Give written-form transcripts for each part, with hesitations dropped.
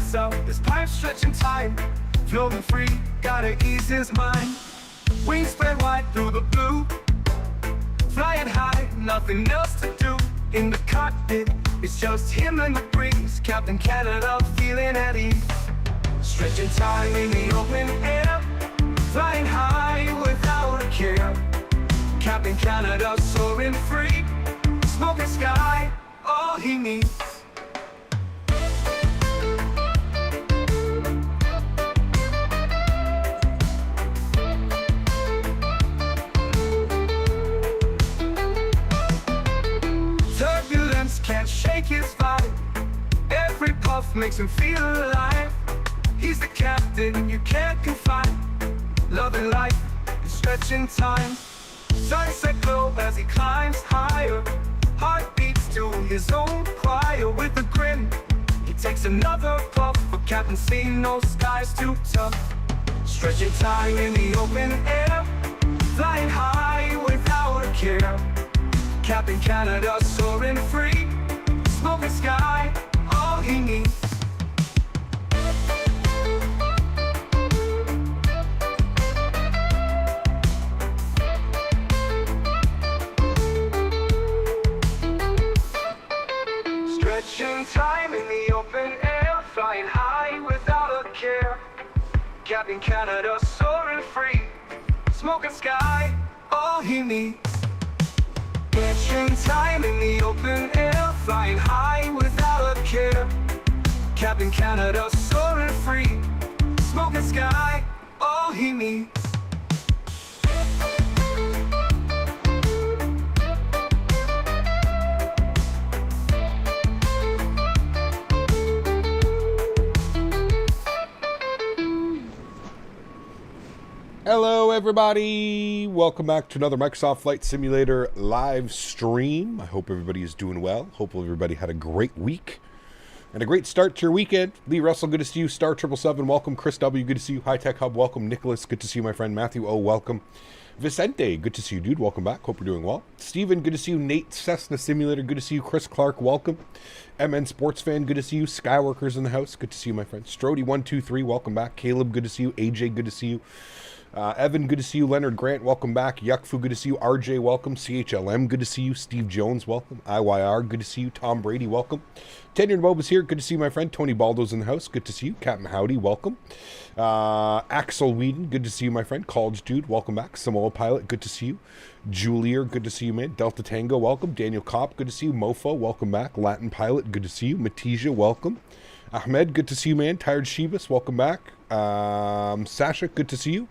lights up, his pipes stretching time. Floating free, gotta ease his mind. Wings spread wide through the blue. Flying high, nothing else to do. In the cockpit, it's just him and the breeze. Captain Canada feeling at ease. Stretching time in the open air. Flying high without a care. Captain Canada soaring free. Smoking sky, all he needs. Turbulence can't shake his vibe. Every puff makes him feel alive. He's the captain you can't confide. Loving life and stretching time. Sunset glow as he climbs higher. Heart beats to his own choir. With a grin, he takes another puff. For Captain C, no sky's too tough. Stretching time in the open air. Flying high without a care. Captain Canada soaring free. Smoking sky, all he needs. Stretching time in the open air. Flying high without a care. Captain Canada soaring free. Smoking sky, all he needs. Stretching time in the open air. Flying high without a care. Captain Canada soaring free. Smoking sky, all he needs. Hello everybody, welcome back to another Microsoft Flight Simulator live stream. I hope everybody is doing well. Hopefully everybody had a great week and a great start to your weekend. Lee Russell, good to see you. Star 777, welcome. Chris W, good to see you. High Tech Hub, welcome. Nicholas, good to see you, my friend. Matthew O, welcome. Vicente, good to see you, dude. Welcome back. Hope you're doing well. Steven, good to see you. Nate, Cessna Simulator, good to see you. Chris Clark, welcome. MN Sports Fan, good to see you. Skyworkers in the house, good to see you, my friend. Strody123, welcome back. Caleb, good to see you. AJ, good to see you. Evan, good to see you. Leonard Grant, welcome back. Yuckfu, good to see you. RJ, welcome. CHLM, good to see you. Steve Jones, welcome. IYR, good to see you. Tom Brady, welcome. Tenured Bob is here, good to see you, my friend. Tony Baldo's in the house, good to see you. Captain Howdy, welcome. Axel Whedon, good to see you, my friend. College Dude, welcome back. Samoa Pilot, good to see you. Julier, good to see you, man. Delta Tango, welcome. Daniel Kopp, good to see you. Mofo, welcome back. Latin Pilot, good to see you. Matija, welcome. Ahmed, good to see you, man. Tired Shebus, welcome back. Sasha, good to see you.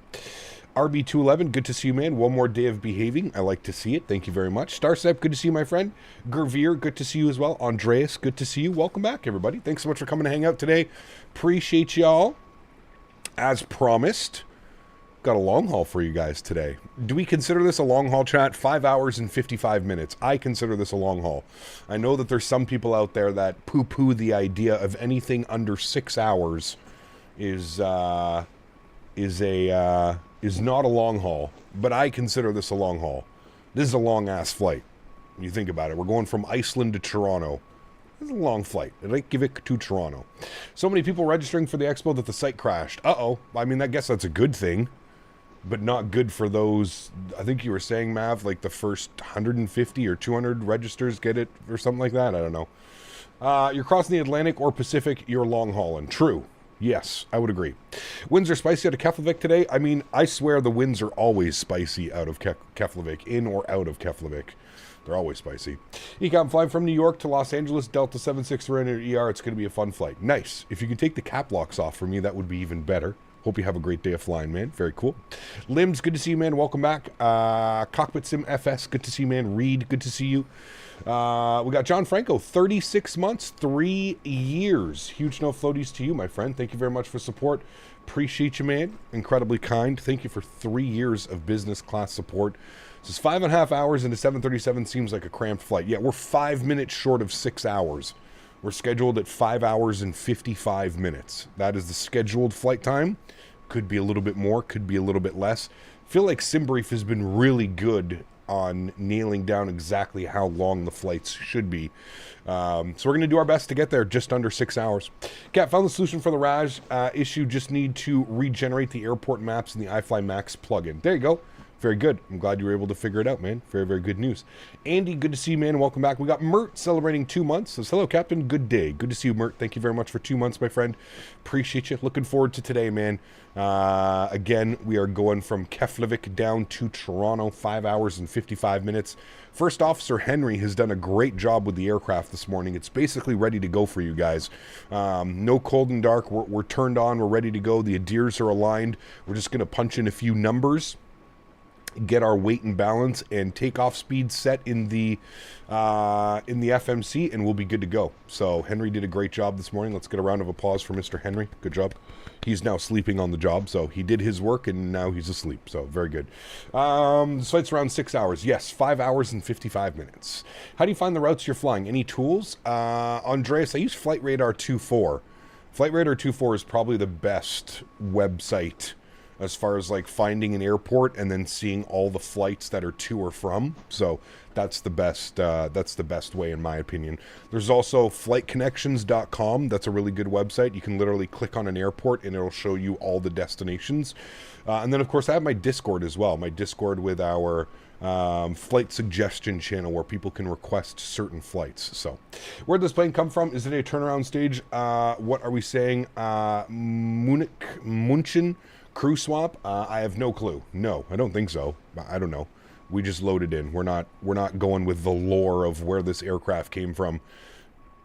RB211, good to see you, man. One more day of behaving. I like to see it. Thank you very much. Starstep, good to see you, my friend. Gervier, good to see you as well. Andreas, good to see you. Welcome back, everybody. Thanks so much for coming to hang out today. Appreciate y'all. As promised, got a long haul for you guys today. Do we consider this a long haul, chat? 5 hours and 55 minutes. I consider this a long haul. I know that there's some people out there that poo-poo the idea of anything under 6 hours is not a long haul, but I consider this a long haul. This is a long ass flight. When you think about it, we're going from Iceland to Toronto. It's a long flight. Reykjavik to Toronto. So many people registering for the expo that the site crashed. Uh-oh. I mean, I guess that's a good thing, but not good for those. I think you were saying, Mav, like the first 150 or 200 registers get it or something like that. I don't know. You're crossing the Atlantic or Pacific, you're long hauling. True. Yes, I would agree. Winds are spicy out of Keflavík today. I mean, I swear the winds are always spicy out of Keflavík, in or out of Keflavík. They're always spicy. Ecom flying from New York to Los Angeles, Delta 763 ER. It's going to be a fun flight. Nice. If you can take the cap locks off for me, that would be even better. Hope you have a great day of flying, man. Very cool. Limbs, good to see you, man. Welcome back. Cockpit Sim FS, good to see you, man. Reed, good to see you. We got John Franco, 36 months, 3 years. Huge no floaties to you, my friend. Thank you very much for support. Appreciate you, man. Incredibly kind. Thank you for 3 years of business class support. This is 5.5 hours into 737 seems like a cramped flight. Yeah, we're 5 minutes short of 6 hours. We're scheduled at 5 hours and 55 minutes. That is the scheduled flight time. Could be a little bit more, could be a little bit less. I feel like SimBrief has been really good on nailing down exactly how long the flights should be. So we're going to do our best to get there just under 6 hours. Cat found the solution for the Raj issue. Just need to regenerate the airport maps in the iFly Max plugin. There you go. Very good. I'm glad you were able to figure it out, man. Very, very good news. Andy, good to see you, man. Welcome back. We got Mert celebrating 2 months. Says, hello, Captain. Good day. Good to see you, Mert. Thank you very much for 2 months, my friend. Appreciate you. Looking forward to today, man. Again, we are going from Keflavík down to Toronto, 5 hours and 55 minutes. First Officer Henry has done a great job with the aircraft this morning. It's basically ready to go for you guys. No cold and dark. We're turned on. We're ready to go. The ADIRs are aligned. We're just going to punch in a few numbers, get our weight and balance and takeoff speed set in the FMC, and we'll be good to go. So Henry did a great job this morning. Let's get a round of applause for Mr. Henry. Good job. He's now sleeping on the job, so he did his work and now he's asleep. So very good. This flight's around 6 hours. Yes, 5 hours and 55 minutes. How do you find the routes you're flying? Any tools? Andreas, I use Flight Radar 2.4. Flight Radar 2.4 is probably the best website as far as like finding an airport and then seeing all the flights that are to or from. So that's the best way in my opinion. There's also flightconnections.com. That's a really good website. You can literally click on an airport and it'll show you all the destinations. And then of course I have my Discord as well. My Discord with our flight suggestion channel where people can request certain flights. So where did this plane come from? Is it a turnaround stage? What are we saying? Munchen crew swap? I have no clue. No, I don't think so. I don't know. We just loaded in. We're not going with the lore of where this aircraft came from.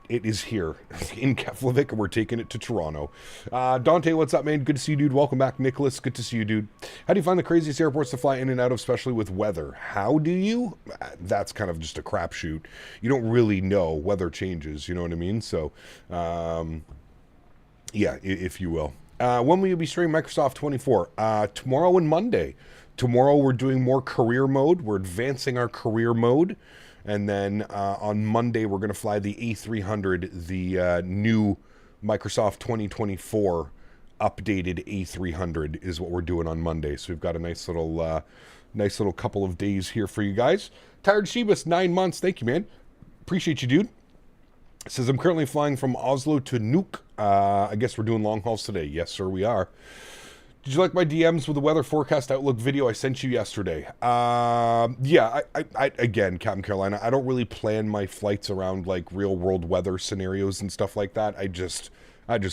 It is here in Keflavík, and we're taking it to Toronto. Dante, what's up, man? Good to see you, dude. Welcome back, Nicholas. Good to see you, dude. How do you find the craziest airports to fly in and out of, especially with weather? How do you? That's kind of just a crapshoot. You don't really know. Weather changes, you know what I mean? So, yeah, if you will. When will you be streaming Microsoft 24? Tomorrow and Monday. Tomorrow we're doing more career mode. We're advancing our career mode. And then on Monday we're going to fly the A300, the new Microsoft 2024 updated A300 is what we're doing on Monday. So we've got a nice little couple of days here for you guys. Tired Shebus, 9 months. Thank you, man. Appreciate you, dude. It says, I'm currently flying from Oslo to Nuuk. I guess we're doing long hauls today. Yes, sir, we are. Did you like my DMs with the weather forecast outlook video I sent you yesterday? Yeah, I again, Captain Carolina, I don't really plan my flights around like real world weather scenarios and stuff like that. I just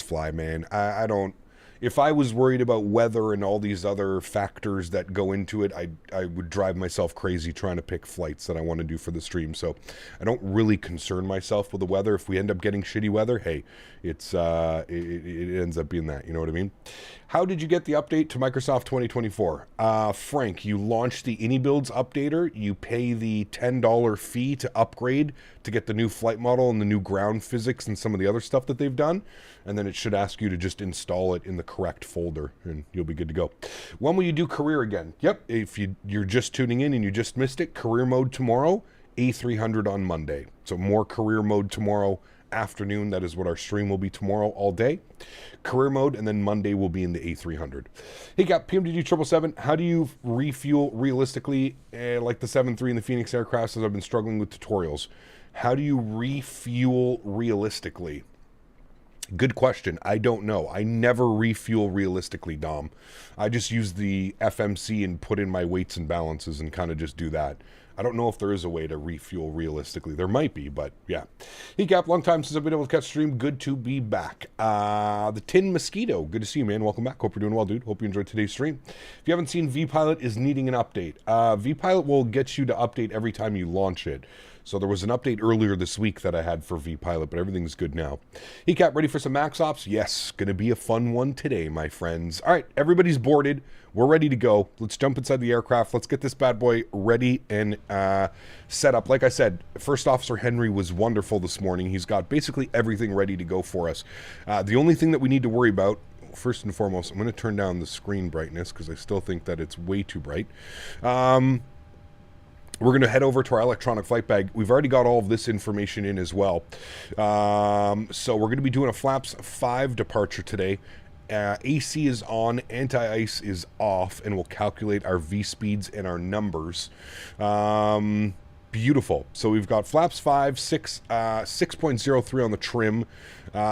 fly, man. I don't. If I was worried about weather and all these other factors that go into it, I would drive myself crazy trying to pick flights that I want to do for the stream. So I don't really concern myself with the weather. If we end up getting shitty weather, hey, it ends up being that. You know what I mean? How did you get the update to Microsoft 2024? Frank, you launched the AnyBuilds updater. You pay the $10 fee to upgrade to get the new flight model and the new ground physics and some of the other stuff that they've done. And then it should ask you to just install it in the correct folder and you'll be good to go. When will you do career again? Yep, if you're just tuning in and you just missed it, career mode tomorrow, A300 on Monday. So more career mode tomorrow afternoon. That is what our stream will be tomorrow all day. Career mode, and then Monday will be in the A300. Hey, Cap, PMDG 777, how do you refuel realistically like the 7.3 and the Phoenix aircraft, as I've been struggling with tutorials? How do you refuel realistically? Good question. I don't know. I never refuel realistically, Dom. I just use the FMC and put in my weights and balances and kind of just do that. I don't know if there is a way to refuel realistically. There might be, but yeah. Hey, Cap, long time since I've been able to catch stream. Good to be back. The Tin Mosquito. Good to see you, man. Welcome back. Hope you're doing well, dude. Hope you enjoyed today's stream. If you haven't seen VPilot is needing an update. VPilot will get you to update every time you launch it. So there was an update earlier this week that I had for VPilot, but everything's good now. Hey, Cap, ready for some max ops? Yes, going to be a fun one today, my friends. All right, everybody's boarded. We're ready to go. Let's jump inside the aircraft. Let's get this bad boy ready and set up. Like I said, First Officer Henry was wonderful this morning. He's got basically everything ready to go for us. The only thing that we need to worry about, first and foremost, I'm going to turn down the screen brightness because I still think that it's way too bright. We're going to head over to our electronic flight bag. We've already got all of this information in as well. So we're going to be doing a Flaps 5 departure today. AC is on, anti-ice is off, and we'll calculate our V-speeds and our numbers. Beautiful. So we've got flaps 5, 6, 6.03 on the trim.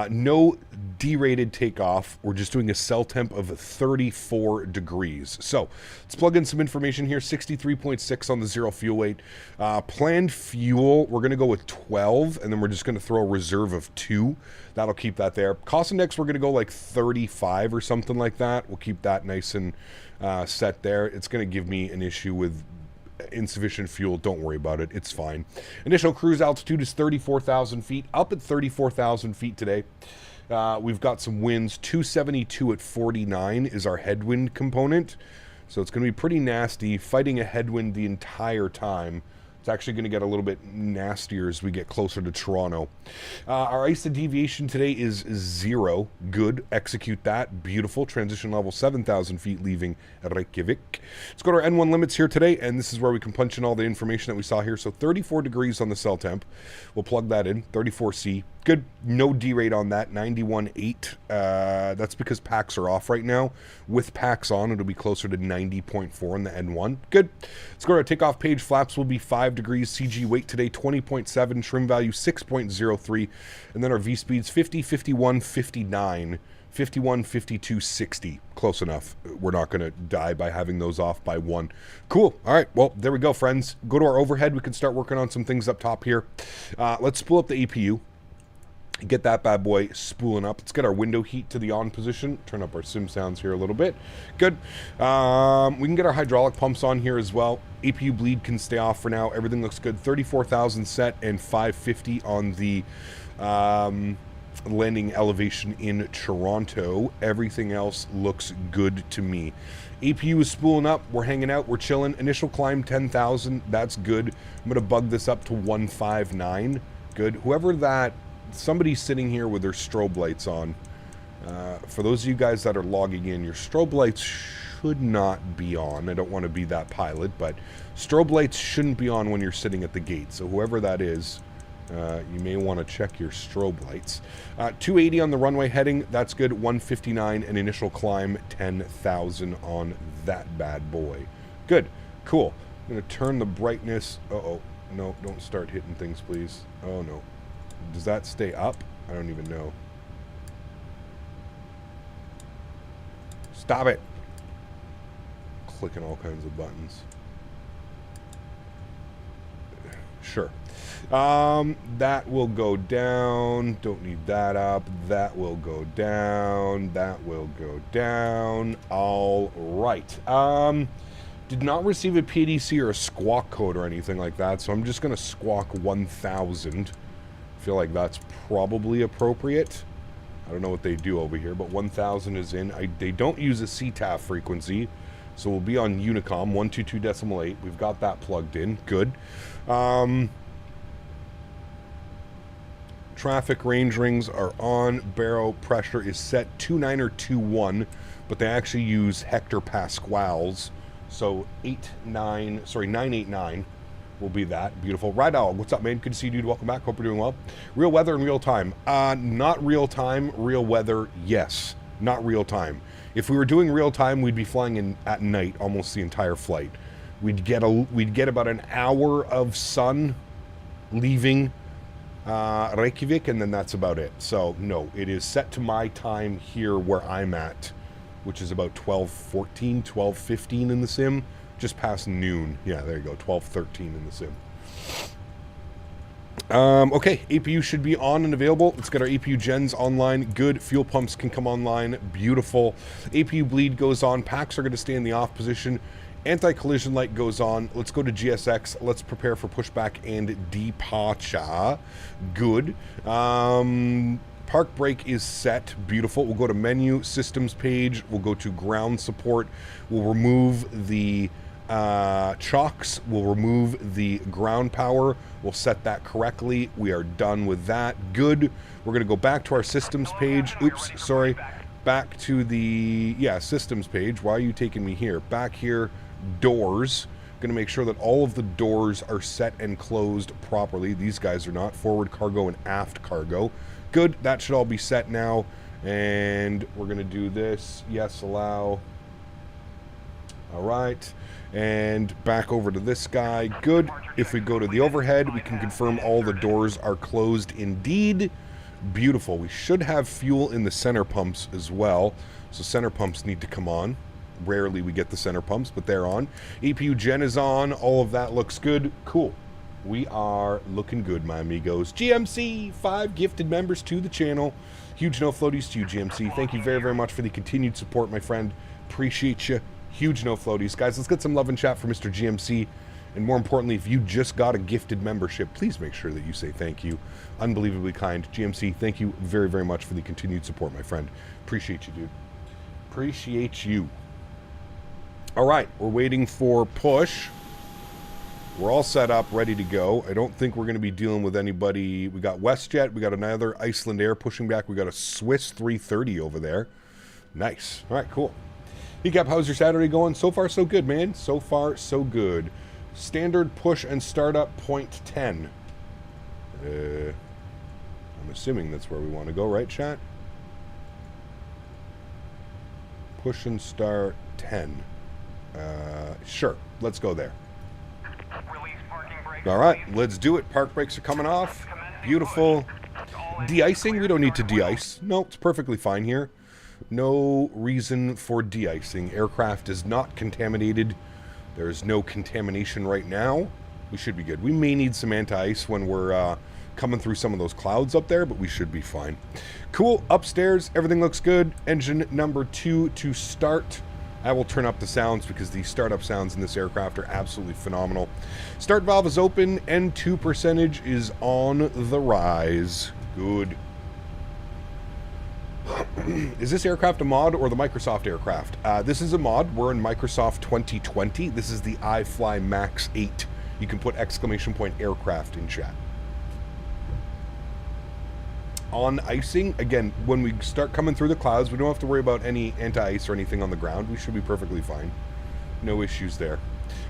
No derated takeoff. We're just doing a cell temp of 34 degrees. So let's plug in some information here. 63.6 on the zero fuel weight. Planned fuel, we're going to go with 12, and then we're just going to throw a reserve of 2. That'll keep that there. Cost index, we're going to go like 35 or something like that. We'll keep that nice and set there. It's going to give me an issue with insufficient fuel. Don't worry about it. It's fine. Initial cruise altitude is 34,000 feet. Up at 34,000 feet today. We've got some winds. 272 at 49 is our headwind component. So it's going to be pretty nasty. Fighting a headwind the entire time. It's actually going to get a little bit nastier as we get closer to Toronto. Our ISA deviation today is 0. Good. Execute that. Beautiful. Transition level 7,000 feet leaving Reykjavik. Let's go to our N1 limits here today, and this is where we can punch in all the information that we saw here. So 34 degrees on the cell temp. We'll plug that in. 34C. Good. No derate on that. 91.8. That's because packs are off right now. With packs on, it'll be closer to 90.4 in the N1. Good. Let's go to our takeoff page. Flaps will be 5 degrees. CG weight today 20.7. Trim value 6.03. And then our V speeds 50, 51, 59, 51, 52, 60. Close enough. We're not going to die by having those off by 1. Cool. All right. Well, there we go, friends. Go to our overhead. We can start working on some things up top here. Let's spool up the APU. Get that bad boy spooling up. Let's get our window heat to the on position. Turn up our sim sounds here a little bit. Good. We can get our hydraulic pumps on here as well. APU bleed can stay off for now. Everything looks good. 34,000 set and 550 on the landing elevation in Toronto. Everything else looks good to me. APU is spooling up. We're hanging out. We're chilling. Initial climb 10,000. That's good. I'm going to bug this up to 159. Good. Whoever that... Somebody's sitting here with their strobe lights on. For those of you guys that are logging in, your strobe lights should not be on. I don't want to be that pilot, but strobe lights shouldn't be on when you're sitting at the gate. So whoever that is, you may want to check your strobe lights. 280 on the runway heading. That's good. 159 and initial climb 10,000 on that bad boy. Good. Cool. I'm going to turn the brightness. Uh-oh. No, don't start hitting things, please. Oh, no. Does that stay up? I don't even know. Stop it. Clicking all kinds of buttons. Sure. That will go down. Don't need that up. That will go down. That will go down. All right. Did not receive a PDC or a squawk code or anything like that, so I'm just going to squawk 1,000. Feel like that's probably appropriate. I don't know what they do over here, but 1,000 is in. They don't use a CTAF frequency, so we'll be on Unicom 122.8. We've got that plugged in. Good. Traffic range rings are on. Baro pressure is set 29 or 21, but they actually use hectopascals. So 989 will be that. Beautiful. Rydal, what's up, man? Good to see you, dude. Welcome back. Hope you're doing well. Real weather in real time. Not real time. Real weather, yes. Not real time. If we were doing real time, we'd be flying in at night almost the entire flight. We'd get about an hour of sun leaving Reykjavik, and then that's about it. So no, it is set to my time here where I'm at, which is about 12:14, 12:15 in the sim. Just past noon. Yeah, there you go. 12:13 in the sim. Okay, APU should be on and available. Let's get our APU gens online. Good. Fuel pumps can come online. Beautiful. APU bleed goes on. Packs are going to stay in the off position. Anti-collision light goes on. Let's go to GSX. Let's prepare for pushback and departure. Good. Park brake is set. Beautiful. We'll go to menu, systems page. We'll go to ground support. We'll remove the chocks. We'll remove the ground power. We'll set that correctly. We are done with that. Good. We're going to go back to our systems page. Oops, sorry. Back to the, systems page. Why are you taking me here? Back here, doors. Going to make sure that all of the doors are set and closed properly. These guys are not. Forward cargo and aft cargo. Good. That should all be set now. And we're going to do this. Yes, allow. All right. And back over to this guy. Good. If we go to the overhead, we can confirm all the doors are closed indeed. Beautiful. We should have fuel in the center pumps as well. So center pumps need to come on. Rarely we get the center pumps, but they're on. APU gen is on. All of that looks good. Cool. We are looking good, my amigos. GMC, 5 gifted members to the channel. Huge no floaties to you, GMC. Thank you very, very much for the continued support, my friend. Appreciate you. Huge no floaties. Guys, let's get some love and chat for Mr. GMC. And more importantly, if you just got a gifted membership, please make sure that you say thank you. Unbelievably kind. GMC, thank you very, very much for the continued support, my friend. Appreciate you, dude. Appreciate you. All right, we're waiting for push. We're all set up, ready to go. I don't think we're going to be dealing with anybody. We got WestJet. We got another Icelandair pushing back. We got a Swiss 330 over there. Nice. All right, cool. Recap, how's your Saturday going? So far, so good, man. So far, so good. Standard push and startup point 10. I'm assuming that's where we want to go, right, chat? Push and start 10. Sure, let's go there. All right, let's do it. Park brakes are coming off. Beautiful. De-icing, we don't need to de-ice. No, it's perfectly fine here. No reason for de-icing. Aircraft is not contaminated. There's no contamination right now. We should be good. We may need some anti-ice when we're coming through some of those clouds up there, but we should be fine. Cool. Upstairs, everything looks good. Engine number 2 to start. I will turn up the sounds because the startup sounds in this aircraft are absolutely phenomenal. Start valve is open. N2 percentage is on the rise. Good. Is this aircraft a mod or the Microsoft aircraft? This is a mod. We're in Microsoft 2020. This is the iFly MAX8. You can put exclamation point aircraft in chat. On icing, again, when we start coming through the clouds, we don't have to worry about any anti-ice or anything on the ground. We should be perfectly fine. No issues there.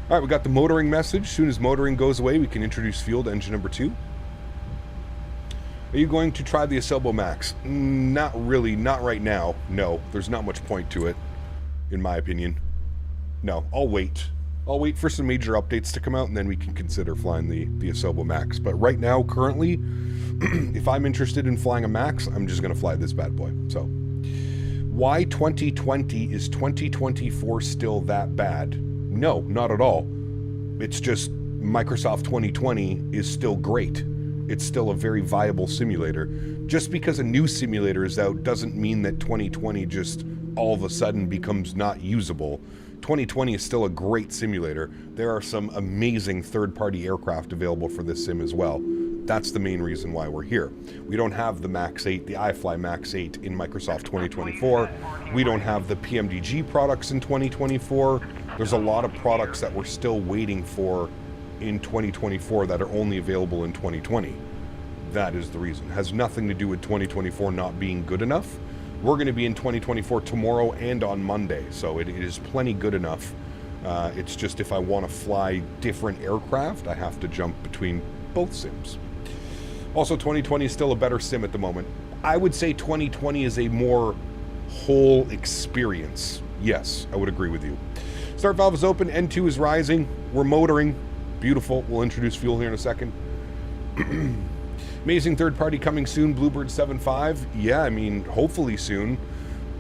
All right, we got the motoring message. As soon as motoring goes away, we can introduce fuel to engine number 2. Are you going to try the Aselbo Max? Not really, not right now. No, there's not much point to it, in my opinion. No, I'll wait. I'll wait for some major updates to come out, and then we can consider flying the Aselbo Max. But right now, currently, if I'm interested in flying a Max, I'm just going to fly this bad boy. So, why 2020? Is 2024 still that bad? No, not at all. It's just Microsoft 2020 is still great. It's still a very viable simulator. Just because a new simulator is out doesn't mean that 2020 just all of a sudden becomes not usable. 2020 is still a great simulator. There are some amazing third-party aircraft available for this sim as well. That's the main reason why we're here. We don't have the MAX8, the iFly MAX8 in Microsoft 2024. We don't have the PMDG products in 2024. There's a lot of products that we're still waiting for in 2024 that are only available in 2020. That is the reason. It has nothing to do with 2024 not being good enough. We're going to be in 2024 tomorrow and on Monday, so it is plenty good enough. It's just if I want to fly different aircraft, I have to jump between both sims. Also, 2020 is still a better sim at the moment. I would say 2020 is a more whole experience. Yes, I would agree with you. Start valve is open. N2 is rising. We're motoring. Beautiful. We'll introduce fuel here in a second. Amazing third party coming soon. Bluebird 7.5. Yeah, I mean, hopefully soon.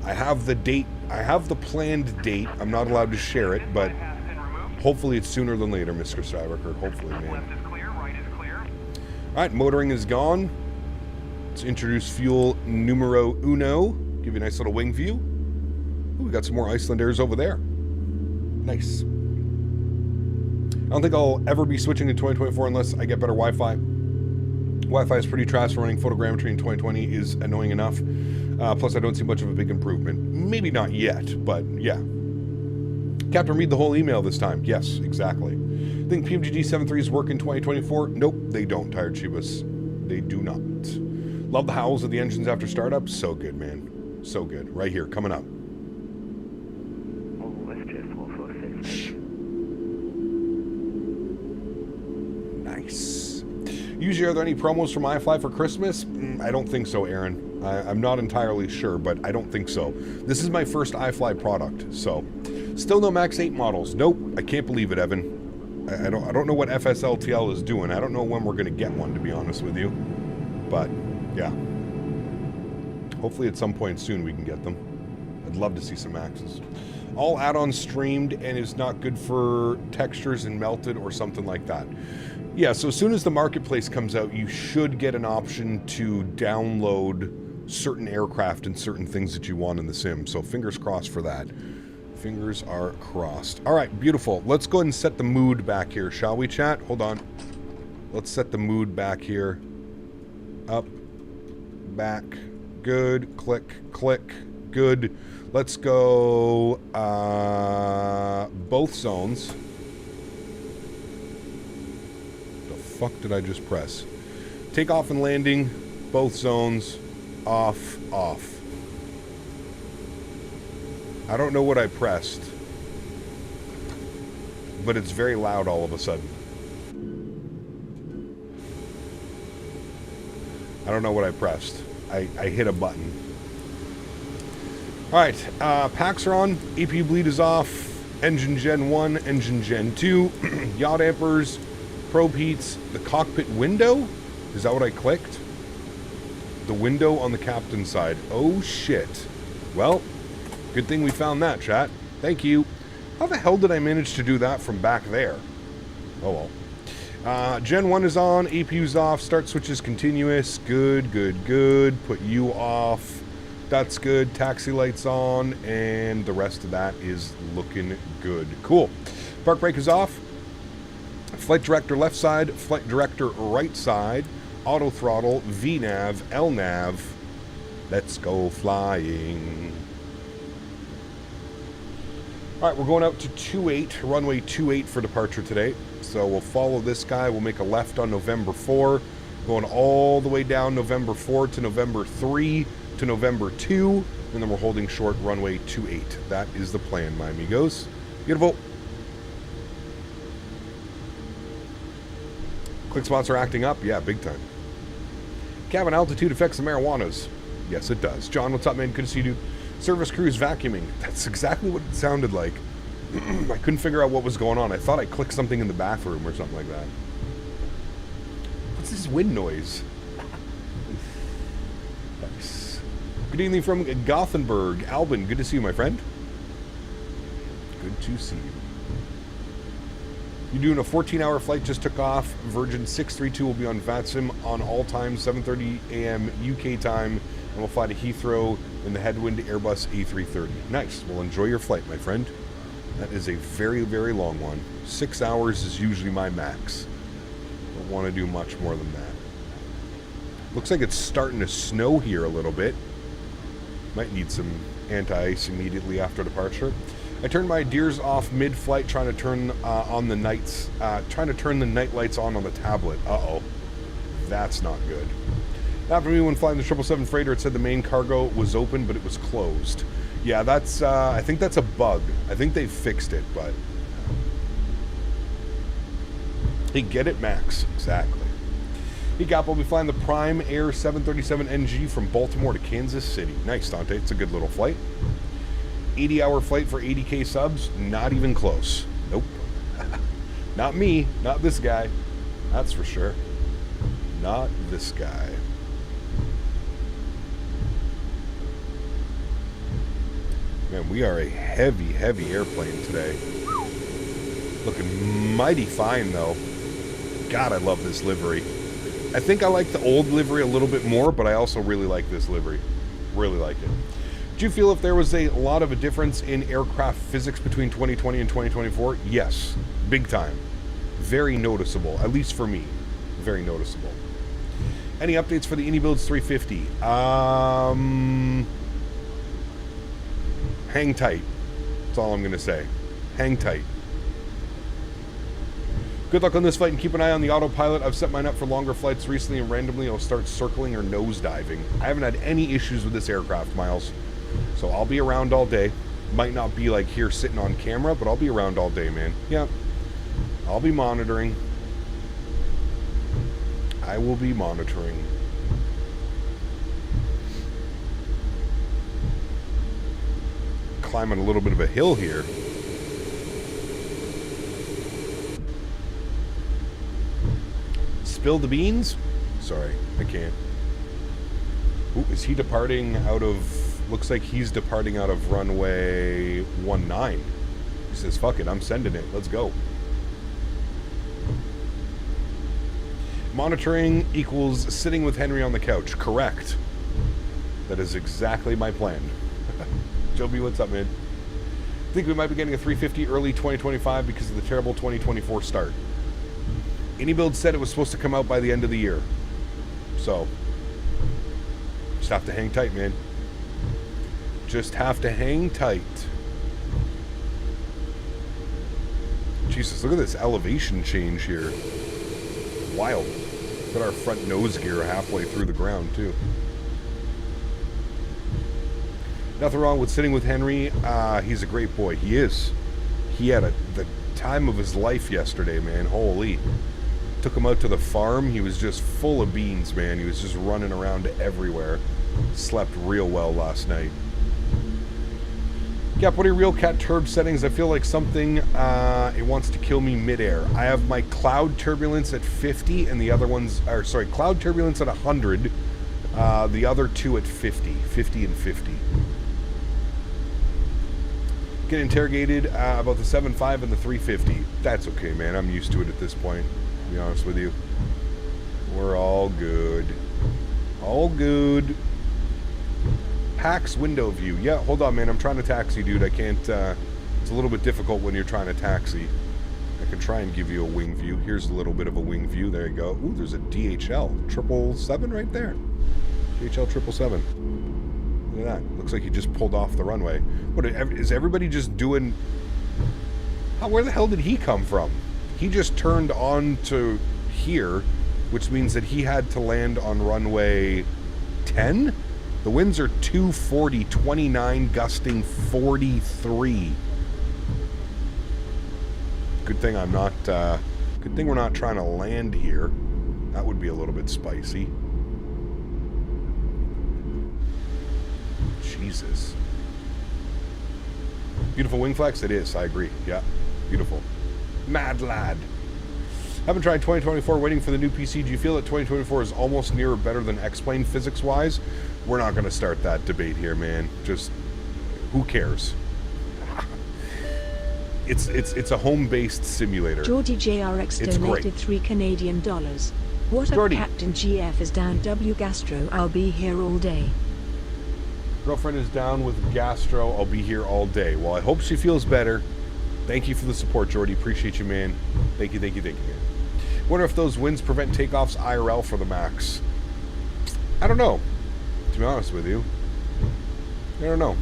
I have the date. I have the planned date. I'm not allowed to share it, but hopefully it's sooner than later, Mr. Stryrecord. Hopefully, man. All right, motoring is gone. Let's introduce fuel numero uno. Give you a nice little wing view. Ooh, we got some more Icelandairs over there. Nice. I don't think I'll ever be switching to 2024 unless I get better Wi-Fi. Wi-Fi is pretty trash. Running photogrammetry in 2020 is annoying enough. Plus, I don't see much of a big improvement. Maybe not yet, but yeah. Captain, read the whole email this time. Yes, exactly. Think PMGG 7.3s work in 2024? Nope, they don't, Tired Chivas. They do not. Love the howls of the engines after startup. So good, man. So good. Right here, coming up. Nice. Usually, are there any promos from iFly for Christmas? I don't think so, Erin. I'm not entirely sure, but I don't think so. This is my first iFly product, so still no MAX8 models. Nope, I can't believe it, Evan. I don't know what FSLTL is doing. I don't know when we're going to get one, to be honest with you. But yeah, hopefully at some point soon we can get them. I'd love to see some Maxes. All add-ons streamed and is not good for textures and melted or something like that. Yeah, so as soon as the marketplace comes out, you should get an option to download certain aircraft and certain things that you want in the sim. So fingers crossed for that. Fingers are crossed. All right, beautiful. Let's go ahead and set the mood back here, shall we, chat? Hold on. Let's set the mood back here. Up, back, good, click, click, good. Let's go both zones. Fuck did I just press? Takeoff and landing, both zones, off, off. I don't know what I pressed, but it's very loud all of a sudden. I don't know what I pressed. I hit a button. All right, packs are on, EPU bleed is off, engine gen 1, engine gen 2, yaw dampers, probe heats, the cockpit window? Is that what I clicked? The window on the captain's side. Oh shit. Well, good thing we found that, chat. Thank you. How the hell did I manage to do that from back there? Oh well. Gen 1 is on, APU's off, start switch is continuous. Good, good, good. Put you off. That's good. Taxi lights on, and the rest of that is looking good. Cool. Park brake is off. Flight director left side, flight director right side, auto throttle, VNav, LNav. Let's go flying. All right, we're going out to 28, runway 28 for departure today. So we'll follow this guy. We'll make a left on November 4, going all the way down November 4 to November 3 to November 2, and then we're holding short runway 28. That is the plan, my amigos. Beautiful. Click spots are acting up. Yeah, big time. Cabin altitude affects the marijuanas. Yes, it does. John, what's up, man? Good to see you, dude. Service crew is vacuuming. That's exactly what it sounded like. I couldn't figure out what was going on. I thought I clicked something in the bathroom or something like that. What's this wind noise? Nice. Good evening from Gothenburg. Albin, good to see you, my friend. Good to see you. You're doing a 14-hour flight, just took off. Virgin 632 will be on VATSIM on all times, 7:30 a.m. UK time, and we'll fly to Heathrow in the headwind Airbus A330. Nice. Well, enjoy your flight, my friend. That is a very, very long one. 6 hours is usually my max. Don't want to do much more than that. Looks like it's starting to snow here a little bit. Might need some anti-ice immediately after departure. I turned my deers off mid-flight, trying to turn on the nights, trying to turn the night lights on the tablet. Uh-oh, that's not good. After me, when flying the 777 freighter, it said the main cargo was open, but it was closed. Yeah, that's. I think that's a bug. I think they fixed it, but hey, get it, Max? Exactly. Hey, Gap, will be flying the Prime Air 737 NG from Baltimore to Kansas City. Nice, Dante. It's a good little flight. 80-hour flight for 80K subs? Not even close. Nope. Not me. Not this guy. That's for sure. Not this guy. Man, we are a heavy, heavy airplane today. Looking mighty fine, though. God, I love this livery. I think I like the old livery a little bit more, but I also really like this livery. Really like it. Do you feel if there was a lot of a difference in aircraft physics between 2020 and 2024? Yes, big time. Very noticeable, at least for me. Very noticeable. Any updates for the Indy Builds 350? Hang tight. That's all I'm going to say. Hang tight. Good luck on this flight and keep an eye on the autopilot. I've set mine up for longer flights recently and randomly it'll start circling or nosediving. I haven't had any issues with this aircraft, Miles. So I'll be around all day. Might not be like here sitting on camera, but I'll be around all day, man. Yeah. I'll be monitoring. I will be monitoring. climbing a little bit of a hill here. Spill the beans? Sorry, I can't. Ooh, is he departing out of... Looks like he's departing out of runway 19. He says, fuck it, I'm sending it. Let's go. Monitoring equals sitting with Henry on the couch. Correct. That is exactly my plan. Joby, what's up, man? I think we might be getting a 350 early 2025 because of the terrible 2024 start. AnyBuild said it was supposed to come out by the end of the year. So, just have to hang tight, man. Just have to hang tight. Jesus, look at this elevation change here. Wild. Got our front nose gear halfway through the ground, too. Nothing wrong with sitting with Henry. He's a great boy. He is. He had the time of his life yesterday, man. Holy. Took him out to the farm. He was just full of beans, man. He was just running around everywhere. Slept real well last night. Cap, what are your real cat turb settings? I feel like something, it wants to kill me midair. I have my cloud turbulence at 50 and the other ones, or sorry, cloud turbulence at 100. The other two at 50. 50 and 50. Get interrogated about the 7.5 and the 350. That's okay, man. I'm used to it at this point, to be honest with you. We're all good. All good. Pax window view. Yeah, hold on, man. I'm trying to taxi, dude. I can't... it's a little bit difficult when you're trying to taxi. I can try and give you a wing view. Here's a little bit of a wing view. There you go. Ooh, there's a DHL 777 right there. DHL 777. Look at that. Looks like he just pulled off the runway. What, is everybody just doing... where the hell did he come from? He just turned on to here, which means that he had to land on runway 10? The winds are 240, 29, gusting 43. Good thing I'm not, good thing we're not trying to land here. That would be a little bit spicy. Jesus. Beautiful wing flex? It is, I agree. Yeah, beautiful. Mad lad. Haven't tried 2024, waiting for the new PC. Do you feel that 2024 is almost near or better than X-Plane physics-wise? We're not going to start that debate here, man. Just, who cares? It's a home-based simulator. Geordie JRX donated $3 Canadian. What up, Captain GF is down W Gastro, I'll be here all day. Girlfriend is down with gastro, I'll be here all day. Well, I hope she feels better. Thank you for the support, Geordie. Appreciate you, man. Thank you, thank you, thank you, man. Wonder if those winds prevent takeoffs IRL for the MAX. I don't know, to be honest with you. I don't know.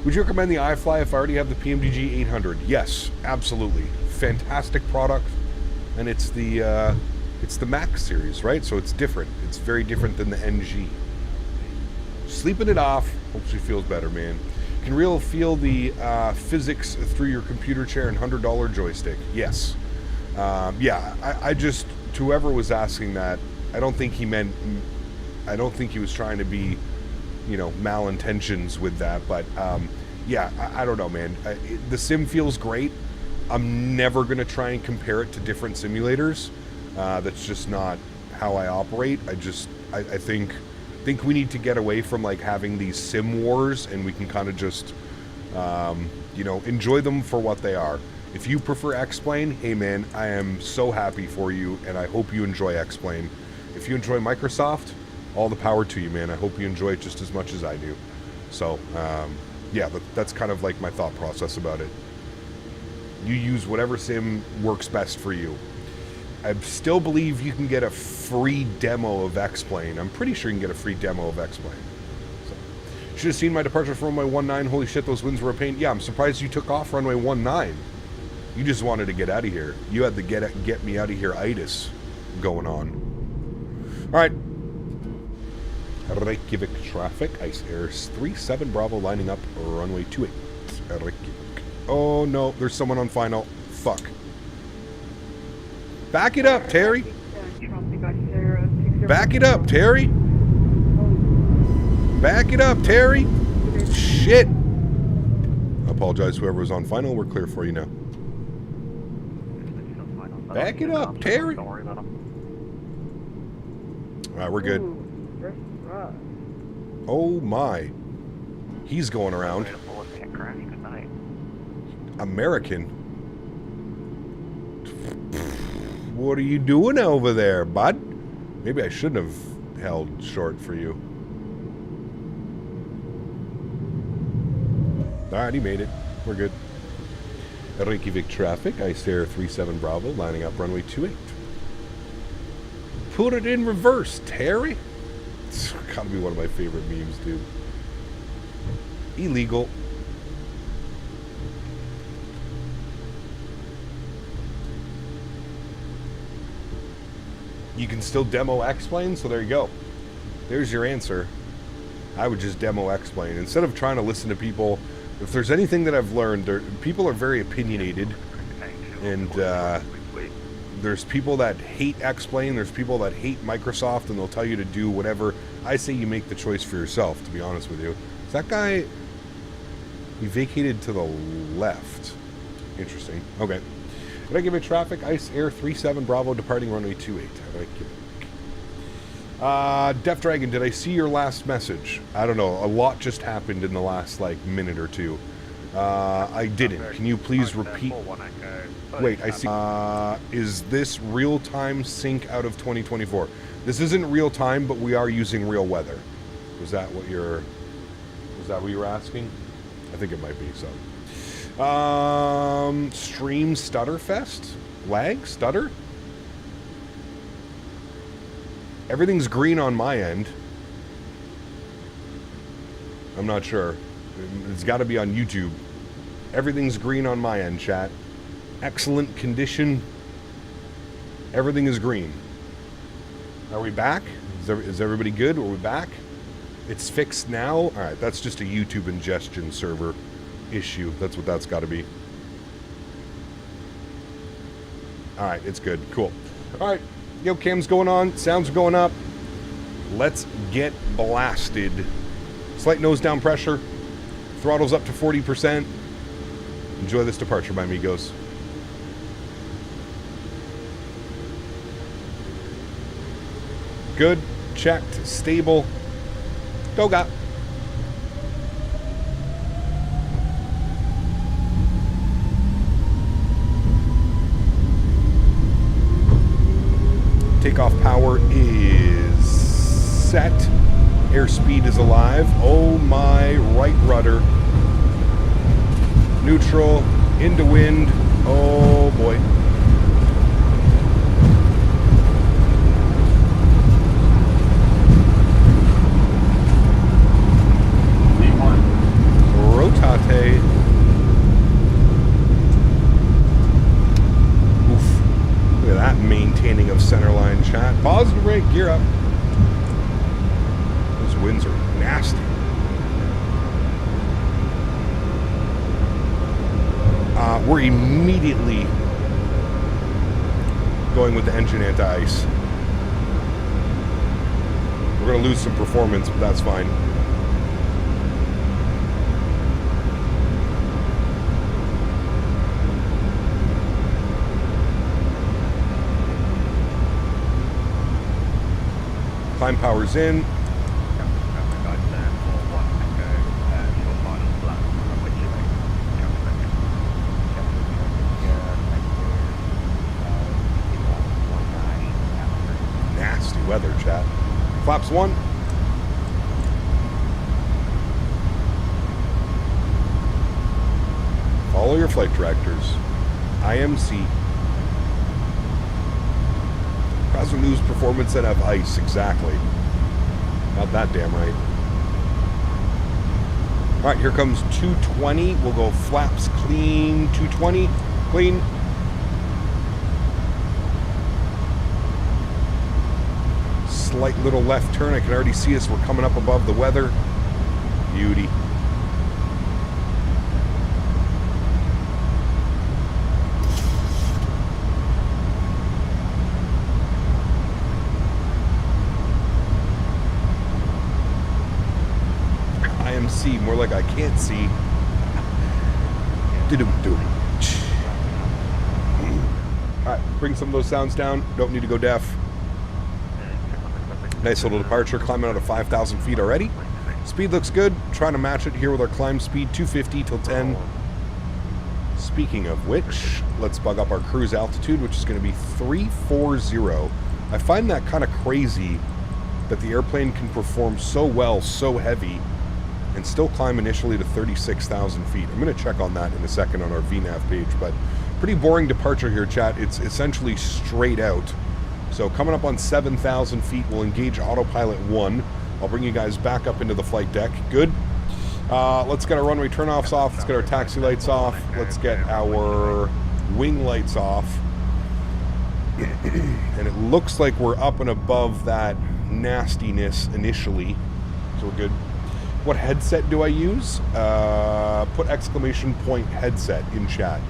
Would you recommend the iFly if I already have the PMDG 800? Yes, absolutely. Fantastic product. And it's the MAX series, right? So it's different. It's very different than the NG. Sleeping it off. Hope she feels better, man. Can Real feel the physics through your computer chair and $100 joystick? Yes. Yeah, I just, to whoever was asking that, I don't think he was trying to be, you know, malintentions with that, but yeah, I don't know, man. The sim feels great. I'm never going to try and compare it to different simulators. That's just not how I operate. I think we need to get away from like having these sim wars, and we can kind of just, you know, enjoy them for what they are. If you prefer X-Plane, hey man, I am so happy for you, and I hope you enjoy X-Plane. If you enjoy Microsoft, all the power to you, man. I hope you enjoy it just as much as I do. So, yeah, that's kind of like my thought process about it. You use whatever sim works best for you. I still believe you can get a free demo of X-Plane. I'm pretty sure you can get a free demo of X-Plane. So, should have seen my departure from runway 19. Holy shit, those winds were a pain. Yeah, I'm surprised you took off runway 19. You just wanted to get out of here. You had the get me out of here itis going on. All right. Reykjavik traffic. Ice Air 37 Bravo lining up runway 28. Reykjavik. Oh no, there's someone on final. Fuck. Back it up, Terry. Back it up, Terry. Back it up, Terry. Shit. Apologize, whoever was on final. We're clear for you now. Back it up, Terry. Don't worry about him. All right, we're good. Oh my. He's going around. American. What are you doing over there, bud? Maybe I shouldn't have held short for you. Alright, he made it. We're good. Reykjavik traffic, Icelandair 37 Bravo, lining up runway 28. Put it in reverse, Terry. It's gotta be one of my favorite memes, dude. Illegal. You can still demo X-Plane, so there you go. There's your answer. I would just demo X-Plane. Instead of trying to listen to people, if there's anything that I've learned, people are very opinionated. And there's people that hate X-Plane, there's people that hate Microsoft, and they'll tell you to do whatever. I say you make the choice for yourself, to be honest with you. Is that guy... He vacated to the left. Interesting. Okay. Did I give it traffic? Icelandair 37 Bravo departing runway 28. Def Dragon, did I see your last message? I don't know. A lot just happened in the last, like, minute or two. I didn't. Can you please repeat? Wait, I see. Is this real-time sync out of 2024? This isn't real-time, but we are using real weather. Was that what you're asking? I think it might be, so. Stream Stutterfest? Lag? Stutter? Everything's green on my end. I'm not sure. It's got to be on YouTube. Everything's green on my end, chat. Excellent condition. Everything is green. Are we back? Is everybody good? Are we back? It's fixed now? Alright, that's just a YouTube ingestion server issue. That's what that's got to be. Alright, it's good. Cool. Alright. Yo, cam's going on. Sounds are going up. Let's get blasted. Slight nose down pressure. Throttle's up to 40%. Enjoy this departure, my amigos. Good. Checked. Stable. Doga. Takeoff power is set. Airspeed is alive. Oh my, right rudder. Neutral. Into wind. Oh boy. Rotate. Oof. Look at that maintaining of centerline, chat. Positive brake, gear up. Those winds are nasty. We're immediately going with the engine anti-ice. We're going to lose some performance, but that's fine. Climb power's in. Nasty weather, chat. Flaps 1. Follow your flight directors. IMC. Rather lose performance than have ice, exactly. Not that damn right. Alright, here comes 220. We'll go flaps clean, 220, clean. Slight little left turn. I can already see us. We're coming up above the weather. Beauty. IMC, more like I can't see. Alright, bring some of those sounds down. Don't need to go deaf. Nice little departure, climbing out of 5,000 feet already. Speed looks good. Trying to match it here with our climb speed, 250 till 10. Speaking of which, let's bug up our cruise altitude, which is going to be 340. I find that kind of crazy that the airplane can perform so well, so heavy, and still climb initially to 36,000 feet. I'm going to check on that in a second on our VNAV page, but pretty boring departure here, chat. It's essentially straight out. So coming up on 7,000 feet, we'll engage autopilot 1. I'll bring you guys back up into the flight deck. Good. Let's get our runway turnoffs off. Let's get our taxi lights off. Let's get our wing lights off. And it looks like we're up and above that nastiness initially. So we're good. What headset do I use? Put exclamation point headset in chat.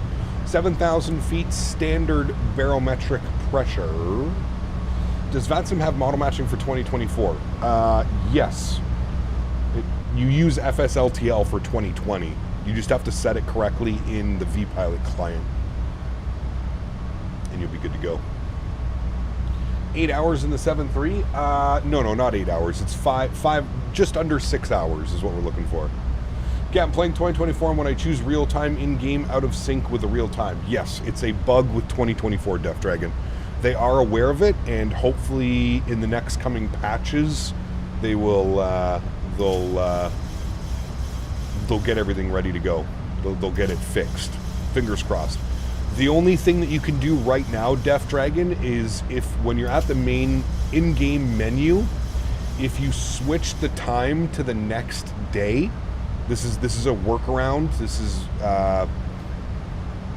7,000 feet standard barometric pressure. Does VATSIM have model matching for 2024? Yes. You use FSLTL for 2020. You just have to set it correctly in the vPilot client. And you'll be good to go. 8 hours in the 7.3? No, not 8 hours. It's five, just under 6 hours is what we're looking for. Yeah, I'm playing 2024, and when I choose real-time in-game out of sync with the real-time. Yes, it's a bug with 2024 Death Dragon. They are aware of it, and hopefully in the next coming patches, they will, they'll get everything ready to go. They'll get it fixed. Fingers crossed. The only thing that you can do right now, Death Dragon, is if when you're at the main in-game menu, if you switch the time to the next day, this is a workaround. This is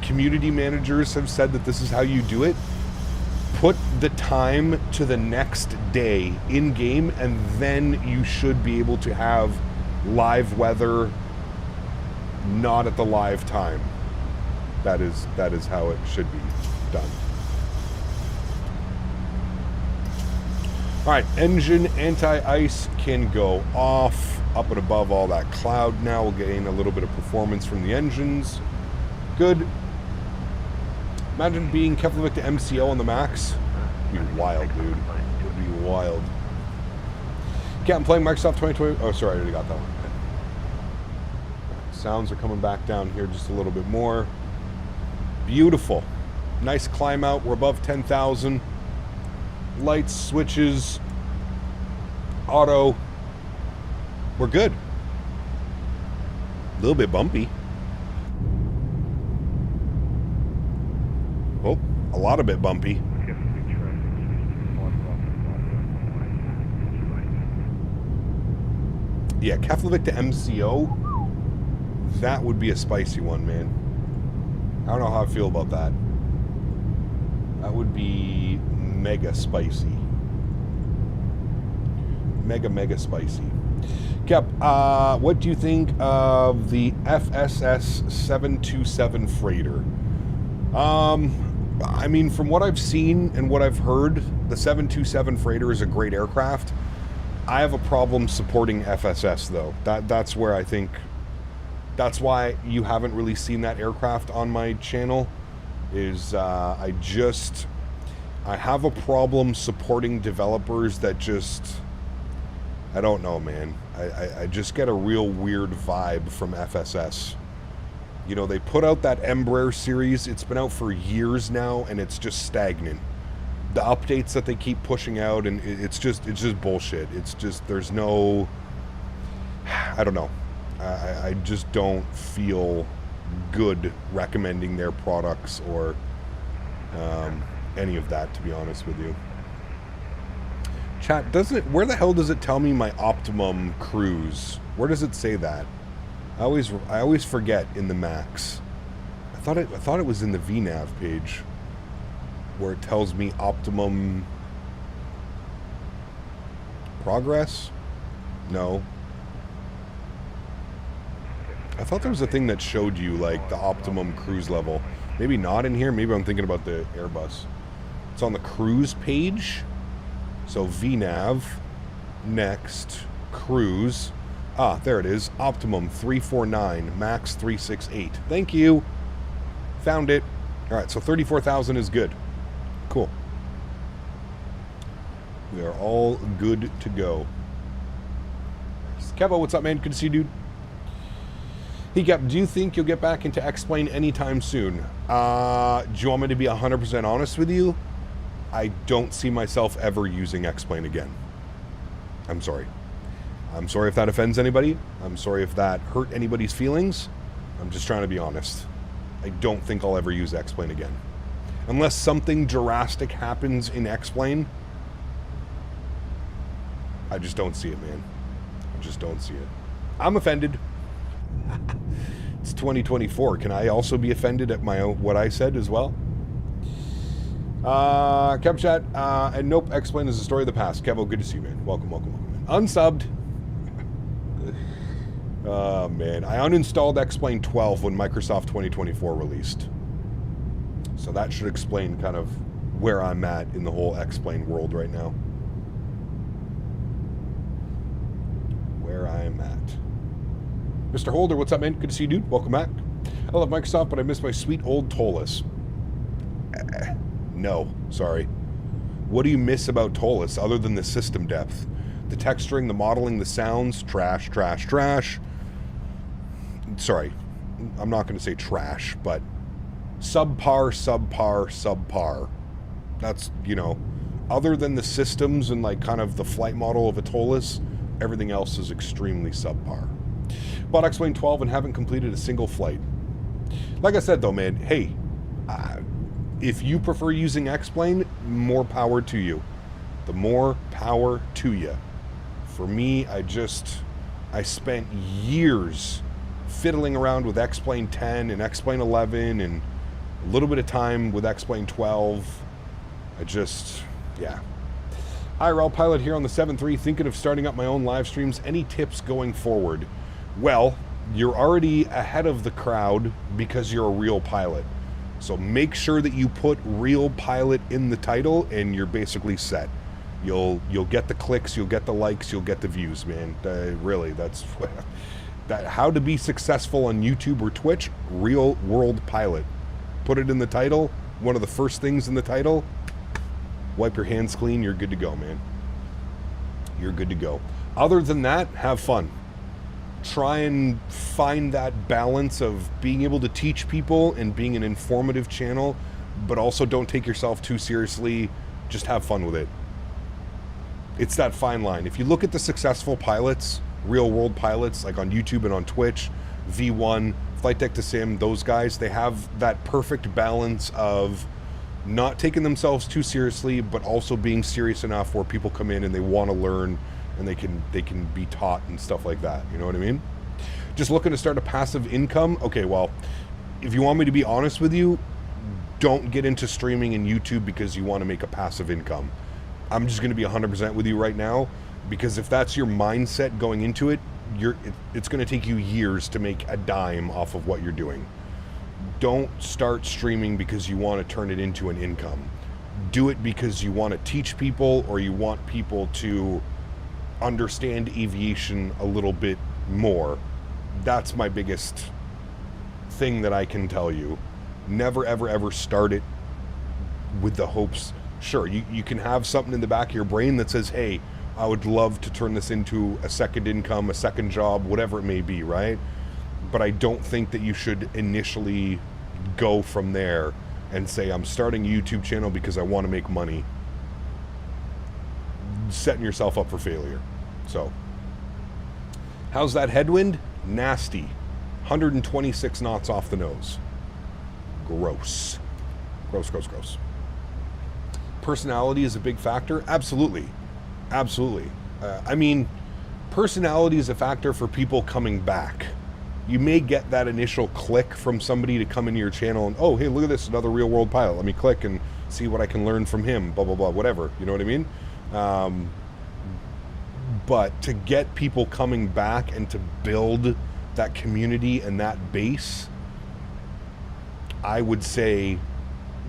community managers have said that this is how you do it. Put the time to the next day in game, and then you should be able to have live weather not at the live time. That is how it should be done. All right, engine anti-ice can go off. Up and above all that cloud now. We'll gain a little bit of performance from the engines. Good. Imagine being Keflavík to MCO on the MAX. It'd be wild, dude. It'd be wild. Okay, I'm playing Microsoft 2020. Oh, sorry, I already got that one. Sounds are coming back down here just a little bit more. Beautiful. Nice climb out. We're above 10,000. Lights, switches, auto. We're good. A little bit bumpy. Oh, a lot of bit bumpy. Yeah, Keflavík to MCO. That would be a spicy one, man. I don't know how I feel about that. That would be mega spicy. Mega spicy. Kep, what do you think of the FSS 727 freighter? I mean, from what I've seen and what I've heard, the 727 freighter is a great aircraft. I have a problem supporting FSS, though. That's where I think... That's why you haven't really seen that aircraft on my channel, is I have a problem supporting developers that just... I don't know, man. I just get a real weird vibe from FSS. You know, they put out that Embraer series. It's been out for years now, and it's just stagnant. The updates that they keep pushing out, and it's just bullshit. It's just, there's no... I don't know. I just don't feel good recommending their products or any of that, to be honest with you. Chat, where the hell does it tell me my optimum cruise? Where does it say that? I always forget in the Max. I thought it was in the VNAV page where it tells me optimum progress. No. I thought there was a thing that showed you like the optimum cruise level. Maybe not in here. Maybe I'm thinking about the Airbus. It's on the cruise page. So VNAV, next, cruise. Ah, there it is. Optimum 349, max 368. Thank you. Found it. All right, so 34,000 is good. Cool. We are all good to go. Kevo, what's up, man? Good to see you, dude. Hey, Kev, do you think you'll get back into X-Plane anytime soon? Do you want me to be 100% honest with you? I don't see myself ever using X-Plane again. I'm sorry. I'm sorry if that offends anybody. I'm sorry if that hurt anybody's feelings. I'm just trying to be honest. I don't think I'll ever use X-Plane again. Unless something drastic happens in X-Plane, I just don't see it, man. I just don't see it. I'm offended. It's 2024. Can I also be offended at my own, what I said as well? Chat, and nope, X-Plane is a story of the past. Kevo, good to see you, man. Welcome, welcome, welcome, man. Unsubbed. Oh, man. I uninstalled X-Plane 12 when Microsoft 2024 released. So that should explain kind of where I'm at in the whole X-Plane world right now. Where I'm at. Mr. Holder, what's up, man? Good to see you, dude. Welcome back. I love Microsoft, but I miss my sweet old TOLUS. No, sorry. What do you miss about TOLUS other than the system depth? The texturing, the modeling, the sounds, trash, trash, trash. Sorry, I'm not going to say trash, but subpar, subpar, subpar. That's, you know, other than the systems and like kind of the flight model of a TOLUS, everything else is extremely subpar. Bought X-Plane 12 and haven't completed a single flight. Like I said though, man, hey, if you prefer using X-Plane, more power to you. The more power to you. For me, I spent years fiddling around with X-Plane 10 and X-Plane 11 and a little bit of time with X-Plane 12. Yeah. IRL pilot here on the 7.3, thinking of starting up my own live streams. Any tips going forward? Well, you're already ahead of the crowd because you're a real pilot. So make sure that you put real pilot in the title and you're basically set. You'll get the clicks, you'll get the likes, you'll get the views, man. Really, that's that. How to be successful on YouTube or Twitch? Real world pilot. Put it in the title. One of the first things in the title. Wipe your hands clean. You're good to go, man. You're good to go. Other than that, have fun. Try and find that balance of being able to teach people and being an informative channel, but also don't take yourself too seriously. Just have fun with it. It's that fine line. If you look at the successful pilots, real world pilots, like on YouTube and on Twitch, V1, Flight Deck to Sim, those guys, they have that perfect balance of not taking themselves too seriously, but also being serious enough where people come in and they want to learn and they can be taught and stuff like that. You know what I mean? Just looking to start a passive income. Okay, well, if you want me to be honest with you, don't get into streaming and YouTube because you want to make a passive income. I'm just going to be 100% with you right now, because if that's your mindset going into it, it's going to take you years to make a dime off of what you're doing. Don't start streaming because you want to turn it into an income. Do it because you want to teach people, or you want people to understand aviation a little bit more. That's my biggest thing that I can tell you. Never, ever, ever start it with the hopes. Sure, you can have something in the back of your brain that says, hey, I would love to turn this into a second income, a second job, whatever it may be, right? But I don't think that you should initially go from there and say, I'm starting a YouTube channel because I want to make money. Setting yourself up for failure. So, how's that headwind? Nasty. 126 knots off the nose. Gross. Gross, gross, gross. Personality is a big factor? Absolutely. Absolutely. I mean, personality is a factor for people coming back. You may get that initial click from somebody to come into your channel and, oh, hey, look at this, another real world pilot. Let me click and see what I can learn from him, blah, blah, blah, whatever. You know what I mean? But to get people coming back and to build that community and that base, I would say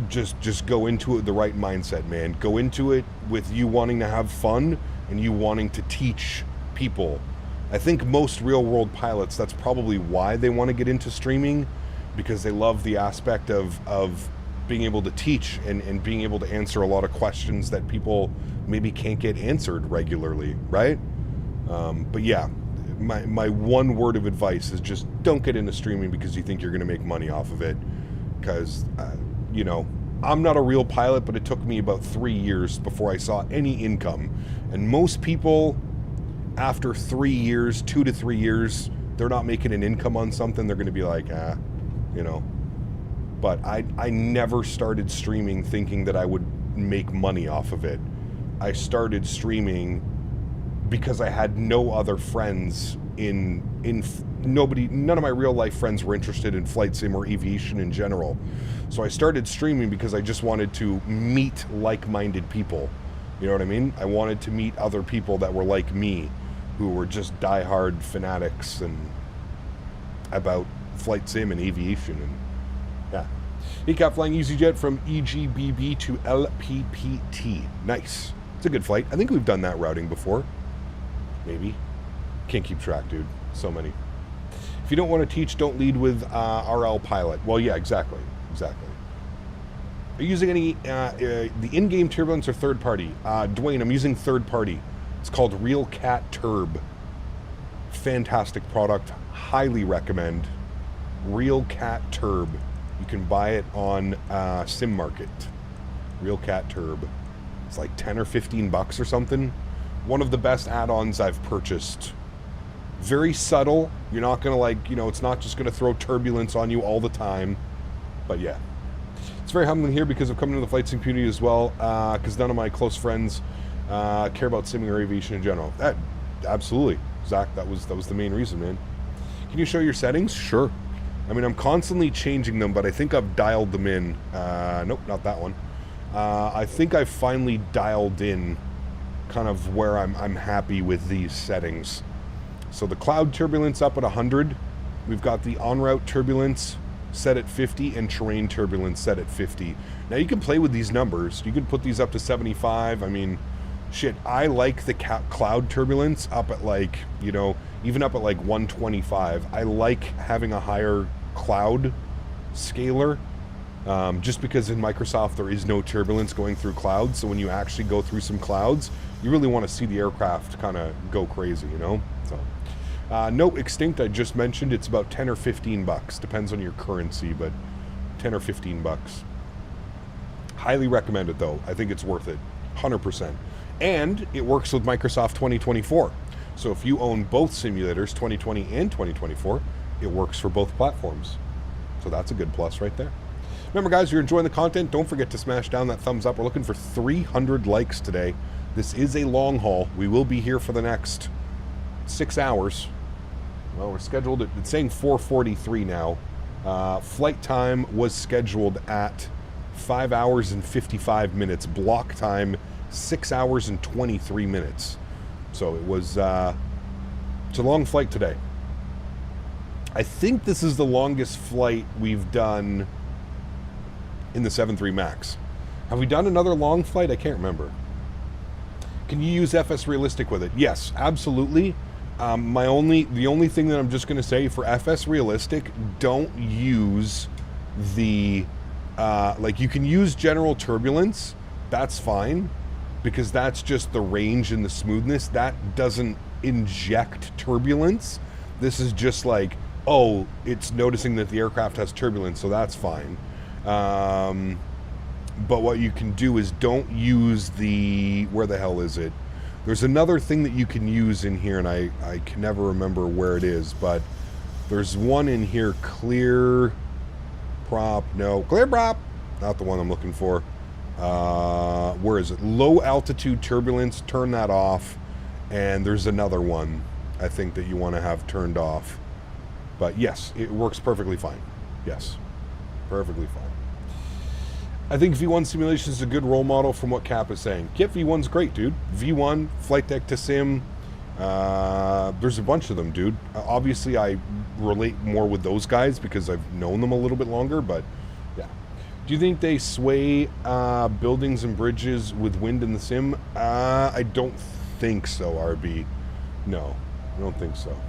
just go into it with the right mindset, man. Go into it with you wanting to have fun and you wanting to teach people. I think most real world pilots, that's probably why they want to get into streaming, because they love the aspect of being able to teach and being able to answer a lot of questions that people maybe can't get answered regularly, right? But yeah, my one word of advice is just don't get into streaming because you think you're going to make money off of it. Because, you know, I'm not a real pilot, but it took me about 3 years before I saw any income. And most people, after 3 years, 2 to 3 years, they're not making an income on something, they're going to be like, you know. But I never started streaming thinking that I would make money off of it. I started streaming because I had no other friends none of my real life friends were interested in flight sim or aviation in general. So I started streaming because I just wanted to meet like-minded people. You know what I mean? I wanted to meet other people that were like me, who were just diehard fanatics and about flight sim and aviation. And yeah. Keflavík EasyJet from EGBB to LPPT. Nice. It's a good flight. I think we've done that routing before. Maybe. Can't keep track, dude. So many. If you don't want to teach, don't lead with RL pilot. Well, yeah, exactly. Exactly. Are you using any, the in-game turbulence or third party? Dwayne, I'm using third party. It's called Real Cat Turb. Fantastic product. Highly recommend. Real Cat Turb. You can buy it on Sim Market. Real Cat Turb. It's like 10 or 15 bucks or something. One of the best add-ons I've purchased. Very subtle. You're not going to like, you know, it's not just going to throw turbulence on you all the time. But yeah. It's very humbling here because I've come into the flight sim community as well, because none of my close friends care about simming or aviation in general. That, absolutely. Zach, that was the main reason, man. Can you show your settings? Sure. I mean, I'm constantly changing them, but I think I've dialed them in. Nope, not that one. I think I've finally dialed in kind of where I'm happy with these settings. So the cloud turbulence up at 100. We've got the en route turbulence set at 50 and terrain turbulence set at 50. Now you can play with these numbers. You can put these up to 75. I mean, shit, I like the cloud turbulence up at like, you know, even up at like 125. I like having a higher cloud scaler, just because in Microsoft there is no turbulence going through clouds. So when you actually go through some clouds, you really want to see the aircraft kind of go crazy, you know? So. No extinct, I just mentioned, it's about 10 or 15 bucks. Depends on your currency, but 10 or 15 bucks. Highly recommend it though. I think it's worth it. 100%. And it works with Microsoft 2024. So if you own both simulators, 2020 and 2024, it works for both platforms. So that's a good plus right there. Remember guys, if you're enjoying the content, don't forget to smash down that thumbs up. We're looking for 300 likes today. This is a long haul. We will be here for the next 6 hours. Well, we're scheduled at, it's saying 4:43 now. Flight time was scheduled at 5 hours and 55 minutes. Block time, 6 hours and 23 minutes. So it was, it's a long flight today. I think this is the longest flight we've done in the 7.3 MAX. Have we done another long flight? I can't remember. Can you use FS Realistic with it? Yes, absolutely. The only thing that I'm just going to say for FS Realistic, don't use the, like you can use general turbulence, that's fine, because that's just the range and the smoothness. That doesn't inject turbulence. This is just like, oh, it's noticing that the aircraft has turbulence, so that's fine. But what you can do is don't use the, where the hell is it? There's another thing that you can use in here, and I can never remember where it is, but there's one in here, clear prop, no, clear prop, not the one I'm looking for. Where is it? Low altitude turbulence, turn that off, and there's another one I think that you want to have turned off. But yes, it works perfectly fine. Yes, perfectly fine. I think V1 Simulation is a good role model from what Cap is saying. Kit V1's great, dude. V1, Flight Deck to Sim. There's a bunch of them, dude. Obviously, I relate more with those guys because I've known them a little bit longer, but yeah. Do you think they sway buildings and bridges with wind in the sim? I don't think so, RB. No, I don't think so.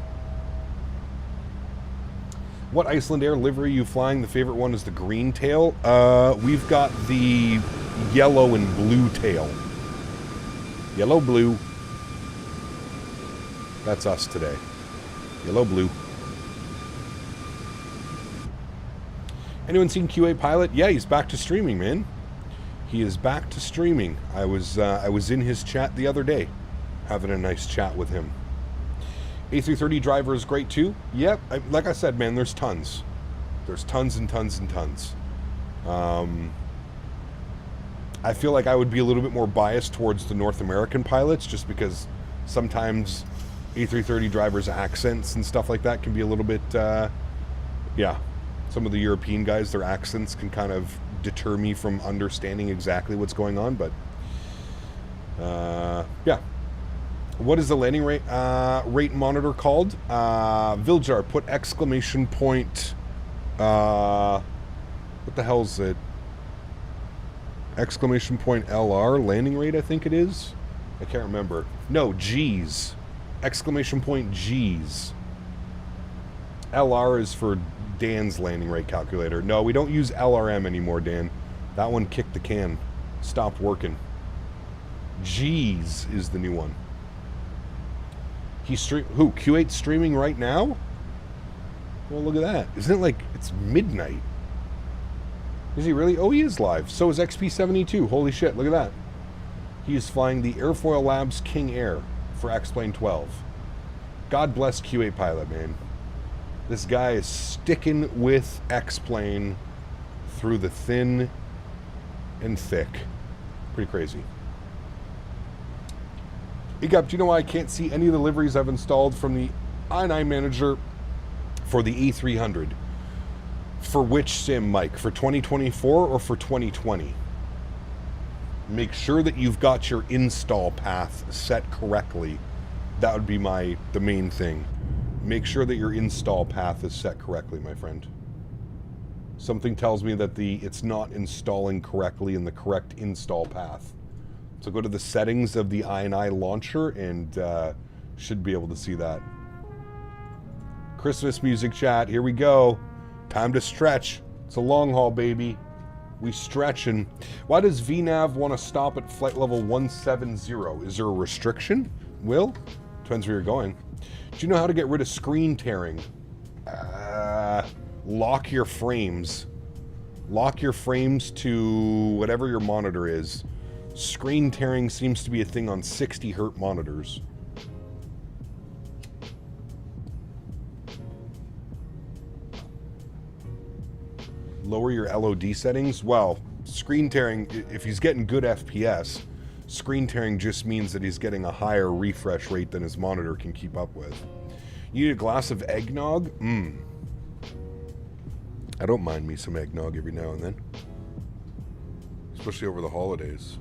What Icelandair livery are you flying? The favorite one is the green tail. We've got the yellow and blue tail. Yellow, blue. That's us today. Yellow, blue. Anyone seen Q8 Pilot? Yeah, he's back to streaming, man. He is back to streaming. I was in his chat the other day, having a nice chat with him. A330 driver is great too. Yep, like I said, man, there's tons. There's tons and tons and tons. I feel like I would be a little bit more biased towards the North American pilots, just because sometimes A330 drivers' accents and stuff like that can be a little bit, yeah. Some of the European guys, their accents can kind of deter me from understanding exactly what's going on, but yeah. What is the landing rate rate monitor called? Viljar, put exclamation point, what the hell is it? Exclamation point LR landing rate, I think it is. I can't remember. No, G's. Exclamation point G's. LR is for Dan's landing rate calculator. No, we don't use LRM anymore, Dan. That one kicked the can. Stopped working. G's is the new one. Who? Q8 streaming right now? Well, look at that. Isn't it like it's midnight? Is he really? Oh, he is live. So is XP72. Holy shit, look at that. He is flying the Airfoil Labs King Air for X-Plane 12. God bless Q8 Pilot, man. This guy is sticking with X-Plane through the thin and thick. Pretty crazy. Egap, do you know why I can't see any of the liveries I've installed from the i9 Manager for the E300? For which sim, Mike? For 2024 or for 2020? Make sure that you've got your install path set correctly. That would be the main thing. Make sure that your install path is set correctly, my friend. Something tells me that it's not installing correctly in the correct install path. So go to the settings of the i9 launcher and should be able to see that. Christmas music chat, here we go. Time to stretch. It's a long haul, baby. We stretching. Why does VNav want to stop at flight level 170? Is there a restriction? Will? Depends where you're going. Do you know how to get rid of screen tearing? Lock your frames. Lock your frames to whatever your monitor is. Screen tearing seems to be a thing on 60 Hz monitors. Lower your LOD settings? Well, screen tearing, if he's getting good FPS, screen tearing just means that he's getting a higher refresh rate than his monitor can keep up with. You need a glass of eggnog? I don't mind me some eggnog every now and then. Especially over the holidays.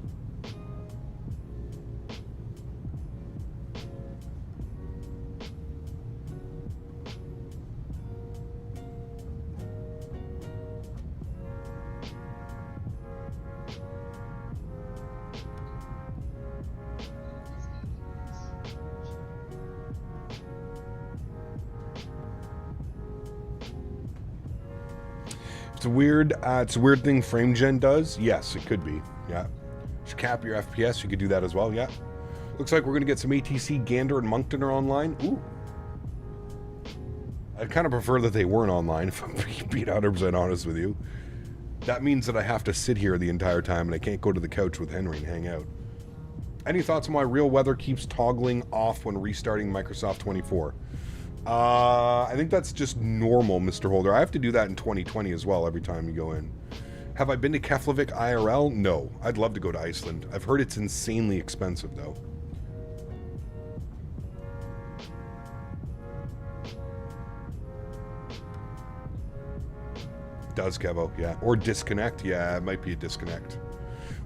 It's a weird thing FrameGen does. Yes, it could be. Yeah. Just cap your FPS. You could do that as well. Yeah. Looks like we're going to get some ATC, Gander, and Moncton are online. Ooh. I'd kind of prefer that they weren't online, if I'm being 100% honest with you. That means that I have to sit here the entire time and I can't go to the couch with Henry and hang out. Any thoughts on why real weather keeps toggling off when restarting Microsoft 24? I think that's just normal, Mr. Holder. I have to do that in 2020 as well every time you go in. Have I been to Keflavík IRL? No. I'd love to go to Iceland. I've heard it's insanely expensive, though. Does, Kevo, yeah. Or disconnect, yeah, it might be a disconnect.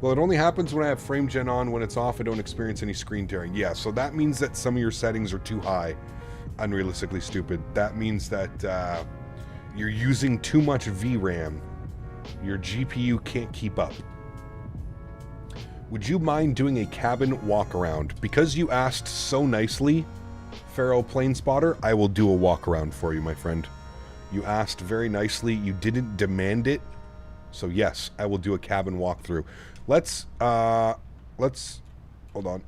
Well, it only happens when I have FrameGen on. When it's off, I don't experience any screen tearing. Yeah, so that means that some of your settings are too high. Unrealistically stupid. That means that you're using too much VRAM. Your GPU can't keep up. Would you mind doing a cabin walk around? Because you asked so nicely, Pharaoh Plane Spotter, I will do a walk around for you, my friend. You asked very nicely. You didn't demand it. So yes, I will do a cabin walkthrough. Let's hold on.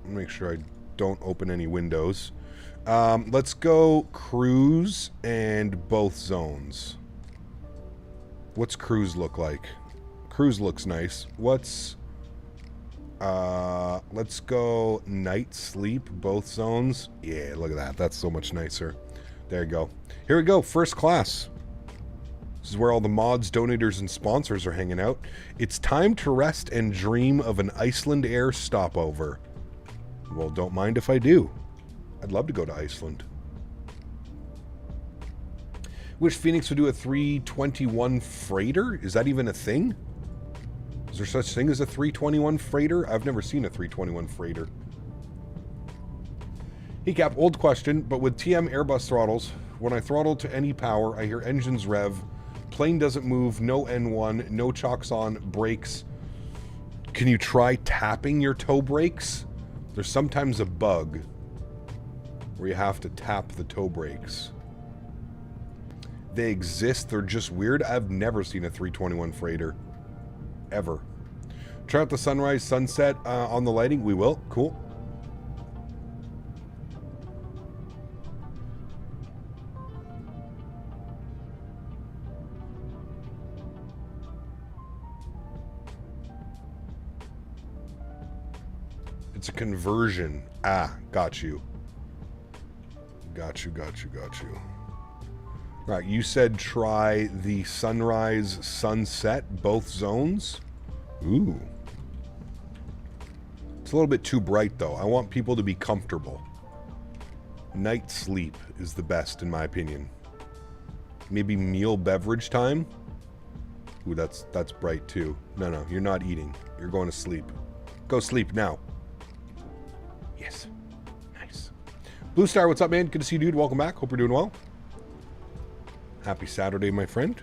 Make sure I don't open any windows. Let's go cruise and both zones. What's cruise look like? Cruise looks nice. What's let's go night sleep, both zones. Yeah, look at that. That's so much nicer. There you go. Here we go. First class. This is where all the mods, donators, and sponsors are hanging out. It's time to rest and dream of an Icelandair stopover. Well, don't mind if I do. I'd love to go to Iceland. Wish Phoenix would do a 321 freighter. Is that even a thing? Is there such thing as a 321 freighter? I've never seen a 321 freighter. Hecap, old question, but with TM Airbus throttles, when I throttle to any power, I hear engines rev, plane doesn't move, no N1, no chocks on, brakes. Can you try tapping your toe brakes? There's sometimes a bug where you have to tap the toe brakes. They exist, they're just weird. I've never seen a 321 freighter. Ever. Try out the sunrise, sunset on the lighting. We will. Cool. It's a conversion. Ah, got you. Got you. Right, you said try the sunrise, sunset, both zones. Ooh. It's a little bit too bright, though. I want people to be comfortable. Night sleep is the best, in my opinion. Maybe meal beverage time. Ooh, that's bright, too. No, you're not eating. You're going to sleep. Go sleep now. Yes. Nice. Blue Star, what's up, man? Good to see you, dude. Welcome back. Hope you're doing well. Happy Saturday, my friend.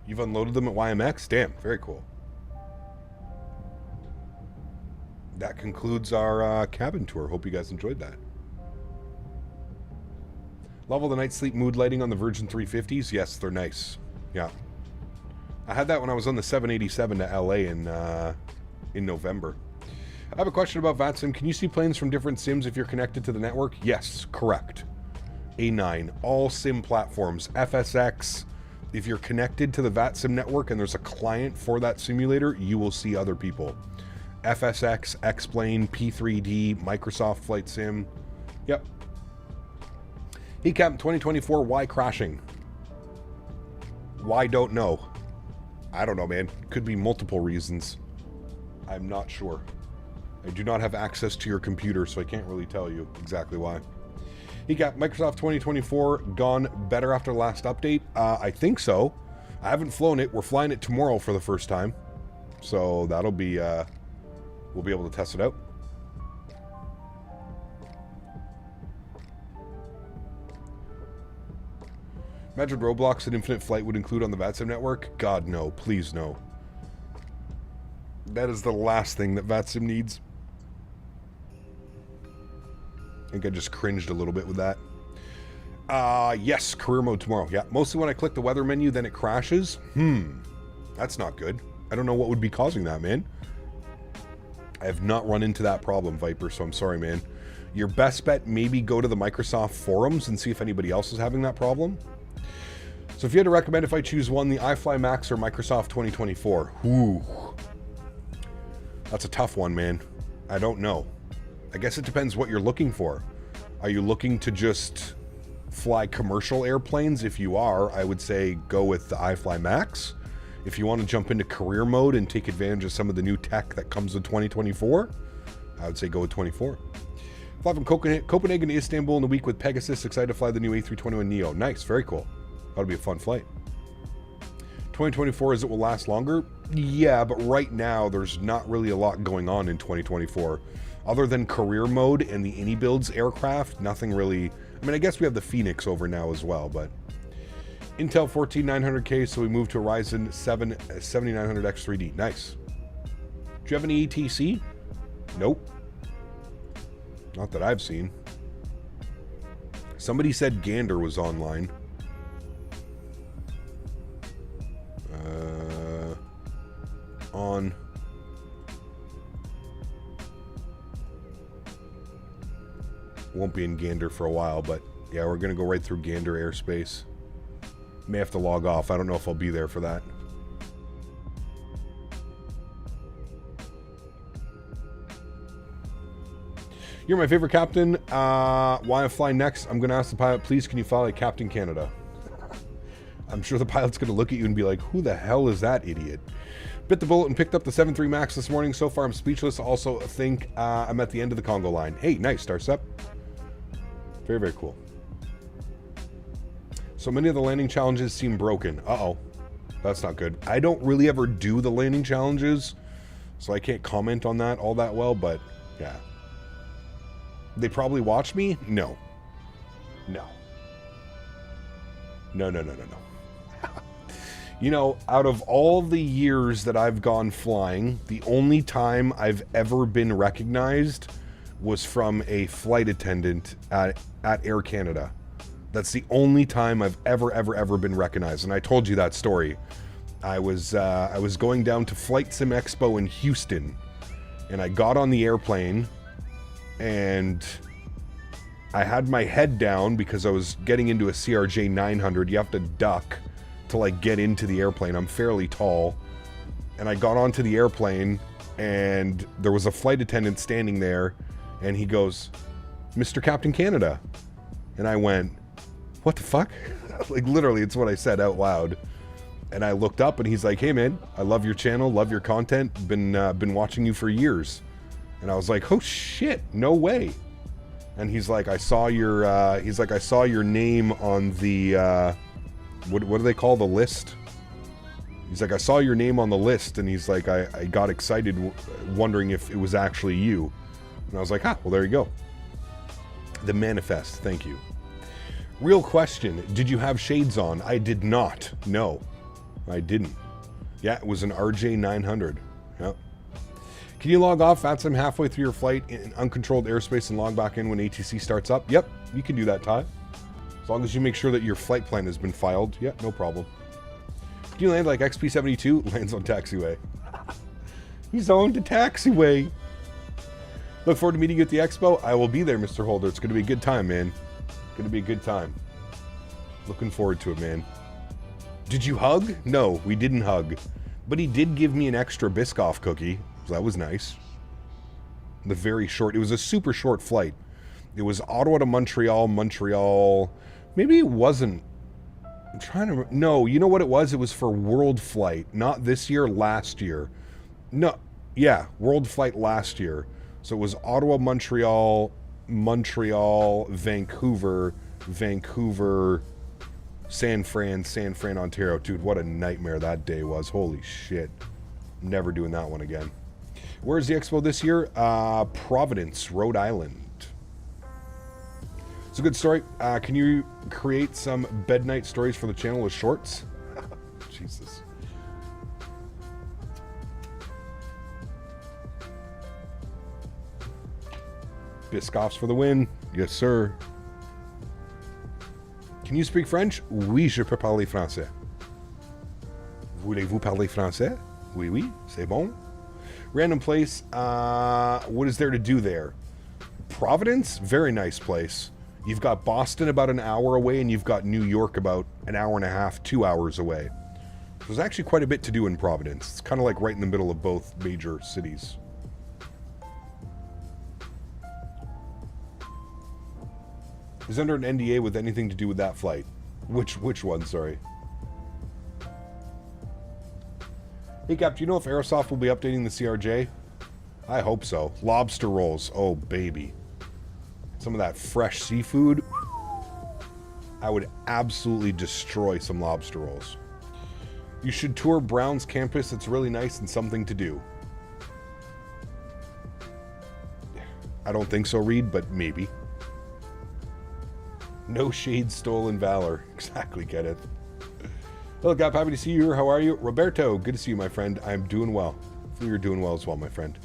You've unloaded them at YMX? Damn, very cool. That concludes our cabin tour. Hope you guys enjoyed that. Level the night sleep mood lighting on the Virgin 350s? Yes, they're nice. Yeah. I had that when I was on the 787 to LA in November. I have a question about VATSIM. Can you see planes from different sims if you're connected to the network? Yes, correct. A9, all sim platforms, FSX. If you're connected to the VATSIM network and there's a client for that simulator, you will see other people. FSX, X-Plane, P3D, Microsoft Flight Sim. Yep. Hecap 2024, why crashing? Why don't know? I don't know, man. Could be multiple reasons. I'm not sure. I do not have access to your computer, so I can't really tell you exactly why. You got Microsoft 2024 gone better after the last update? I think so. I haven't flown it. We're flying it tomorrow for the first time. So that'll be, we'll be able to test it out. Imagine Roblox that Infinite Flight would include on the VATSIM network? God, no. Please, no. That is the last thing that VATSIM needs. I think I just cringed a little bit with that. Yes, career mode tomorrow. Yeah, mostly when I click the weather menu, then it crashes. That's not good. I don't know what would be causing that, man. I have not run into that problem, Viper, so I'm sorry, man. Your best bet, maybe go to the Microsoft forums and see if anybody else is having that problem. So if you had to recommend if I choose one, the iFly Max or Microsoft 2024. Ooh. That's a tough one, man. I don't know. I guess it depends what you're looking for. Are you looking to just fly commercial airplanes? If you are, I would say go with the iFly Max. If you want to jump into career mode and take advantage of some of the new tech that comes with 2024, I would say go with 24. Fly from Copenhagen to Istanbul in a week with Pegasus. Excited to fly the new A321neo. Nice, very cool. That'll be a fun flight. 2024, is it will last longer? Yeah, but right now there's not really a lot going on in 2024. Other than career mode and the AnyBuilds aircraft, nothing really. I mean, I guess we have the Phoenix over now as well, but Intel 14900K, so we moved to a Ryzen 7 7900X3D. Nice. Do you have any ETC? Nope. Not that I've seen. Somebody said Gander was online. On. Won't be in Gander for a while, but yeah, we're going to go right through Gander airspace. May have to log off. I don't know if I'll be there for that. You're my favorite captain. Why I fly next? I'm going to ask the pilot, please, can you fly like Captain Canada? I'm sure the pilot's going to look at you and be like, who the hell is that idiot? Bit the bullet and picked up the 7.3 MAX this morning. So far, I'm speechless. Also think I'm at the end of the Congo line. Hey, nice, Starstep. Very, very cool. So many of the landing challenges seem broken. Uh-oh. That's not good. I don't really ever do the landing challenges, so I can't comment on that all that well, but yeah. They probably watch me? No. No. No, no, no, no, no. You know, out of all the years that I've gone flying, the only time I've ever been recognized was from a flight attendant at Air Canada. That's the only time I've ever been recognized. And I told you that story. I was going down to Flight Sim Expo in Houston, and I got on the airplane, and I had my head down because I was getting into a CRJ 900. You have to duck to like get into the airplane. I'm fairly tall, and I got onto the airplane, and there was a flight attendant standing there, and he goes, "Mr. Captain Canada," and I went, "What the fuck?" Like literally, it's what I said out loud. And I looked up, and he's like, "Hey man, I love your channel, love your content, been watching you for years." And I was like, "Oh shit, no way." And he's like, I saw your name on the what do they call the list? He's like, I saw your name on the list, and he's like, I got excited wondering if it was actually you. And I was like, well, there you go. The manifest, thank you. Real question, did you have shades on? I did not. No, I didn't. Yeah, it was an RJ 900. Yep. Can you log off VATSIM halfway through your flight in uncontrolled airspace and log back in when ATC starts up? Yep, you can do that, Ty. As long as you make sure that your flight plan has been filed. Yeah, no problem. Do you land like XP72? Lands on taxiway. He's on to taxiway. Look forward to meeting you at the expo. I will be there, Mr. Holder. It's going to be a good time, man. Going to be a good time. Looking forward to it, man. Did you hug? No, we didn't hug. But he did give me an extra Biscoff cookie. So that was nice. It was a super short flight. It was Ottawa to Montreal, Maybe it wasn't. I'm trying to... No, you know what it was? It was for World Flight. Not this year, last year. No, yeah, World Flight last year. So it was Ottawa, Montreal, Vancouver, San Fran, Ontario. Dude, what a nightmare that day was. Holy shit. Never doing that one again. Where's the expo this year? Providence, Rhode Island. It's a good story. Can you create some bed night stories for the channel with shorts? Jesus. Biscoffs for the win. Yes, sir. Can you speak French? Oui, je peux parler français. Voulez-vous parler français? Oui, oui, c'est bon. Random place. What is there to do there? Providence? Very nice place. You've got Boston about an hour away, and you've got New York about an hour and a half, 2 hours away. There's actually quite a bit to do in Providence. It's kind of like right in the middle of both major cities. Is under an NDA with anything to do with that flight? Which one, sorry? Hey Cap, do you know if Aerosoft will be updating the CRJ? I hope so. Lobster rolls. Oh, baby. Some of that fresh seafood. I would absolutely destroy some lobster rolls. You should tour Brown's campus. It's really nice and something to do. I don't think so, Reed, but maybe. No shade, stolen valor. Exactly, Kenneth. Hello, Cap. Happy to see you. How are you? Roberto, good to see you, my friend. I'm doing well. Hopefully you're doing well as well, my friend.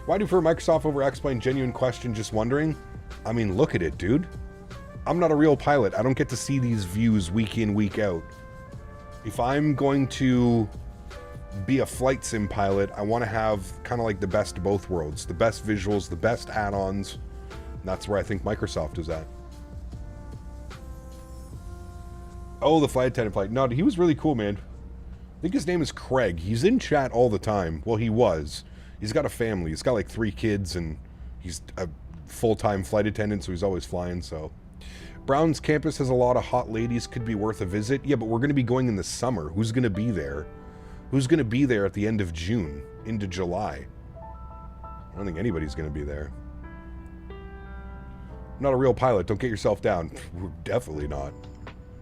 Why do you prefer Microsoft over X-Plane? Genuine question, just wondering. I mean, look at it, dude. I'm not a real pilot. I don't get to see these views week in, week out. If I'm going to be a flight sim pilot, I want to have kind of like the best of both worlds. The best visuals, the best add-ons. That's where I think Microsoft is at. Oh, the flight attendant flight. No, he was really cool, man. I think his name is Craig. He's in chat all the time. Well, he was. He's got a family. He's got like 3 kids, and he's a full-time flight attendant, so he's always flying, so. Brown's campus has a lot of hot ladies. Could be worth a visit. Yeah, but we're going to be going in the summer. Who's going to be there? Who's going to be there at the end of June into July? I don't think anybody's going to be there. I'm not a real pilot. Don't get yourself down. We're definitely not.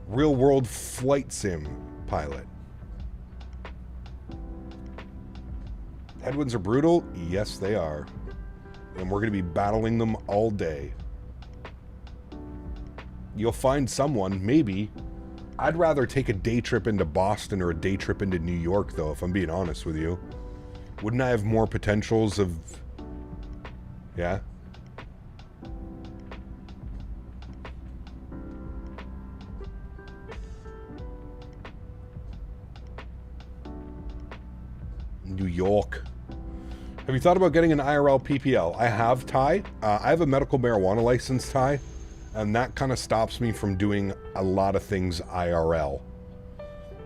Real world flight sim pilot. Headwinds are brutal? Yes, they are. And we're going to be battling them all day. You'll find someone, maybe. I'd rather take a day trip into Boston or a day trip into New York, though, if I'm being honest with you. Wouldn't I have more potentials of... Yeah? New York. Have you thought about getting an IRL PPL? I have, Ty. I have a medical marijuana license, Ty. And that kind of stops me from doing a lot of things IRL.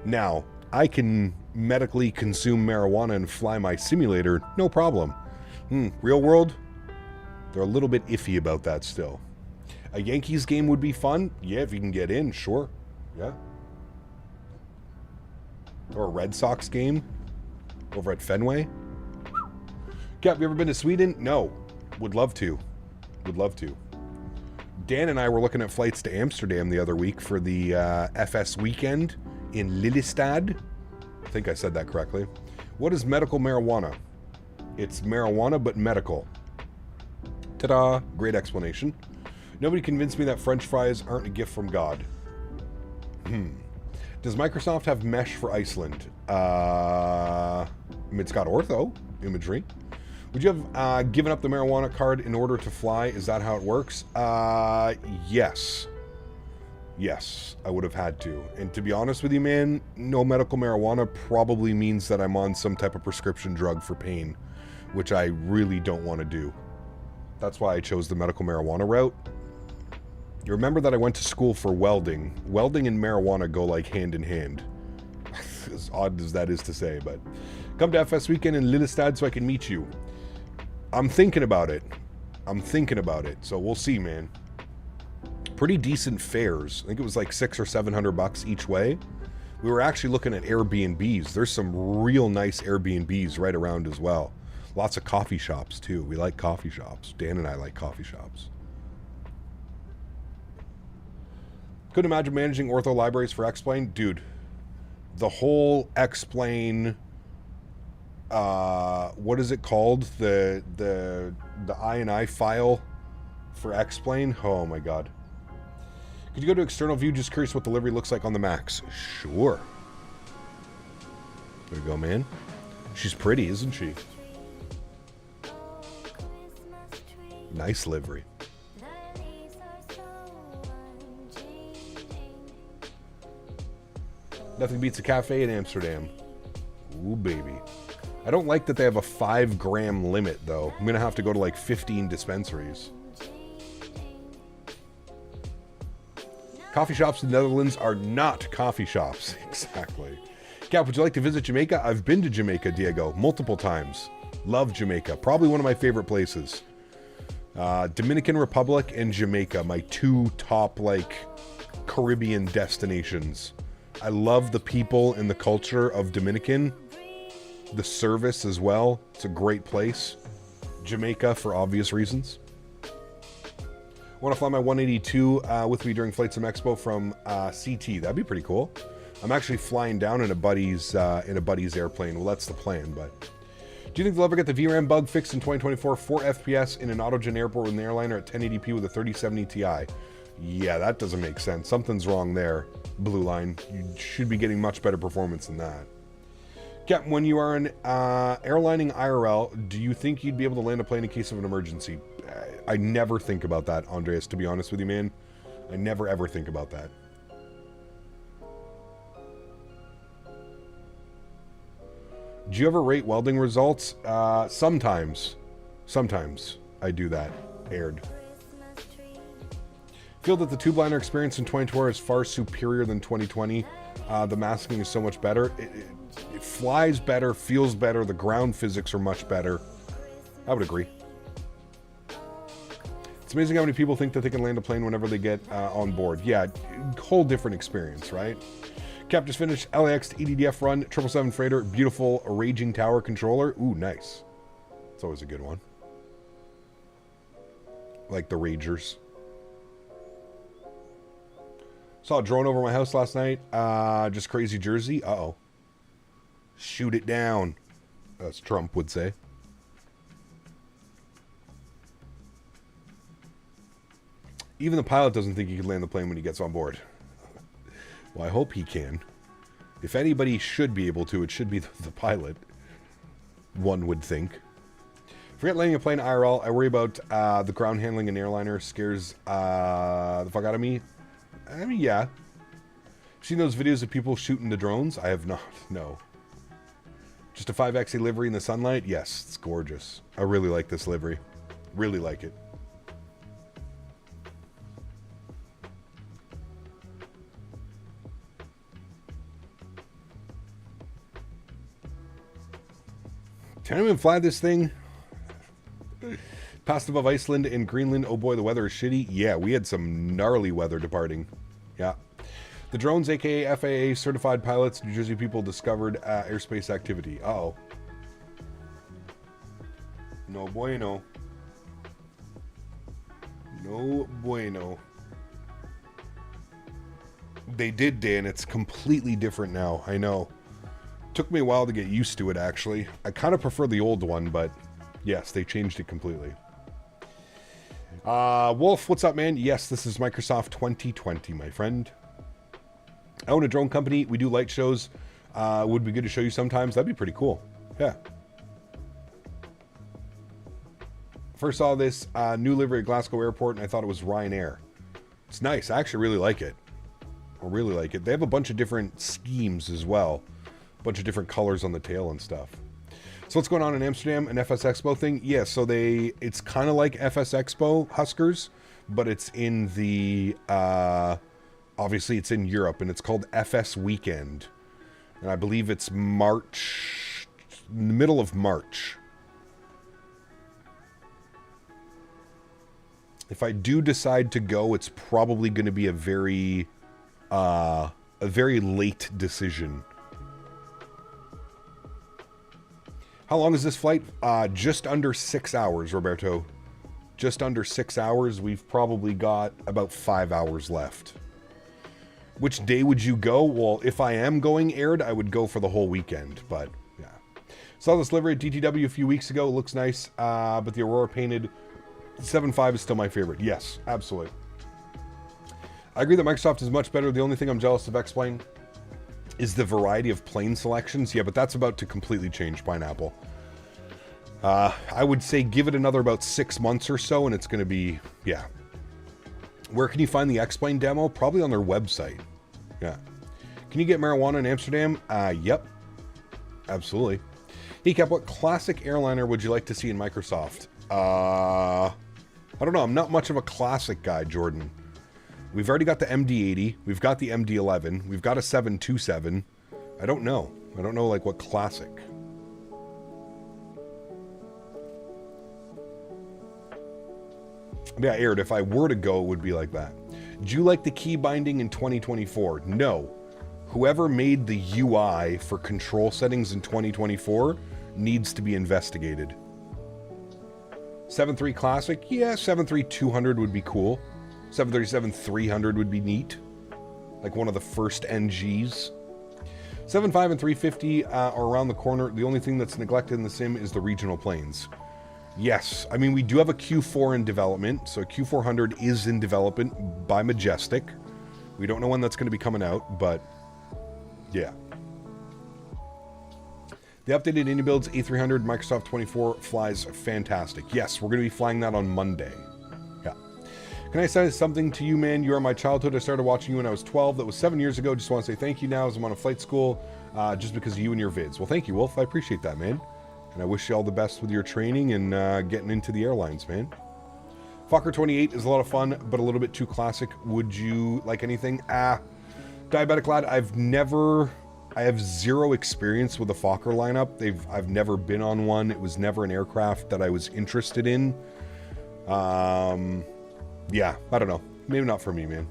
Now, I can medically consume marijuana and fly my simulator, no problem. Real world, they're a little bit iffy about that still. A Yankees game would be fun. Yeah, if you can get in, sure. Yeah. Or a Red Sox game over at Fenway. Cap, you ever been to Sweden? No. Would love to. Would love to. Dan and I were looking at flights to Amsterdam the other week for the FS weekend in Lelystad. I think I said that correctly. What is medical marijuana? It's marijuana, but medical. Ta-da! Great explanation. Nobody convinced me that French fries aren't a gift from God. Does Microsoft have mesh for Iceland? I mean, it's got ortho imagery. Would you have given up the marijuana card in order to fly? Is that how it works? Yes. Yes, I would have had to. And to be honest with you, man, no medical marijuana probably means that I'm on some type of prescription drug for pain, which I really don't want to do. That's why I chose the medical marijuana route. You remember that I went to school for welding. Welding and marijuana go like hand in hand. As odd as that is to say, but come to FS weekend in Lelystad so I can meet you. I'm thinking about it. I'm thinking about it. So we'll see, man. Pretty decent fares. I think it was like $600 or $700 each way. We were actually looking at Airbnbs. There's some real nice Airbnbs right around as well. Lots of coffee shops too. We like coffee shops. Dan and I like coffee shops. Couldn't imagine managing ortho libraries for X-Plane. Dude, the whole X-Plane... what is it called? The INI file for X-Plane? Oh my god. Could you go to external view? Just curious what the livery looks like on the Max. Sure. There you go, man. She's pretty, isn't she? Nice livery. Nothing beats a cafe in Amsterdam. Ooh, baby. I don't like that they have a 5-gram limit, though. I'm going to have to go to like 15 dispensaries. Coffee shops in the Netherlands are not coffee shops. Exactly. Cap, would you like to visit Jamaica? I've been to Jamaica, Diego, multiple times. Love Jamaica. Probably one of my favorite places. Dominican Republic and Jamaica, my 2 top, like, Caribbean destinations. I love the people and the culture of Dominican. The service as well. It's a great place. Jamaica for obvious reasons. Want to fly my 182 with me during Flight Sim Expo from CT. That'd be pretty cool. I'm actually flying down in a buddy's airplane. Well, that's the plan, but... Do you think they'll ever get the VRAM bug fixed in 2024? 4 FPS in an autogen airport with an airliner at 1080p with a 3070 Ti. Yeah, that doesn't make sense. Something's wrong there, Blue Line. You should be getting much better performance than that. Captain, when you are an airlining IRL, do you think you'd be able to land a plane in case of an emergency? I never think about that, Andreas, to be honest with you, man. I never, ever think about that. Do you ever rate welding results? Sometimes. Sometimes I do that. Aired. Feel that the tube liner experience in 2024 is far superior than 2020. The masking is so much better. It flies better, feels better. The ground physics are much better. I would agree. It's amazing how many people think that they can land a plane whenever they get on board. Yeah, whole different experience, right? Cap just finished LAX to EDDF run, 777 freighter, beautiful raging tower controller. Ooh, nice. It's always a good one. Like the Ragers. Saw a drone over my house last night. Just crazy Jersey. Uh-oh. Shoot it down, as Trump would say. Even the pilot doesn't think he can land the plane when he gets on board. Well, I hope he can. If anybody should be able to, it should be the pilot. One would think. Forget landing a plane IRL. I worry about the ground handling in airliner. Scares the fuck out of me. I mean, yeah. Seen those videos of people shooting the drones? I have not. No. Just a 5XA livery in the sunlight? Yes, it's gorgeous. I really like this livery. Really like it. Can I even fly this thing? Passed above Iceland and Greenland. Oh boy, the weather is shitty. Yeah, we had some gnarly weather departing. Yeah. The drones, aka FAA certified pilots, New Jersey people discovered airspace activity. Uh-oh. No bueno. No bueno. They did, Dan. It's completely different now. I know. Took me a while to get used to it, actually. I kind of prefer the old one, but yes, they changed it completely. Wolf, what's up, man? Yes, this is Microsoft 2020, my friend. I own a drone company. We do light shows. Would be good to show you sometimes. That'd be pretty cool. Yeah. First saw this new livery at Glasgow Airport, and I thought it was Ryanair. It's nice. I actually really like it. I really like it. They have a bunch of different schemes as well. A bunch of different colors on the tail and stuff. So what's going on in Amsterdam? An FS Expo thing? Yeah, so it's kind of like FS Expo Huskers, but it's in the, obviously it's in Europe, and it's called FS Weekend. And I believe it's March, middle of March. If I do decide to go, it's probably going to be a very late decision. How long is this flight? Just under 6 hours, Roberto. Just under 6 hours. We've probably got about 5 hours left. Which day would you go? Well, if I am going aired, I would go for the whole weekend, but yeah. Saw this livery at DTW a few weeks ago. It looks nice, but the Aurora painted 7.5 is still my favorite. Yes, absolutely. I agree that Microsoft is much better. The only thing I'm jealous of X-Plane is the variety of plane selections. Yeah, but that's about to completely change, Pineapple. I would say give it another about 6 months or so, and it's going to be, yeah. Where can you find the X-Plane demo? Probably on their website. Yeah. Can you get marijuana in Amsterdam? Yep. Absolutely. Hey, Cap, what classic airliner would you like to see in Microsoft? I don't know. I'm not much of a classic guy, Jordan. We've already got the MD-80. We've got the MD-11. We've got a 727. I don't know. I don't know, like, what classic. Yeah, aired. If I were to go, it would be like that. Do you like the key binding in 2024? No. Whoever made the UI for control settings in 2024 needs to be investigated. 7.3 Classic? Yeah, 7.3-200 would be cool. 737-300 would be neat. Like one of the first NGs. 7.5 and 350 are around the corner. The only thing that's neglected in the sim is the regional planes. Yes, I mean, we do have a Q4 in development. So Q400 is in development by Majestic. We don't know when that's going to be coming out, but yeah. The updated Indie Builds A300 Microsoft 24 flies fantastic. Yes, we're going to be flying that on Monday. Yeah. Can I say something to you, man? You are my childhood. I started watching you when I was 12. That was 7 years ago. Just want to say thank you now as I'm on a flight school, just because of you and your vids. Well, thank you, Wolf. I appreciate that, man. And I wish you all the best with your training and getting into the airlines, man. Fokker 28 is a lot of fun, but a little bit too classic. Would you like anything? Diabetic Lad, I have zero experience with the Fokker lineup. I've never been on one. It was never an aircraft that I was interested in. Yeah, I don't know. Maybe not for me, man.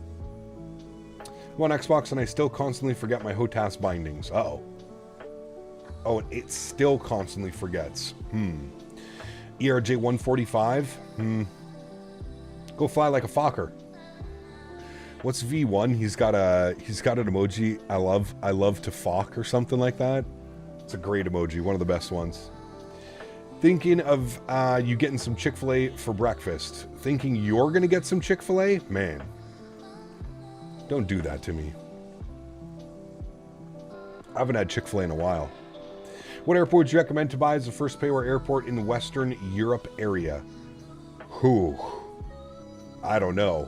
I'm on Xbox and I still constantly forget my HOTAS bindings. Uh-oh. Oh, and it still constantly forgets. ERJ 145. Go fly like a Fokker. What's V1? He's got an emoji. I love to Fok or something like that. It's a great emoji, one of the best ones. Thinking of you getting some Chick-fil-A for breakfast. Thinking you're gonna get some Chick-fil-A? Man, don't do that to me. I haven't had Chick-fil-A in a while. What airport would you recommend to buy as the first payware airport in the Western Europe area? I don't know.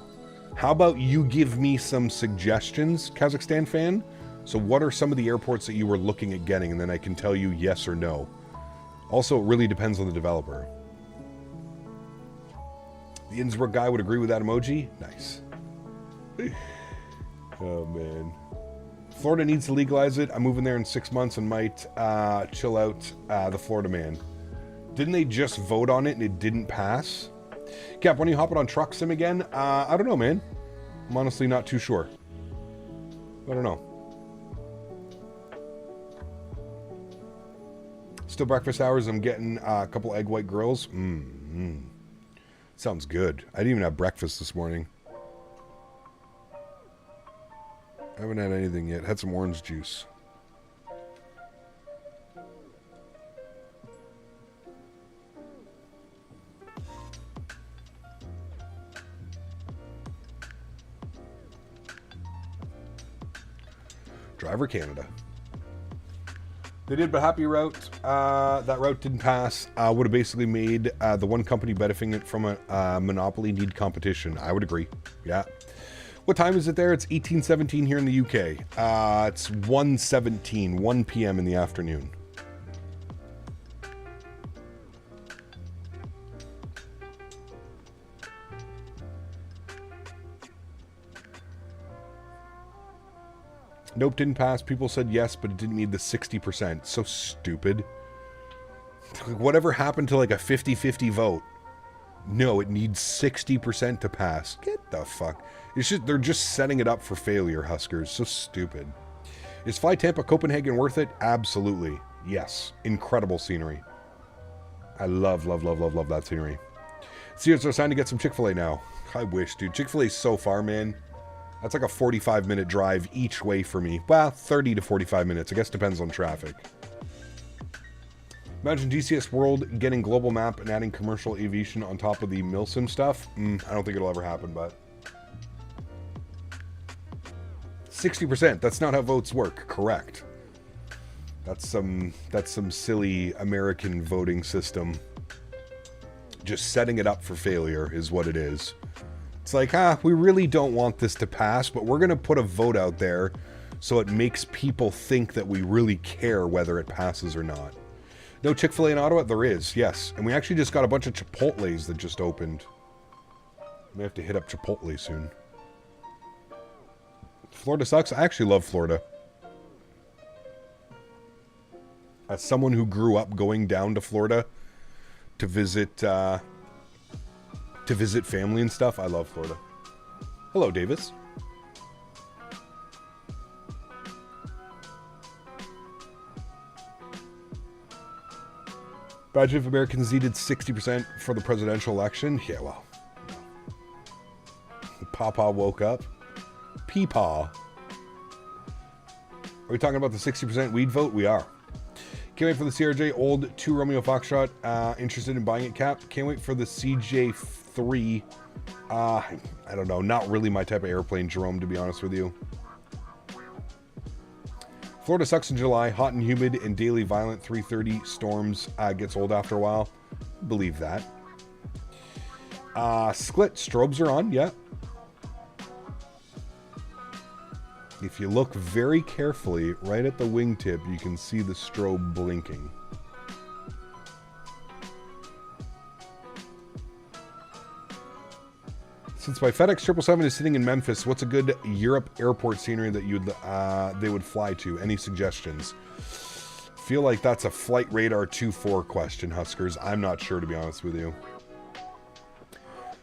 How about you give me some suggestions, Kazakhstan fan? So what are some of the airports that you were looking at getting, and then I can tell you yes or no. Also, it really depends on the developer. The Innsbruck guy would agree with that emoji. Nice. Oh, man. Florida needs to legalize it. I'm moving there in 6 months and might chill out the Florida man. Didn't they just vote on it and it didn't pass? Cap, when are you hopping on Truck Sim again? I don't know, man. I'm honestly not too sure. I don't know. Still breakfast hours. I'm getting a couple egg white grills. Sounds good. I didn't even have breakfast this morning. I haven't had anything yet. Had some orange juice. Driver Canada. They did, but happy route. That route didn't pass. Would have basically made the one company benefiting from a monopoly need competition. I would agree. Yeah. What time is it there? It's 18:17 here in the UK. It's 1:17, 1 p.m. in the afternoon. Nope, didn't pass. People said yes, but it didn't need the 60%. So stupid. Whatever happened to like a 50-50 vote? No, it needs 60% to pass. Get the fuck. They're just setting it up for failure, Huskers. So stupid. Is Fly Tampa Copenhagen worth it? Absolutely. Yes. Incredible scenery. I love that scenery. See, it's our sign to get some Chick-fil-A now. I wish, dude. Chick-fil-A's so far, man. That's like a 45-minute drive each way for me. Well, 30 to 45 minutes. I guess depends on traffic. Imagine DCS World getting global map and adding commercial aviation on top of the Milsim stuff. I don't think it'll ever happen, but 60%. That's not how votes work. Correct. That's some silly American voting system. Just setting it up for failure is what it is. It's like, we really don't want this to pass, but we're going to put a vote out there so it makes people think that we really care whether it passes or not. No Chick-fil-A in Ottawa? There is, yes. And we actually just got a bunch of Chipotles that just opened. We have to hit up Chipotle soon. Florida sucks? I actually love Florida. As someone who grew up going down to Florida to visit family and stuff, I love Florida. Hello, Davis. Imagine if Americans needed 60% for the presidential election. Yeah, well. Papa woke up. Peepaw. Are we talking about the 60% weed vote? We are. Can't wait for the CRJ old 2 Romeo Foxtrot. Interested in buying it, Cap. Can't wait for the CJ3. I don't know. Not really my type of airplane, Jerome, to be honest with you. Florida sucks in July. Hot and humid and daily violent 330 storms gets old after a while. Believe that. Sklit, strobes are on, yeah. If you look very carefully, right at the wingtip, you can see the strobe blinking. Since my FedEx 777 is sitting in Memphis, what's a good Europe airport scenery that they would fly to? Any suggestions? Feel like that's a Flight Radar 2.4 question, Huskers. I'm not sure, to be honest with you.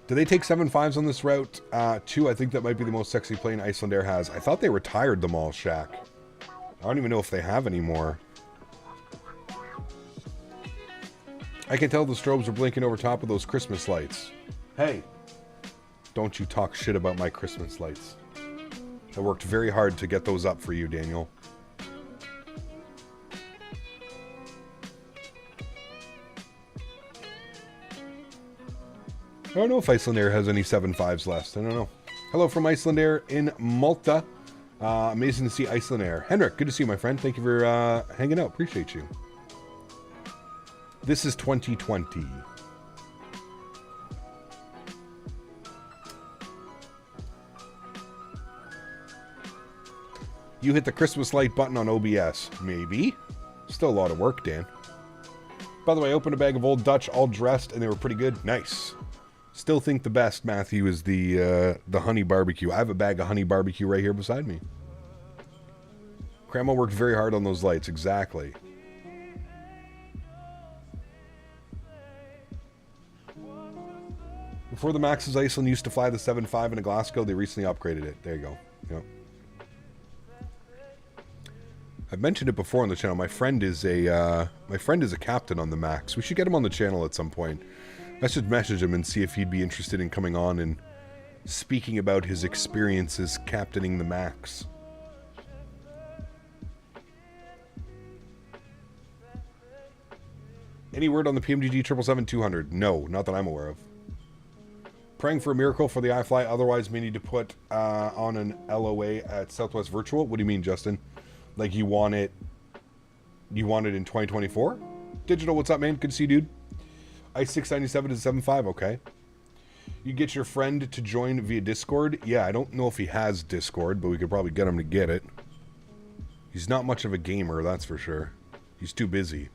Do they take 7.5s on this route? 2, I think that might be the most sexy plane Icelandair has. I thought they retired them all, Shaq. I don't even know if they have any more. I can tell the strobes are blinking over top of those Christmas lights. Hey, don't you talk shit about my Christmas lights. I worked very hard to get those up for you, Daniel. I don't know if Icelandair has any 7.5s left. I don't know. Hello from Icelandair in Malta. Amazing to see Icelandair. Henrik, good to see you, my friend. Thank you for hanging out. Appreciate you. This is 2020. You hit the Christmas light button on OBS. Maybe. Still a lot of work, Dan. By the way, I opened a bag of Old Dutch, all dressed, and they were pretty good. Nice. Still think the best, Matthew, is the honey barbecue. I have a bag of honey barbecue right here beside me. Grandma worked very hard on those lights. Exactly. Before the MAX's Iceland used to fly the 7.5 into Glasgow. They recently upgraded it. There you go. Yep. I've mentioned it before on the channel. My friend is a captain on the MAX. We should get him on the channel at some point. I should message him and see if he'd be interested in coming on and speaking about his experiences captaining the MAX. Any word on the PMDG 777-200? No, not that I'm aware of. Praying for a miracle for the iFly, otherwise we need to put on an LOA at Southwest Virtual. What do you mean, Justin? Like you want it in 2024? Digital, what's up, man? Good to see you, dude. I-697 is 7.5, okay. You get your friend to join via Discord? Yeah, I don't know if he has Discord, but we could probably get him to get it. He's not much of a gamer, that's for sure. He's too busy.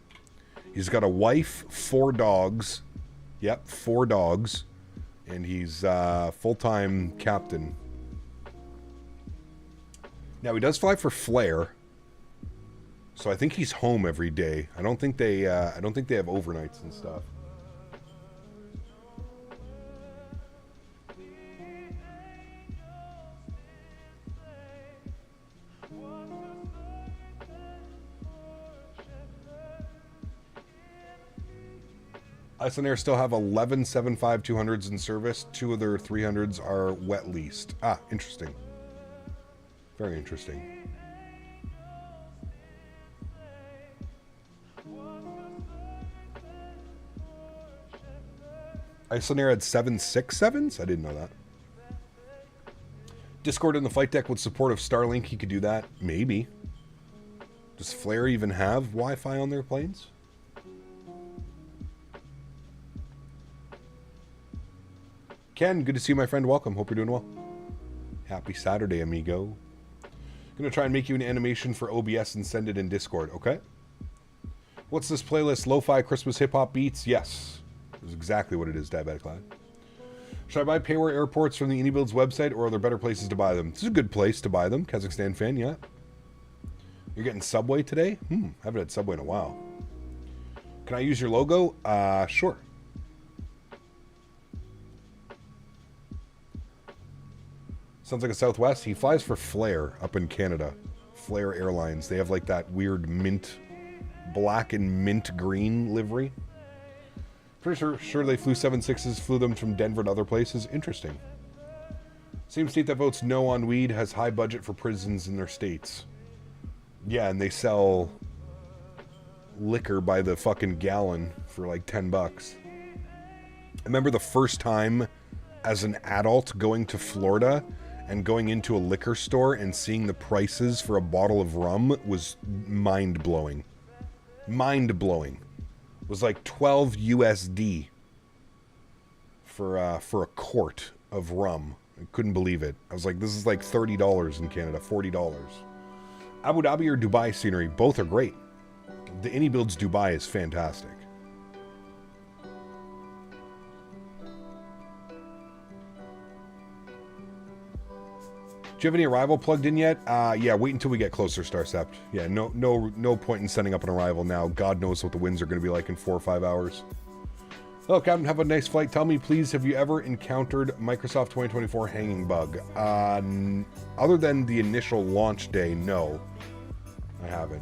He's got a wife, 4 dogs. Yep, 4 dogs. And he's full-time captain. Now, he does fly for Flare. So I think he's home every day. I don't think they have overnights and stuff. Icelandair still have 11 7.5-200s in service. 2 of their 300s are wet leased. Ah, interesting. Very interesting. Icelandair had 7.67s? I didn't know that. Discord in the flight deck with support of Starlink. He could do that. Maybe. Does Flare even have Wi-Fi on their planes? Ken, good to see you, my friend. Welcome. Hope you're doing well. Happy Saturday, amigo. Gonna try and make you an animation for OBS and send it in Discord, okay? What's this playlist? Lo-fi Christmas hip-hop beats? Yes. That's exactly what it is, Diabetic Lad. Should I buy payware airports from the AnyBuilds website, or are there better places to buy them? This is a good place to buy them. Kazakhstan fan, yeah. You're getting Subway today? Haven't had Subway in a while. Can I use your logo? Sure. Sounds like a Southwest. He flies for Flare up in Canada. Flare Airlines. They have like that weird mint, black and mint green livery. Pretty sure they flew 7.6s, flew them from Denver to other places. Interesting. Same state that votes no on weed has high budget for prisons in their states. Yeah, and they sell liquor by the fucking gallon for like $10. I remember the first time as an adult going to Florida and going into a liquor store and seeing the prices for a bottle of rum was mind-blowing. Mind-blowing. It was like 12 USD for a quart of rum. I couldn't believe it. I was like, this is like $30 in Canada, $40. Abu Dhabi or Dubai scenery, both are great. The AnyBuilds Dubai is fantastic. Do you have any arrival plugged in yet? Yeah, wait until we get closer, Starcept. Yeah, no point in setting up an arrival now. God knows what the winds are going to be like in 4 or 5 hours. Hello, Captain. Have a nice flight. Tell me, please, have you ever encountered Microsoft 2024 hanging bug? Other than the initial launch day, no. I haven't.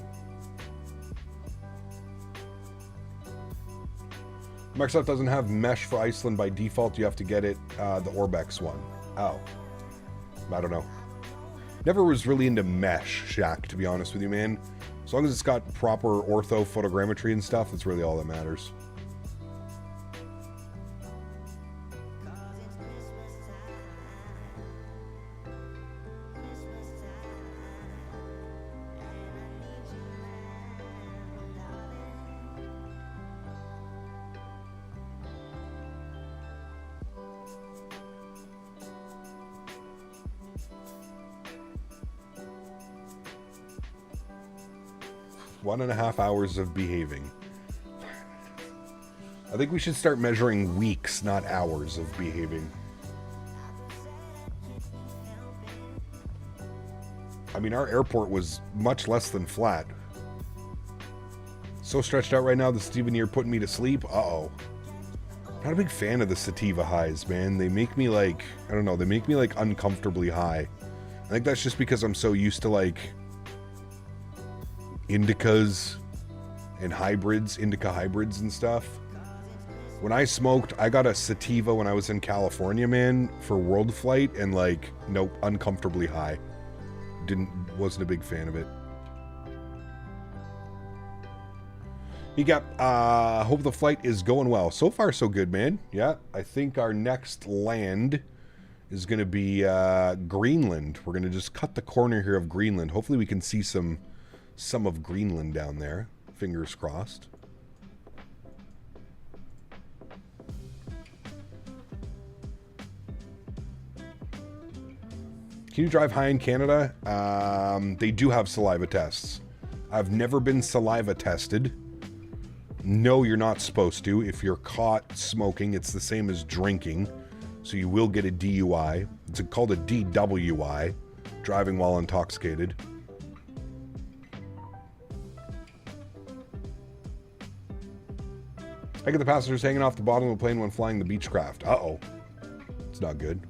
Microsoft doesn't have mesh for Iceland by default. You have to get it, the Orbex one. Oh. I don't know. Never was really into mesh, Shaq, to be honest with you, man. As long as it's got proper ortho photogrammetry and stuff, that's really all that matters. One and a half hours of behaving. I think we should start measuring weeks, not hours of behaving. I mean, our airport was much less than flat. So stretched out right now, the Steven you're putting me to sleep. Uh-oh. Not a big fan of the sativa highs, man. They make me like, I don't know, they make me like uncomfortably high. I think that's just because I'm so used to like indicas and hybrids, indica hybrids and stuff. When I smoked, I got a sativa when I was in California, man, for World Flight, and like, nope, uncomfortably high. Wasn't a big fan of it. Hope the flight is going well. So far, so good, man. Yeah, I think our next land is going to be Greenland. We're going to just cut the corner here of Greenland. Hopefully we can see some of Greenland down there. Fingers crossed. Can you drive high in Canada? They do have saliva tests. I've never been saliva tested. No, you're not supposed to. If you're caught smoking, it's the same as drinking. So you will get a DUI. It's called a DWI, driving while intoxicated. I get the passengers hanging off the bottom of the plane when flying the Beechcraft. Uh-oh. It's not good.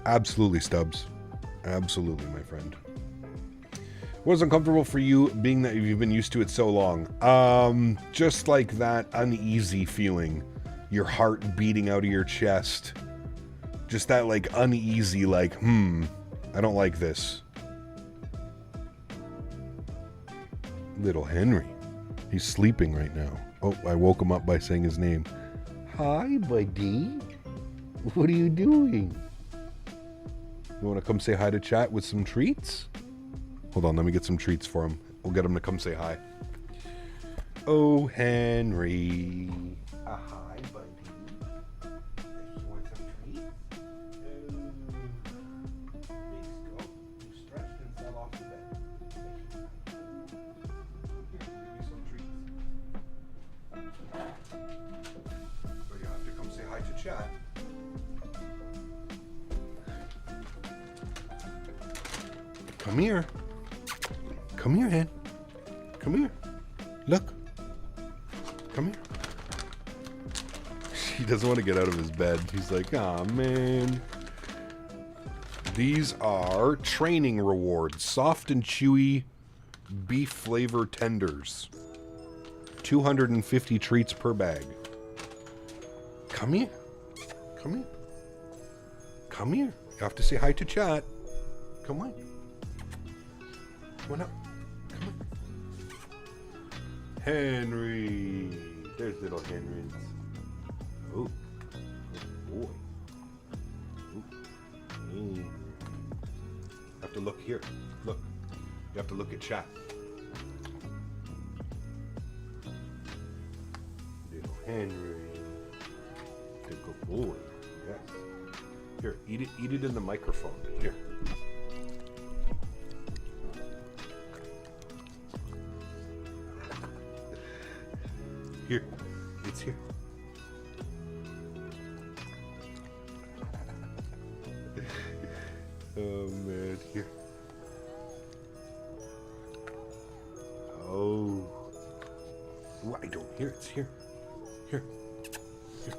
Absolutely, Stubbs. Absolutely, my friend. What is uncomfortable for you, being that you've been used to it so long? Just like that uneasy feeling. Your heart beating out of your chest. Just that, like, uneasy, like, I don't like this. Little Henry. He's sleeping right now. Oh, I woke him up by saying his name. Hi, buddy. What are you doing? You want to come say hi to chat with some treats? Hold on, let me get some treats for him. We'll get him to come say hi. Oh, Henry. Hi, buddy. You want some treats? You stretched and fell off the bed. Here, give me some treats. But you have to come say hi to chat. Come here. Come here, Hen. Come here. Look. Come here. He doesn't want to get out of his bed. He's like, aw, man. These are training rewards. Soft and chewy beef flavor tenders. 250 treats per bag. Come here. Come here. Come here. You have to say hi to chat. Come on. Come on up. Come on. Henry. There's little Henry. Oh, good boy. Ooh. Have to look here. Look. You have to look at chat. Little Henry. Good boy. Yes. Here, eat it in the microphone. Here. Here. It's here. Oh man, here. Oh. Ooh, I don't hear it. It's here. Here. Here.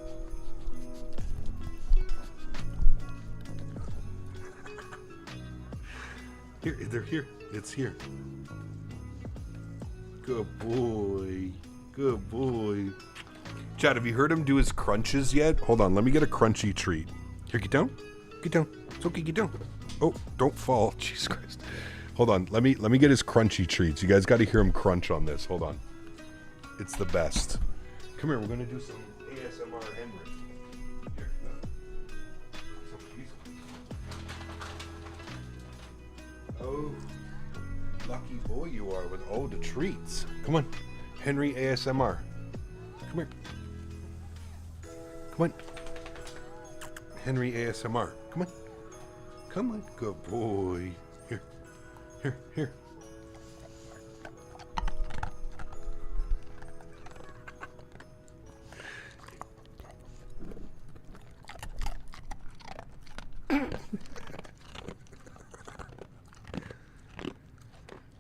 Here, they're here. It's here. Good boy. Good boy. Chad, have you heard him do his crunches yet? Hold on, let me get a crunchy treat. Here, get down. Get down. It's okay, get down. Oh, don't fall. Jesus Christ. Hold on, let me get his crunchy treats. You guys got to hear him crunch on this. Hold on. It's the best. Come here, we're going to do some ASMR Henry. Here. Oh, lucky boy you are with all the treats. Come on, Henry ASMR. Come here. Come on. Henry ASMR. Come on. Come on, good boy. Here. Here, here.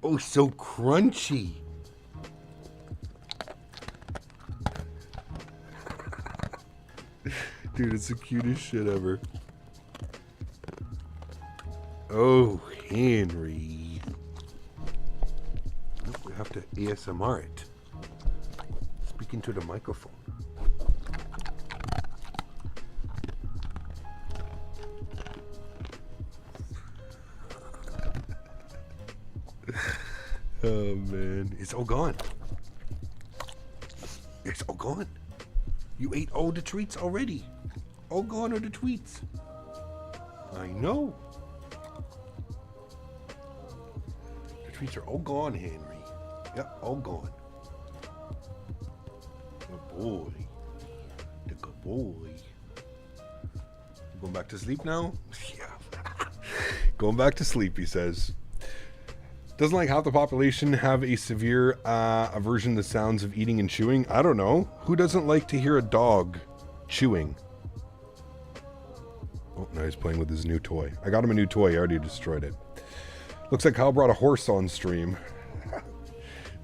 Oh, so crunchy. Dude, it's the cutest shit ever. Oh, Henry. Oh, we have to ASMR it. Speaking to the microphone. Oh man, it's all gone. It's all gone. You ate all the treats already. All gone are the tweets. I know. The treats are all gone, Henry. Yep, all gone. Good boy. The good boy. Going back to sleep now? Yeah. Going back to sleep, he says. Doesn't like half the population have a severe aversion to sounds of eating and chewing? I don't know. Who doesn't like to hear a dog chewing? Oh, now he's playing with his new toy. I got him a new toy. I already destroyed it. Looks like Kyle brought a horse on stream.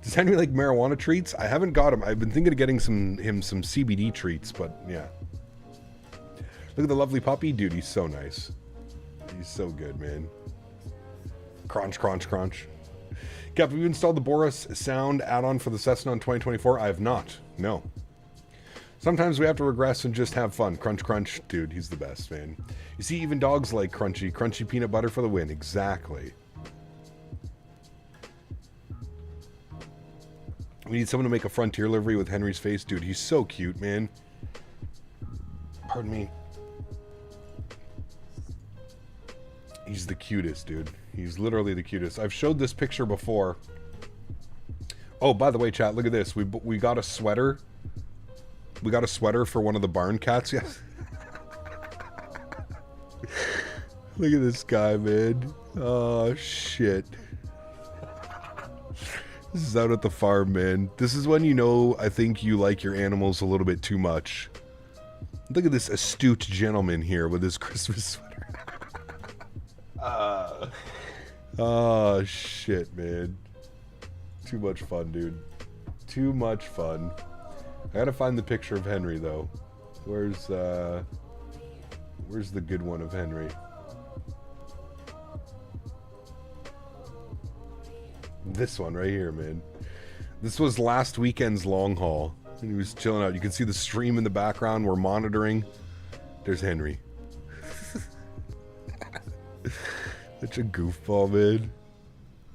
Does Henry like marijuana treats? I haven't got him. I've been thinking of getting him some CBD treats, but yeah. Look at the lovely puppy. Dude, he's so nice. He's so good, man. Crunch, crunch, crunch. Cap, have you installed the Boris sound add-on for the Cessna in 2024? I have not. No. Sometimes we have to regress and just have fun. Crunch, crunch. Dude, he's the best, man. You see, even dogs like crunchy. Crunchy peanut butter for the win. Exactly. We need someone to make a Frontier livery with Henry's face. Dude, he's so cute, man. Pardon me. He's the cutest, dude. He's literally the cutest. I've showed this picture before. Oh, by the way, chat, look at this. We got a sweater. We got a sweater for one of the barn cats. Yes. Look at this guy, man. Oh, shit. This is out at the farm, man. This is when you know, I think you like your animals a little bit too much. Look at this astute gentleman here with his Christmas sweater. Oh, shit, man. Too much fun, dude. Too much fun. I gotta find the picture of Henry, though. Where's the good one of Henry? This one right here, man. This was last weekend's long haul. And he was chilling out. You can see the stream in the background. We're monitoring. There's Henry. Such a goofball, man.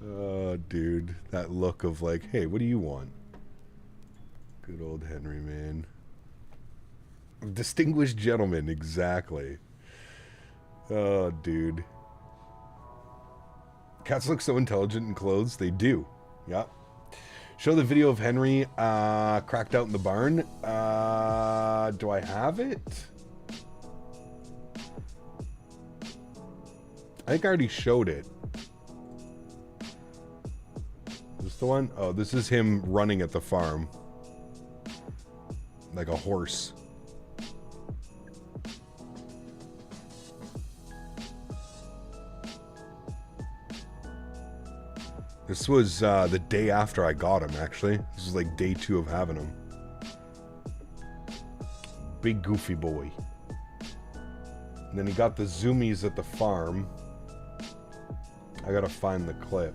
Oh, dude. That look of like, hey, what do you want? Good old Henry, man. Distinguished gentleman, exactly. Oh, dude. Cats look so intelligent in clothes. They do. Yep. Show the video of Henry cracked out in the barn. Do I have it? I think I already showed it. Is this the one? Oh, this is him running at the farm. Like a horse. This was the day after I got him, actually. This was like day 2 of having him. Big goofy boy. And then he got the zoomies at the farm. I gotta find the clip.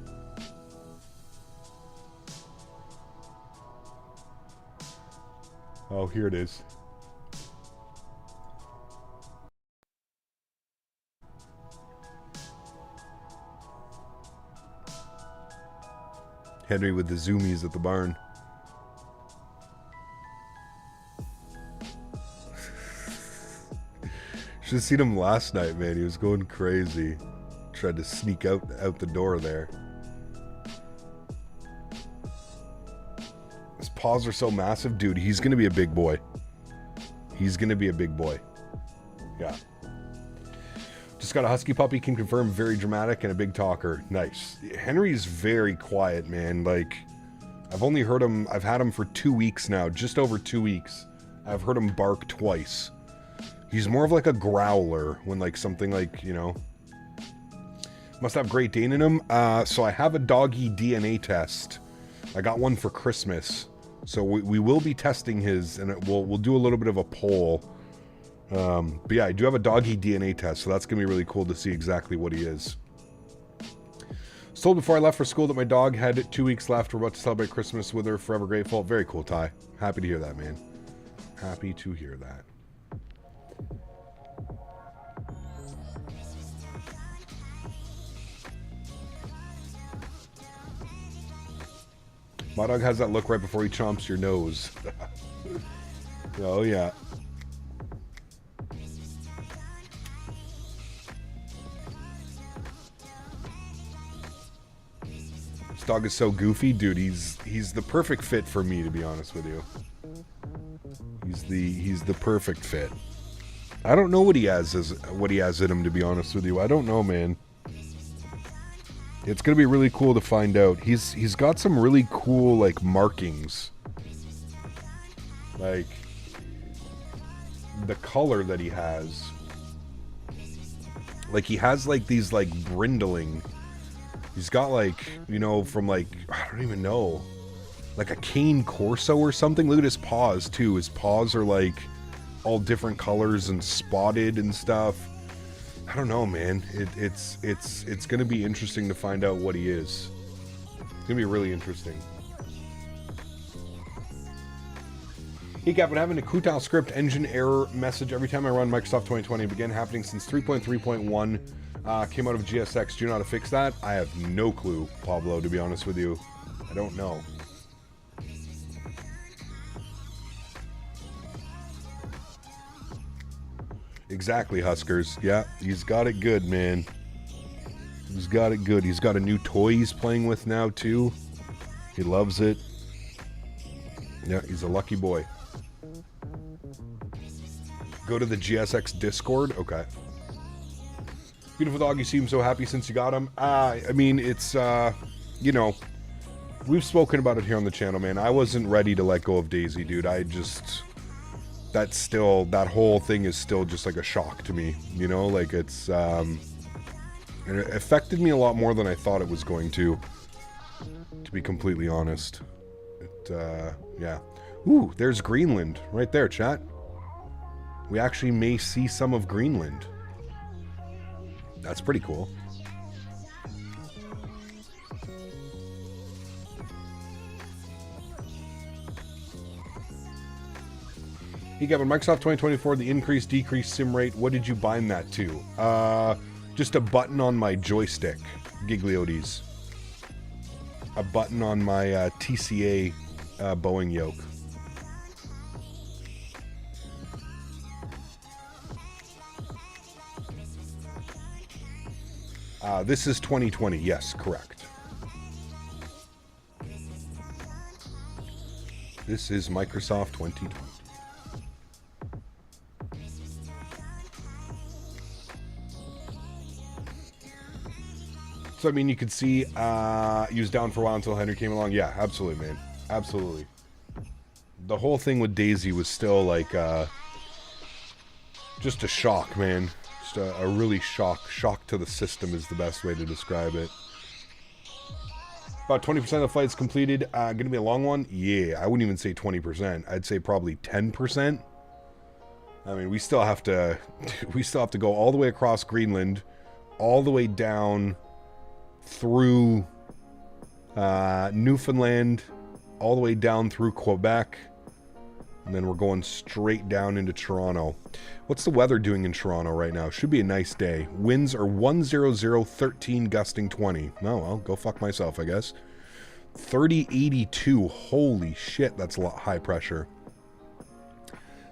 Oh, here it is. Henry with the zoomies at the barn. Should have seen him last night, man. He was going crazy. Tried to sneak out the door there. His paws are so massive, dude. He's gonna be a big boy. He's gonna be a big boy. Yeah. Just got a husky puppy, can confirm, very dramatic and a big talker. Nice. Henry's very quiet, man. Like, I've only heard him, I've had him for 2 weeks now, just over 2 weeks. I've heard him bark twice. He's more of like a growler when like something like, you know, must have Great Dane in him. So I have a doggy DNA test. I got one for Christmas. So we will be testing his, and we'll do a little bit of a poll. But yeah, I do have a doggy DNA test, so that's gonna be really cool to see exactly what he is. Was told before I left for school that my dog had 2 weeks left. We're about to celebrate Christmas with her. Forever grateful. Very cool, Ty. Happy to hear that, man. Happy to hear that. My dog has that look right before he chomps your nose. Oh, yeah. This dog is so goofy, dude. He's the perfect fit for me, to be honest with you. He's the perfect fit. I don't know what he has in him, to be honest with you. I don't know, man. It's gonna be really cool to find out. He's got some really cool like markings. Like the color that he has. Like he has like these like brindling. He's got like, you know, from like, I don't even know. Like a cane corso or something. Look at his paws too. His paws are like all different colors and spotted and stuff. I don't know, man. It's gonna be interesting to find out what he is. It's gonna be really interesting. Hey Cap, been having a Kutal script engine error message every time I run Microsoft 2020. It began happening since 3.3.1. Came out of GSX. Do you know how to fix that? I have no clue, Pablo, to be honest with you. I don't know. Exactly, Huskers. Yeah, he's got it good, man. He's got it good. He's got a new toy he's playing with now, too. He loves it. Yeah, he's a lucky boy. Go to the GSX Discord? Okay. Beautiful dog, you seem so happy since you got him. I mean, it's, you know, we've spoken about it here on the channel, man. I wasn't ready to let go of Daisy, dude. I just... That's still, that whole thing is still just like a shock to me, you know, like it's, it affected me a lot more than I thought it was going to be completely honest. It, yeah. Ooh, there's Greenland right there, chat. We actually may see some of Greenland. That's pretty cool. He got a Microsoft 2024, the increase, decrease sim rate. What did you bind that to? Just a button on my joystick, Gigliotes. A button on my TCA Boeing yoke. This is 2020. Yes, correct. This is Microsoft 2020. So, I mean, you could see he was down for a while until Henry came along. Yeah, absolutely, man. Absolutely. The whole thing with Daisy was still like just a shock, man. Just a really shock to the system is the best way to describe it. About 20% of the flight's completed. Going to be a long one? Yeah, I wouldn't even say 20%. I'd say probably 10%. I mean, we still have to go all the way across Greenland, all the way down through Newfoundland, all the way down through Quebec, and then we're going straight down into Toronto. What's the weather doing in Toronto right now? Should be a nice day. Winds are 100, gusting 20. Oh, well, go fuck myself, I guess. 3082. Holy shit, that's a lot high pressure.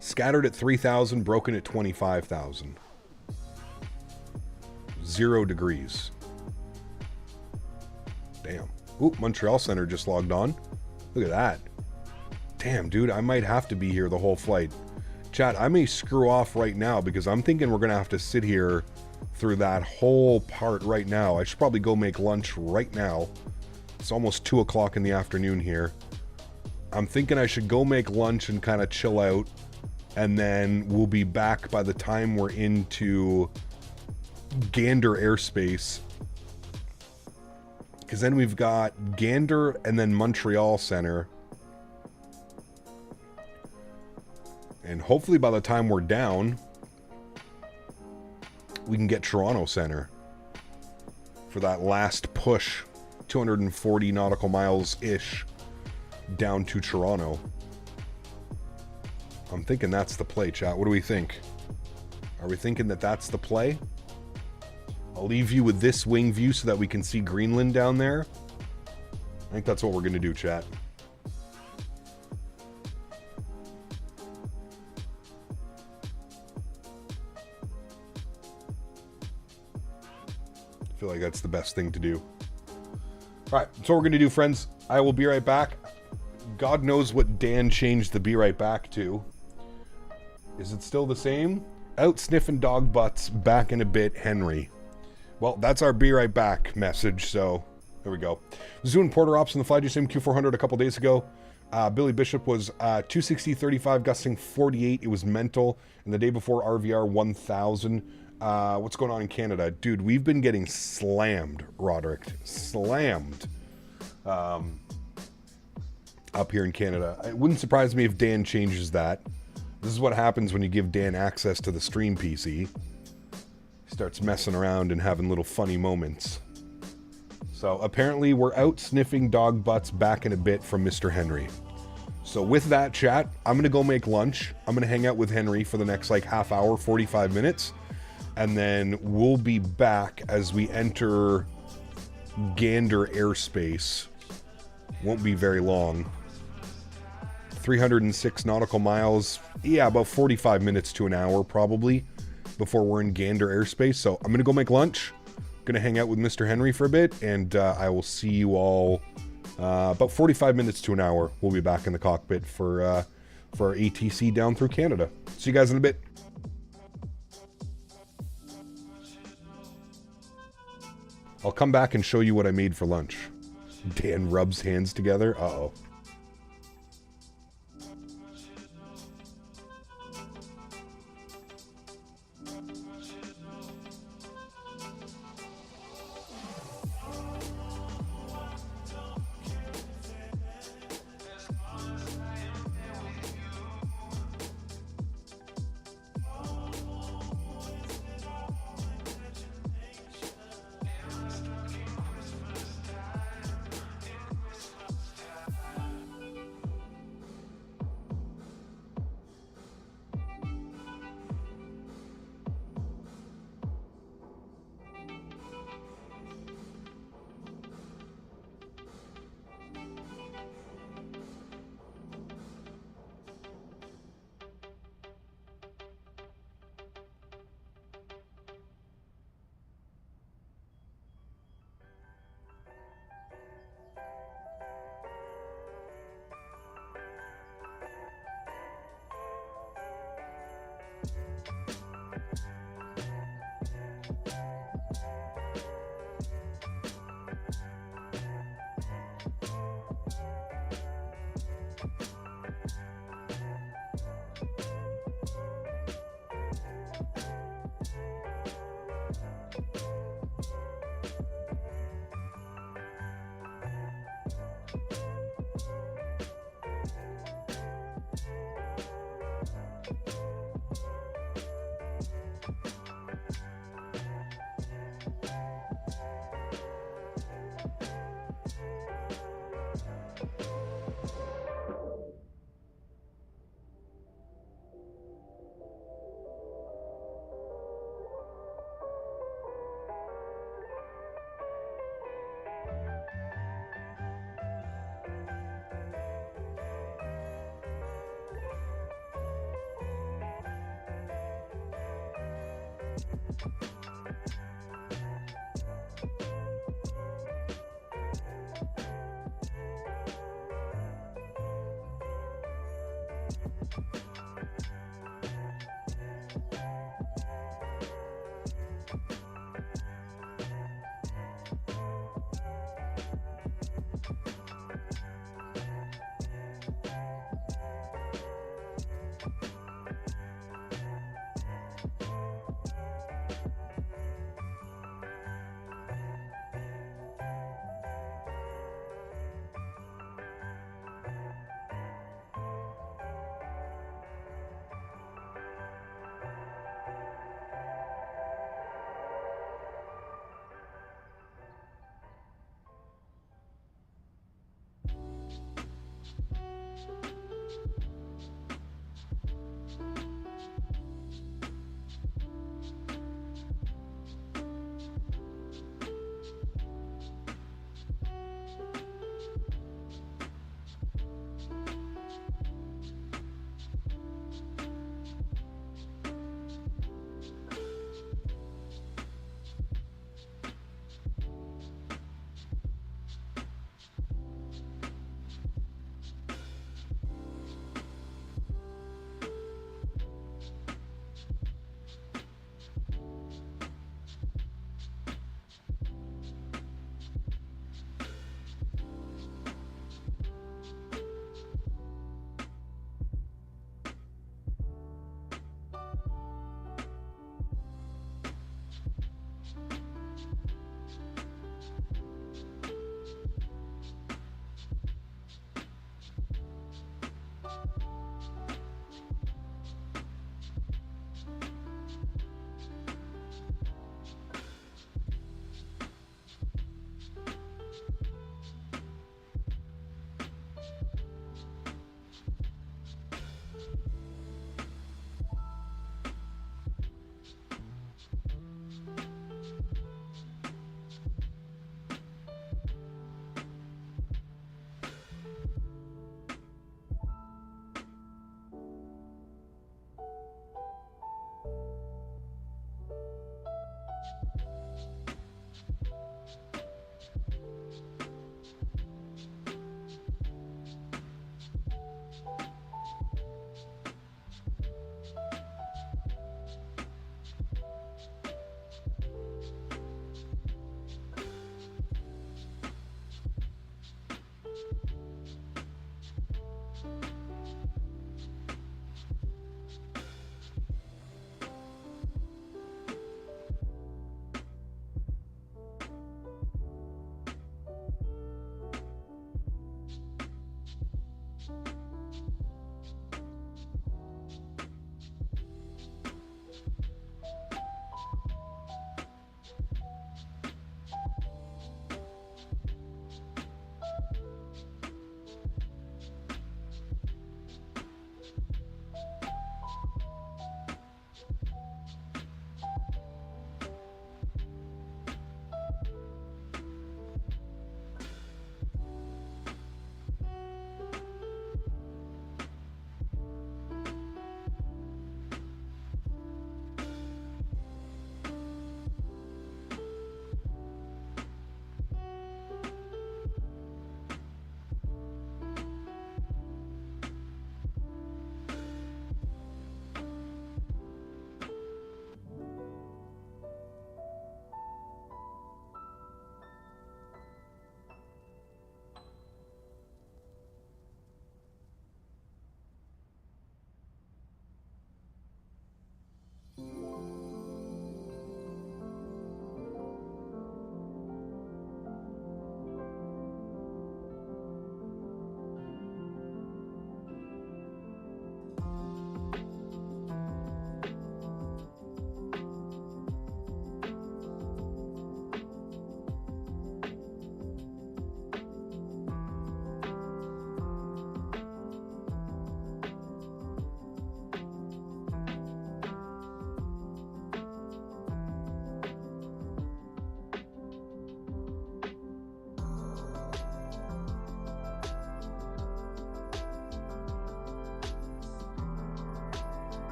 Scattered at 3,000, broken at 25,000. 0 degrees. Damn. Ooh, Montreal Center just logged on. Look at that. Damn, dude, I might have to be here the whole flight. Chat, I may screw off right now because I'm thinking we're going to have to sit here through that whole part right now. I should probably go make lunch right now. It's almost 2 o'clock in the afternoon here. I'm thinking I should go make lunch and kind of chill out. And then we'll be back by the time we're into Gander airspace. Because then we've got Gander and then Montreal Center. And hopefully by the time we're down, we can get Toronto Center for that last push, 240 nautical miles-ish down to Toronto. I'm thinking that's the play, chat. What do we think? Are we thinking that that's the play? I'll leave you with this wing view so that we can see Greenland down there. I think that's what we're going to do, chat. I feel like that's the best thing to do. All right, so what we're going to do, friends. I will be right back. God knows what Dan changed the be right back to. Is it still the same? Out sniffing dog butts, back in a bit, Henry. Well, that's our be right back message, so there we go. Zoom Porter Ops in the FlyGSM Q400 a couple days ago. Billy Bishop was 260-35, gusting 48. It was mental. And the day before, RVR 1000. What's going on in Canada? Dude, we've been getting slammed, Roderick. Slammed. Up here in Canada. It wouldn't surprise me if Dan changes that. This is what happens when you give Dan access to the stream PC. He starts messing around and having little funny moments. So apparently we're out sniffing dog butts back in a bit from Mr. Henry. So with that, chat, I'm going to go make lunch. I'm going to hang out with Henry for the next like half hour, 45 minutes. And then we'll be back as we enter Gander airspace. Won't be very long. 306 nautical miles. Yeah, about 45 minutes to an hour probably before we're in Gander airspace. So I'm going to go make lunch. Going to hang out with Mr. Henry for a bit. And I will see you all about 45 minutes to an hour. We'll be back in the cockpit for our ATC down through Canada. See you guys in a bit. I'll come back and show you what I made for lunch. Dan rubs hands together. Uh-oh.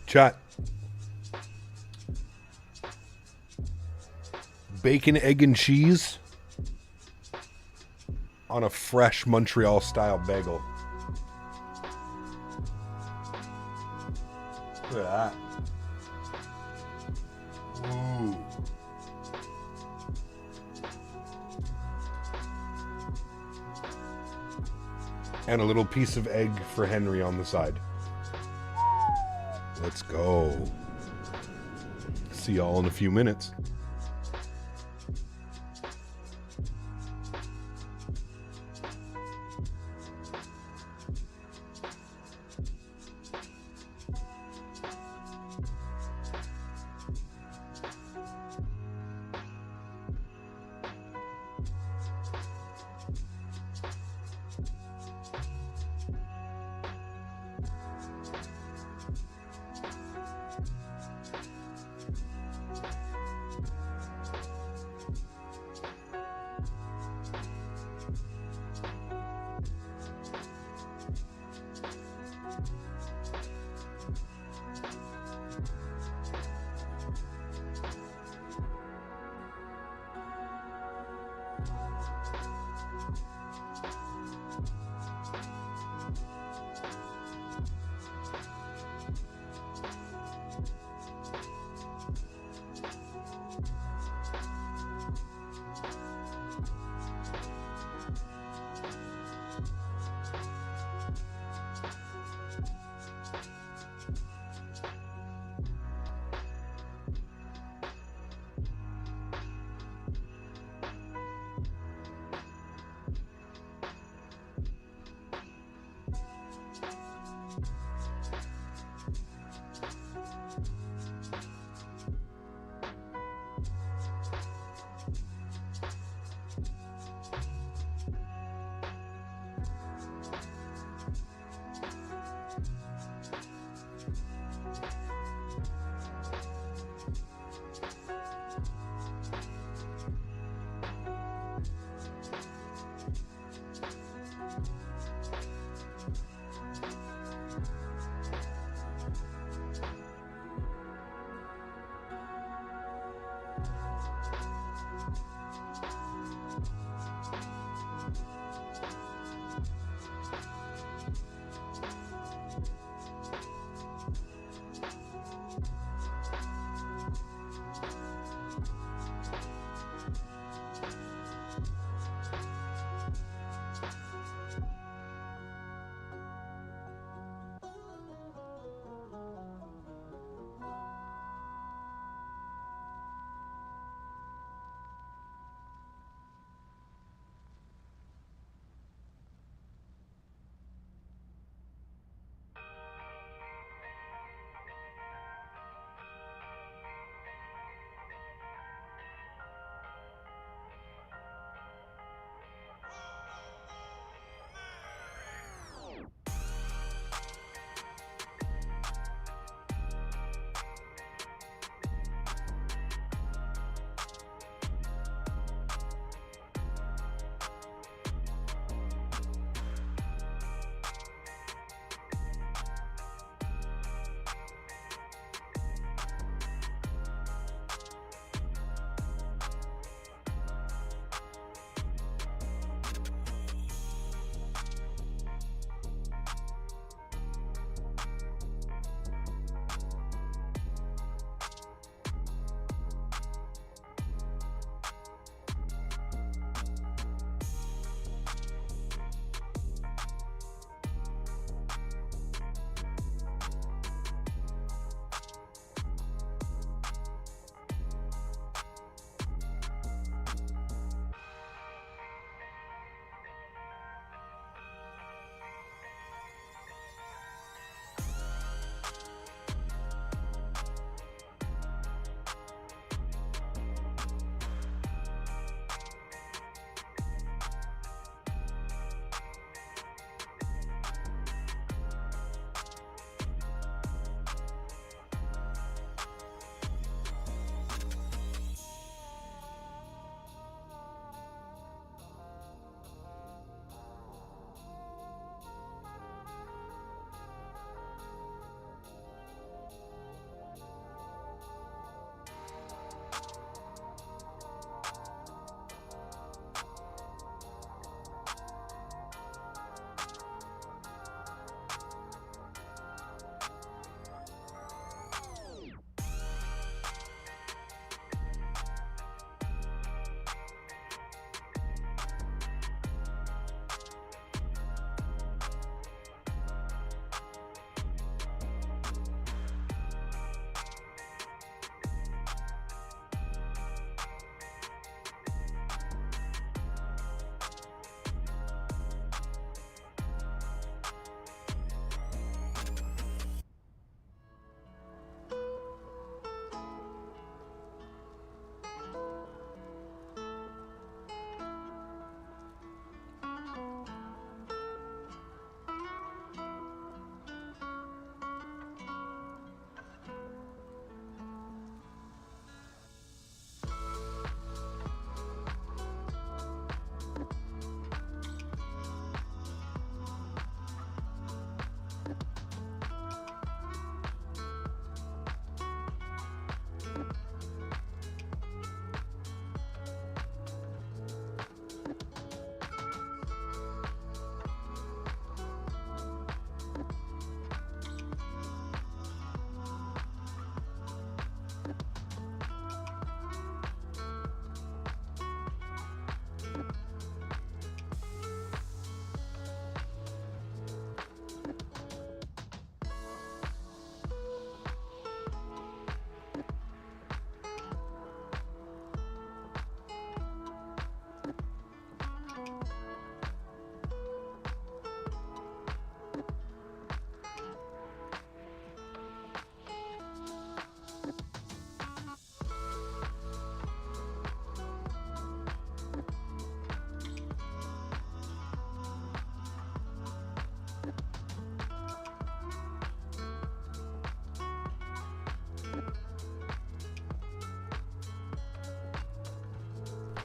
Chat. Bacon, egg, and cheese on a fresh Montreal-style bagel. Look at that. Ooh. And a little piece of egg for Henry on the side. Let's go. See y'all in a few minutes.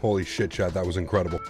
Holy shit, chat, that was incredible.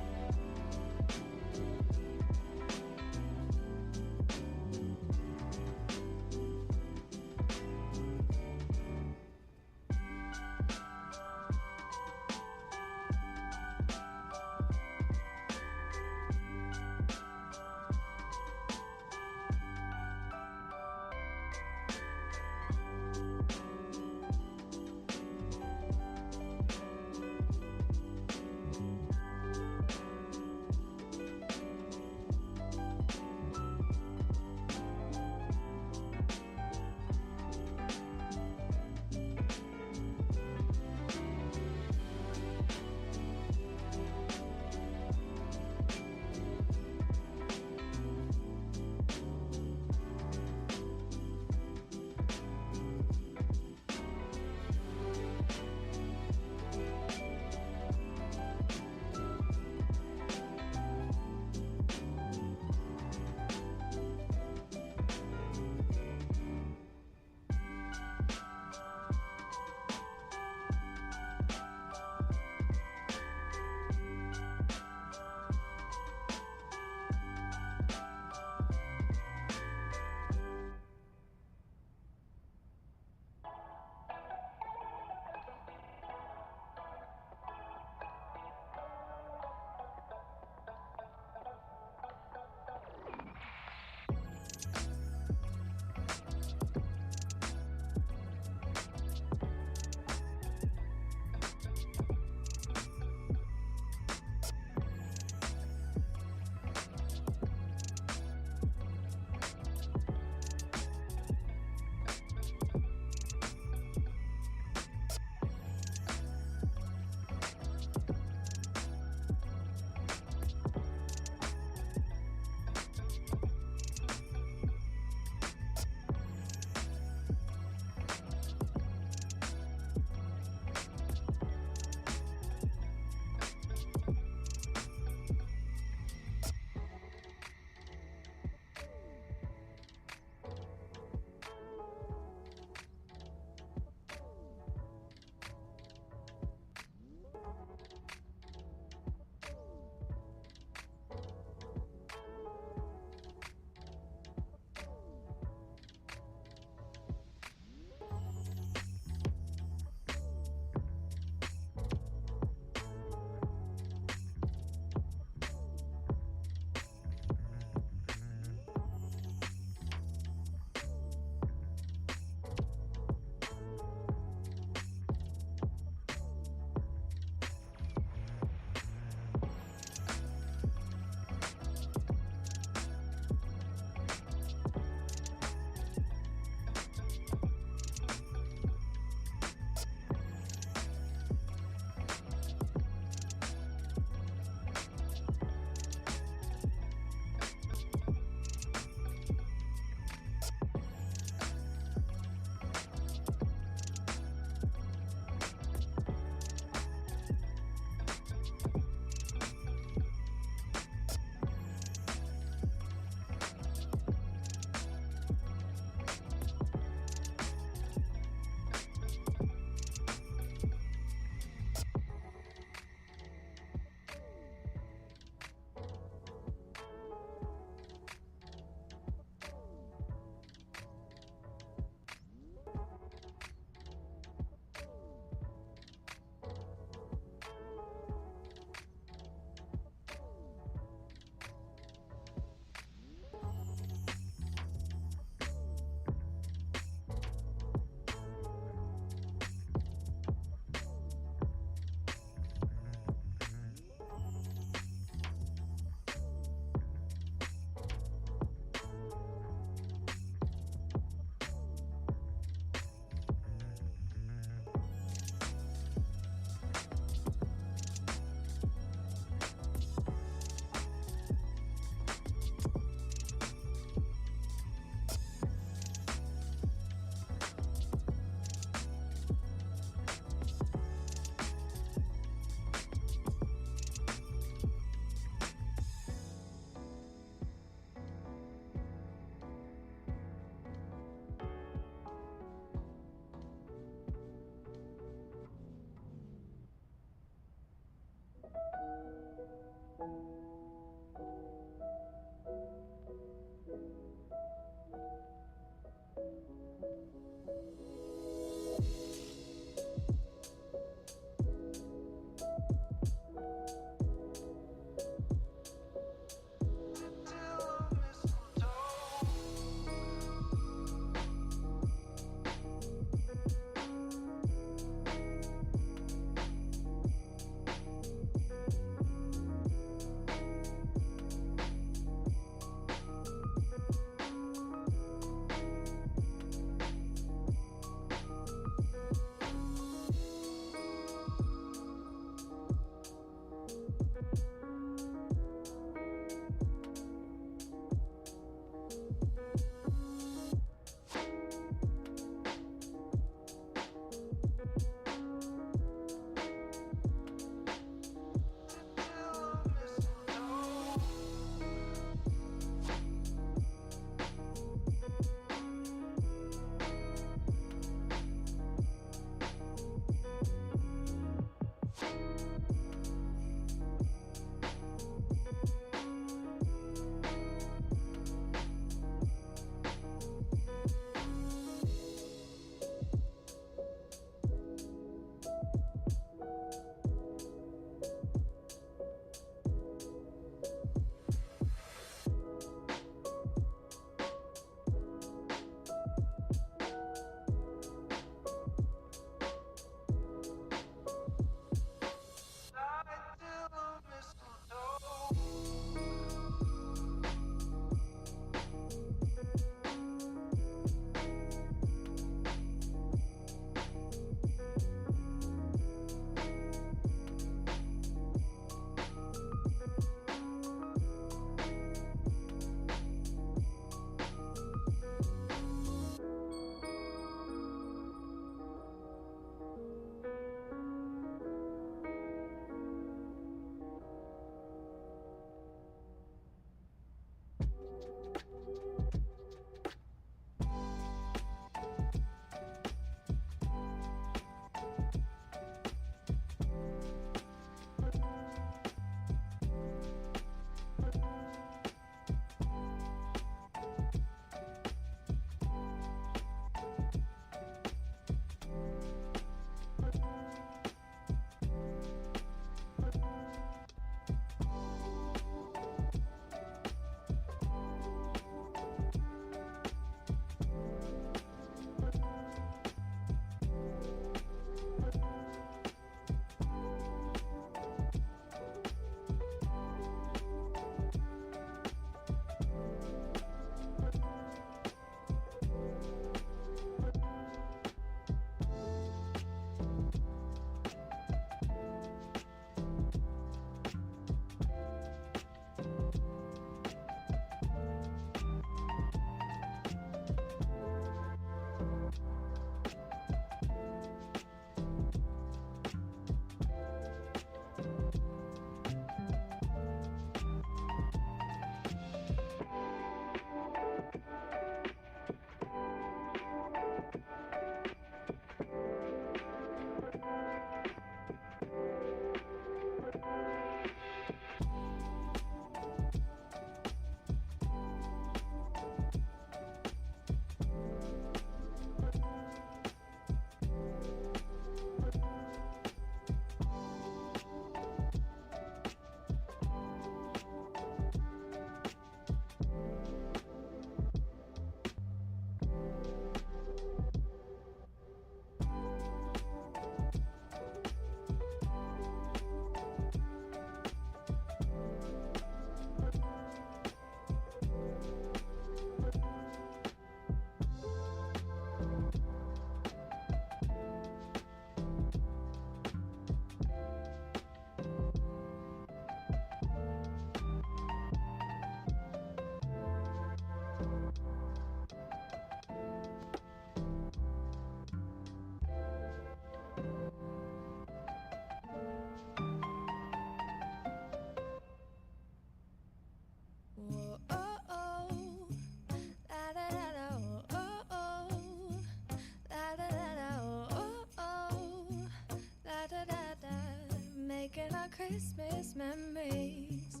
Christmas memories.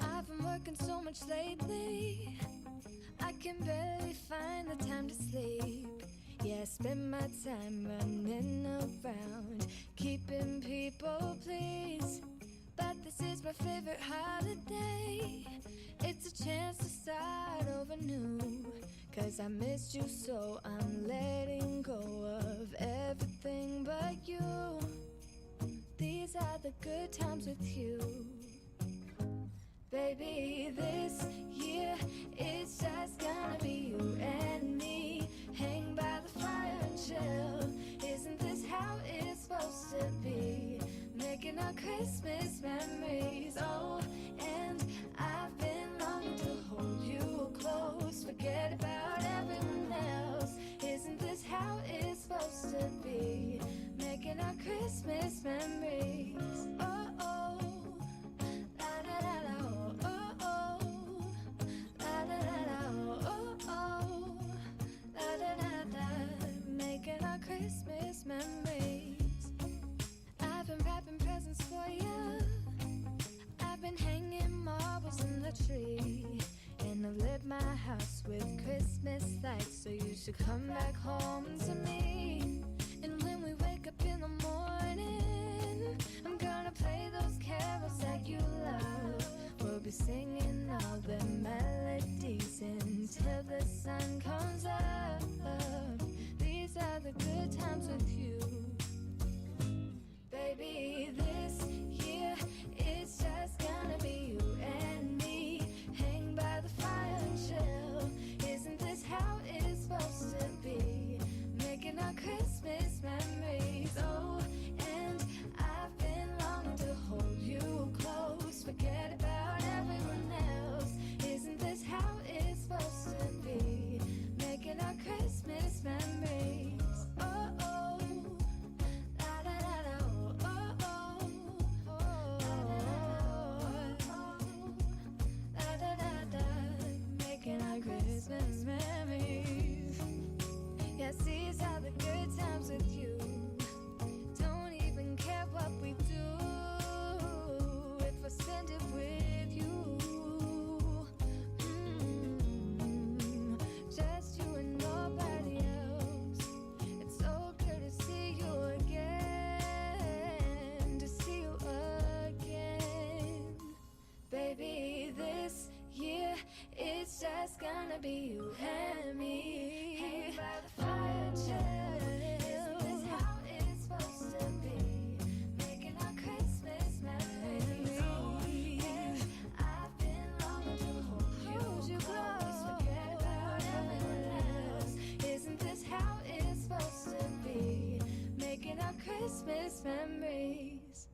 I've been working so much lately, I can barely find the time to sleep. Yeah, I spend my time running around, keeping people pleased. But this is my favorite holiday. It's a chance to start over new. 'Cause I missed you so I'm letting go of everything but you. These are the good times with you. Baby, this year it's just gonna be you and me. Hang by the fire and chill. Isn't this how it's supposed to be? Making our Christmas memories. Oh, and I've been longing to hold you close. Forget about everyone else. Isn't this how it's supposed to be? Making our Christmas memories. Oh, oh, la la la la, oh, oh, la la la la, oh, oh, la la la la. Making our Christmas memories. I've been wrapping presents for you. I've been hanging marbles in the tree. And I've lit my house with Christmas lights. So you should come back home to me. And when we wake up in the morning, I'm gonna play those carols that you love. We'll be singing all the melodies until the sun comes up. These are the good times with you. Baby, this year it's just gonna be you and me. Hang by the fire and chill. Isn't this how it's supposed to be? Making our Christmas memories. Oh, and I've been longing to hold you close. Forget about everyone else. Isn't this how it's supposed to be? Making our Christmas memories. Oh, oh, la la la la, oh, oh, oh, la la la la. Making our Christmas memories. Yes, these are the good times with you. Don't even care what we do if I spend it with you. Just you and nobody else. It's so good to see you again. To see you again. Baby, this year it's just gonna be you and me. Hang by the fire, chill. Isn't this how it's supposed to be? Making our Christmas memories. Oh, and I've been longing to hold you close. Forget about everyone else. Isn't this how it's supposed to be? Making our Christmas memories.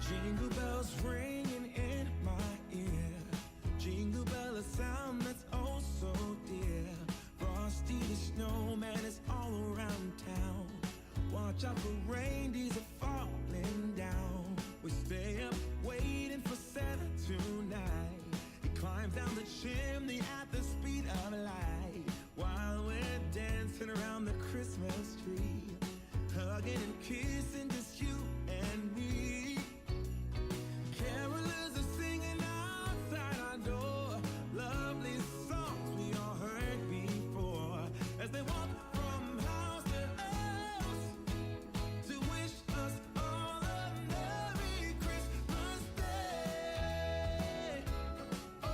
Jingle bells ringing in my ear. Jingle bell, a sound that's oh so dear. Frosty the snowman is all around town. Watch out for reindeers are falling down. We stay up waiting for Santa tonight. He climbs down the chimney at the speed of light, while we're dancing around the Christmas tree, hugging and kissing just you and me. Carolers are singing outside our door, lovely songs we all heard before, as they walk from house to house to wish us all a Merry Christmas Day. Oh,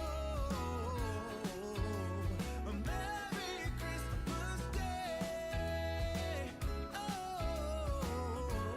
a Merry Christmas Day. Oh,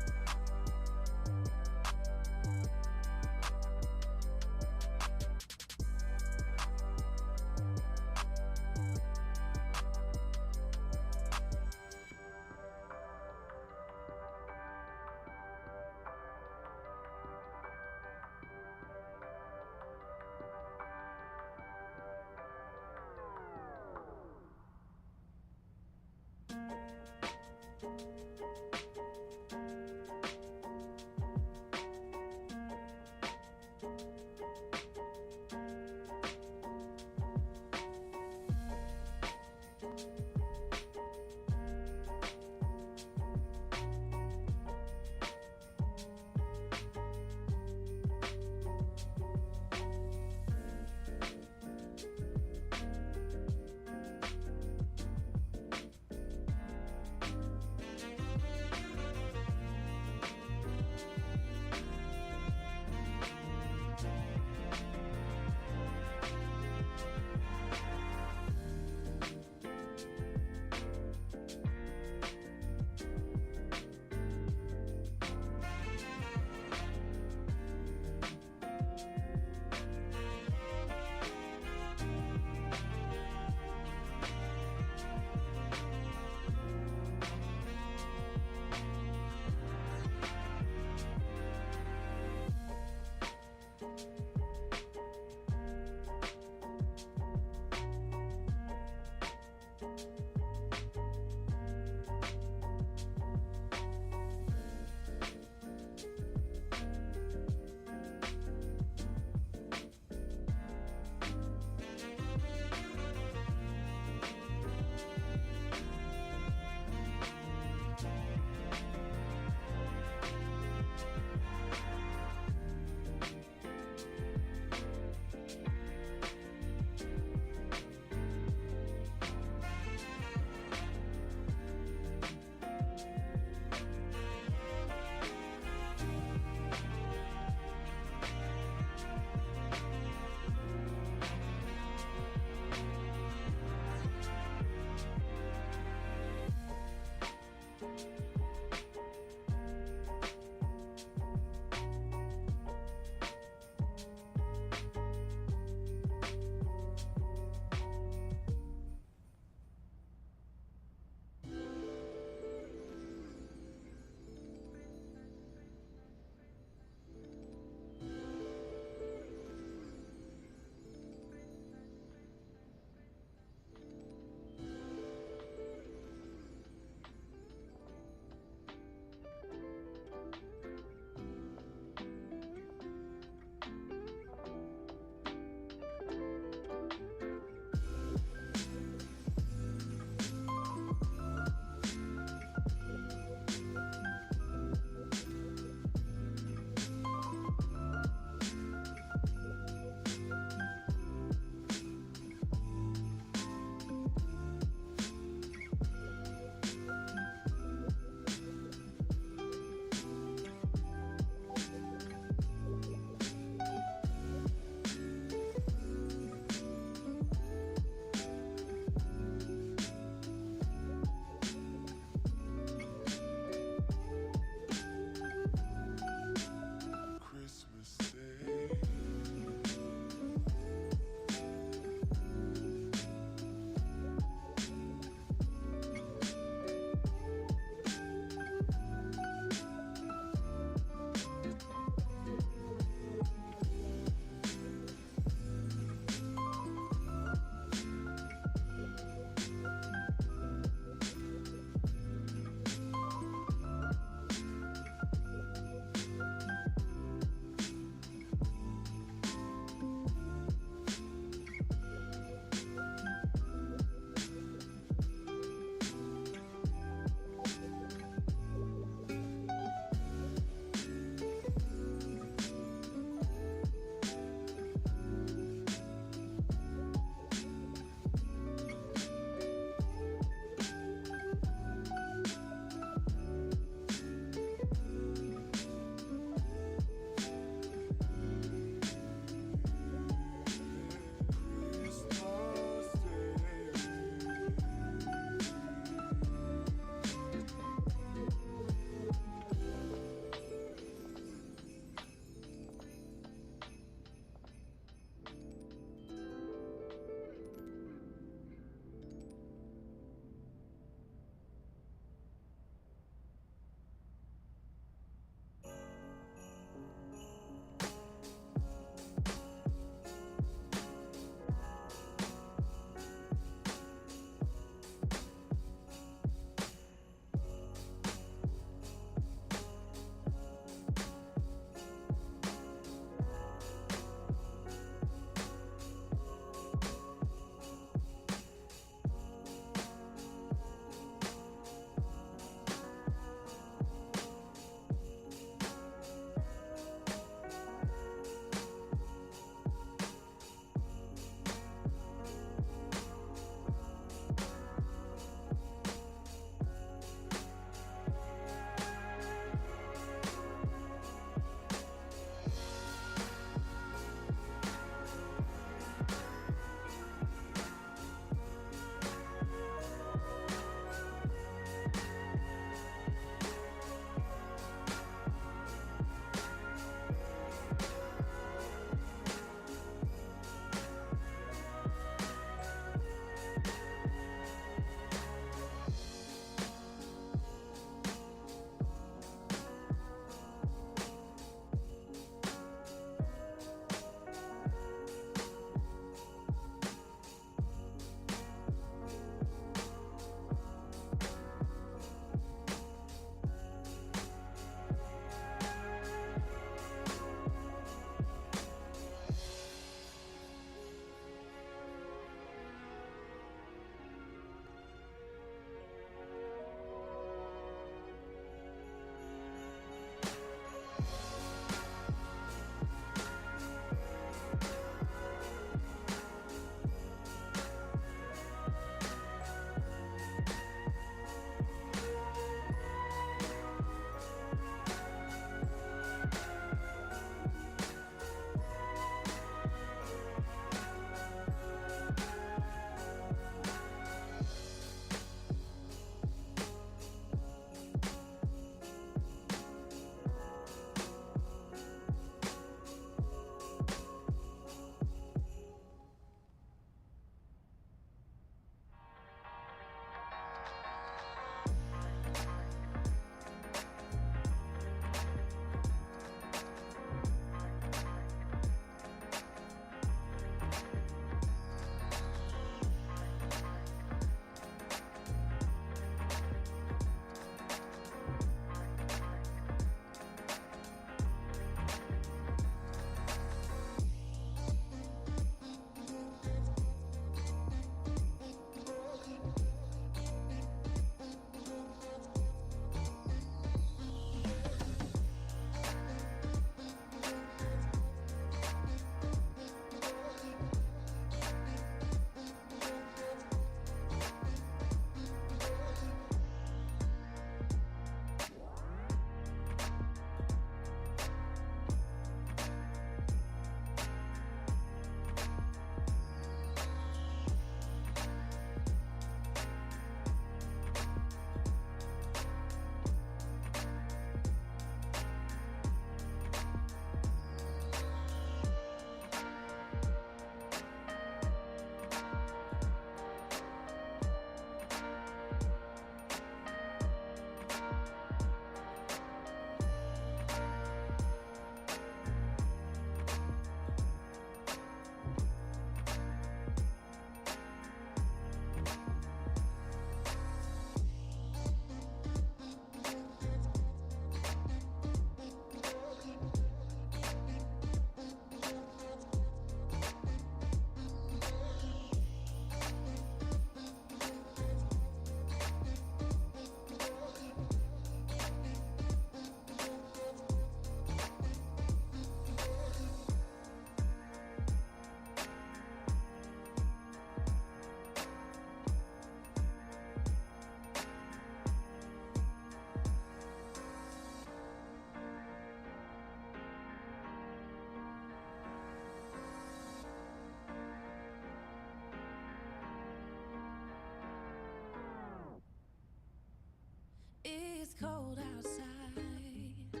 It's cold outside,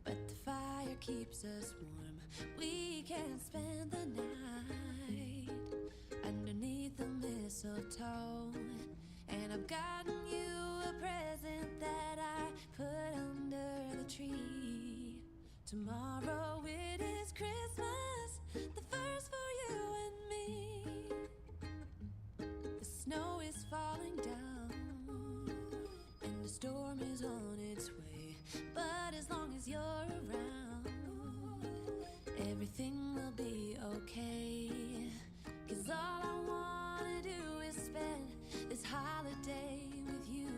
but the fire keeps us warm. We can spend the night underneath the mistletoe. And I've gotten you a present that I put under the tree. Tomorrow it is Christmas, the first for you and me. The snow is falling down and the storm is on its way. But as long as you're around, everything will be okay. 'Cause all I wanna do is spend this holiday with you.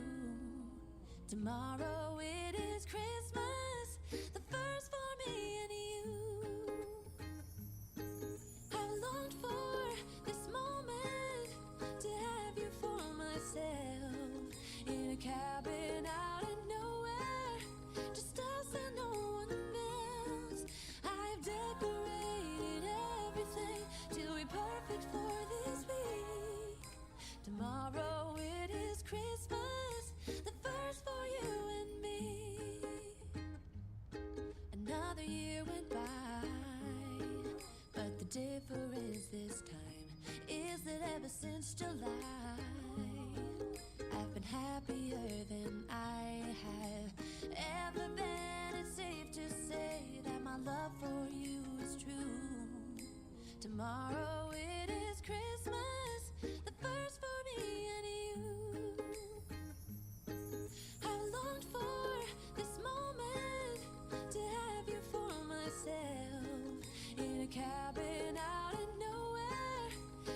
Tomorrow it is Christmas, the first for me and you. I've longed for this moment to have you for myself in a cabin out of nowhere, just us and no one else. I've decorated everything till we're perfect for this week. Tomorrow it is Christmas, the first for you and me. Another year went by, but the difference this time is that ever since July, I've been happier than I have ever been. It's safe to say that my love for you is true. Tomorrow it is Christmas, the first for me and you. I've longed for this moment to have you for myself in a cabin out of nowhere,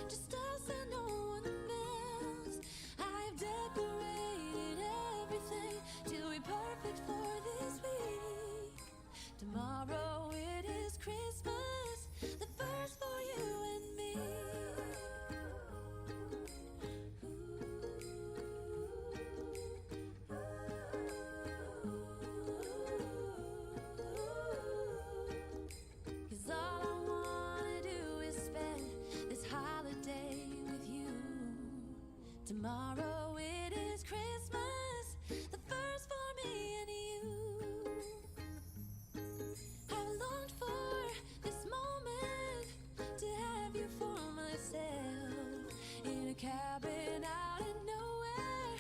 just us and no one else. I've decorated everything till we're perfect for this week. Tomorrow it is Christmas, the first for you and me. 'Cause all I wanna do is spend this holiday with you. Tomorrow it is Christmas, the first for me and you. I've longed for this moment to have you for myself in a cabin out of nowhere,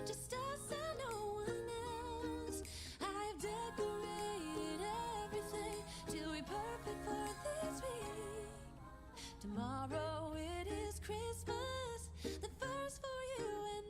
just us and no one else. I've decorated everything till we're perfect for this week. Tomorrow it is Christmas, the first for you and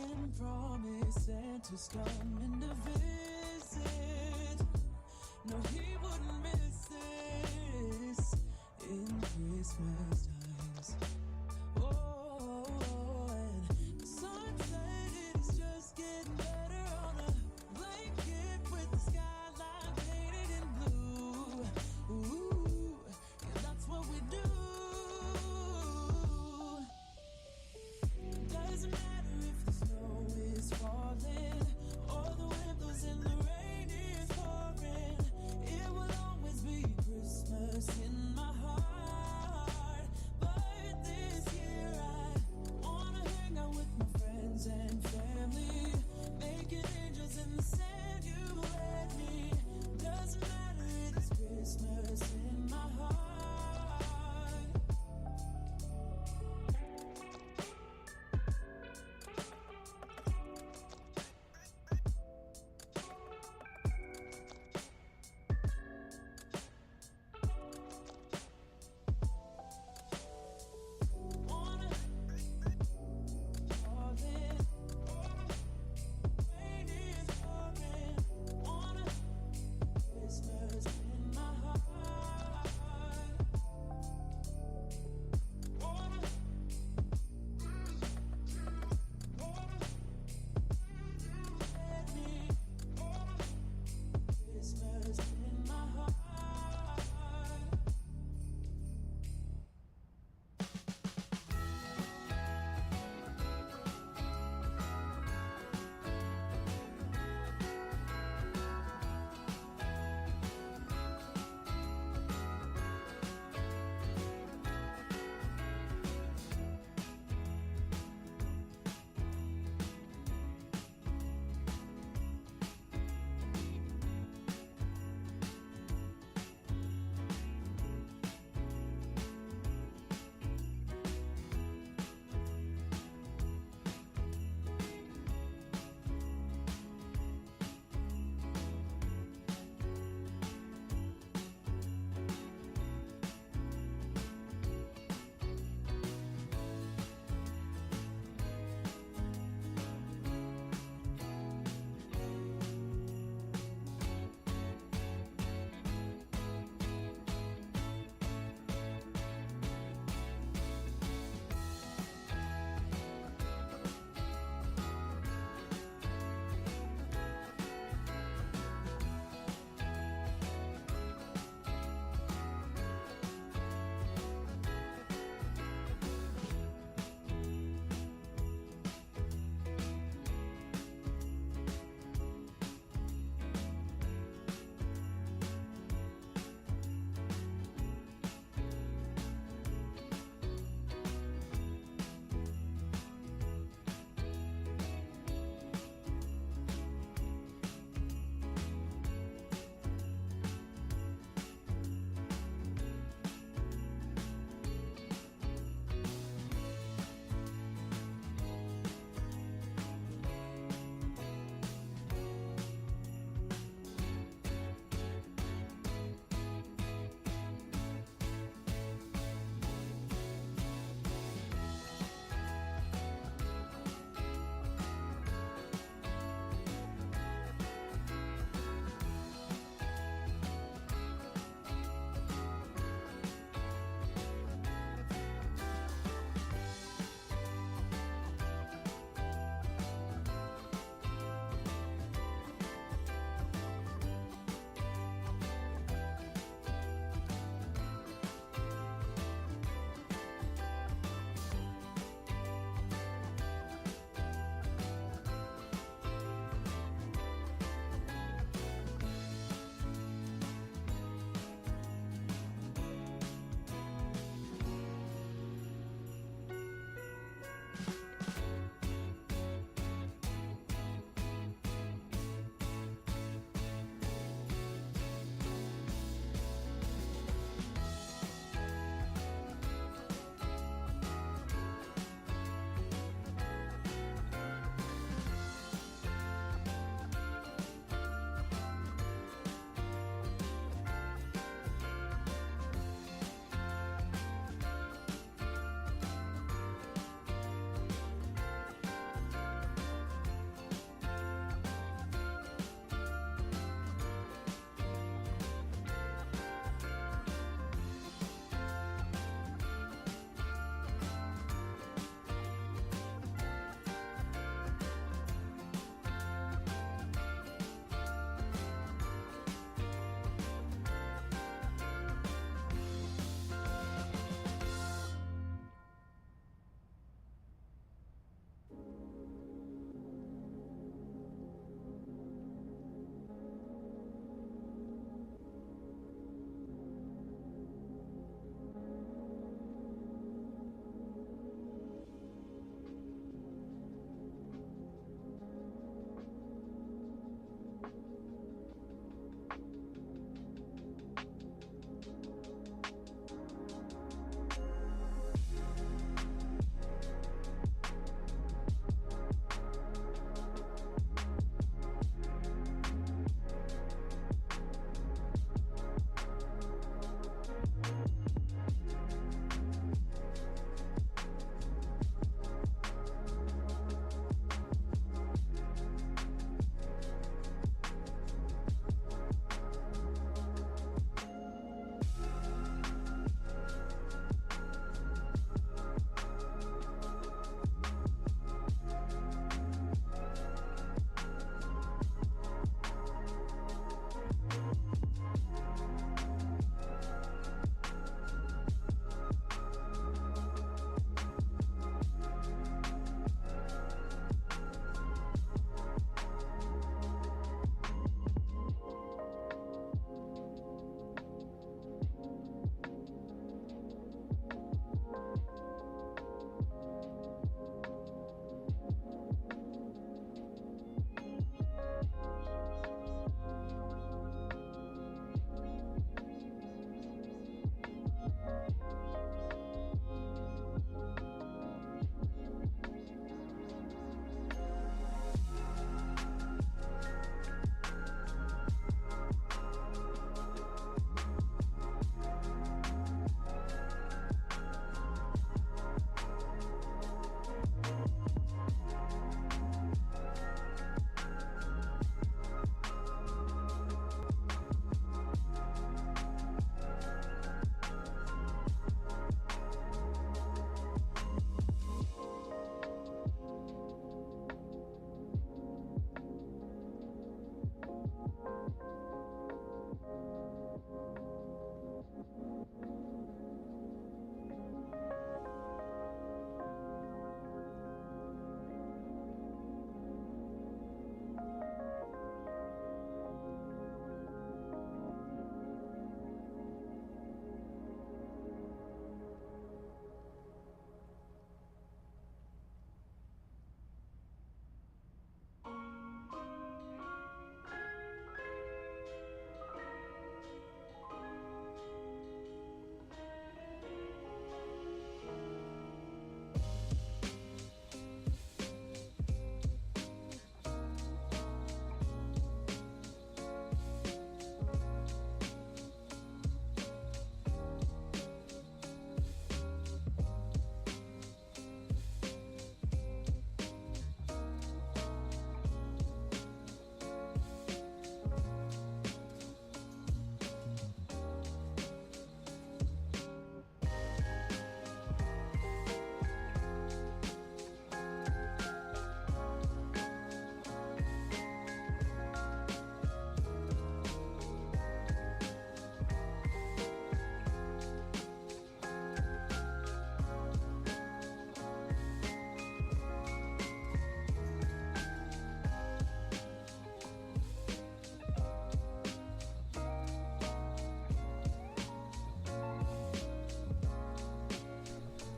can promise Santa's coming to visit. No, he wouldn't miss this in Christmas times. Oh, and the sunset is just getting better on a blanket with the skyline painted in blue. Ooh, yeah, that's what we do. Doesn't matter if the snow is falling or the wind blows and the rain is pouring. It will always be Christmas in my heart.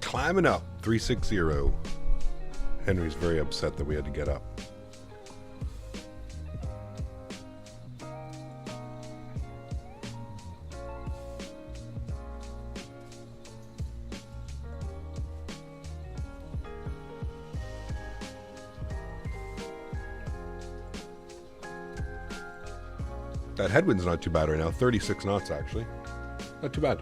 Climbing up, 360. Henry's very upset that we had to get up. That headwind's not too bad right now. 36 knots, actually. Not too bad.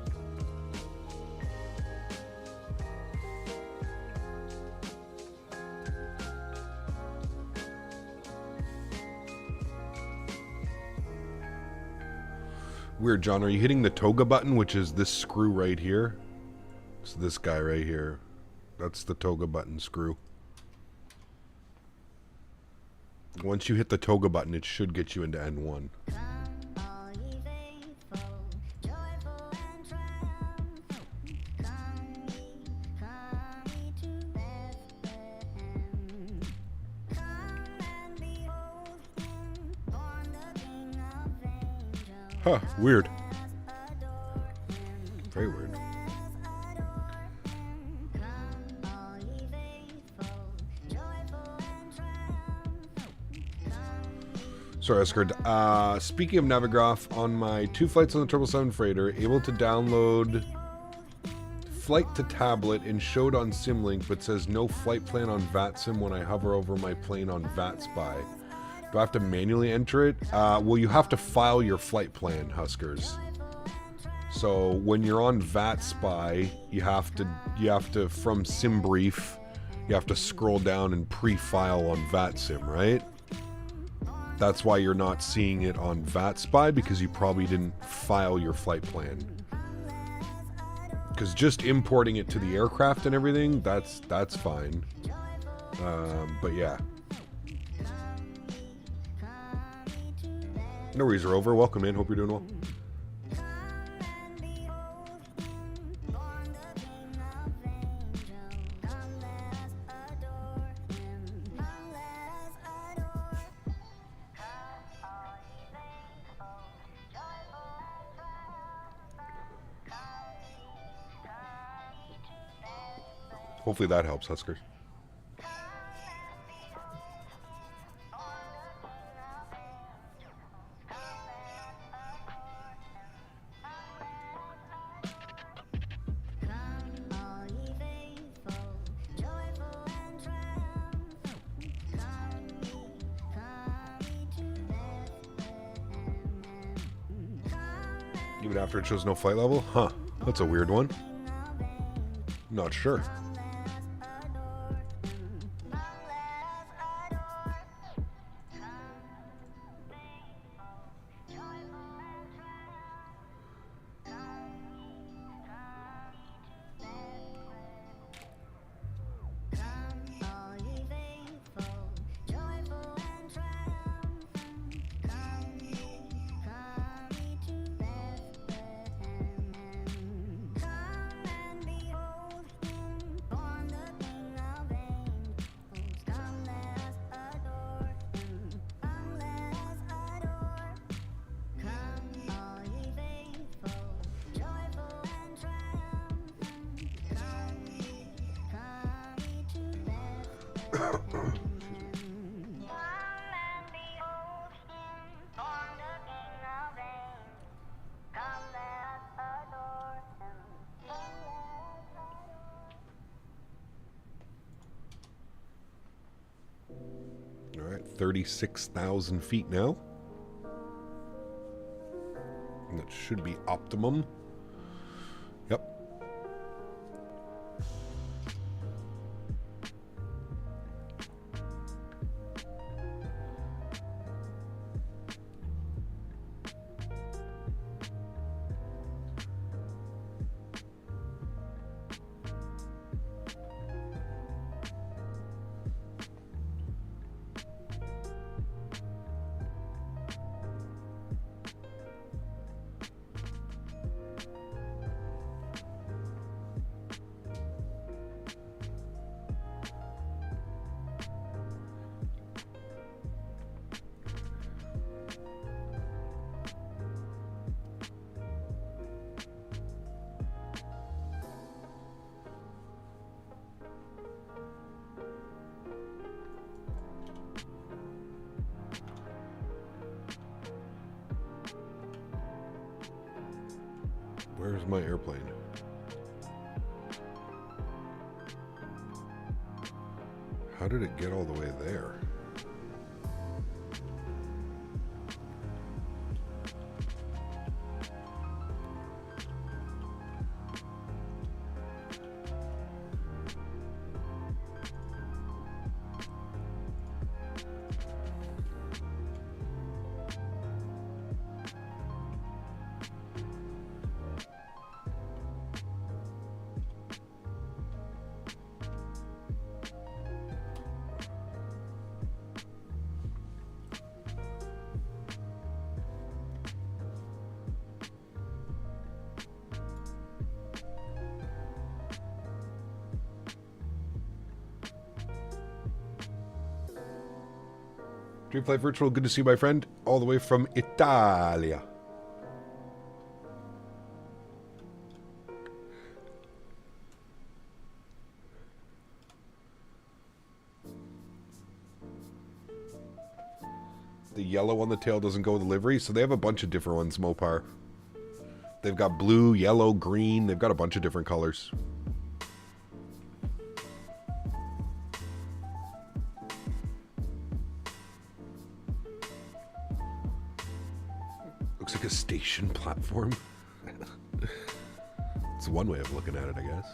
Weird, John. Are you hitting the toga button, which is this screw right here? It's this guy right here. That's the toga button screw. Once you hit the toga button, it should get you into N1. Huh, weird. Very weird. Sorry, Oscar. Speaking of Navigraph, on my 2 flights on the 777 freighter, able to download flight to tablet and showed on Simlink, but says no flight plan on VATSIM when I hover over my plane on VATSpy. Do I have to manually enter it? Well, you have to file your flight plan, Huskers. So when you're on VATSpy, you have to from SimBrief, you have to scroll down and pre-file on VATSIM, right? That's why you're not seeing it on VATSpy, because you probably didn't file your flight plan. Because just importing it to the aircraft and everything, that's fine. But yeah. No worries, are over. Welcome in. Hope you're doing well. Hopefully that helps, Huskers. Even after it shows no flight level? Huh. That's a weird one. Not sure. All right, 36,000 feet now. And that should be optimum. Yep. Where's my airplane? How did it get all the way there? Dreamflight Virtual, good to see you, my friend, all the way from Italia. The yellow on the tail doesn't go with the livery, so they have a bunch of different ones, Mopar. They've got blue, yellow, green, they've got a bunch of different colors. Looks like a station platform. It's one way of looking at it, I guess.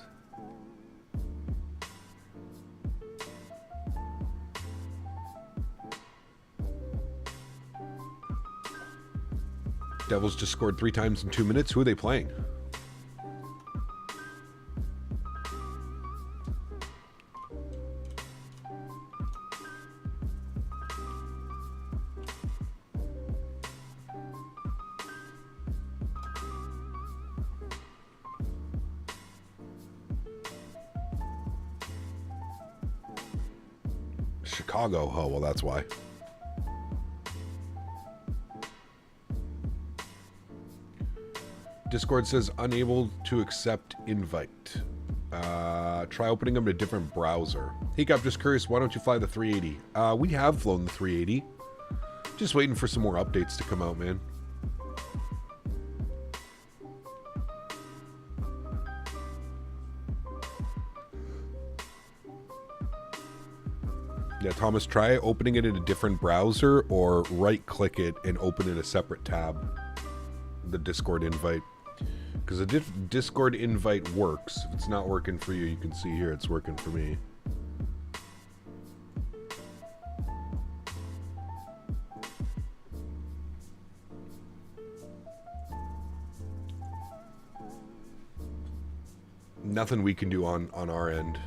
Devils just scored 3 times in 2 minutes. Who are they playing? Chicago. Oh, well, that's why. Discord says unable to accept invite. Try opening them in a different browser. Hey, I'm just curious, why don't you fly the 380? We have flown the 380. Just waiting for some more updates to come out, man. Yeah, Thomas, try opening it in a different browser or right-click it and open in a separate tab. The Discord invite. Because the Discord invite works. If it's not working for you, you can see here it's working for me. Nothing we can do on our end.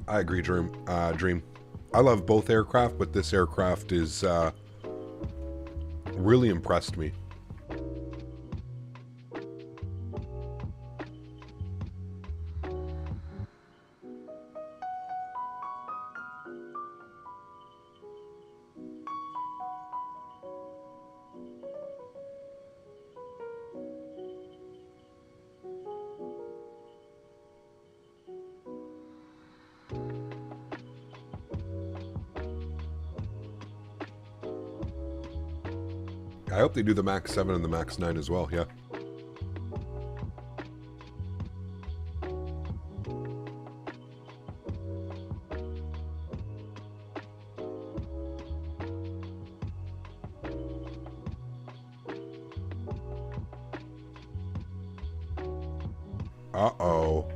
I agree, Dream. I love both aircraft, but this aircraft is really impressed me. I hope they do the MAX8 and the MAX9 as well, yeah. Uh-oh.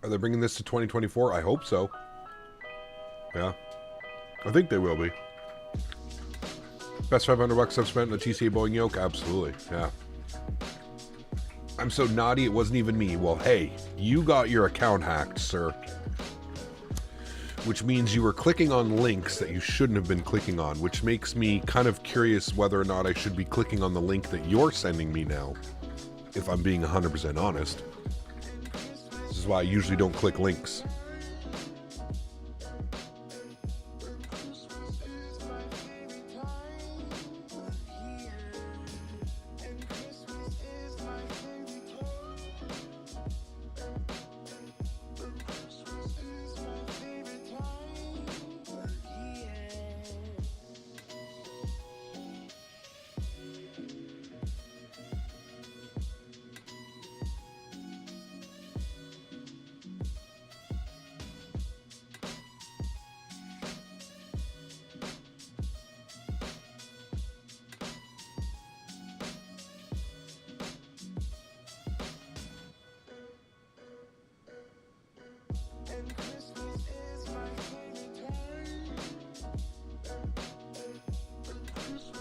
Are they bringing this to 2024? I hope so. Yeah. I think they will be. Best $500 I've spent on a TCA Boeing yoke? Absolutely. Yeah. I'm so naughty it wasn't even me. Well, hey, you got your account hacked, sir. Which means you were clicking on links that you shouldn't have been clicking on, which makes me kind of curious whether or not I should be clicking on the link that you're sending me now, if I'm being 100% honest. This is why I usually don't click links.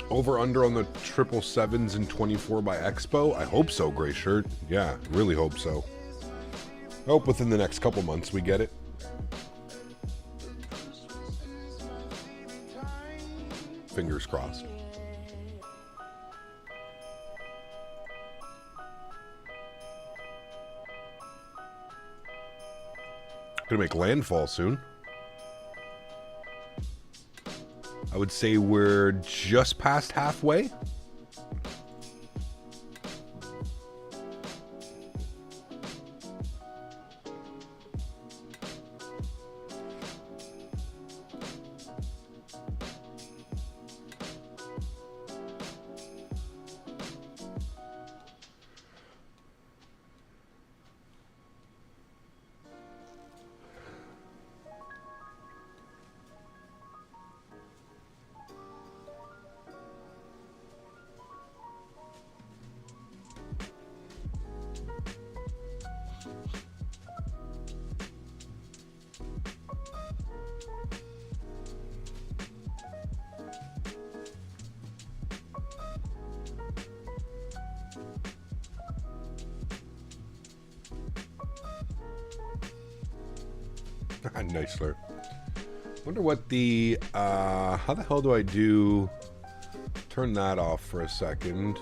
Over under on the 777s in 24 by Expo? I hope so, Gray Shirt. Yeah, really hope so. I hope within the next couple months we get it. Fingers crossed. Gonna make landfall soon. I would say we're just past halfway. Nice, Slur. Wonder what the, how the hell do I do, turn that off for a second.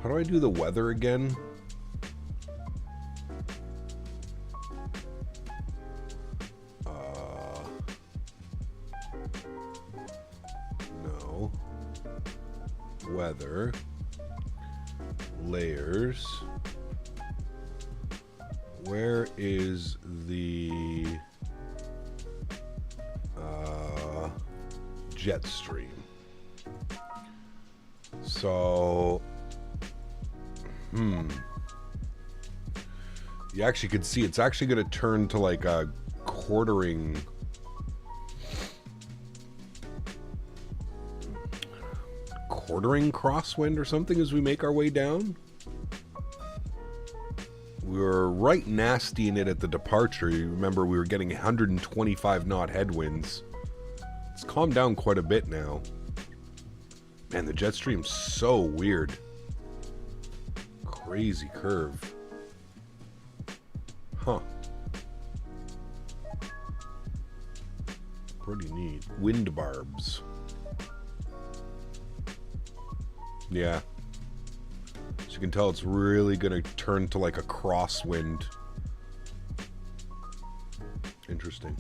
How do I do the weather again? No. Weather. Layers. Where is the jet stream? So, you actually could see it's actually going to turn to like a quartering crosswind or something as we make our way down. We were right nasty in it at the departure. You remember we were getting 125 knot headwinds. It's calmed down quite a bit now. Man, the jet stream's so weird. Crazy curve. Huh. Pretty neat. Wind barbs. Yeah. So you can tell it's really going to turn to like a crosswind. Interesting.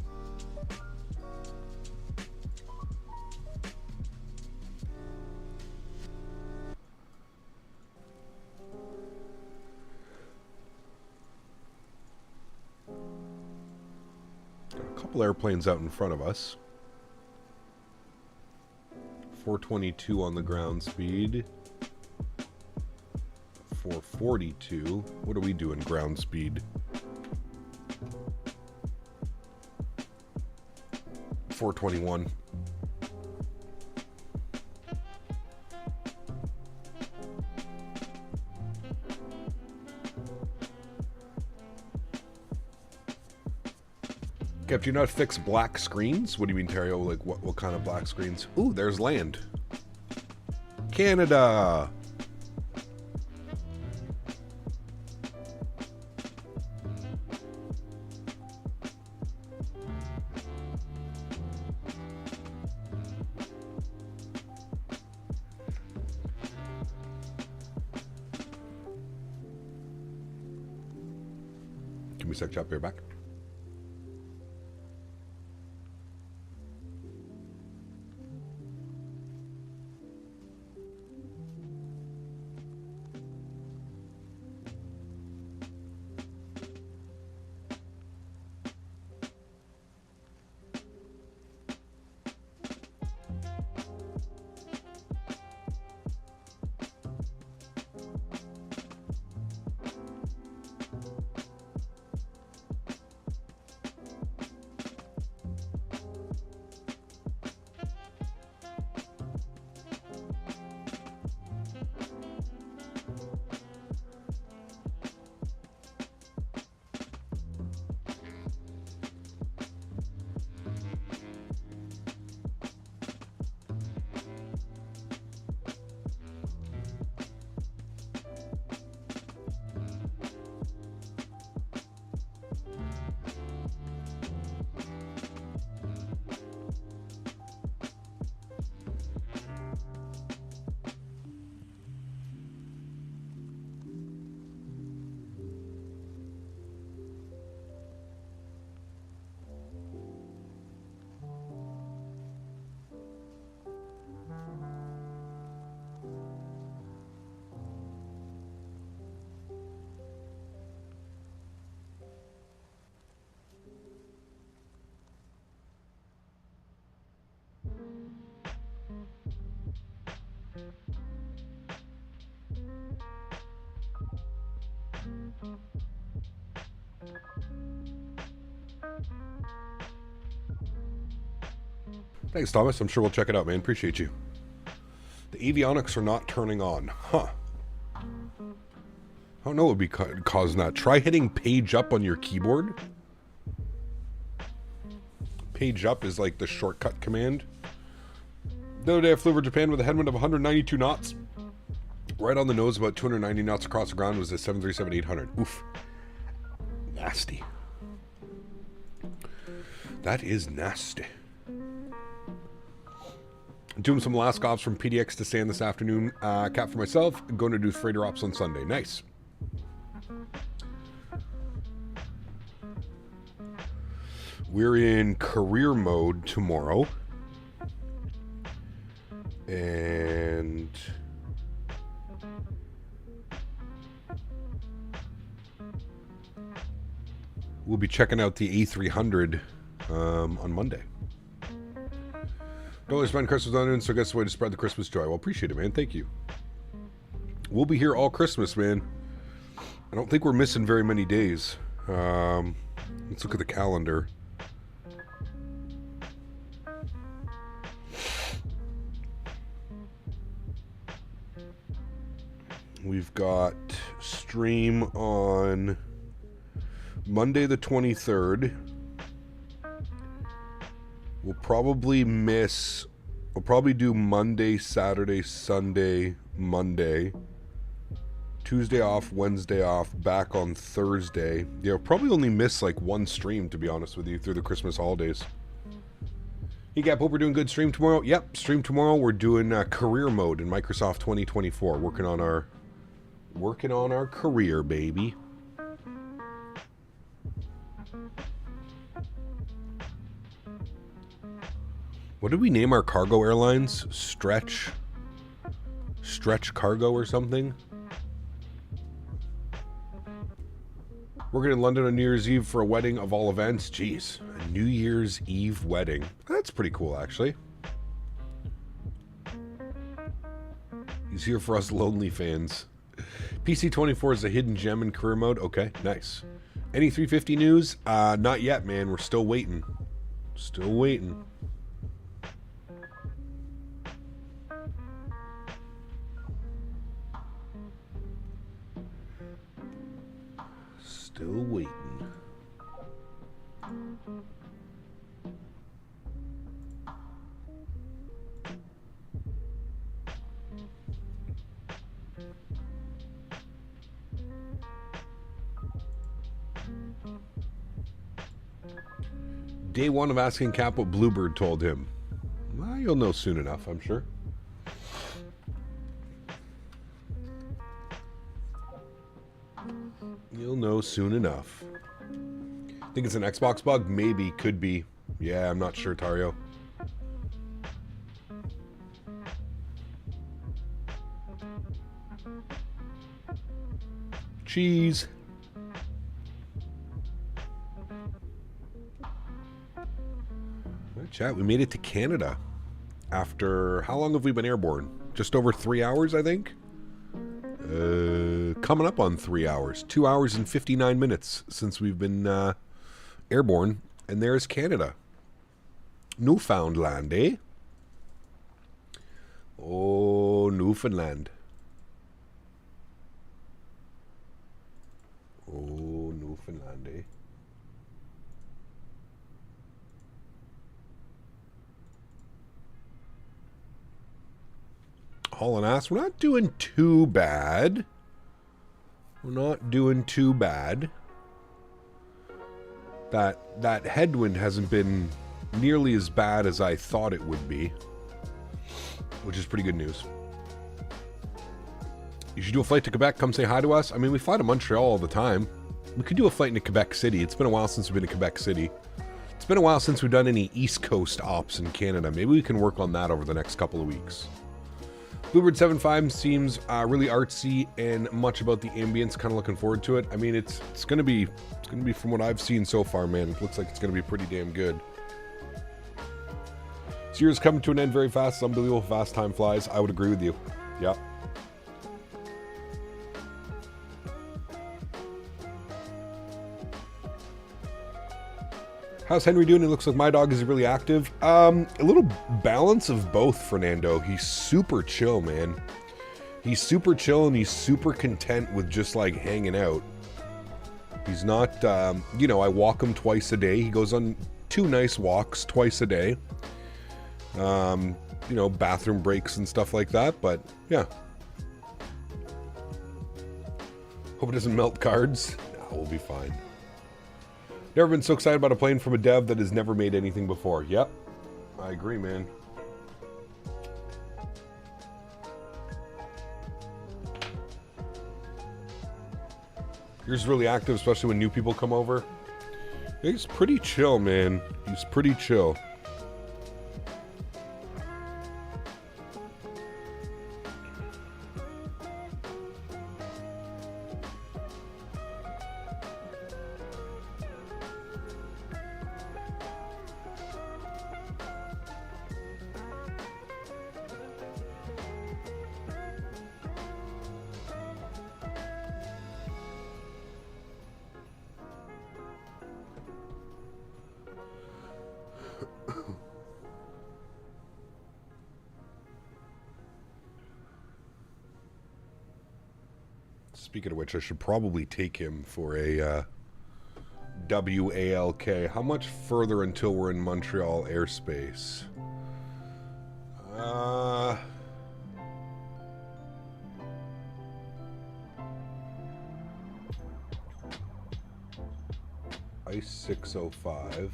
Got a couple airplanes out in front of us. 422 on the ground speed. 442. What are we doing ground speed? 421. Kev, do you not fix black screens? What do you mean, Terrio? Like, what kind of black screens? Ooh, there's land. Canada! Give me a sec, chop, here back. Thanks, Thomas. I'm sure we'll check it out, man. Appreciate you. The avionics are not turning on. Huh. I don't know what would be causing that. Try hitting page up on your keyboard. Page up is like the shortcut command. The other day I flew over Japan with a headwind of 192 knots. Right on the nose, about 290 knots across the ground was a 737-800. Oof. Nasty. That is nasty. Doing some last ops from PDX to San this afternoon. Cap for myself. Going to do freighter ops on Sunday. Nice. We're in career mode tomorrow. And we'll be checking out the A300 on Monday. Don't really spend Christmas on it, so I guess the way to spread the Christmas joy. Well, appreciate it, man. Thank you. We'll be here all Christmas, man. I don't think we're missing very many days. Let's look at the calendar. We've got stream on Monday the 23rd. We'll probably do Monday, Saturday, Sunday, Monday. Tuesday off, Wednesday off, back on Thursday. Yeah, we'll probably only miss like one stream, to be honest with you, through the Christmas holidays. Hey Gap, hope we're doing good stream tomorrow. Yep, stream tomorrow. We're doing career mode in Microsoft 2024. Working on our career, baby. What did we name our cargo airlines? Stretch Cargo or something? Working in London on New Year's Eve for a wedding of all events. Jeez, a New Year's Eve wedding. That's pretty cool, actually. He's here for us lonely fans. PC24 is a hidden gem in career mode. Okay, nice. Any 350 news? Not yet, man. We're still waiting. Still waiting. Still waiting. Day one of asking Cap what Bluebird told him. Well, you'll know soon enough, I'm sure. You'll know soon enough. Think it's an Xbox bug? Maybe, could be. Yeah, I'm not sure, Tario. Cheese. Chat, we made it to Canada after, how long have we been airborne? Just over 3 hours, I think? Coming up on 3 hours. 2 hours and 59 minutes since we've been airborne. And there's Canada. Newfoundland, eh? Oh, Newfoundland. Oh, Newfoundland, eh? Hauling ass. We're not doing too bad. We're not doing too bad. That headwind hasn't been nearly as bad as I thought it would be, which is pretty good news. You should do a flight to Quebec. Come say hi to us. I mean, we fly to Montreal all the time. We could do a flight into Quebec City. It's been a while since we've been to Quebec City. It's been a while since we've done any East Coast ops in Canada. Maybe we can work on that over the next couple of weeks. Bluebird 7.5 seems really artsy and much about the ambience. Kind of looking forward to it. I mean, it's gonna be from what I've seen so far, man. It looks like it's gonna be pretty damn good. This year's coming to an end very fast. It's unbelievable fast time flies. I would agree with you. Yeah. How's Henry doing? It looks like my dog is really active. A little balance of both, Fernando. He's super chill, man. He's super chill and he's super content with just like hanging out. He's not, you know, I walk him twice a day. He goes on 2 nice walks twice a day. You know, bathroom breaks and stuff like that, but yeah. Hope it doesn't melt cards. Nah, we'll be fine. Never been so excited about a plane from a dev that has never made anything before. Yep, I agree, man. He's really active, especially when new people come over. He's pretty chill, man. He's pretty chill. Speaking of which, I should probably take him for a WALK. How much further until we're in Montreal airspace? Ice 605.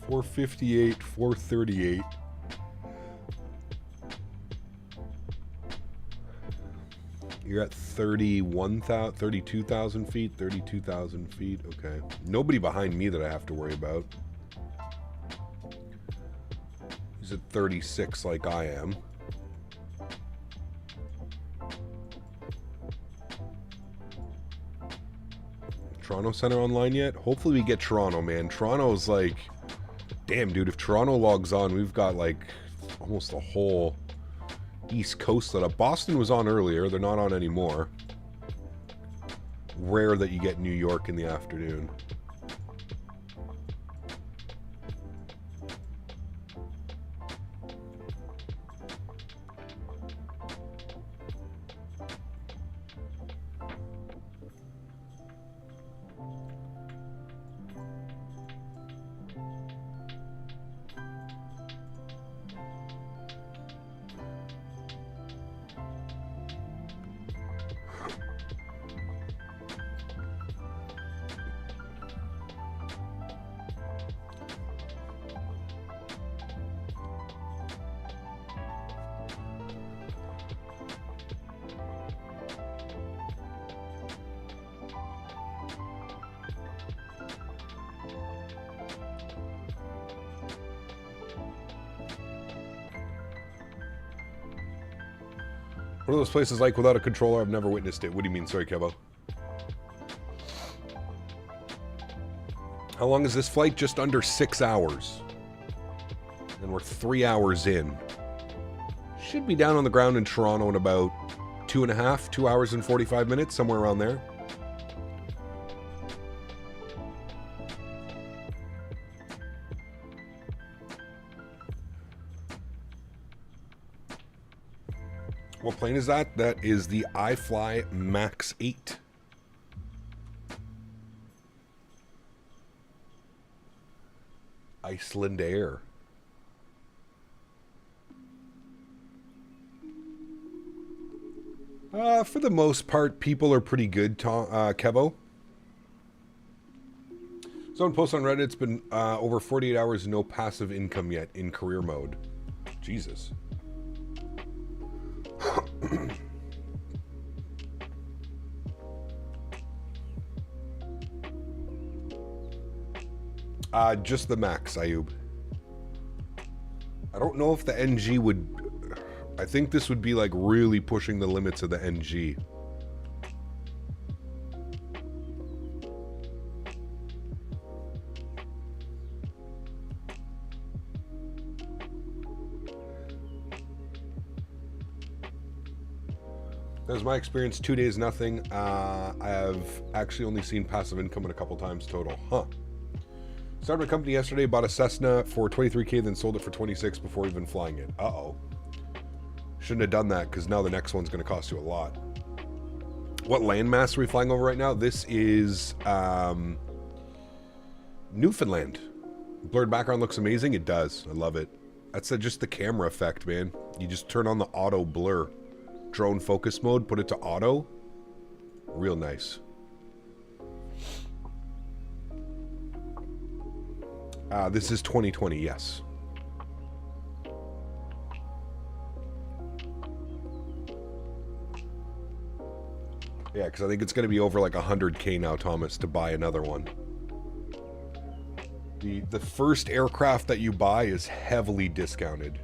$458, $438. You're at 32,000 feet, 32,000 feet. Okay. Nobody behind me that I have to worry about. He's at 36 like I am. Toronto Center online yet? Hopefully we get Toronto, man. Toronto's like, damn, dude, if Toronto logs on, we've got like almost the whole East Coast lit up. Boston was on earlier. They're not on anymore. Rare that you get New York in the afternoon. What are those places like without a controller? I've never witnessed it. What do you mean? Sorry, Kevo. How long is this flight? Just under 6 hours. And we're 3 hours in. Should be down on the ground in Toronto in about 2 hours and 45 minutes, somewhere around there. What plane is that? That is the iFly MAX8. Icelandair. For the most part, people are pretty good, Kevo. Someone posted on Reddit, it's been over 48 hours, no passive income yet in career mode. Jesus. Just the max, Ayub. I don't know if the NG would... I think this would be like really pushing the limits of the NG. That was my experience. 2 days, nothing. I have actually only seen passive income in a couple times total. Huh. Started my company yesterday, bought a Cessna for $23K, then sold it for $26 before even flying it. Uh-oh. Shouldn't have done that, because now the next one's going to cost you a lot. What landmass are we flying over right now? This is Newfoundland. Blurred background looks amazing. It does. I love it. That's just the camera effect, man. You just turn on the auto blur. Drone focus mode, put it to auto. Real nice. This is 2020, yes. Yeah, because I think it's going to be over like 100K now, Thomas, to buy another one. The first aircraft that you buy is heavily discounted.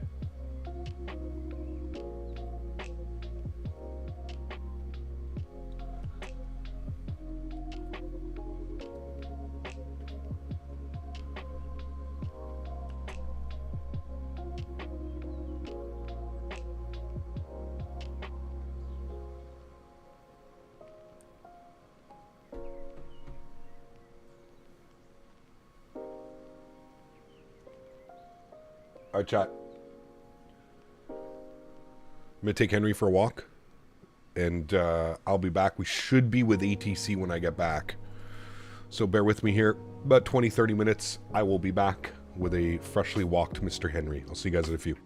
All right, chat. I'm going to take Henry for a walk, and I'll be back. We should be with ATC when I get back. So bear with me here. About 20, 30 minutes, I will be back with a freshly walked Mr. Henry. I'll see you guys in a few.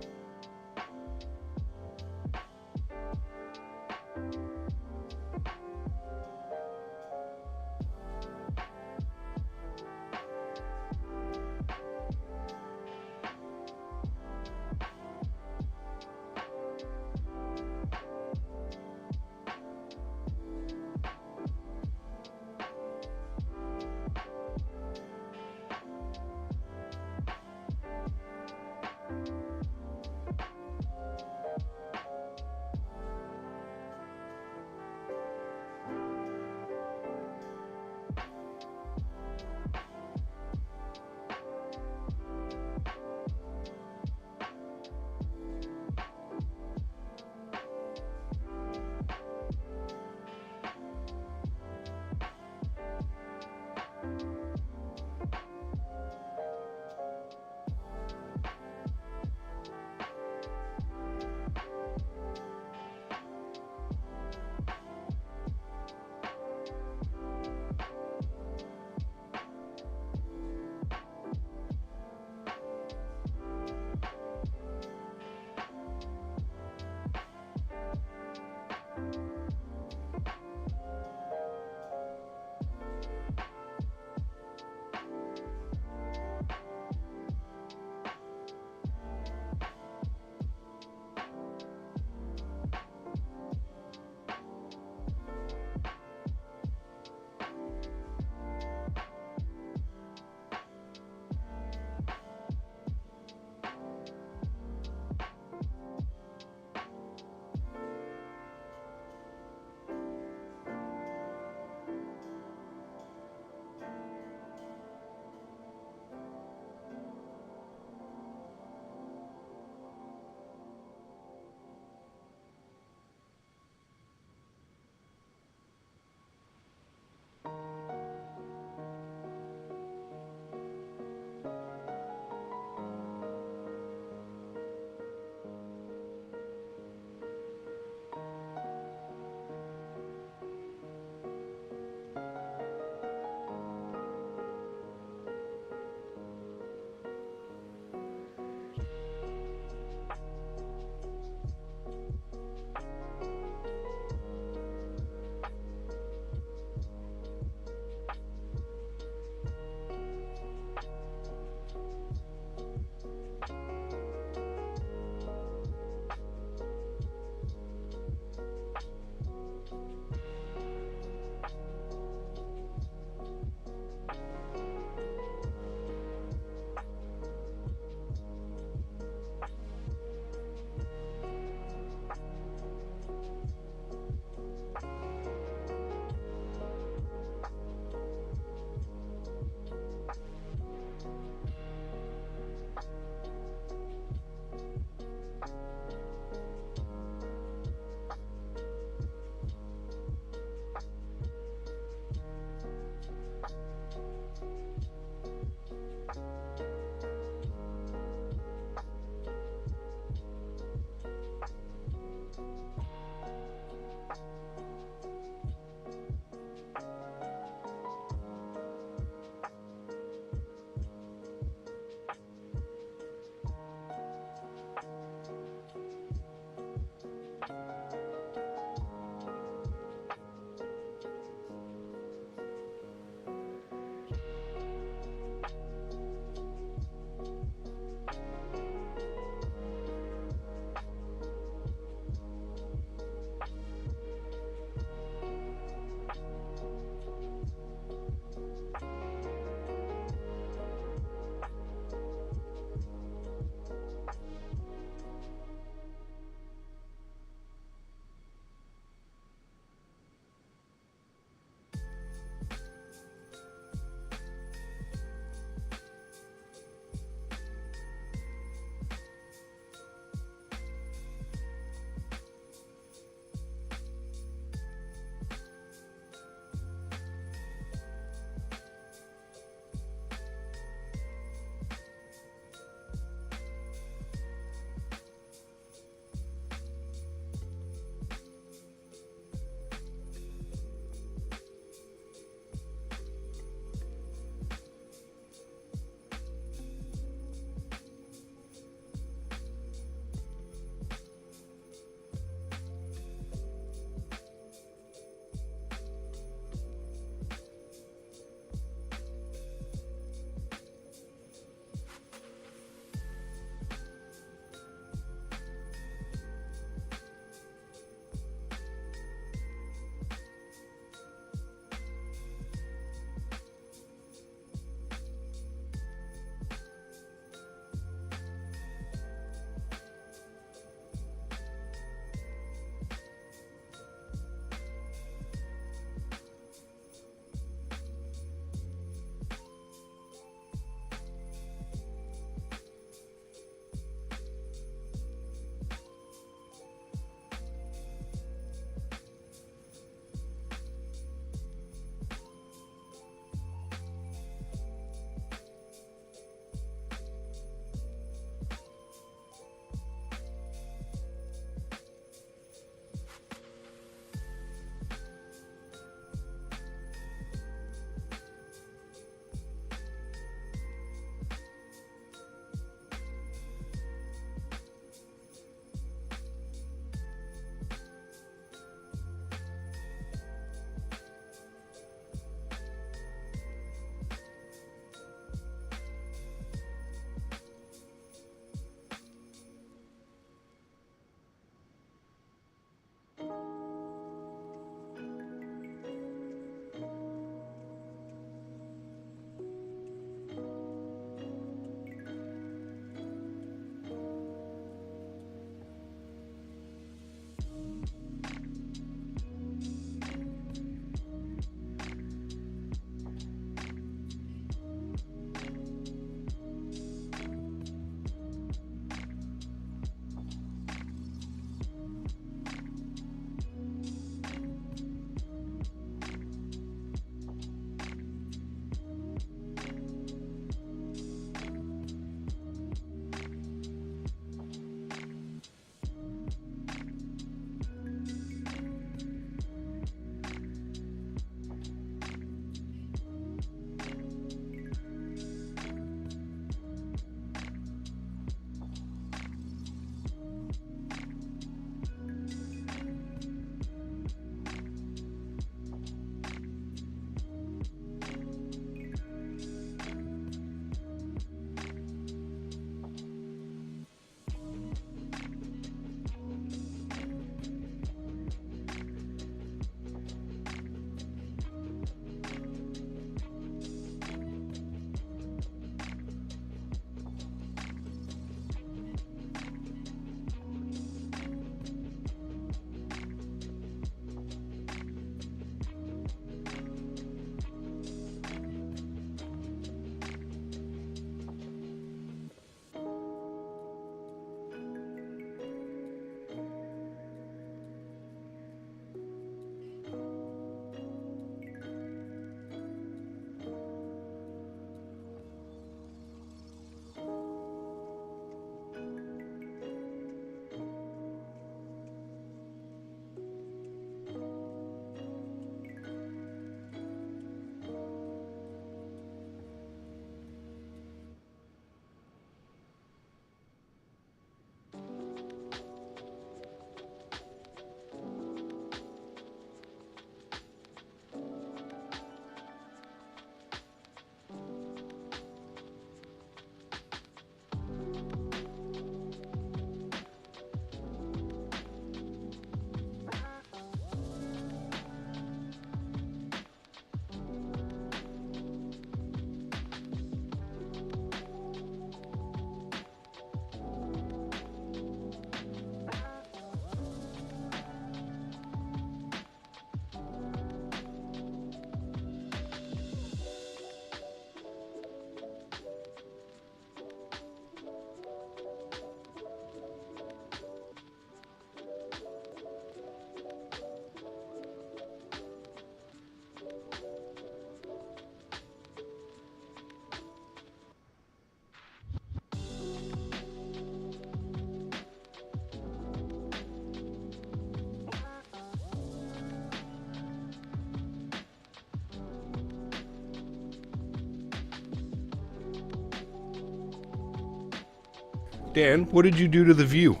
Dan, what did you do to the view?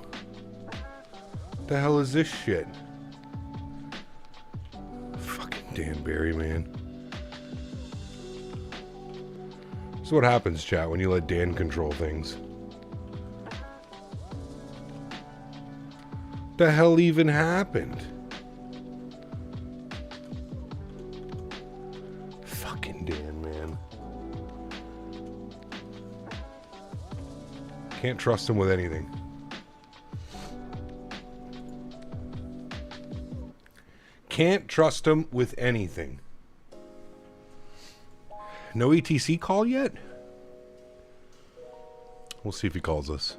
The hell is this shit? Fucking Dan Barry, man. This is what happens, chat, when you let Dan control things. The hell even happened? Fucking Dan, man. Can't trust him with anything. Can't trust him with anything. No ETC call yet? We'll see if he calls us.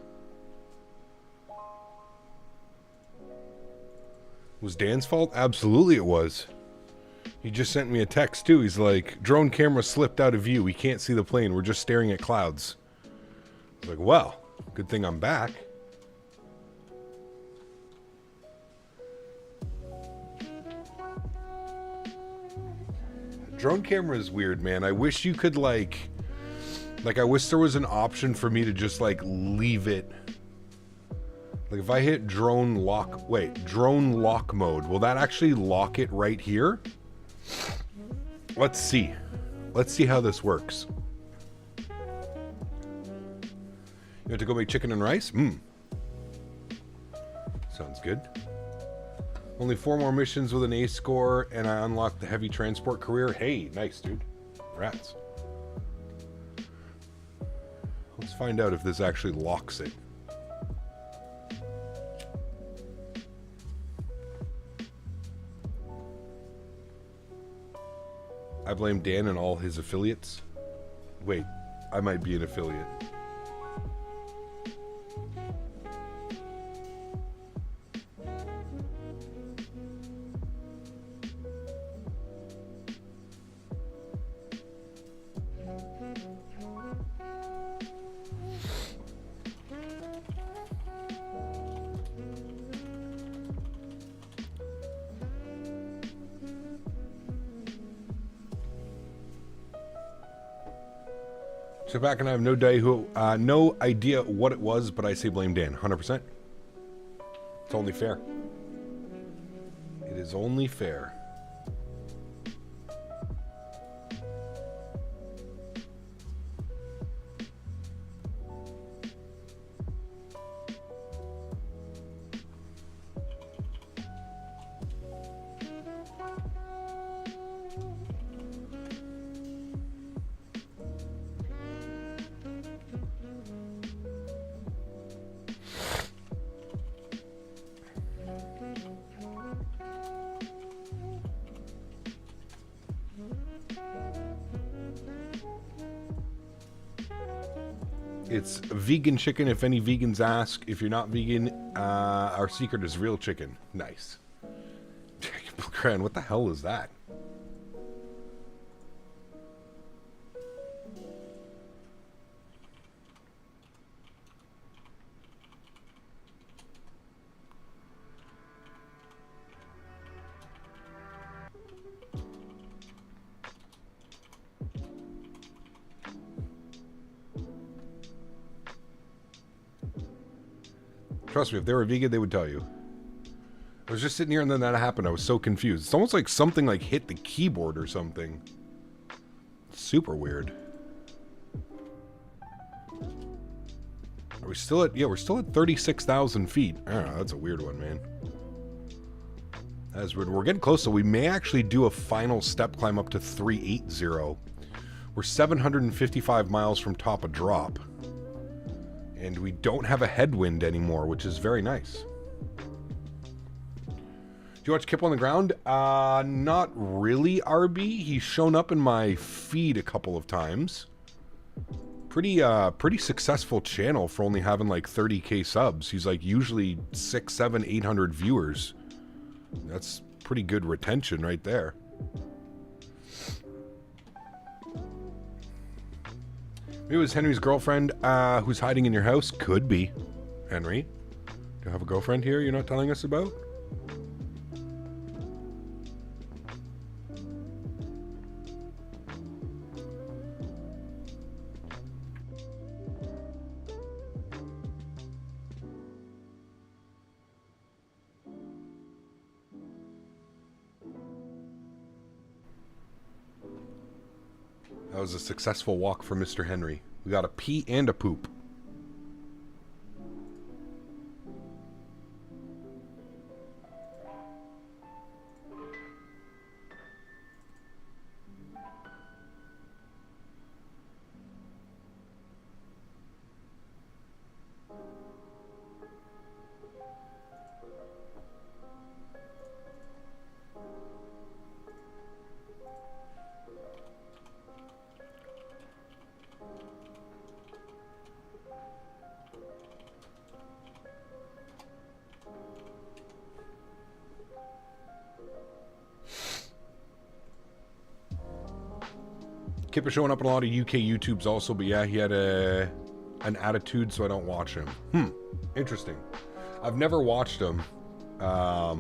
Was Dan's fault? Absolutely it was. He just sent me a text too. He's like, drone camera slipped out of view. We can't see the plane. We're just staring at clouds. I was like, well, good thing I'm back. Drone camera is weird, man. I wish you could like I wish there was an option for me to just like leave it. Like if I hit drone lock mode, will that actually lock it right here? Let's see. Let's see how this works. You have to go make chicken and rice? Sounds good. Only 4 more missions with an A score, and I unlocked the heavy transport career. Hey, nice, dude. Rats. Let's find out if this actually locks it. I blame Dan and all his affiliates. Wait, I might be an affiliate. So back and I have no idea what it was, but I say blame Dan, 100%. It's only fair. It is only fair. It's vegan chicken if any vegans ask. If you're not vegan, our secret is real chicken. Nice. Gran, what the hell is that? Trust me, if they were vegan, they would tell you. I was just sitting here and then that happened. I was so confused. It's almost like something like hit the keyboard or something. Super weird. Are we still at... Yeah, we're still at 36,000 feet. I don't know. That's a weird one, man. That's weird. We're getting close, so we may actually do a final step climb up to 380. We're 755 miles from top of drop. And we don't have a headwind anymore, which is very nice. Do you watch Kip on the Ground? Not really, RB. He's shown up in my feed a couple of times. Pretty successful channel for only having like 30k subs. He's like usually 600, 700, 800 viewers. That's pretty good retention right there. Maybe it was Henry's girlfriend who's hiding in your house. Could be. Henry, do you have a girlfriend here you're not telling us about? That was a successful walk for Mr. Henry. We got a pee and a poop. Kip is showing up in a lot of UK YouTubes also, but yeah, he had an attitude, so I don't watch him. Interesting. I've never watched him. Like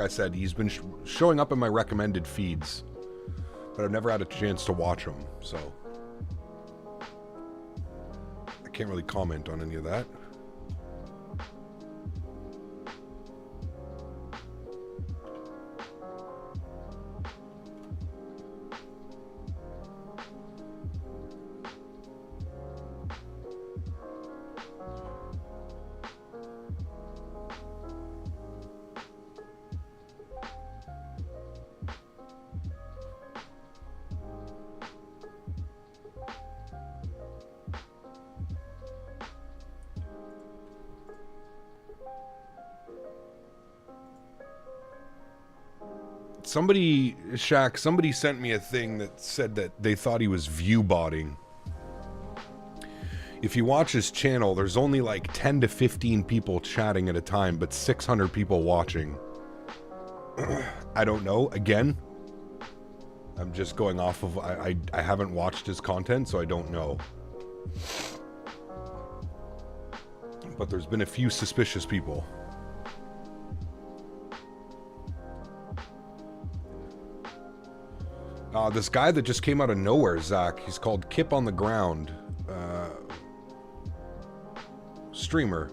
I said, he's been showing up in my recommended feeds, but I've never had a chance to watch him, so I can't really comment on any of that. Somebody sent me a thing that said that they thought he was view botting. If you watch his channel, there's only like 10 to 15 people chatting at a time, but 600 people watching. I don't know. Again, I'm just going off of, I haven't watched his content, so I don't know. But there's been a few suspicious people. This guy that just came out of nowhere, Zach, he's called Kip on the Ground. Streamer.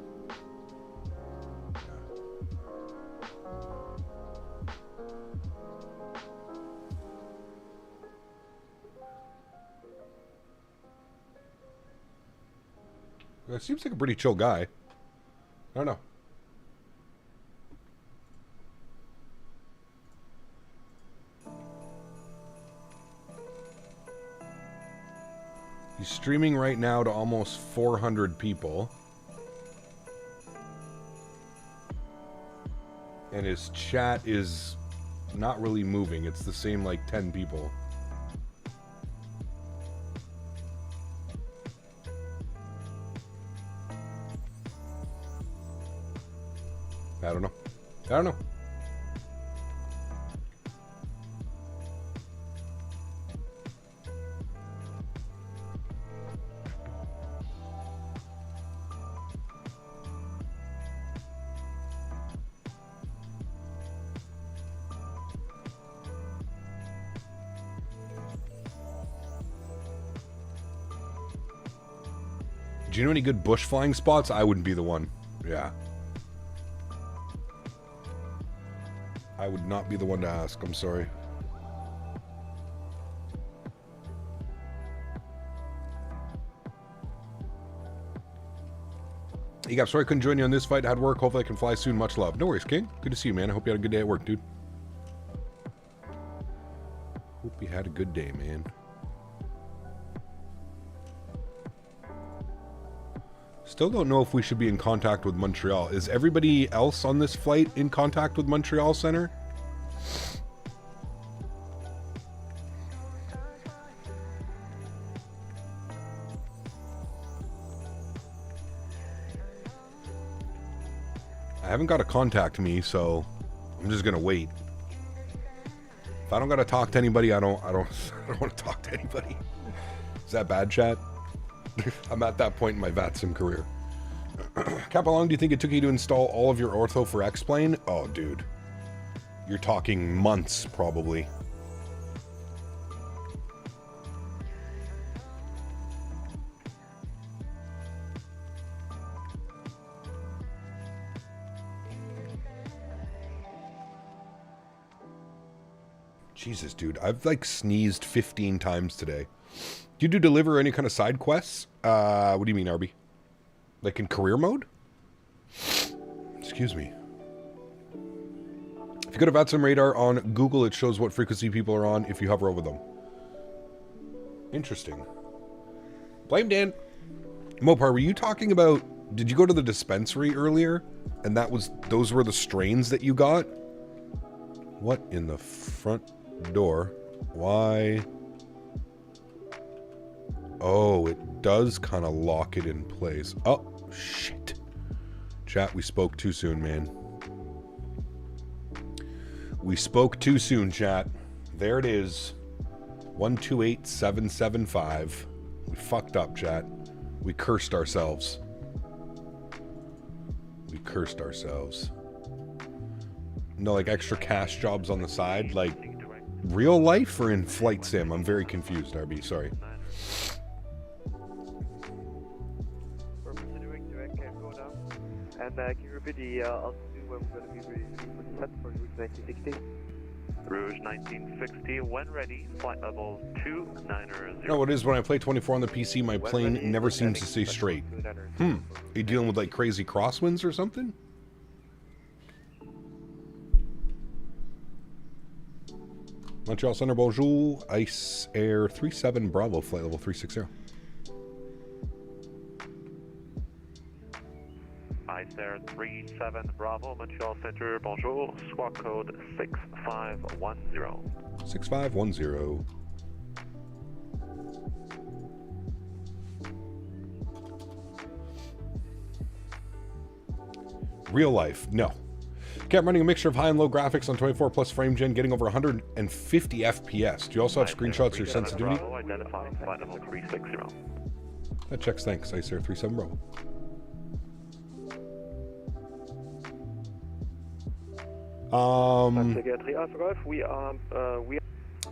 Seems like a pretty chill guy. I don't know. He's streaming right now to almost 400 people. And his chat is not really moving. It's the same like 10 people. I don't know. I don't know. Do you know any good bush flying spots? I wouldn't be the one. Yeah. I would not be the one to ask. I'm sorry. Egap, sorry I couldn't join you on this fight. I had work. Hopefully I can fly soon. Much love. No worries, King. Good to see you, man. I hope you had a good day at work, dude. Hope you had a good day, man. Still don't know if we should be in contact with Montreal. Is everybody else on this flight in contact with Montreal Center? I haven't got to contact me, so I'm just gonna wait. If I don't gotta talk to anybody, I don't want to talk to anybody. Is that bad, chat? I'm at that point in my VATSIM career. Cap, how long do you think it took you to install all of your ortho for X-Plane? Oh, dude. You're talking months, probably. Jesus, dude. I've like sneezed 15 times today. Do you do deliver any kind of side quests? What do you mean, Arby? Like in career mode? Excuse me. If you go to VATSIM radar on Google, it shows what frequency people are on if you hover over them. Interesting. Blame Dan. Mopar, were you talking about... Did you go to the dispensary earlier? And those were the strains that you got? What in the front door? Why? Oh, it does kind of lock it in place. Oh, shit. Chat, we spoke too soon, man. We spoke too soon, chat. There it is. 128775. We fucked up, chat. We cursed ourselves. We cursed ourselves. No, like extra cash jobs on the side? Like real life or in flight sim? I'm very confused, RB. Sorry. We're considering direct go now. And can you repeat the altitude where we're going to be set for Rouge 1960? Rouge 1960, when ready, flight level 290. No, it is when I play 24 on the PC, my plane never seems to stay straight. Are you dealing with like crazy crosswinds or something? Montreal Center, bonjour. Icelandair 37 Bravo, flight level 360. Icelandair 37 Bravo, Montreal Center, bonjour. Squawk code 6510. 6510. Real life, no. Kept running a mixture of high and low graphics on 24 plus frame gen, getting over 150 FPS. Do you also have screenshots of your sensitivity? Bravo, identifying flight level 360. That checks, thanks. Icelandair 37 Bravo.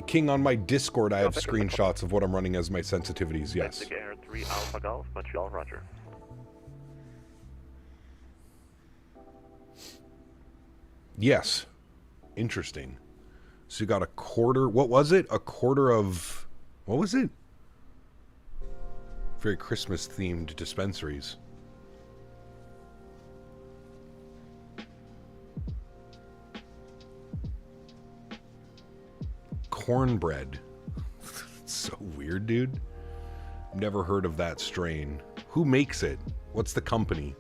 King, on my Discord, I have screenshots of what I'm running as my sensitivities, yes. Air 3 Alpha Golf, Montreal, roger. Yes. Interesting. So you got a quarter, what was it? A quarter of, what was it? Very Christmas themed dispensaries. Cornbread. It's so weird, dude. Never heard of that strain. Who makes it? What's the company?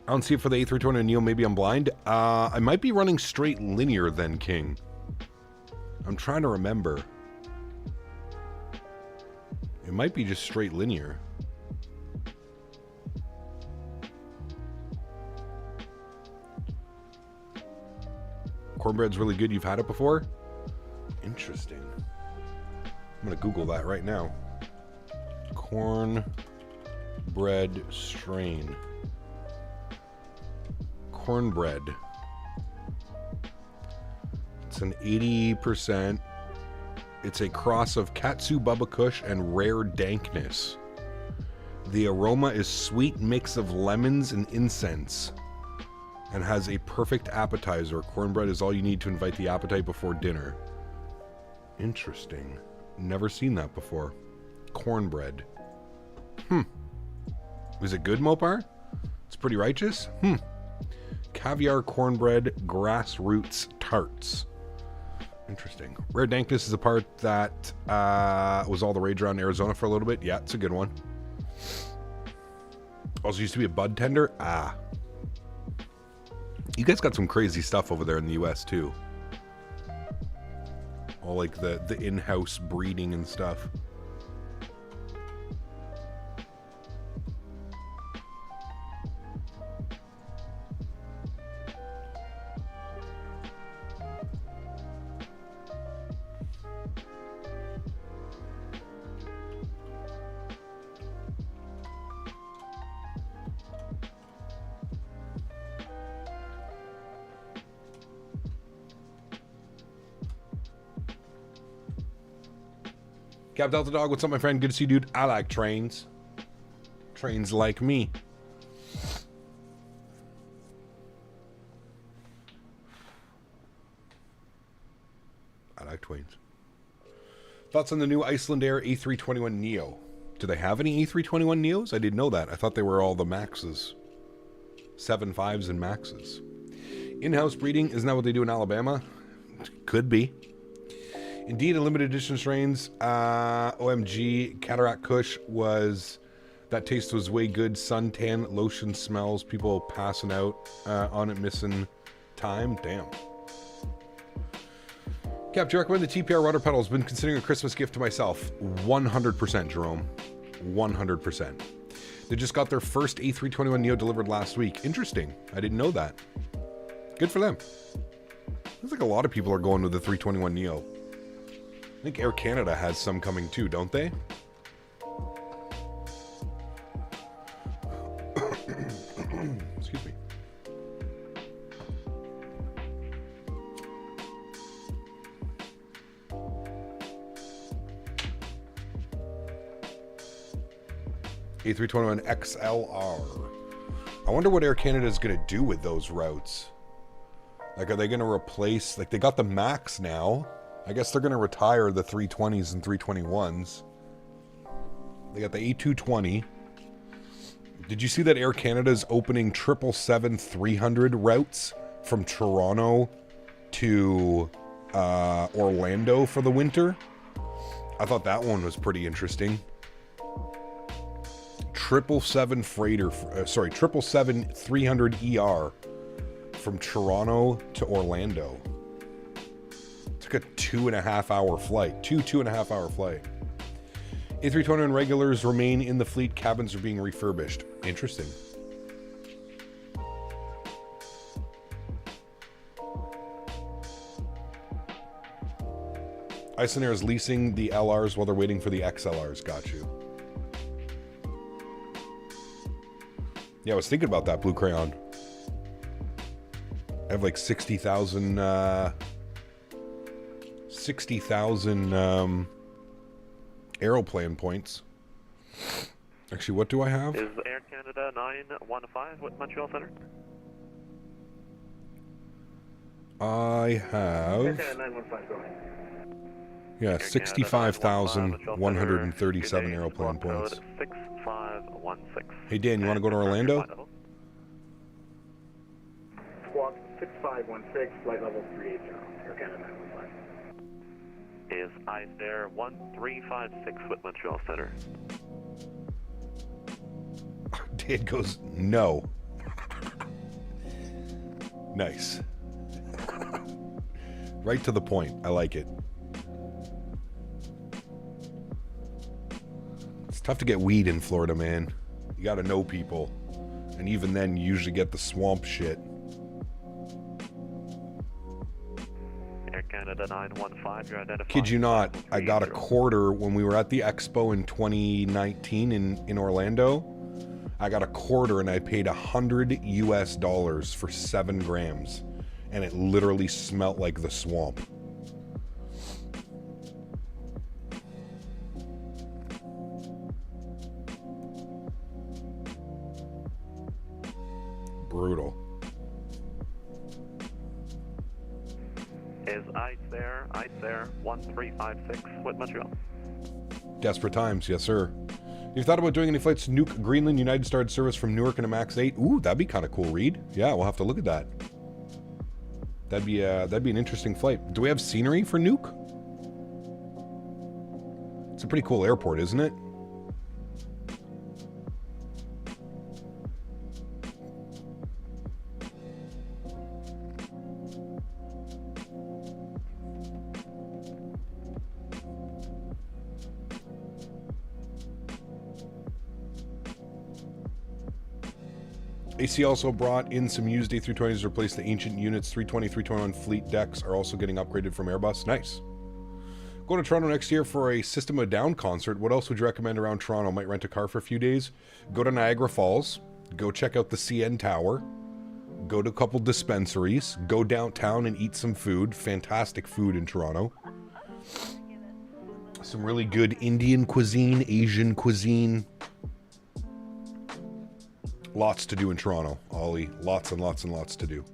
I don't see it for the A320 Neo. Maybe I'm blind. I might be running straight linear then, King. I'm trying to remember. It might be just straight linear. Cornbread's really good. You've had it before? Interesting. I'm going to Google that right now. Cornbread strain. Cornbread. It's an 80%. It's a cross of Katsu Bubba Kush and rare dankness. The aroma is sweet mix of lemons and incense and has a perfect appetizer. Cornbread is all you need to invite the appetite before dinner. Interesting. Never seen that before. Cornbread. Is it good, Mopar? It's pretty righteous? Caviar cornbread grassroots tarts. Interesting. Rare dankness is a part that was all the rage around Arizona for a little bit. Yeah, it's a good one. Also used to be a bud tender. You guys got some crazy stuff over there in the US too. All like the in-house breeding and stuff. Cap Delta Dog, what's up, my friend? Good to see you, dude. I like trains. Trains like me. Twains. Thoughts on the new Icelandair A321neo? Do they have any A321 Neos? I didn't know that. I thought they were all the Maxes. 7.5s and Maxes. In-house breeding, isn't that what they do in Alabama? Could be. Indeed, in limited edition strains, OMG, Cataract Kush was... That taste was way good. Suntan, lotion smells, people passing out on it, missing time. Damn. Cap, do you recommend the TPR rudder pedals? Been considering a Christmas gift to myself. 100%, Jerome. 100%. They just got their first A321neo delivered last week. Interesting. I didn't know that. Good for them. Looks like a lot of people are going with the 321neo. I think Air Canada has some coming too, don't they? Excuse me. A321 XLR. I wonder what Air Canada is going to do with those routes. Like, are they going to replace... Like, they got the MAX now. I guess they're going to retire the 320s and 321s. They got the A220. Did you see that Air Canada is opening 777-300 routes from Toronto to Orlando for the winter? I thought that one was pretty interesting. 777 freighter, 777-300 ER from Toronto to Orlando. It's like a 2.5 hour flight. 2.5 hour flight. A321 regulars remain in the fleet. Cabins are being refurbished. Interesting. Icelandair is leasing the LRs while they're waiting for the XLRs. Got you. Yeah, I was thinking about that, Blue Crayon. I have like 60,000 aeroplane points. Actually, what do I have? Is Air Canada 915 with Montreal Center? I have... Yeah, 65,137 aeroplane points. 6516. Hey Dan, you want to go to Orlando? Squawk 6516, flight level 380, Air Canada 915. Is Icelandair 1356 with Montreal Center? Dan goes, no. Nice. Right to the point. I like it. It's tough to get weed in Florida, man. You gotta know people. And even then, you usually get the swamp shit. Air Canada 915, you're identified. Kid you not, I got a quarter when we were at the expo in 2019 in Orlando. I got a quarter and I paid $100 US for 7 grams. And it literally smelt like the swamp. Brutal. Is Icelandair 1356 with Montreal? Desperate times, yes sir. You've thought about doing any flights to Nuuk, Greenland? United started service from Newark in a MAX8. Ooh, that'd be kind of cool, Reed. Yeah, we'll have to look at that. That'd be an interesting flight. Do we have scenery for Nuuk? It's a pretty cool airport, isn't it? AC also brought in some used A320s to replace the ancient units. 320, 321 fleet decks are also getting upgraded from Airbus. Nice. Going to Toronto next year for a System of a Down concert. What else would you recommend around Toronto? Might rent a car for a few days. Go to Niagara Falls. Go check out the CN Tower. Go to a couple dispensaries. Go downtown and eat some food. Fantastic food in Toronto. Some really good Indian cuisine, Asian cuisine. Lots to do in Toronto, Ollie. Lots and lots and lots to do.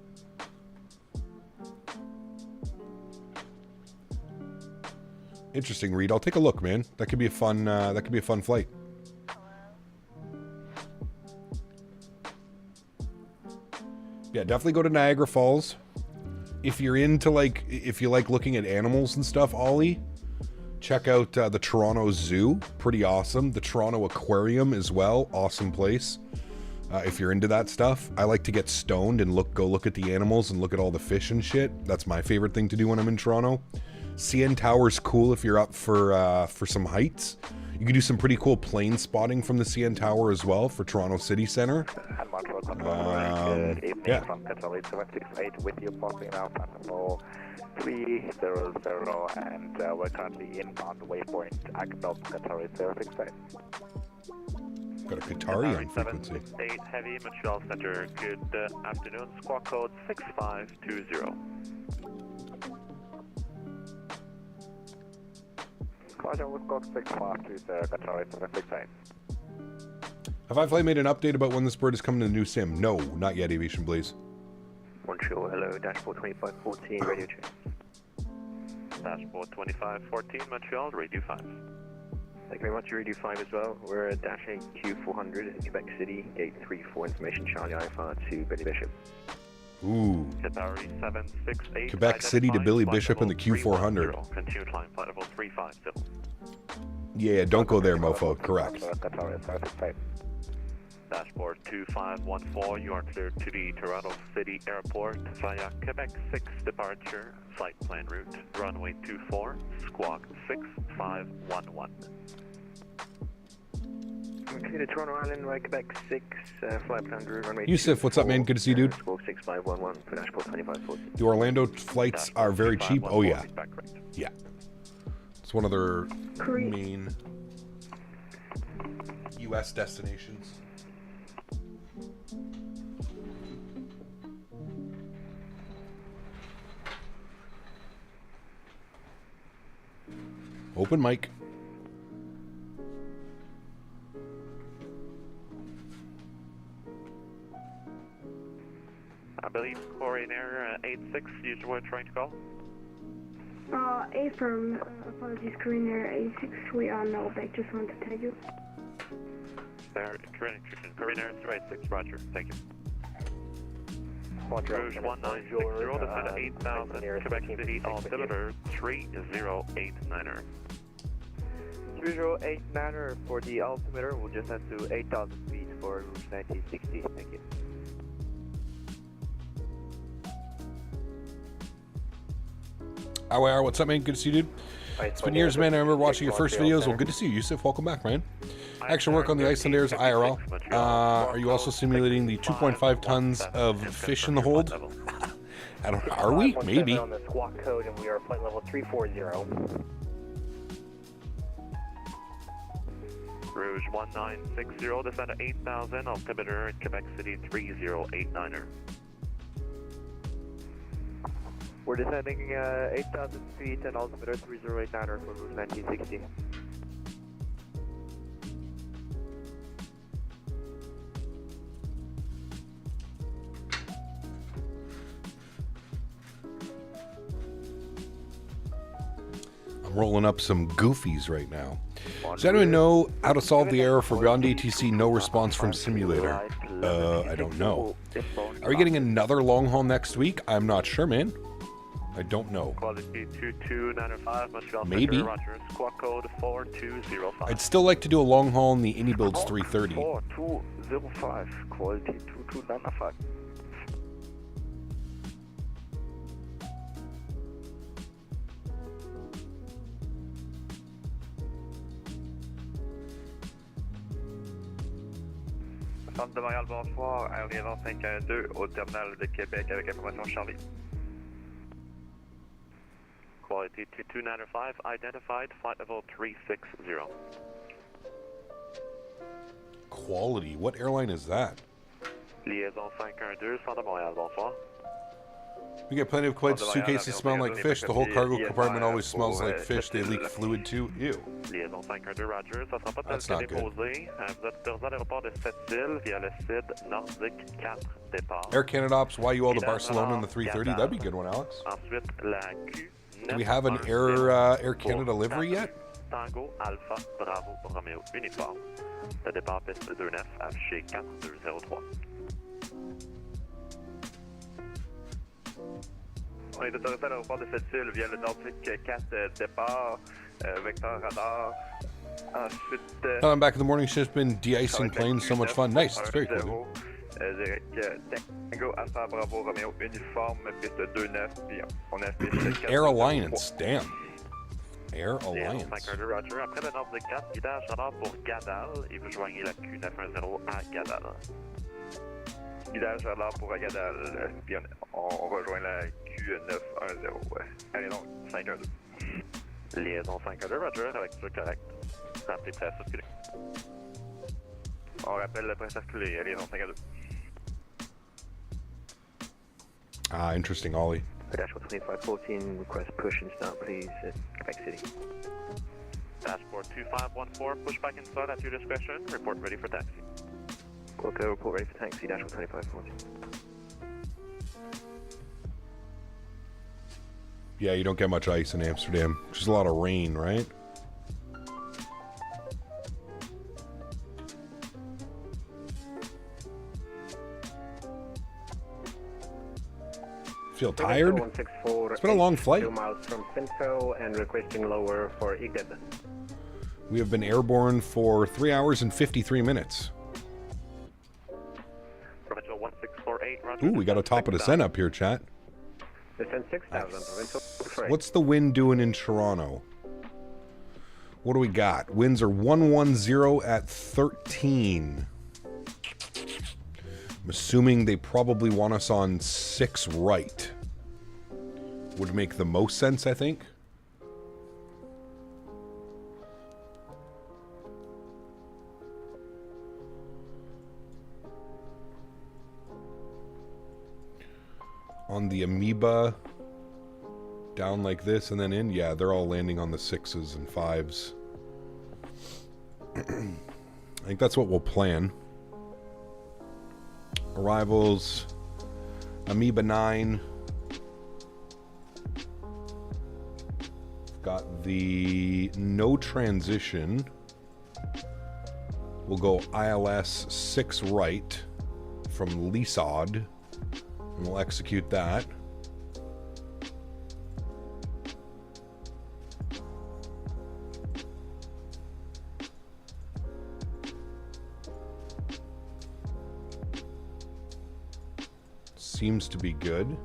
Interesting, Reed. I'll take a look, man. That could be a fun. That could be a fun flight. Yeah, definitely go to Niagara Falls. If you're into if you like looking at animals and stuff, Ollie, check out the Toronto Zoo. Pretty awesome. The Toronto Aquarium as well. Awesome place. If you're into that stuff. I like to get stoned and go look at the animals and look at all the fish and shit. That's my favorite thing to do when I'm in Toronto. CN Tower's cool if you're up for some heights. You can do some pretty cool plane spotting from the CN Tower as well for Toronto City Center. Yeah. From Keflavík 768 with you, passing now, Faten 300, and we're currently inbound waypoint, Agdop, Keflavík 068. Got a Qatari on frequency. 768 Heavy, Montreal Center. Good afternoon. Squawk code 6520. Roger, with Koch 6520, Keflavík 768. Have iFly made an update about when this bird is coming to the new sim? No, not yet, Aviation Blaze. Montreal, hello, dashboard 2514, radio check. Dashboard 2514, Montreal, radio 5. Thank you very much, radio 5 as well. We're at Dash 8 Q400 in Quebec City, gate 34, information Charlie Alpha to Billy Bishop. Ooh. Qatari 768. Quebec City to Billy Bishop in the Q400. Continue climb, flight level 350. Yeah, don't go there, mofo. Correct. Dashboard 2514, you are cleared to the Toronto City Airport via Quebec 6 departure, flight plan route, runway 24, squawk 6511. Okay, to Toronto Island, right, Quebec 6, flight plan route, runway Yusuf, what's up, man? Good to see you, dude. Squawk 6511 for dashboard 2540. The Orlando flights are very cheap. Oh, yeah. Yeah. It's one of their main U.S. destinations. Open mic. I believe Korean 86 is what we're trying to call. Affirm, apologies, Korean Air 86, we are Melbeck, just wanted to tell you. Korean Air 86, roger, thank you. Rouge 1960, descend at 8,000, Quebec City, altimeter 3089er. 3089er for the altimeter, we'll just head to 8,000 feet for Rouge 1960, thank you. Aware, what's up, man? Good to see you, dude. It's been years, man. I remember watching your first videos. Well, good to see you, Yusuf. Welcome back, man. Action work on the Icelandairs IRL. Are you also simulating the 2.5 tons of fish in the hold? I don't. Are we? Maybe. On the squawk code, and we are flight level 340. Rouge 1960, descend at 8,000, altimeter in Quebec City 3089er. We're descending 8,000 feet and altimeter 3089er for Rouge 1960. I'm rolling up some goofies right now. Does anyone know how to solve the error for Ground ATC no response from simulator? I don't know. Are we getting another long haul next week? I'm not sure, man. I don't know. Quality 2295, Montreal Maybe. Center, Roger, squawk code 4205. I'd still like to do a long haul in the Indybuilds 330. 4205, quality 2295. Centre de Montréal, bonsoir, arrivant 512 au terminal de Québec avec information Charlie. Quality 2295, identified, flight level 360. Quality? What airline is that? Liaison 512, Centre de Montréal, bonsoir. We get plenty of quotes. Suitcases smell like fish. The whole cargo compartment always smells like fish. They leak fluid too. Ew. Liaison 512, Roger. Ça sera pas That's tel not que déposé. Vous êtes présent à l'aéroport de Sept-Îles via le site nordique 4 départ. Air Canada Ops, why you all to Barcelona in the 330? That'd be a good one, Alex. Ensuite, la Do we have an Air Canada livery yet? Tango Alpha Bravo Romeo Uniforme. Le départ piste 29 affiché 4203. On est autorisé à l'aéroport de Sept-Îles via le Nordique 4 départ, vecteur radar. Ensuite... I'm back in the morning shift, been de-icing planes, so much fun. Nice, it's very cool. Direct Tango Alpha Bravo Romeo Uniforme, piste 29, puis on affiche 4. Air Alliance, damn. Air Alliance. 52 Roger. Après le Nordique 4, guidage radar pour Gadal et vous joignez la Q910 à Gadal. Guidage radar pour Gadal, puis on rejoint la Q910. Allez donc, 512. Liaison 52 Roger avec tout correct. Rappelez prêt à circuler. On rappelle le prêt à circuler, liaison 52. Ah, interesting, Ollie. Dashboard 2514, request push and start please at Quebec City. Dashboard 2514, push back inside at your discretion. Report ready for taxi. Quilco, report ready for taxi, dashboard 2514. Yeah, you don't get much ice in Amsterdam. Just a lot of rain, right? Feel tired? It's been a long flight. 2 miles from Finto and requesting lower for Igdeb. We have been airborne for 3 hours and 53 minutes. Provincial 1648, Roger. Ooh, we got a top of descent up here, chat. Descent 6000, provincial freight. What's the wind doing in Toronto? What do we got? Winds are 110 at 13. I'm assuming they probably want us on 6 right. Would make the most sense, I think. On the Amoeba, down like this and then in, yeah, they're all landing on the 6s and 5s. I think that's what we'll plan. Arrivals, Amoeba 9. Got the no transition. We'll go ILS 6 right from Lisod, and we'll execute that. Seems to be good.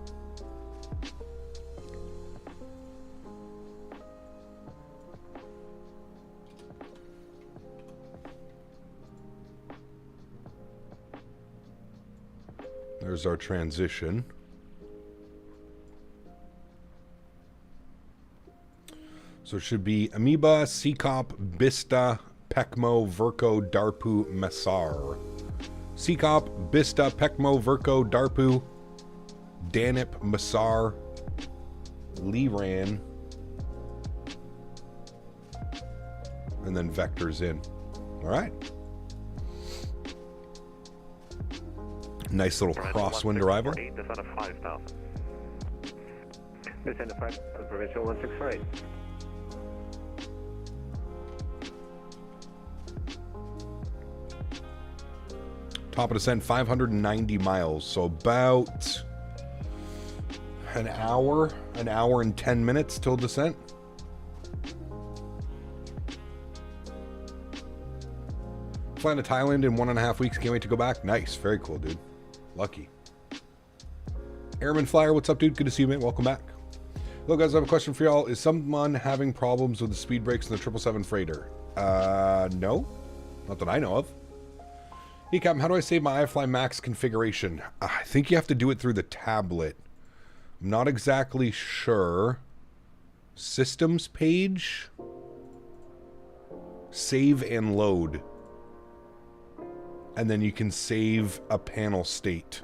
There's our transition. So it should be Amoeba, Seacop, Bista, Pecmo, Verco, Darpu, Messar. Seacop, Bista, Pecmo, Verco, Darpu, Danip, Massar, Liran, and then vectors in. All right. Nice little crosswind arrival. Descent of 5,000. Descent of 5,000, provincial 164.8. Top of descent, 590 miles. So about an hour and 10 minutes till descent. Flying to Thailand in 1.5 weeks. Can't wait to go back. Nice. Very cool, dude. Lucky. Airman Flyer, what's up, dude? Good to see you, man. Welcome back. Hello, guys. I have a question for y'all. Is someone having problems with the speed brakes in the 777 freighter? No. Not that I know of. Hey, Captain, how do I save my iFly Max configuration? I think you have to do it through the tablet. I'm not exactly sure. Systems page. Save and load. And then you can save a panel state.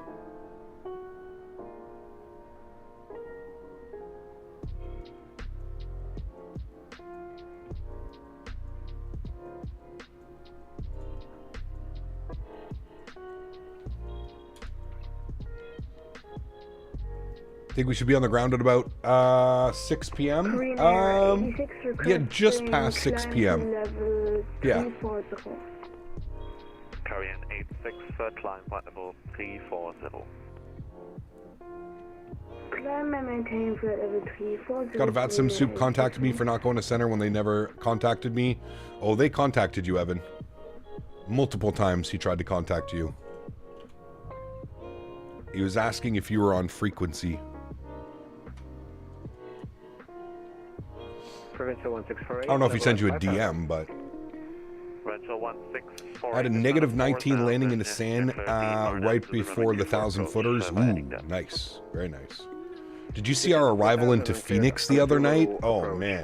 Think we should be on the ground at about 6 p.m. Korean Air 86 Yeah, just requesting past 6 climb p.m. level Yeah. 340. Korean 86, climb flight level 340. Climb and maintain flight level 340. Got a VATSIM soup contacted me for not going to center when they never contacted me. Oh, they contacted you, Evan. Multiple times he tried to contact you. He was asking if you were on frequency. Provincial 1648. I don't know if he sent you a DM, but Provincial 164. I had a negative 19 landing in the sand right before the 1,000 footers. Ooh, nice. Very nice. Did you see our arrival into Phoenix the other night? Oh, man.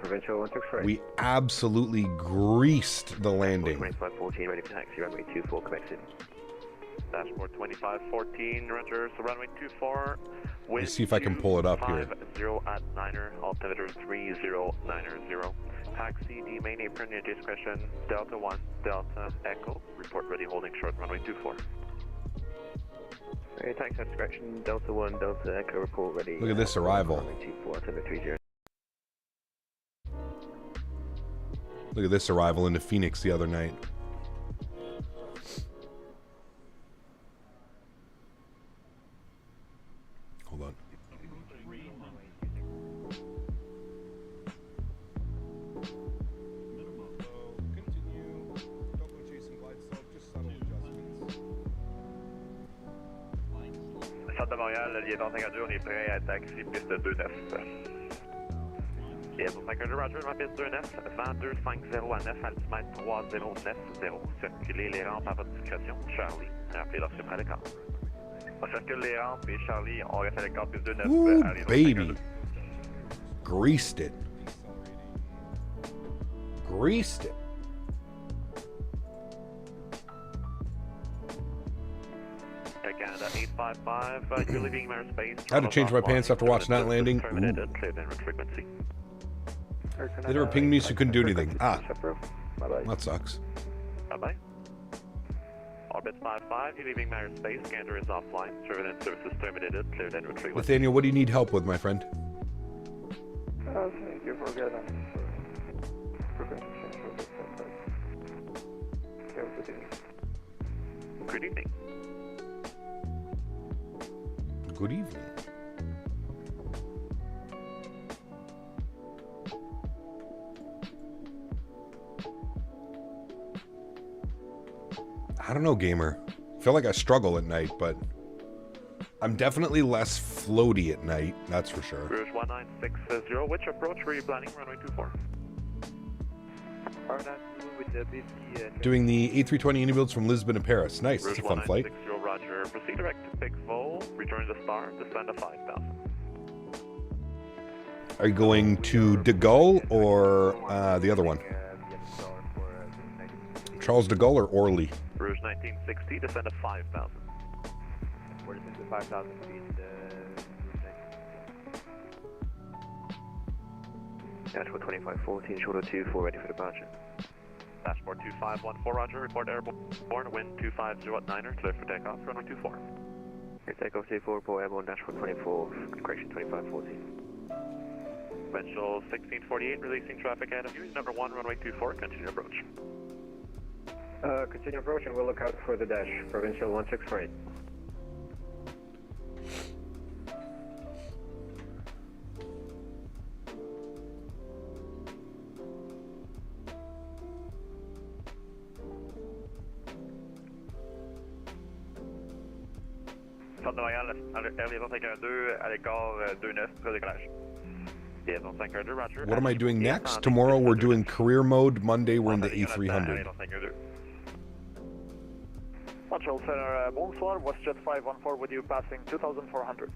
Provincial 164. We absolutely greased the landing. 2514, ready for taxi, runway 24, Quebec City. Dashboard 2514, Roger, so runway 24. Let me see if I can pull it up here. 50 at 9er, altimeter 3090. Taxi, the main apron, your discretion, Delta 1, Delta Echo. Report ready, holding short, runway 24. Okay, taxi at discretion, Delta 1, Delta Echo, report ready. Look at this arrival. Runway 24, altimeter 30. Look at this arrival into Phoenix the other night. Hold on. Centre de Montréal, liaison 52, on est prêt à taxi, piste 29. Liaison 52, Roger, ma piste 29, vent 250 à 9, altimètre 3090. Circulez les rampes à votre discrétion. Charlie, rappelez lorsque près à l'écart. On circule les rampes et Charlie, on reste à l'écart, piste 29. Ooh, à liaison baby. 52. Greased it. Greased it. Canada 855, you're leaving airspace. I had to change my pants after watching that landing. Terminated, cleared en route frequency. They never pinged me, so couldn't do anything. Ah, Bye-bye. that sucks. Bye-bye. Orbit 55, you're leaving airspace, scanner is offline, surveillance services terminated, cleared en route frequency. Nathaniel, what do you need help with, my friend? Thank you for getting Good evening. Good evening. I don't know, gamer. I feel like I struggle at night, but I'm definitely less floaty at night, that's for sure. Rouge 1960, which approach were you planning, runway 24? with the busy, Doing the A320 Unibuilds from Lisbon to Paris. Nice, Rouge it's a fun flight. 1960, Roger. Proceed direct to Pixel, return to Star, descend to 5000. Are you going to De Gaulle or the other one? Charles de Gaulle or Orly? Rouge 1960, descend to 5000. We're descending to 5,000 feet. Dashboard 2514, shoulder 24, ready for departure. Dashboard 2514, Roger. Report airborne, wind 250 at 9er, clear for takeoff, runway 24. Your takeoff 24, report airborne, dashboard 24, correction 2514. Provincial 1648, releasing traffic out of you, number 1, runway 24, continue approach. Continue approach and we'll look out for the dash. Provincial 164. Centre de Montréal, Air liaison 52, à l'écart 29, près décollage. Liaison 52, Roger. What am I doing next? Tomorrow we're doing career mode. Monday we're in the A300. Control Center, bonsoir. WestJet 514 with you passing 2,400.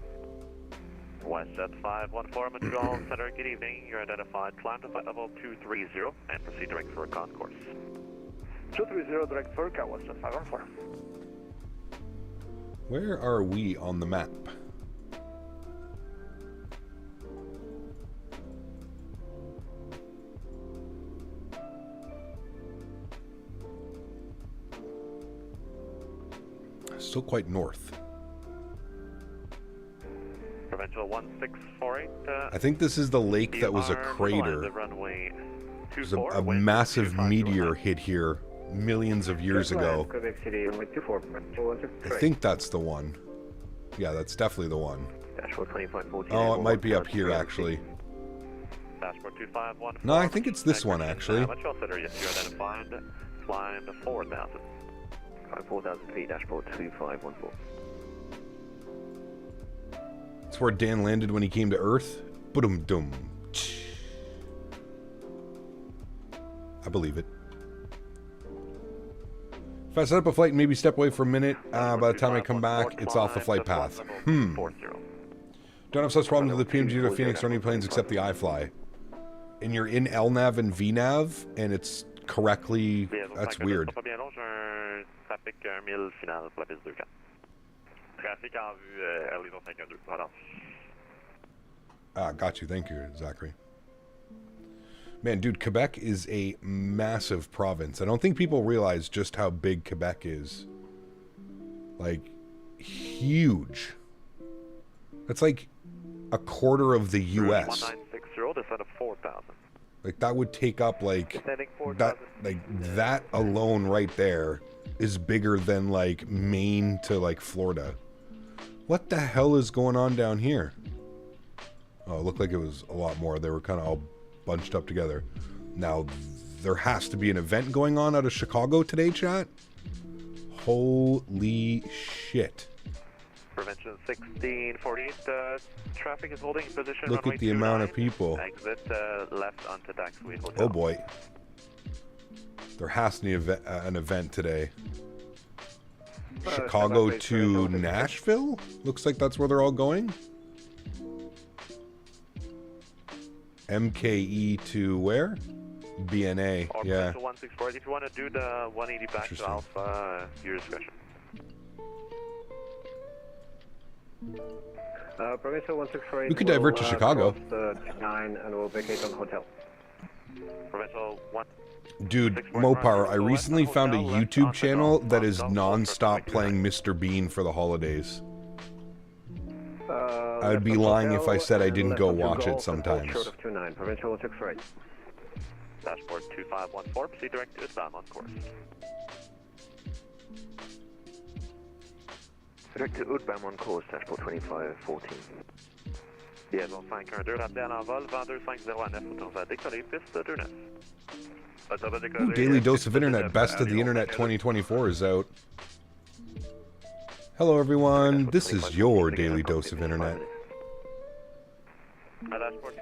WestJet 514, Montreal Center, good evening. You're identified. Climb to flight level 230 and proceed direct for a concourse. 230 direct for Cal, WestJet 514. Where are we on the map? Still quite north. Provincial Provincial 1648. I think this is the lake that was a crater. The runway There's a massive meteor hit here millions of years ago. I think that's the one. Yeah, that's definitely the one. Oh, it might be up here, actually. No, I think it's this one, actually. Montreal Center, yes, you identified. Flying to 4,000. 4,000 feet, dashboard 2514. It's where Dan landed when he came to Earth. Boom-dum. I believe it. If I set up a flight and maybe step away for a minute, by the time I come back, it's off the flight path. Don't have such problems with the PMG or Phoenix or any planes except the iFly. And you're in LNAV and VNAV, and it's correctly... That's weird. Got you. Thank you, Zachary. Man, dude, Quebec is a massive province. I don't think people realize just how big Quebec is. Like, huge. That's like a quarter of the U.S. 1960, descend of 4,000. Like, that would take up, like, that alone right there is bigger than, like, Maine to, like, Florida. What the hell is going on down here? Oh, it looked like it was a lot more. They were kind of all bunched up together. Now, there has to be an event going on out of Chicago today, chat. Holy shit. Prevention 1648, traffic is holding position. Look at the amount of people. Exit left onto Takeoff Hotel. Oh boy. There has to be an event today. Chicago to Nashville? Looks like that's where they're all going. MKE to where? BNA, or yeah. 164. If you want to do the 180 back to Alpha, your discretion. Provincial 164. We could divert to Chicago. 9 and we'll vacate on hotel. Provincial 1. Dude, Mopar, I recently found a YouTube channel that is non-stop playing Mr. Bean for the holidays. I would be lying if I said I didn't go watch it sometimes. Provincial 164. Dashboard 2514, proceed direct to Islam on course. Direct to Udbam on course, dashboard 2514. Liaison 512, rappelé à l'envol, vent 2509, autorisé à décoller, piste 29. Ooh, Daily Dose of Internet, Best of the Internet 2024 is out. Hello everyone, this is your Daily Dose of Internet.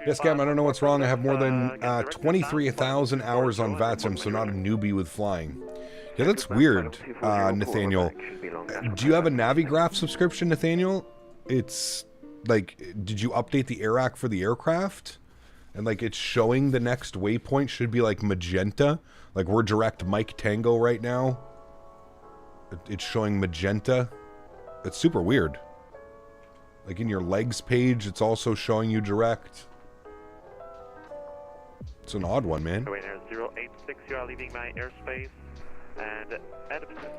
Yes, Cam, I don't know what's wrong. I have more than 23,000 hours on VATSIM, so not a newbie with flying. Yeah, that's weird, Nathaniel. Do you have a Navigraph subscription, Nathaniel? It's like, did you update the AirAC for the aircraft? And like, it's showing the next waypoint should be like magenta. Like, we're direct Mike Tango right now. It's showing magenta. It's super weird. Like in your legs page, it's also showing you direct. It's an odd one, man. 086, you are leaving my airspace. And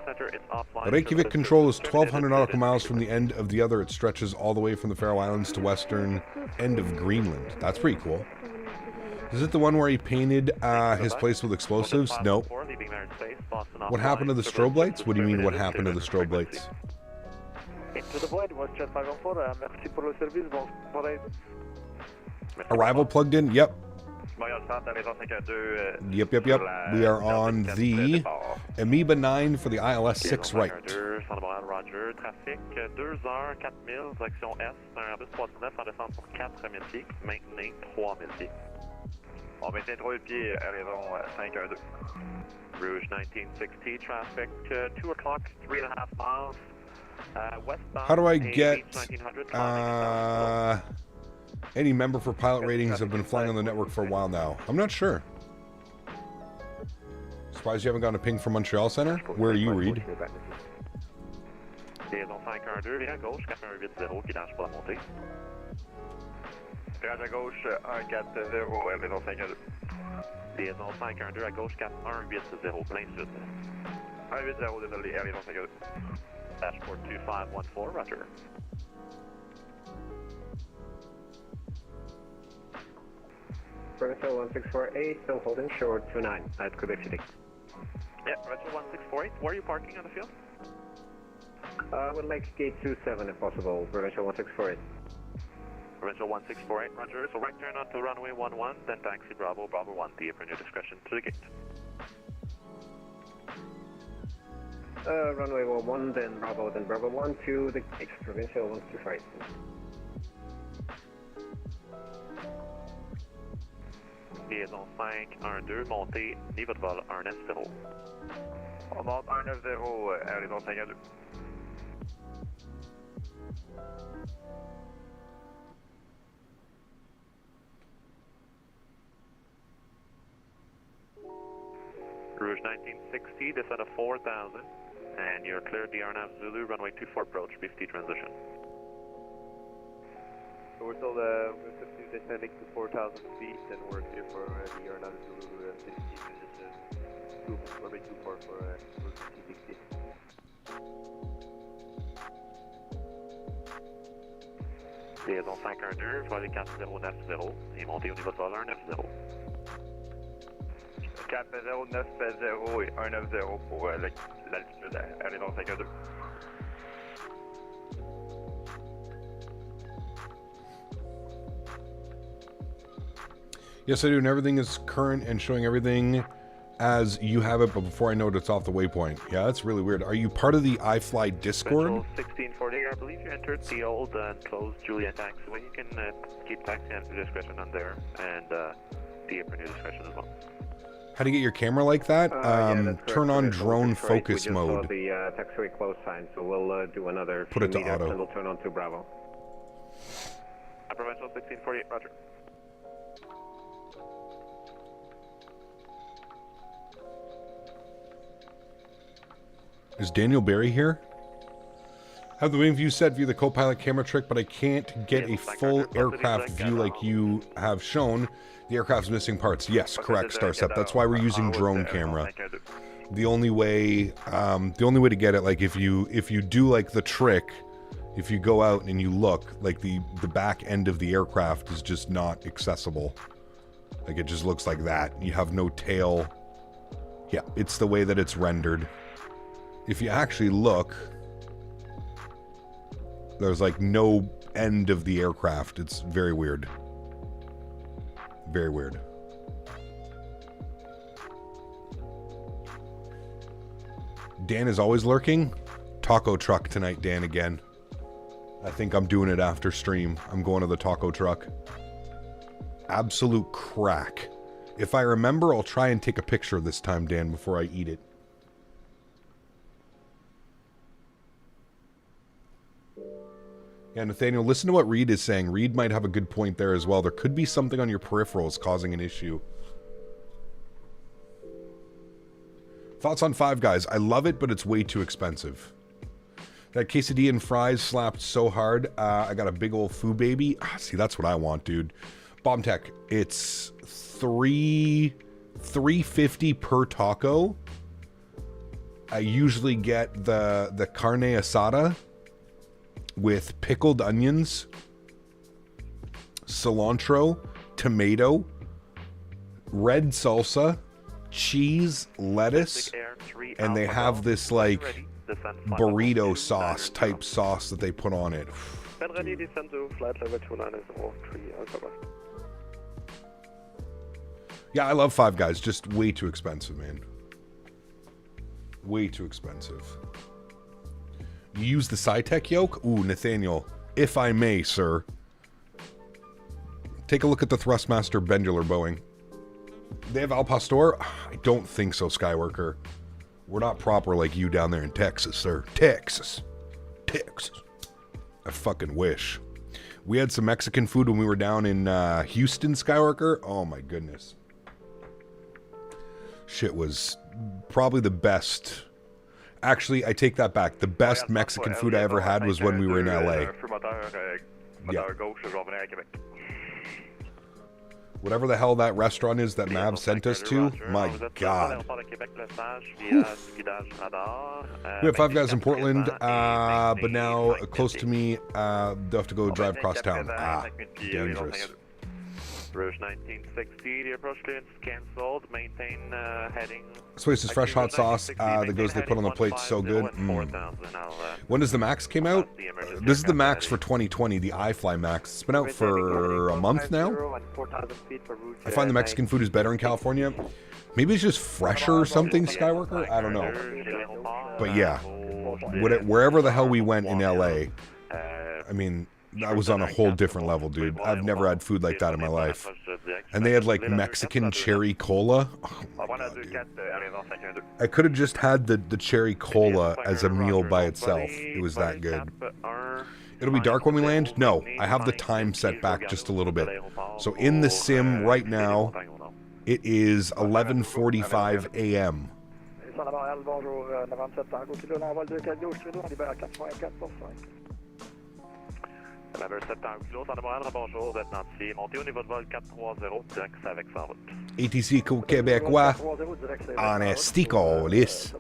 center is offline. Reykjavik control is 1,200 nautical miles from the end of the other. It stretches all the way from the Faroe Islands to western end of Greenland. That's pretty cool. Is it the one where he painted his place with explosives? Nope. What happened to the strobe lights? What do you mean, what happened to the strobe lights? Into the void, was Jet 514, merci pour le service, bon soirée. Arrival plugged in? Yep. Yep. We are on the Amoeba 9 for the ILS-6 right. Roger, trafic 2 heures 4000, direction S, un Airbus 319 en descente pour 4000 pieds, maintenez 3000 pieds. On maintient 3000 pieds à raison 512. Rouge 1960, traffic 2 o'clock, 3.5 miles. Westbound. How do I get any member for pilot ratings? Have been flying on the network for a while now. I'm not sure. Surprised you haven't gotten a ping from Montreal Center. Where are you, Reed? Liaison 512, virage à gauche, 4180 qui lâche pour la montée. Virage à gauche 140, liaison 512. Liaison 512 à gauche 4180, plein sud. 180, désolé, liaison 512. Dashboard 2514, roger. Provincial 1648, still holding short 29 at Quebec City. Yeah, Roger 1648. Where are you parking on the field? I would like gate 27 if possible, Provincial 1648. Provincial 1648, Roger. So right turn onto runway 11, then taxi Bravo, Bravo 1, the upon your discretion to the gate. Runway 11, then Bravo 1 to the gate, Provincial 125. Liaison 512, montée, niveau de vol 190. On monte 190, Air liaison 512. Rouge 1960, descend of 4,000, and you're cleared the RNAV Zulu, runway 24 approach, BFT transition. So we're still descending to 4,000 feet, and we're clear for the RNAV Zulu 50 transition. Runway 24 for Route 60. Liaison 512, volet 4090, et montez au niveau de vol 190. 4090 et 190 pour l'altitude Air liaison 512. Yes, I do, and everything is current and showing everything as you have it, but before I know it, it's off the waypoint. Yeah, that's really weird. Are you part of the iFly Discord? 1640, I believe you entered the old and closed Juliet taxiway. You can keep taxi at your discretion on there, and the upon your discretion as well. How do you get your camera like that? Turn on Correct. drone focus we just mode. saw the taxiway close sign, so we'll do another Put few it to meters auto. and we'll turn on to Bravo. Provincial 1648, roger. Is Daniel Barry here? Have the wing view set via the co-pilot camera trick, but I can't get a full aircraft view like you have shown. The aircraft's missing parts. Yes, correct, Starstep. That's why we're using drone camera. The only way to get it, like if you do like the trick, if you go out and you look, like the back end of the aircraft is just not accessible. Like it just looks like that. You have no tail. Yeah, it's the way that it's rendered. If you actually look, there's like no end of the aircraft. It's very weird. Very weird. Dan is always lurking. Taco truck tonight, Dan, again. I think I'm doing it after stream. I'm going to the taco truck. Absolute crack. If I remember, I'll try and take a picture this time, Dan, before I eat it. Yeah, Nathaniel, listen to what Reed is saying. Reed might have a good point there as well. There could be something on your peripherals causing an issue. Thoughts on Five Guys? I love it, but it's way too expensive. That quesadilla and fries slapped so hard. I got a big old foo baby. See, that's what I want, dude. Bomb Tech, it's $3.50 per taco. I usually get the carne asada with pickled onions, cilantro, tomato, red salsa, cheese, lettuce, and they have this like burrito sauce type sauce that they put on it. Yeah, I love Five Guys, just way too expensive, man. Way too expensive. You use the SciTech yoke? Ooh, Nathaniel, if I may, sir. Take a look at the Thrustmaster Bendular Boeing. They have Al Pastor? I don't think so, Skyworker. We're not proper like you down there in Texas, sir. Texas. I fucking wish. We had some Mexican food when we were down in Houston, Skyworker. Oh my goodness. Shit was probably the best. Actually, I take that back. The best Mexican food I ever had was when we were in LA. Yeah. Whatever the hell that restaurant is that Mav sent us to, my God. We have Five Guys in Portland, but now close to me, they'll have to go drive across town. Ah, dangerous. Rouge 1960, the approach clearance is cancelled. Maintain heading. This place is fresh hot sauce. The goes they put on the plate so good. When does the Max came out? This is the Max for 2020, the iFly Max. It's been out for a month now. I find the Mexican food is better in California. Maybe it's just fresher or something, Skyworker? I don't know. But yeah, wherever the hell we went in LA, I mean, I was on a whole different level, dude. I've never had food like that in my life. And they had like Mexican cherry cola. Oh my God, dude. I could have just had the cherry cola as a meal by itself. It was that good. It'll be dark when we land? No, I have the time set back just a little bit. So in the sim right now, it is 11:45 a.m. ATC québécois en esticolis.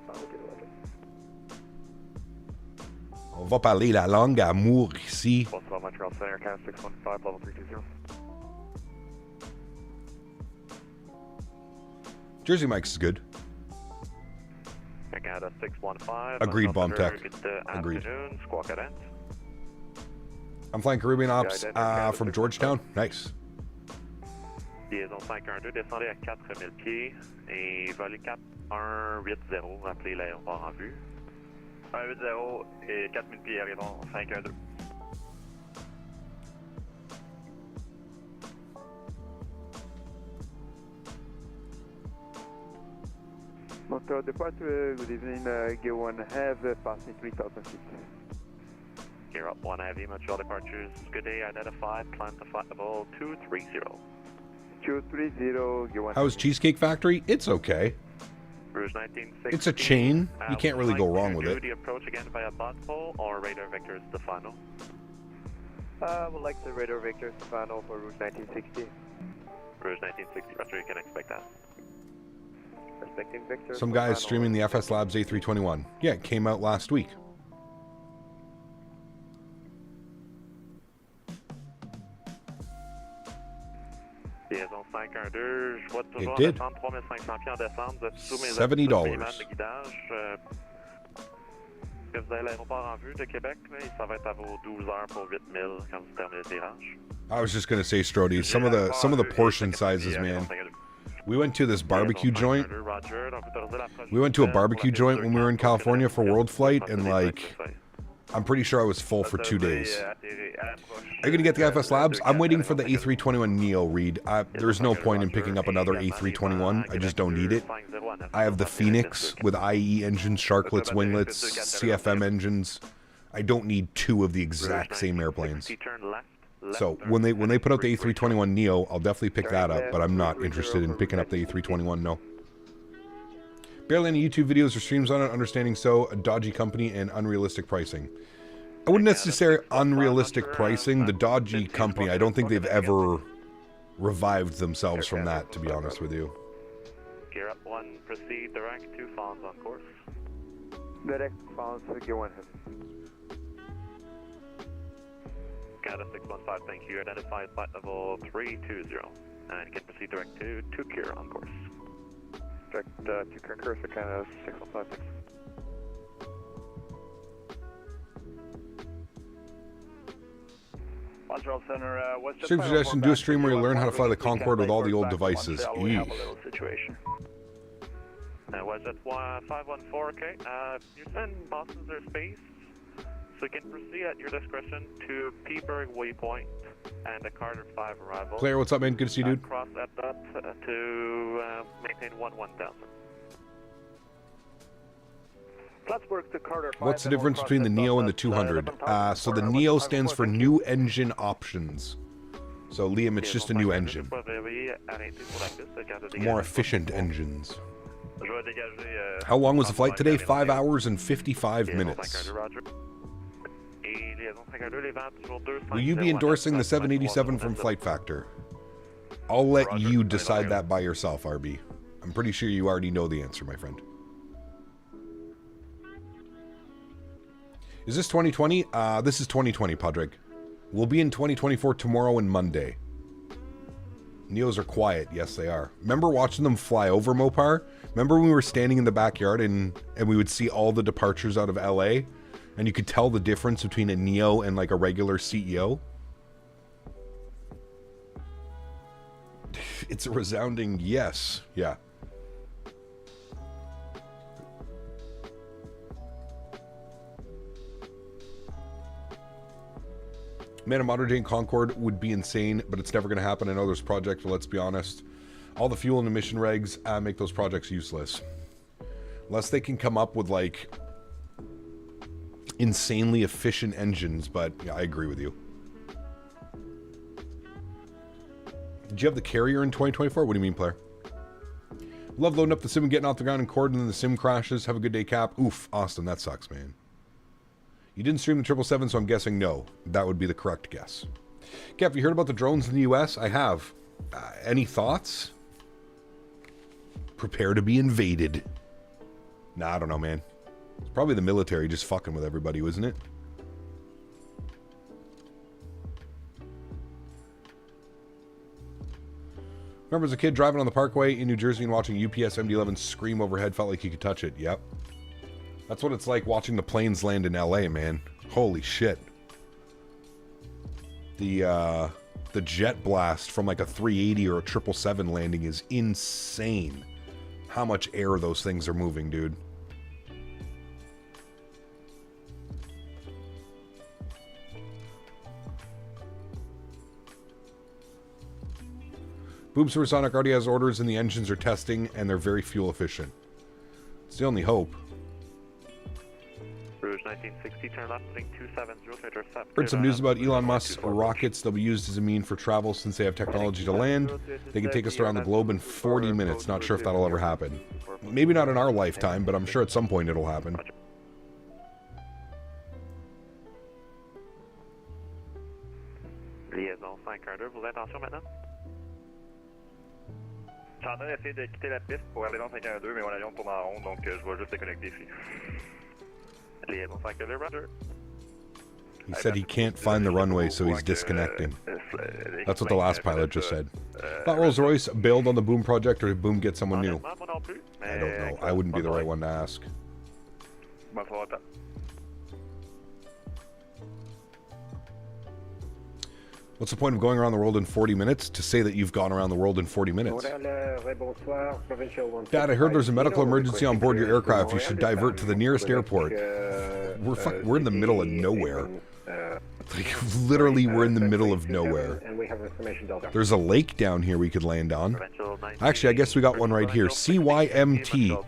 On va parler la langue amour ici. Jersey Mike's is good. Agreed, Bomb Tech. Agreed. I'm flying Caribbean Ops from Georgetown. Nice. Liaison 512, descendez à 4000 pieds et volez 4180, appelez l'aéroport en vue. 180 et 4000 pieds, arrivons 512. Motor departure, good evening, Gear 1 have passing 3000 feet. Gear up 1 Heavy, Montreal departures, good day, identified, climb to flight level 230. 230, Gear 1. How's Cheesecake Factory? It's okay. Rouge 1960. It's a chain. You can't really go wrong with it. The approach again via botpole or radar vector Stefano? Would like the radar vector Stefano for Rouge 1960. Rouge 1960, Roger, you can expect that. Some guy is streaming the FS Labs A321. Yeah, it came out last week. Liaison 512, je vois toujours It did. en descente 3500 pieds en descente. Vous êtes sous mes $70. de guidage. Que vous avez l'aéroport en vue de Québec, là, et ça va être à vos 12 heures pour 8000 quand vous terminez le tirage. I was just gonna say, Strody, some of the portion sizes, man. We went to this barbecue joint. We went to a barbecue joint when we were in California for World Flight, and like, I'm pretty sure I was full for 2 days. Are you gonna get the FS Labs? I'm waiting for the A321 Neo, Reed. There's no point in picking up another A321. I just don't need it. I have the Phoenix with IE engines, sharklets, winglets, CFM engines. I don't need two of the exact same airplanes. So when they put out the A321 Neo, I'll definitely pick that up, but I'm not interested in picking up the A321, no. Barely any YouTube videos or streams on it, understanding so, a dodgy company and unrealistic pricing. I wouldn't necessarily unrealistic pricing, the dodgy company, I don't think they've ever revived themselves from that, to be honest with you. Gear up 1, proceed direct to Fonz on course. Direct Fonz, Gear 1 have. Canada 615, thank you. Identified flight level 320. And you can proceed direct to Tukir on course. Direct to Concur for Canada 615, thanks. Montreal Center, Stream suggestion, do a stream where you learn how to fly the Concorde with all the old devices. We have a little situation. WestJet 514, okay. You send Boston's airspace, so you can proceed at your discretion to Peaburg Waypoint and the Carter 5 arrival. Claire, what's up, man? Good to see you, dude. Cross at that to maintain 1000. What's the difference between the Neo and the 200? So the Neo stands for New Engine Options. So Liam, it's just a new engine. More efficient engines. How long was the flight today? 5 hours and 55 minutes. Will you be endorsing the 787 from Flight Factor? I'll let you decide that by yourself, RB. I'm pretty sure you already know the answer, my friend. Is this 2020? This is 2020, Padre. We'll be in 2024 tomorrow and Monday. Neos are quiet. Yes, they are. Remember watching them fly over Mopar? Remember when we were standing in the backyard and we would see all the departures out of LA? And you could tell the difference between a Neo and like a regular CEO? It's a resounding yes. Yeah. Man, a modern day Concorde would be insane, but it's never going to happen. I know there's projects, but let's be honest. All the fuel and emission regs make those projects useless. Unless they can come up with, like, insanely efficient engines, but yeah, I agree with you. Did you have the carrier in 2024? What do you mean, player? Love loading up the sim and getting off the ground and cord, and then the sim crashes. Have a good day, Cap. Oof, Austin, that sucks, man. You didn't stream the 777, so I'm guessing no. That would be the correct guess. Kev, you heard about the drones in the US? I have. Any thoughts? Prepare to be invaded. Nah, I don't know, man. It's probably the military just fucking with everybody, isn't it? Remember as a kid driving on the parkway in New Jersey and watching UPS MD-11 scream overhead, felt like you could touch it. Yep. That's what it's like watching the planes land in LA, man. Holy shit. The jet blast from like a 380 or a 777 landing is insane. How much air those things are moving, dude. Boom Supersonic already has orders and the engines are testing and they're very fuel efficient. It's the only hope. Rouge 1960, turn left, link 270 to intercept. Heard some news about Elon Musk's rockets. They'll be used as a mean for travel since they have technology to land. They can take us around the globe in 40 minutes. Not sure if that'll ever happen. Maybe not in our lifetime, but I'm sure at some point it'll happen. Liaison 512, vous avez attention maintenant? Je suis en train d'essayer de quitter la piste pour aller dans 512, mais mon avion tourne en rond, donc je vais juste déconnecter ici. Liaison 512, roger. He said he can't find the runway, so he's disconnecting. That's what the last pilot just said. Thought Rolls-Royce bailed on the Boom project, or did Boom get someone new? I don't know. I wouldn't be the right one to ask. What's the point of going around the world in 40 minutes? To say that you've gone around the world in 40 minutes. Dad, I heard there's a medical emergency on board your aircraft. You should divert to the nearest airport. We're in the middle of nowhere. Like, literally, we're in the middle of nowhere. There's a lake down here we could land on. Actually, I guess we got one right here. CYMT.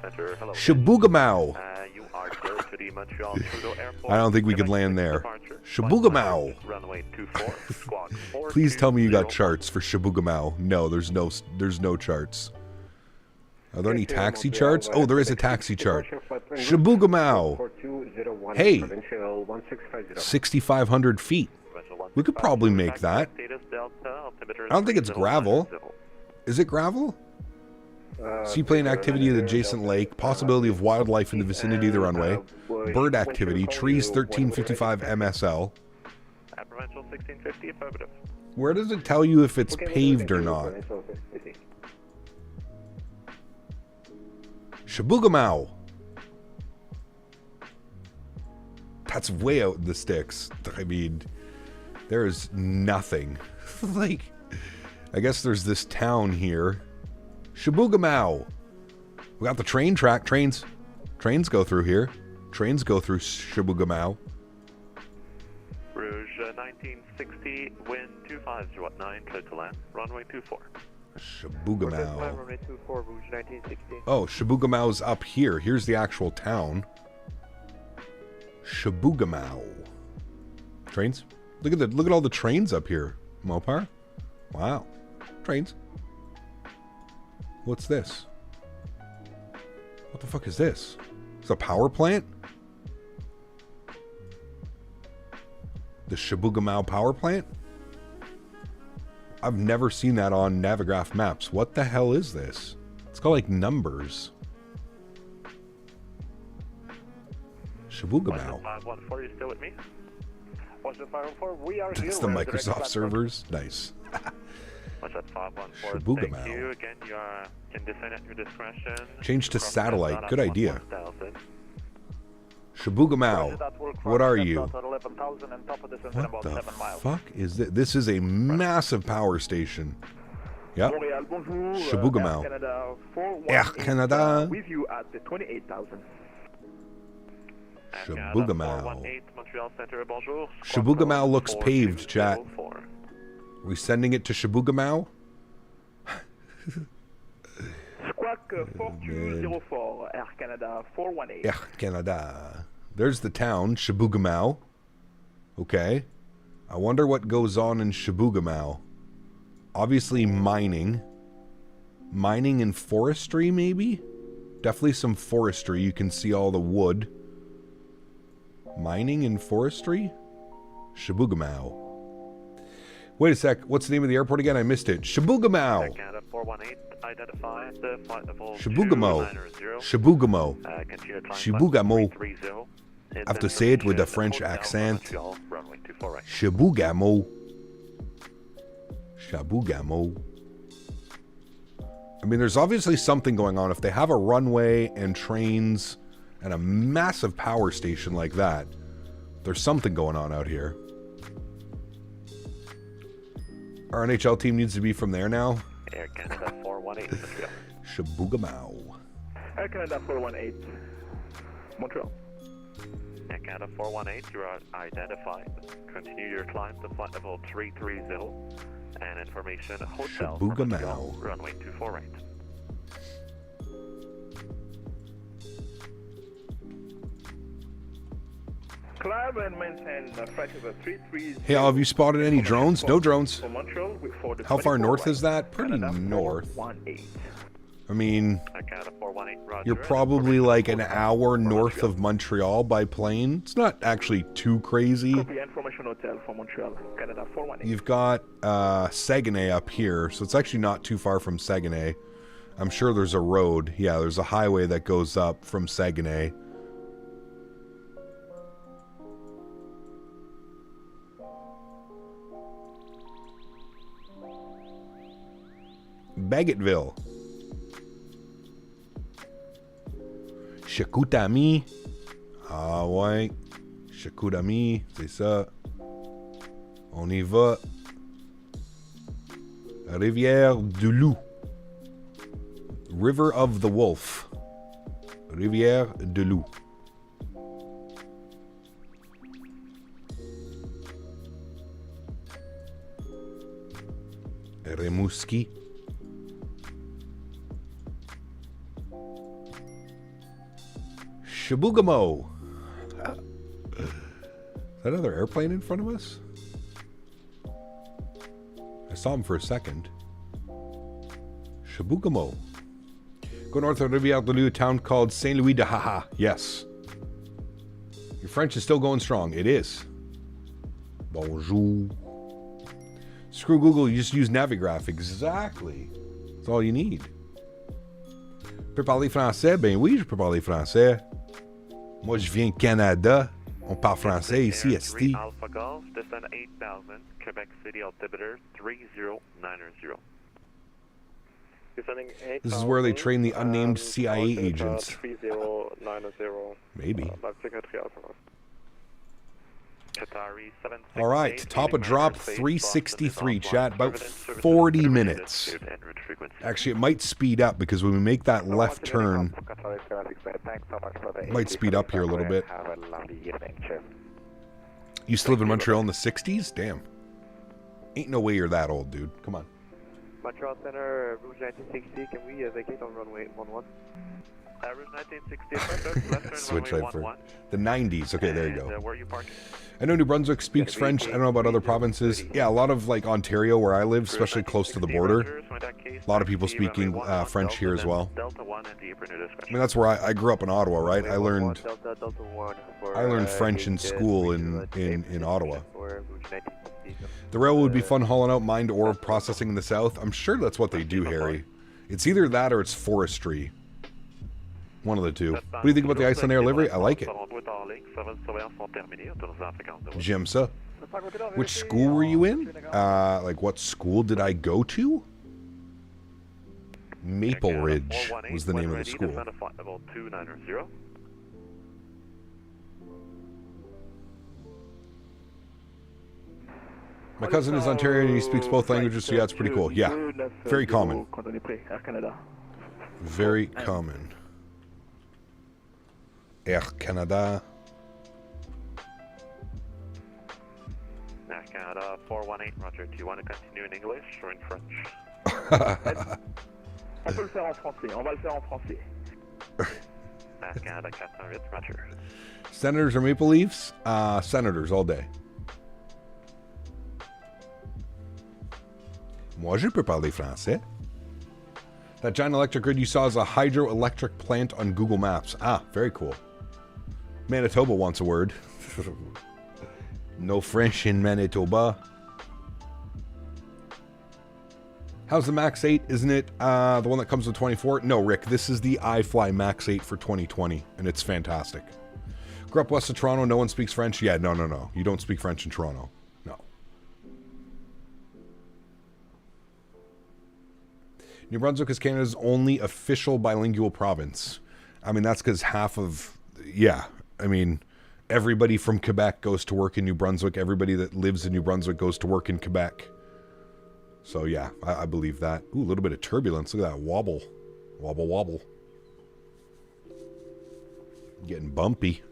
Shabugamau. I don't think we could land there. Shabugamau. Please tell me you got charts for Shabugamau. No, there's no charts. Are there any taxi charts? Oh, there is a taxi chart. Shabugamau. Hey, 6,500 feet. We could probably make that. I don't think it's gravel. Is it gravel? Seaplane activity at adjacent lake. Possibility of wildlife in the vicinity of the runway. Bird activity. Trees 1355 MSL. Where does it tell you if it's paved or not? Shabugamau. That's way out in the sticks. I mean, there is nothing. Like, I guess there's this town here. Shabugamau. We got the train track. Trains go through here. Trains go through Shabugamau. Rouge 1960, wind 250 clear to land, runway 24. Shabugamau. Runway 24, Rouge 1960. Oh, Shabugamau's up here. Here's the actual town. Shabugamau. Trains? Look at all the trains up here. Mopar? Wow. Trains. What's this? What the fuck is this? It's a power plant? The Shabugamau power plant? I've never seen that on Navigraph maps. What the hell is this? It's got like numbers. Shabugamau. 514, you still with me? 514, we are here. It's the Microsoft servers. Nice. Jet 514, Shibugamau. thank you. Again, you can descend at your discretion. Change to satellite. Good idea. 1000. Shibugamau. What are you? 11,000 and top of this What about the 7 miles. fuck is this? This is a massive power station. Yep. Montréal, bonjour. Shibugamau. Air Canada 418, Air Canada. with you at the 28,000. Shibugamau. 418, Montreal Center, bonjour. Shibugamau looks paved, chat. 4204. Are we sending it to Shibugamau? Squawk 4204, Air Canada 418. Air Canada. There's the town, Shibugamau. Okay. I wonder what goes on in Shibugamau. Obviously mining. Mining and forestry, maybe? Definitely some forestry. You can see all the wood. Mining and forestry? Shibugamau. Wait a sec. What's the name of the airport again? I missed it. Shibugamau. Canada 418, identify the flight level Shibugamau. 290. Shibugamau. Continue climb Shibugamau. 330. I have to say it with a French accent. Montreal, runway 24 right. Shibugamau. Shibugamau. I mean, there's obviously something going on. If they have a runway and trains and a massive power station like that, there's something going on out here. Our NHL team needs to be from there now. Air Canada 418, Montreal. Shibugamau. Air Canada 418, Montreal. Air Canada 418, you are identified. Continue your climb to flight level 330 and information hotel. Shibugamau. Runway 24 right. Climb and maintain flight level 330. Hey, have you spotted any drones? No drones. For Montreal, for the How far 24 north right. is that? Pretty Canada north. 418. I mean, Air Canada 418, roger. you're probably like an hour north of Montreal by plane. It's not actually too crazy. Copy information hotel for Montreal, Canada 418. You've got Saguenay up here, so it's actually not too far from Saguenay. I'm sure there's a road. Yeah, there's a highway that goes up from Saguenay. Bagotville. Chicoutimi. Ah ouais. Chicoutimi, c'est ça. On y va. Rivière du Loup. River of the Wolf. Rivière du Loup. Rimouski. Shibugamau. Is that another airplane in front of us? I saw him for a second. Shibugamau. Go north of Rivière du Loup, a town called Saint Louis de Haha. Yes. Your French is still going strong. It is. Bonjour. Screw Google, you just use Navigraph. Exactly. That's all you need. Peux parler français? Ben oui, je peux parler français. Moi, je viens du Canada. On parle français ici, esti. Alpha Golf, descend 8000, Quebec City altimeter 3090. Descending 8,000. This is where they train the unnamed CIA agents. 3090. Maybe. Qatari 768. All right, top of drop 363, chat, about 40 minutes. Actually, it might speed up because when we make that left turn, it might speed up here a little bit. You used to live in Montreal in the 60s? Damn. Ain't no way you're that old, dude. Come on. Montreal Center, Rouge 1960, can we vacate on runway 11? Rouge 1960, left turn, Switch runway right for 11. the 90s. Okay, there you go. Where are you parking? I know New Brunswick speaks French. I don't know about other provinces. Yeah, a lot of like Ontario, where I live, especially close to the border. A lot of people speaking French here as well. I mean, that's where I grew up in Ottawa, right? I learned French in school in Ottawa. The railroad would be fun hauling out mined ore processing in the south. I'm sure that's what they do, Harry. It's either that or it's forestry. One of the two. What do you think about the Icelandair livery? I like it. J'aime ça. Which school were you in? Like, what school did I go to? Maple Ridge was the name of the school. My cousin is Ontarian and he speaks both languages, so yeah, it's pretty cool. Yeah, very common. Very common. Air Canada. Air Canada 418, Roger. Do you want to continue in English or in French? On peut le faire en français. On va le faire en français. Air Canada 418, Roger. Senators or Maple Leafs? Senators all day. Moi, je peux parler français. That giant electric grid you saw is a hydroelectric plant on Google Maps. Ah, very cool. Manitoba wants a word. No French in Manitoba. How's the MAX8? Isn't it the one that comes with 24? No, Rick, this is the iFly MAX8 for 2020, and it's fantastic. Grew up west of Toronto, no one speaks French? Yeah, no. You don't speak French in Toronto. No. New Brunswick is Canada's only official bilingual province. I mean, that's because half of... Yeah, I mean, everybody from Quebec goes to work in New Brunswick. Everybody that lives in New Brunswick goes to work in Quebec. So, yeah, I believe that. Ooh, a little bit of turbulence. Look at that wobble. Wobble, wobble. Getting bumpy.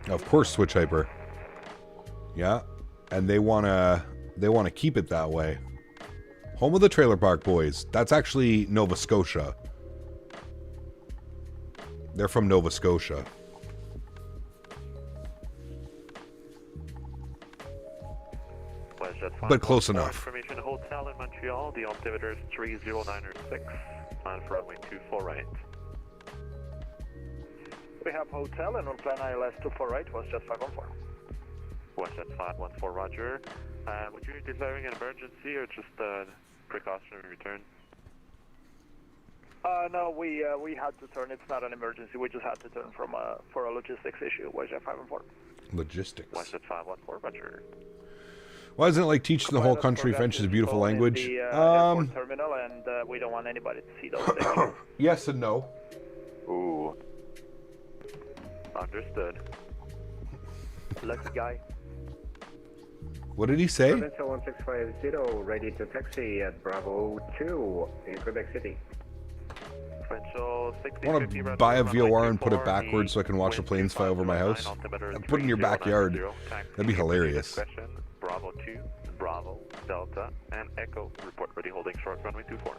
Of course, Switch Hyper. Yeah, and they wanna keep it that way. Home of the Trailer Park Boys. That's actually Nova Scotia. They're from Nova Scotia. But close enough. Information hotel in Montreal. The altimeter is 30906 on runway 24 right. We have hotel and on plan ILS 24 right, was just 514. WestJet 514, Roger. Would you be declaring an emergency or just a precautionary return? No, we had to turn. It's not an emergency. We just had to turn for a logistics issue. WestJet 514. Logistics. WestJet 514, Roger. Why isn't it like teaching the whole country French is a beautiful language? Airport terminal, and we don't want anybody to see those things. Yes and no. Ooh. Understood. Lucky guy. What did he say? Provincial 1650, ready to taxi at Bravo 2 in Quebec City. Provincial I want to buy a VOR and put it backwards so I can watch the planes fly over my house. And put it in your backyard. That'd be hilarious. Bravo 2, Bravo, Delta, and Echo. Report ready holding short runway 24.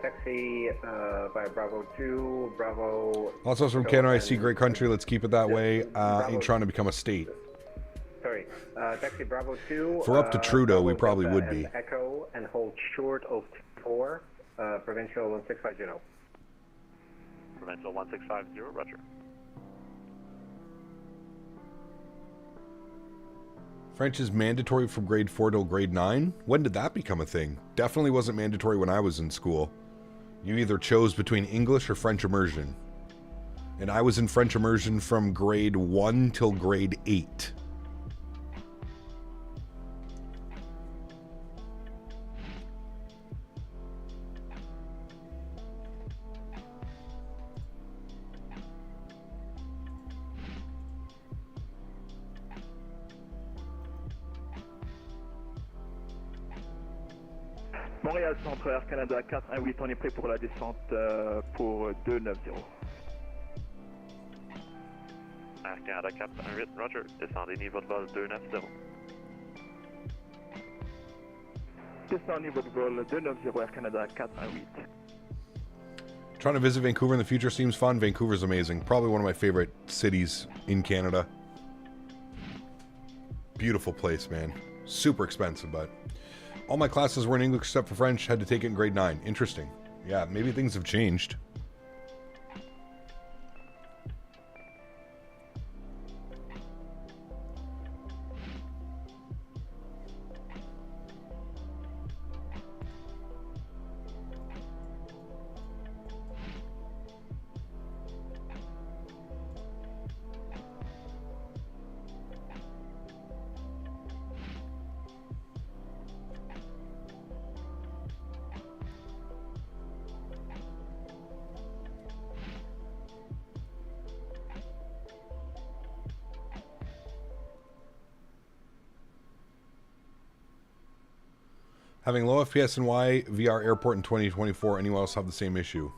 Taxi by Bravo 2, Bravo... Also from Canada, I see great country. Let's keep it that way. Ain't trying to become a state. Sorry. Taxi Bravo 2... If we're up to Trudeau, we probably would be. Echo and hold short of 4, Provincial 1650. Provincial 1650, roger. French is mandatory from grade 4 till grade 9? When did that become a thing? Definitely wasn't mandatory when I was in school. You either chose between English or French immersion. And I was in French immersion from grade 1 till grade 8. Montréal Centre, Air Canada 418, on est prêt pour la descente pour 290. Air Canada 418, roger. Descendez niveau de vol 290. Descend niveau de vol 290, Air Canada 418. Trying to visit Vancouver in the future seems fun. Vancouver's amazing. Probably one of my favorite cities in Canada. Beautiful place, man. Super expensive, but... all my classes were in English except for French. Had to take it in grade 9. Interesting. Yeah, maybe things have changed. Having low FPS in VR airport in 2024. Anyone else have the same issue?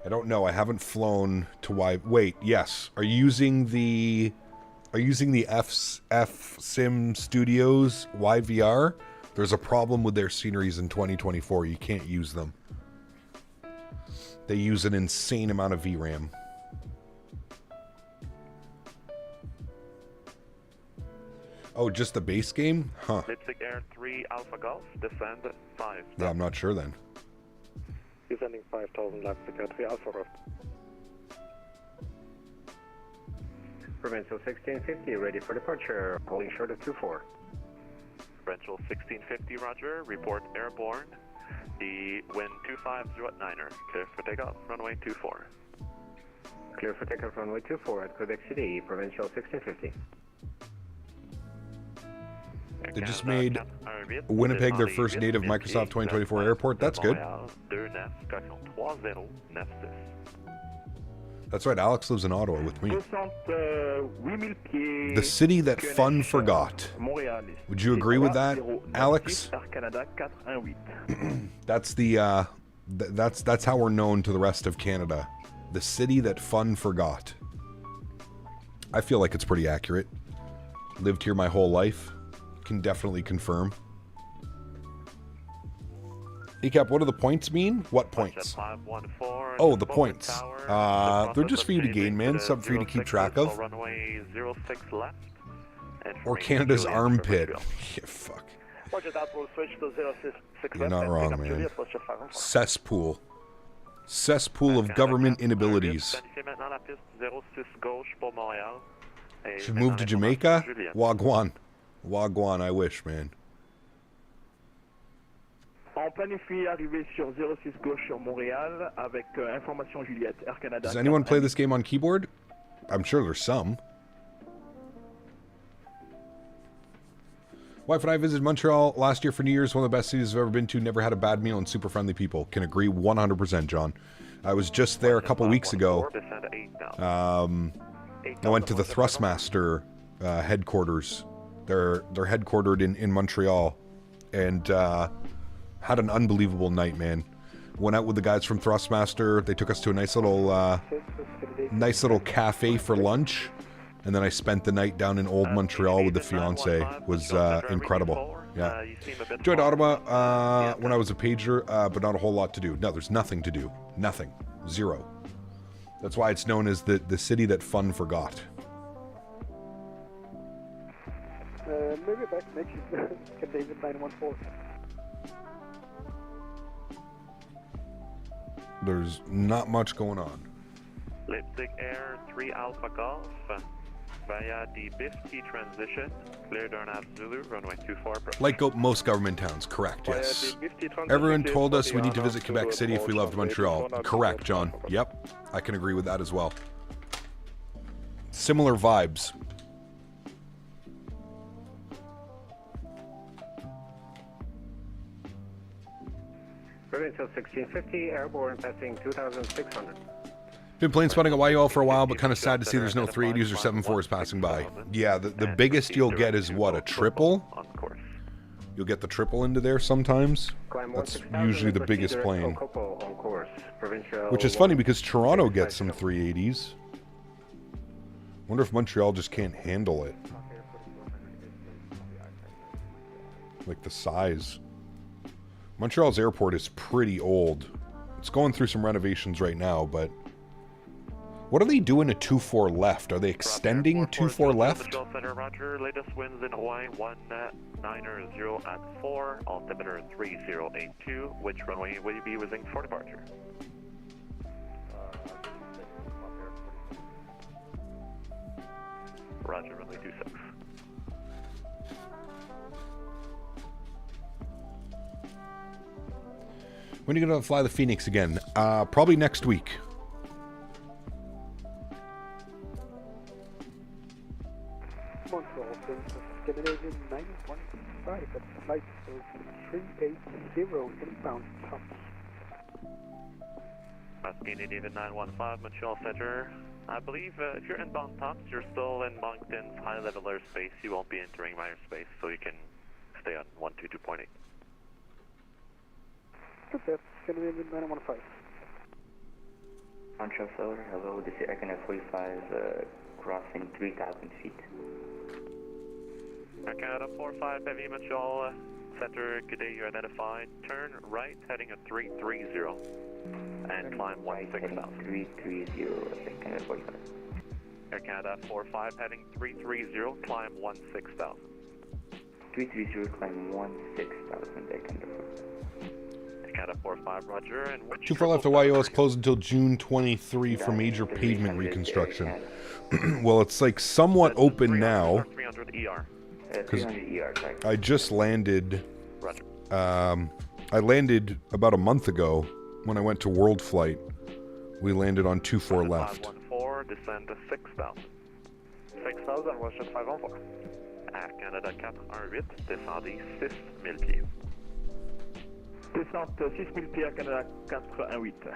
I don't know. I haven't flown to Y. Wait, yes. Are you using the FSIM Studios YVR? There's a problem with their sceneries in 2024. You can't use them. They use an insane amount of VRAM. Oh, just the base game? Huh. Leipzig Air 3 Alpha Golf, descend 5. Yeah, I'm not sure then. Descending 5000 Leipzig Air 3 Alpha Golf. Provincial 1650, ready for departure. Holding short of 24. Provincial 1650, roger. Report airborne. The wind 250 at 9er. Clear for takeoff, runway 24. Clear for takeoff, runway 24 at Quebec City, Provincial 1650. They just made Winnipeg their first native Microsoft 2024 airport. That's good. That's right, Alex lives in Ottawa with me. The city that fun forgot. Would you agree with that, Alex? That's the that's how we're known to the rest of Canada. The city that fun forgot. I feel like it's pretty accurate. Lived here my whole life. Can definitely confirm. ECAP, what do the points mean? What points? Oh, the points. They're just for you to gain, man. Something for you to keep track of. Or Canada's armpit. Yeah, fuck. You're not wrong, man. Cesspool. Cesspool of government inabilities. Should move to Jamaica? Wagwan. Wagwan, I wish, man. On planifie arriver sur 06 gauche sur Montréal avec information Juliette, Air Canada. Does anyone play this game on keyboard? I'm sure there's some. Wife and I visited Montreal last year for New Year's. One of the best cities I've ever been to. Never had a bad meal and super friendly people. Can agree 100%, John. I was just there a couple weeks ago. I went to the Thrustmaster headquarters. They're headquartered in Montreal. And had an unbelievable night, man. Went out with the guys from Thrustmaster. They took us to a nice little cafe for lunch. And then I spent the night down in Old Montreal with the fiance. It was incredible. Yeah. Enjoyed Ottawa when I was a pager, but not a whole lot to do. No, there's nothing to do. Nothing. Zero. That's why it's known as the city that fun forgot. Maybe back next David 914. There's not much going on. Leipzig Air 3 Alpha Golf via the Bifty transition. Cleared Arnav Zulu, runway 24. Like most government towns, correct, yes. Everyone told us we need to visit Quebec City if we loved Montreal. Correct, John. Yep, I can agree with that as well. Similar vibes. Provincial 1650, airborne passing 2,600. Been plane spotting at YUL for a while, but kind of sad to see there's no 380s or 74s passing by. Yeah, the biggest you'll get is what, a triple? You'll get the triple into there sometimes. That's usually the biggest plane. Which is funny because Toronto gets some 380s. Wonder if Montreal just can't handle it. Like the size. Montreal's airport is pretty old. It's going through some renovations right now, but... What are they doing at 24 left? Are they extending 24 left? Roger, latest winds in Hawaii 190 at 4, altimeter 3082. Which runway will you be using for departure? Roger, runway 26. When are you going to fly the Phoenix again? Probably next week. Montreal, Scandinavian 915 at flight 380 inbound tops. Scandinavian 915, Montreal Center. I believe if you're inbound tops, you're still in Moncton's high-level airspace. You won't be entering my airspace, so you can stay on 122.8. Good there. Scandinavian 915. Montreal Solar, hello, this is Erin 45, crossing 3,000 feet. Air Canada 45, heavy Montreal Center, good day, you're identified. Turn right, heading at 330, and climb 16,000. 330, Air Canada 45. Air Canada 45, heading 330, climb 16,000. 330, climb 16,000, Air Canada 45. Canada 45, roger. And 24 left, Ohio is closed until June 23 for major pavement reconstruction. Well, it's like somewhat open now. 300 ER. 300 ER, sorry. I just landed. Roger. I landed about a month ago when I went to World Flight. We landed on 24 left. 514, descend to 6,000. 6,000, was just 514. Air Canada 418, descendez 6,000 pieds. Descente 6000 pieds à Canada 418.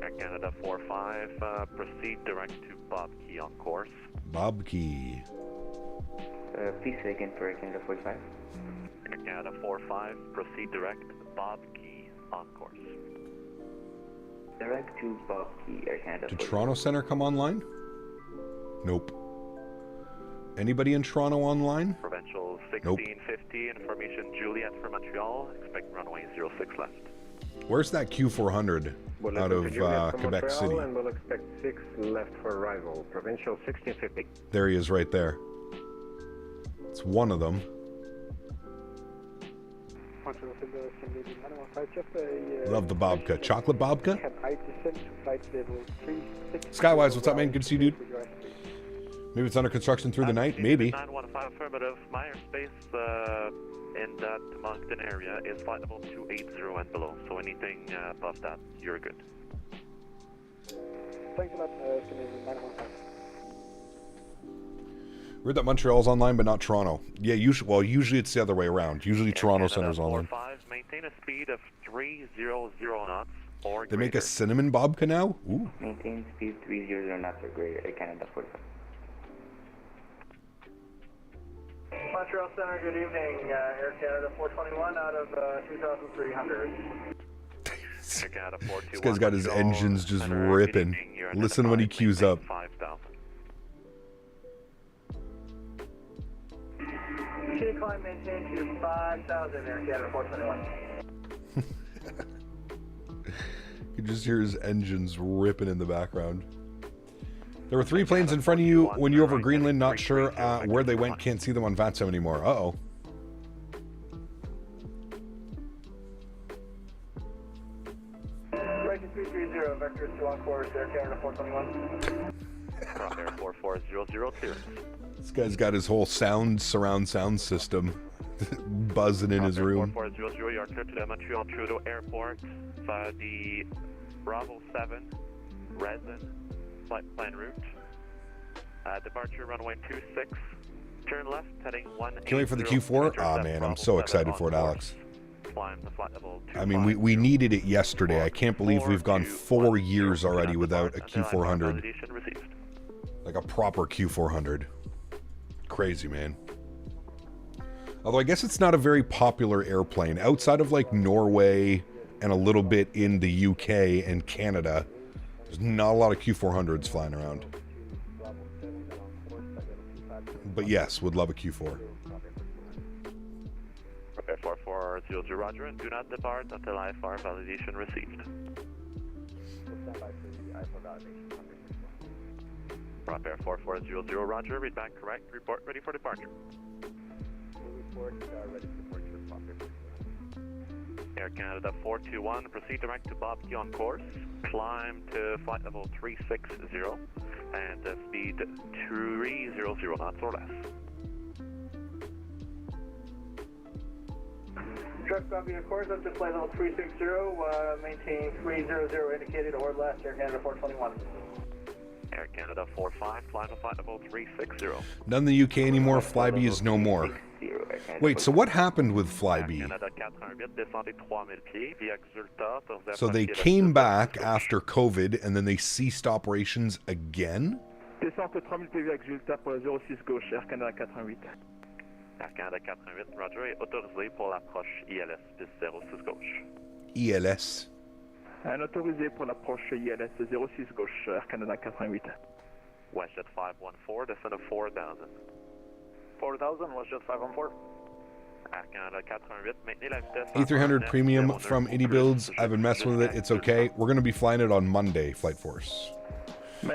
Air Canada 45, proceed direct to Bob Key on course. Bob Key. Please say again for Air Canada 45. Air Canada 45, proceed direct Bob Key on course. Direct to Bob Key, Air Canada 45. Did Toronto Center come online? Nope. Anybody in Toronto online? Provincial 1650, information Juliet for Montreal, expect runway 06 left. Where's that Q400 out of Quebec Montreal, City? And we'll expect 6 left for arrival. Provincial 1650. There he is right there. It's one of them. Montreal Silver, Scandinavian 915, just a... Love the babka. Chocolate babka? Have I descend to flight level 36. Skywise, what's up, man? Good to see you, dude. Maybe it's under construction through the night? Maybe. 915 affirmative. My airspace in that Moncton area is flight level 280 and below. So anything above that, you're good. Thanks a lot, Scandinavian 915. Heard that Montreal's online, but not Toronto. Yeah, usually it's the other way around. Usually Toronto Center's online. 45, maintain a speed of 300 knots or They make a cinnamon babka now? Ooh. Maintain speed 300 knots or greater, Air Canada 45. Montreal Center, good evening. Air Canada 421 out of 2,300. Air Canada 421. This guy's got his engines just ripping. Listen when he queues up. 5,000. Shade climb maintain to 5,000, Air Canada 421. You just hear his engines ripping in the background. There were 3 planes in front of you when you were over Greenland. Not sure where they went. Can't see them on VATSIM anymore. Uh-oh. Right to 330, vector 2 on course, Air Canada 421. From Air 4400 clearance. This guy's got his whole surround sound system buzzing in his room. 4400, you are clear to the Montreal Trudeau Airport via the Bravo 7 Resin flight plan route. Departure runway 26. Turn left, heading 180. Can't wait for the Q4. Ah, man, I'm so excited for it, Alex. Climb the flight level 250. I mean, we needed it yesterday. I can't believe we've gone 4 years already without a Q400. Like a proper Q400. Crazy, man. Although I guess it's not a very popular airplane. Outside of like Norway and a little bit in the UK and Canada, there's not a lot of Q400s flying around. But yes, would love a Q4. Okay, 4400, roger, and do not depart until IFR validation received. Air 4400, roger, read back correct, report ready for departure. Air Canada 421, proceed direct to Bob Key on course, climb to flight level 360, and speed 300 knots or less. Truck copy of course up to flight level 360, maintain 300 indicated or less, Air Canada 421. Air Canada 45, climb to flight level 360. None in the UK anymore. Flybe is no more. Wait, so what happened with Flybe? So they came back after COVID and then they ceased operations again? Descente 3000 PV avec Gibraltar pour 06 gauche, Air Canada 88. Air Canada 88, Roger, est autorisé pour l'approche ILS, piste 06 gauche. ILS. Un autorisé pour l'approche ILS 06 gauche, Air Canada 88. WestJet 514, descend of 4000. 4000, WestJet 514. Air Canada 88, maintenez la vitesse. A300 Premium from Indy Builds. I've been messing with it. It's okay. We're going to be flying it on Monday, Flight Force.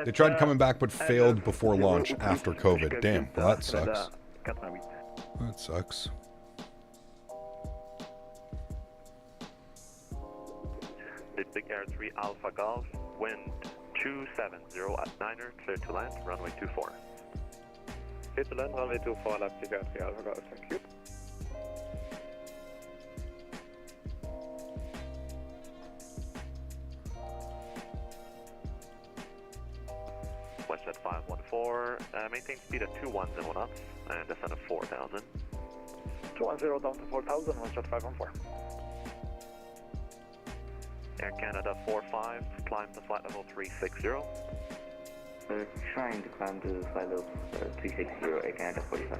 They tried coming back but failed before launch after COVID. Damn, well, that sucks. That sucks. Big Air 3 Alpha Golf, wind 270 at 9er, clear to land, runway 24. Clear to land, runway 24, Big Air 3 Alpha Golf, thank you. WestJet 514, maintain speed at 210 knots and descend of 4000. 210 down to 4000, WestJet 514. Air Canada 45, climb to flight level 360. Trying to climb to flight level 360, Air Canada 45.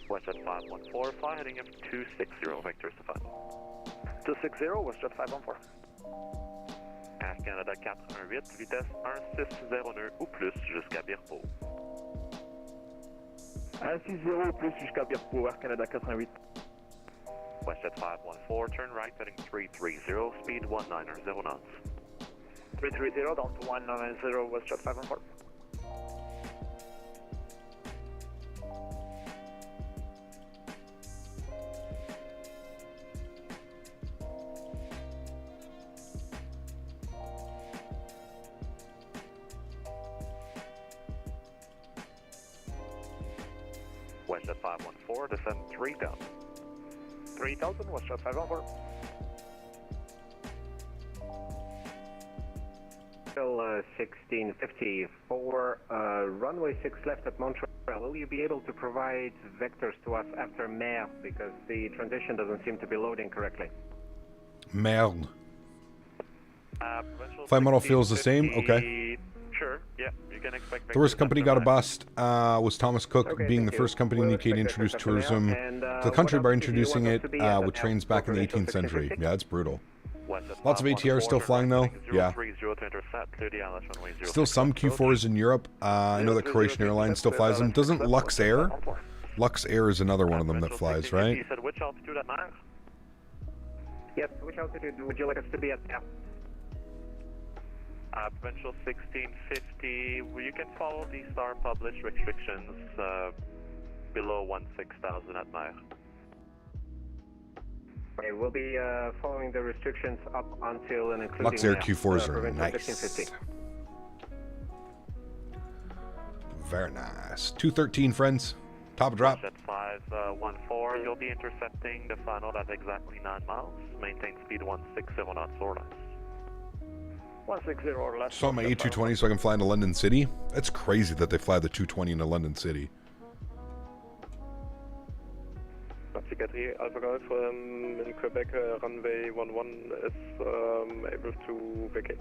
WestJet 514, fly heading up 260, vectors to final. 260, WestJet 514. Air Canada 418, vitesse 160 nœuds ou plus jusqu'à Birpo. 160 ou plus jusqu'à Birpo, Air Canada 88. WestJet 514, turn right heading 330, speed 190 knots. 330 down to 190, WestJet 514. WestJet 514, descend 3000. 3000, WestJet 514. Still 1654, runway 6 left at Montreal. Will you be able to provide vectors to us after Mer, because the transition doesn't seem to be loading correctly? Merde. Flight model feels the same? Okay. Sure, yeah, you can expect... The worst company got a bust was Thomas Cook, being the first company in the UK to introduce tourism to the country by introducing it with trains back in the 18th century. Yeah, it's brutal. Lots of ATRs still flying though. Yeah. Still some Q4s in Europe. I know that Croatian Airlines still flies them. Doesn't LuxAir? LuxAir is another one of them that flies, right? You said which altitude at 9? Yes, which altitude would you like us to be at now? Provincial 1650, you can follow the STAR published restrictions below 16,000 at Mer. Okay, we'll be following the restrictions up until and including LuxAir Q4s are nice. 1550. Very nice. 213, friends. Top of drop. Jet 514, you'll be intercepting the final at exactly 9 miles. Maintain speed 160 knots or less. 160 or less. Saw my A220 so I can fly into London City. That's crazy that they fly the 220 into London City. Alpha Golf in Quebec, runway 11 is able to vacate.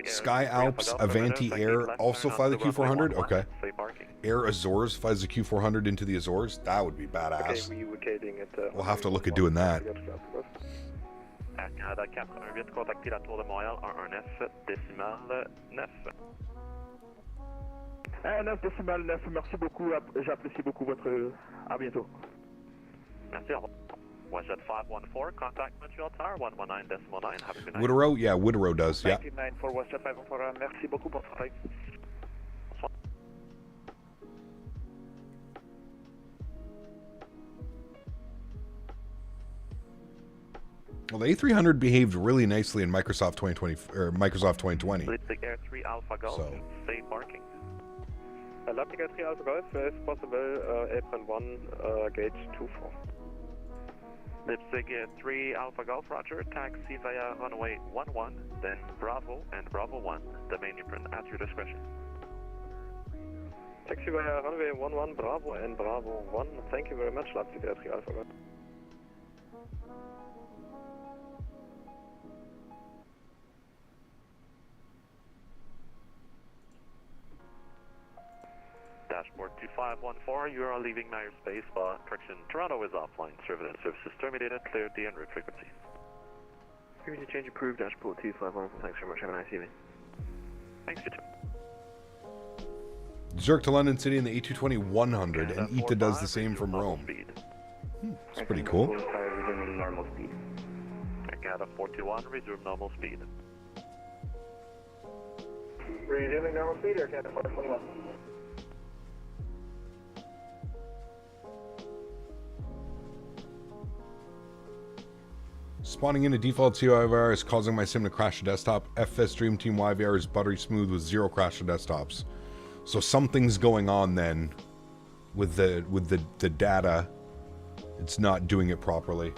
Sky Alps Avanti Air also fly the Q400? Okay. Air Azores flies the Q400 into the Azores? That would be badass. We'll have to look at doing that. Air Canada 418, contactez la Tour de Montréal 119 décimal 9. 9 décimal 9, merci beaucoup, j'apprécie beaucoup votre... À bientôt. Merci, au revoir. WestJet 514, contact Montreal Tower 119.9, have a good night. Woodrow? Yeah, Woodrow does, yeah. 99 for WestJet 514, merci beaucoup pour votre aide. Well, the A300 behaved really nicely in Microsoft 2020 or Microsoft 2020. Leipzig Air 3 Alpha Golf, So. safe parking. Leipzig Air 3 Alpha Golf, if possible, apron 1, gate 24. Leipzig Air 3 Alpha Golf, roger. Taxi via runway 11, then Bravo and Bravo 1. The main apron at your discretion. Taxi via runway 11, Bravo and Bravo 1. Thank you very much, Leipzig Air 3 Alpha Golf. Dashboard 2514, you are leaving Meyer Space, but correction, Toronto is offline. Surveillance services terminated, cleared the en route frequency. Frequency change approved, dashboard 251. Thanks very much, have a nice evening. Thanks, you too. Zurich to London City in the A220-100, and ITA does the same from Rome. It's pretty cool. Resuming normal speed. Canada 421, resume normal speed. Resuming normal speed or Canada 421? Spawning in a default CIVR is causing my sim to crash the desktop. FS Dream Team YVR is buttery smooth with 0 crash to desktops. So something's going on then with the data. It's not doing it properly.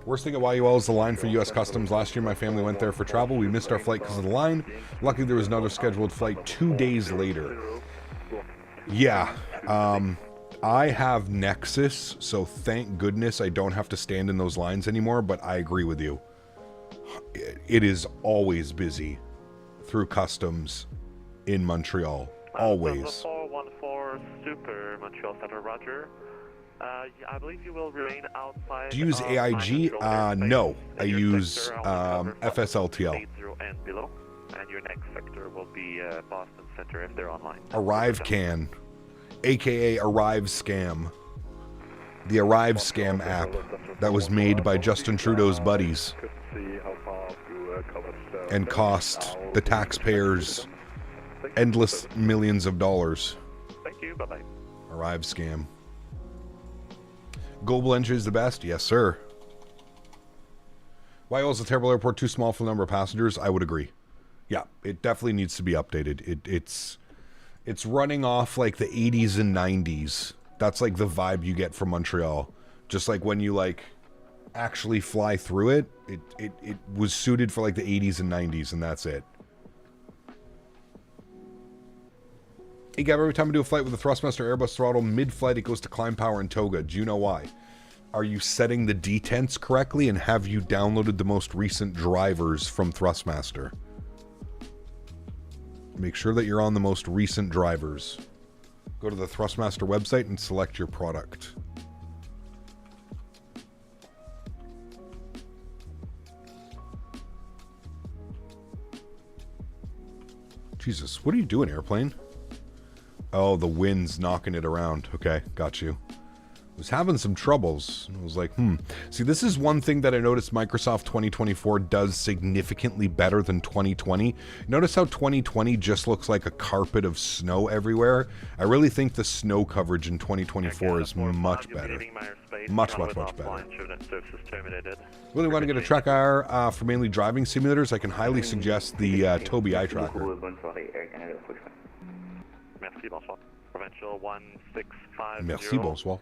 Worst thing at YUL is the line for US Customs. Last year my family went there for travel. We missed our flight because of the line. Luckily there was another scheduled flight 2 days later. Yeah, I have Nexus, so thank goodness I don't have to stand in those lines anymore, but I agree with you. It is always busy through customs in Montreal. Always. 414 Super Montreal Center, roger. I believe you will remain outside. Do you use AIG? No. I use FSLTL. 80 and below. And your next sector will be Boston Center if they're online. ArriveCan, aka Arrive Scam. The Arrive Scam app that was made by Justin Trudeau's buddies and cost the taxpayers endless millions of dollars. Thank you, bye-bye. Arrive Scam. Global Entry is the best? Yes, sir. YO is a terrible airport, too small for the number of passengers? I would agree. Yeah, it definitely needs to be updated. It's running off like the 80s and 90s. That's like the vibe you get from Montreal. Just like when you like actually fly through it, it was suited for like the 80s and 90s, and that's it. Hey Gab, every time I do a flight with a Thrustmaster Airbus throttle, mid-flight it goes to climb power and toga. Do you know why? Are you setting the detents correctly, and have you downloaded the most recent drivers from Thrustmaster? Make sure that you're on the most recent drivers. Go to the Thrustmaster website and select your product. Jesus, what are you doing, airplane? Oh, the wind's knocking it around. Okay, got you. Was having some troubles. I was like, See, this is one thing that I noticed Microsoft 2024 does significantly better than 2020. Notice how 2020 just looks like a carpet of snow everywhere? I really think the snow coverage in 2024 is much better. Much better. Really want to get a track hour for mainly driving simulators? I can highly suggest the Tobii eye tracker. Merci, bonsoir. Provincial 1650. Merci, bonsoir.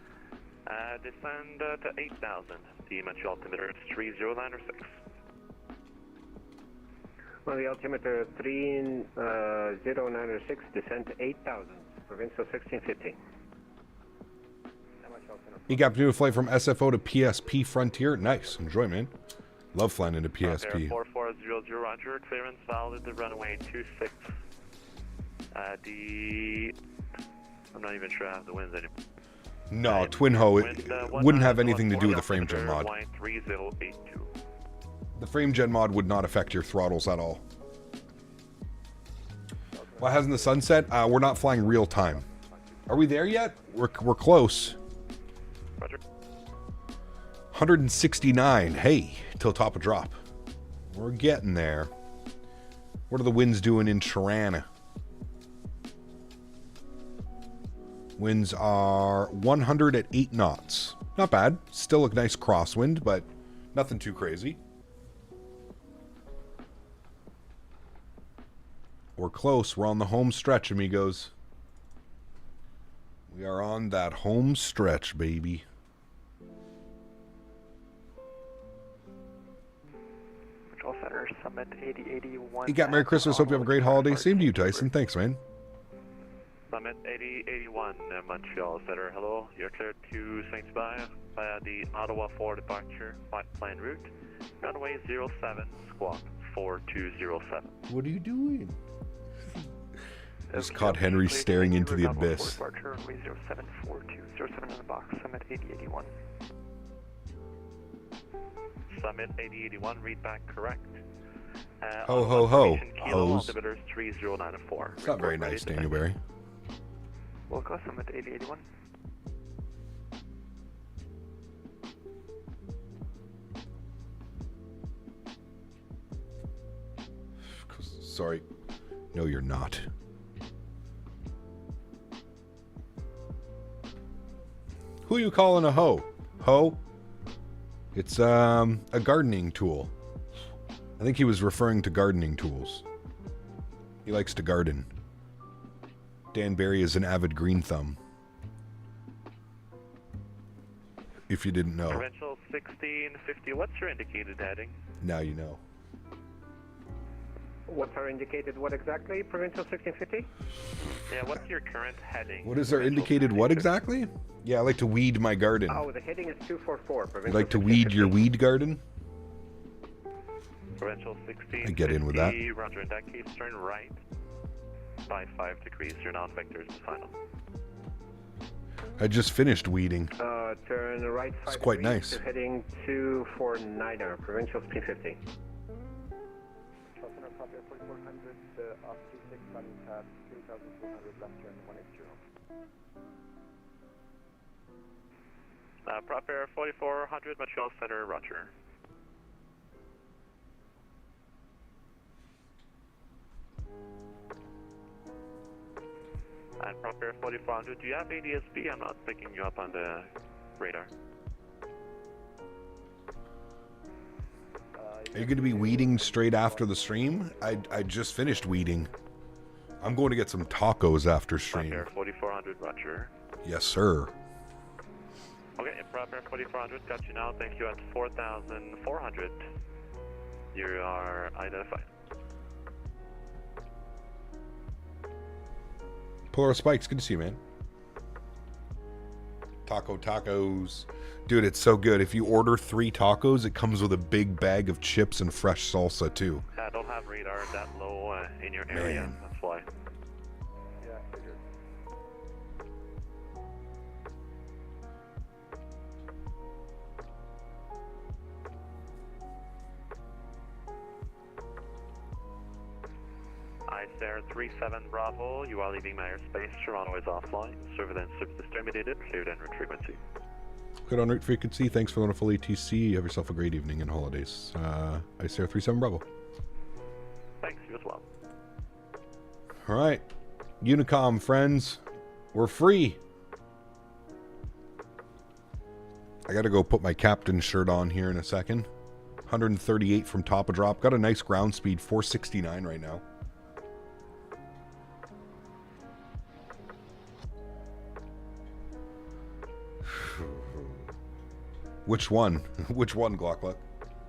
Descend to 8,000. The Montreal altimeter is 3096. Well, the altimeter 3096, descend to 8,000. Provincial 1650. EGAP new flight from SFO to PSP Frontier. Nice. Enjoy, man. Love flying into PSP. 4400, roger. Clearance valid to runway 26. I'm not even sure I have the winds anymore. No, Twin Ho, it wouldn't have anything to do with the frame gen mod. The frame gen mod would not affect your throttles at all. Why hasn't the sun set? We're not flying real time. Are we there yet? We're close. Roger. 169. Hey, till top of drop. We're getting there. What are the winds doing in Tirana? Winds are 100 at 8 knots. Not bad. Still a nice crosswind, but nothing too crazy. We're close. We're on the home stretch, amigos. We are on that home stretch, baby. Control Center, Summit 8081. You got Merry Christmas. Hope you have a great holiday. Same to you, Tyson. Thanks, man. Summit 8081, Montreal Center. Hello, you're cleared to Saint-Hubert via the Ottawa 4 departure flight plan route. Runway 07, squawk 4207. What are you doing? Just caught Henry staring into the abyss. Departure, runway 07, 4207 in the box, Summit 8081. Summit 8081, read back correct. Ho, ho, ho. Kilo, Hose. altimeter 3094. It's not very nice, Daniel Barry. Welcome, Summit 8081. Sorry. No, you're not. Who are you calling a hoe? Hoe? It's a gardening tool. I think he was referring to gardening tools. He likes to garden. Dan Barry is an avid green thumb. If you didn't know. Provincial 1650, what's your indicated heading? Now you know. What's our indicated what exactly? Provincial 1650? Yeah, what's your current heading? What is our indicated what exactly? Yeah, I like to weed my garden. Oh, the heading is 244. You Provincial like to weed your weed garden? Provincial 1650, I get in with that. Roger, in that case, turn right by 5 degrees. Your non-vector is final. I just finished weeding. Turn right 5 It's quite degrees nice. to heading 249er, Provincial 350. Center Proper 4400, off 26 on tab 3200 left turn 180. Proper 4400, Montreal Center, Roger. And Proper 4400, do you have ADSB? I'm not picking you up on the radar. Are you going to be weeding straight after the stream? I just finished weeding. I'm going to get some tacos after stream. Proper 4400, Roger. Yes, sir. Okay, Proper 4400, got you now. Thank you at 4,400. You are identified. Polar Spikes, good to see you, man. Tacos. Dude, it's so good. If you order 3 tacos, it comes with a big bag of chips and fresh salsa, too. I don't have radar that low in your area, Man. that's why. Yeah, figured. Icelandair 37 Bravo, you are leaving my airspace, your runway is offline. Surveillance service terminated, cleared en route frequency. Good en route frequency. Thanks for the wonderful ATC. Have yourself a great evening and holidays. Icelandair 37 Bravo. Thanks, you as well. All right. Unicom, friends. We're free. I got to go put my captain shirt on here in a second. 138 from top of drop. Got a nice ground speed, 469 right now. Which one? Which one, Glock?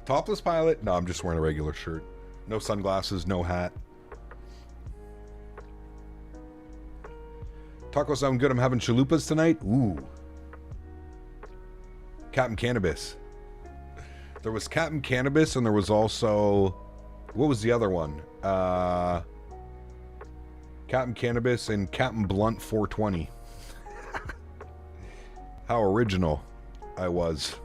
Topless pilot? No, I'm just wearing a regular shirt. No sunglasses, no hat. Tacos sound good. I'm having chalupas tonight. Ooh. Captain Cannabis. There was Captain Cannabis and there was also... What was the other one? Captain Cannabis and Captain Blunt 420. How original I was.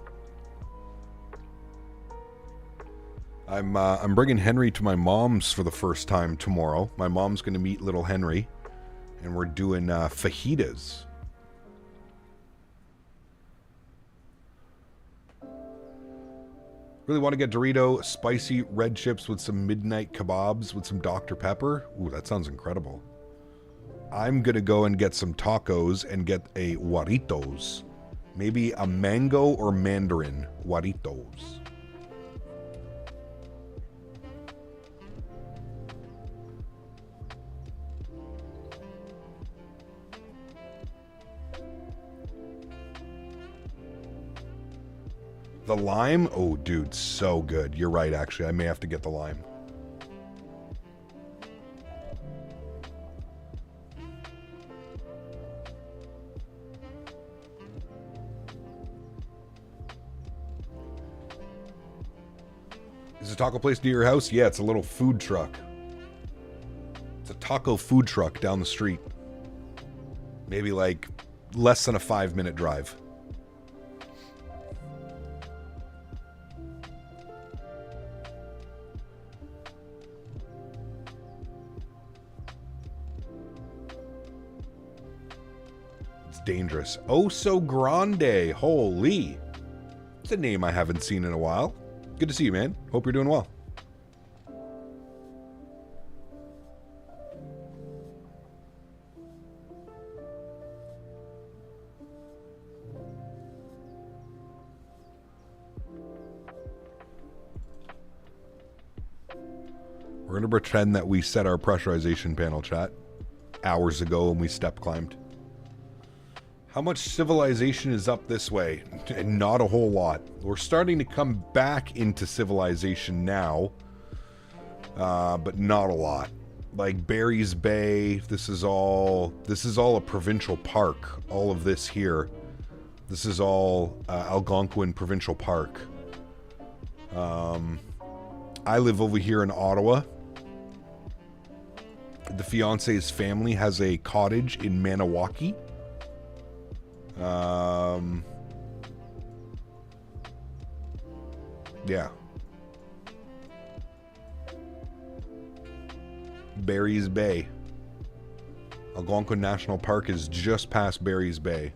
I'm bringing Henry to my mom's for the first time tomorrow. My mom's going to meet little Henry. And we're doing fajitas. Really want to get Dorito spicy red chips with some midnight kebabs with some Dr. Pepper. Ooh, that sounds incredible. I'm going to go and get some tacos and get a Huaritos Maybe a mango or mandarin Guaritos. The lime? Oh, dude, so good. You're right, actually. I may have to get the lime. Is a taco place near your house? Yeah, it's a little food truck. It's a taco food truck down the street. Maybe like less than a 5-minute drive. It's dangerous. Oso Grande. Holy. It's a name I haven't seen in a while. Good to see you, man. Hope you're doing well. We're going to pretend that we set our pressurization panel, chat, hours ago when we step climbed. How much civilization is up this way? Not a whole lot. We're starting to come back into civilization now, but not a lot. Like Barry's Bay, this is all a provincial park. All of this here, this is all Algonquin Provincial Park. I live over here in Ottawa. The fiance's family has a cottage in Maniwaki. Yeah. Barry's Bay. Algonquin National Park is just past Barry's Bay.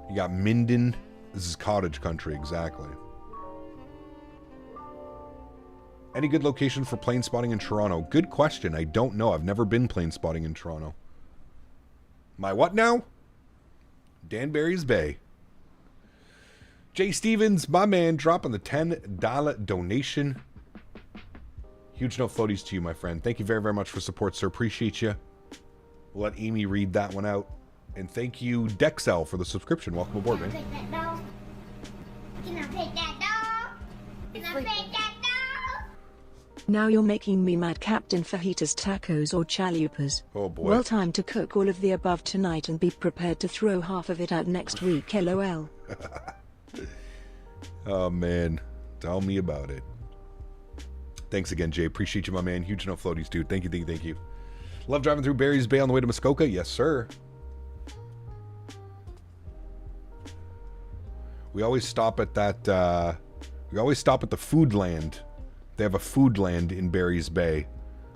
You got Minden. This is cottage country, exactly. Any good location for plane spotting in Toronto? Good question. I don't know. I've never been plane spotting in Toronto. My what now? Danbury's Bay. Jay Stevens, my man, dropping the $10 donation. Huge no floaties to you, my friend. Thank you very, very much for support, sir. Appreciate you. We'll let Amy read that one out. And thank you, Dexel, for the subscription. Welcome aboard, man. Can I pet that dog? Can I pet that dog? Now you're making me mad, Captain Fajitas tacos or chalupas. Oh boy. Well, time to cook all of the above tonight and be prepared to throw half of it out next week, LOL. Oh man, tell me about it. Thanks again, Jay. Appreciate you, my man. Huge no floaties, dude. Thank you, thank you, thank you. Love driving through Barry's Bay on the way to Muskoka. Yes, sir. We always stop at that. We always stop at the food land. They have a food land in Barry's Bay.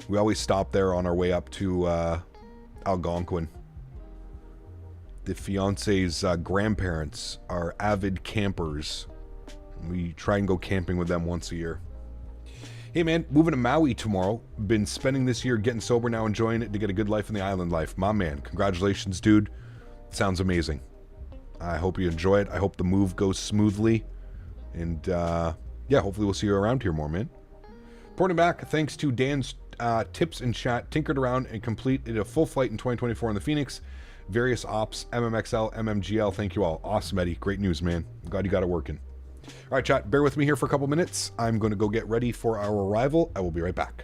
We always stop there on our way up to Algonquin. The fiance's grandparents are avid campers. We try and go camping with them once a year. Hey man, moving to Maui tomorrow. Been spending this year getting sober, now enjoying it to get a good life in the island life. My man, congratulations, dude. Sounds amazing. I hope you enjoy it. I hope the move goes smoothly. And yeah, hopefully we'll see you around here more, man. Reporting back, thanks to Dan's tips in chat, tinkered around and completed a full flight in 2024 in the Phoenix. Various ops, MMXL, MMGL, thank you all. Awesome, Eddie. Great news, man. Glad you got it working. All right, chat, bear with me here for a couple minutes. I'm going to go get ready for our arrival. I will be right back.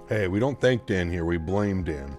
Hey, we don't thank Dan here. We blame Dan.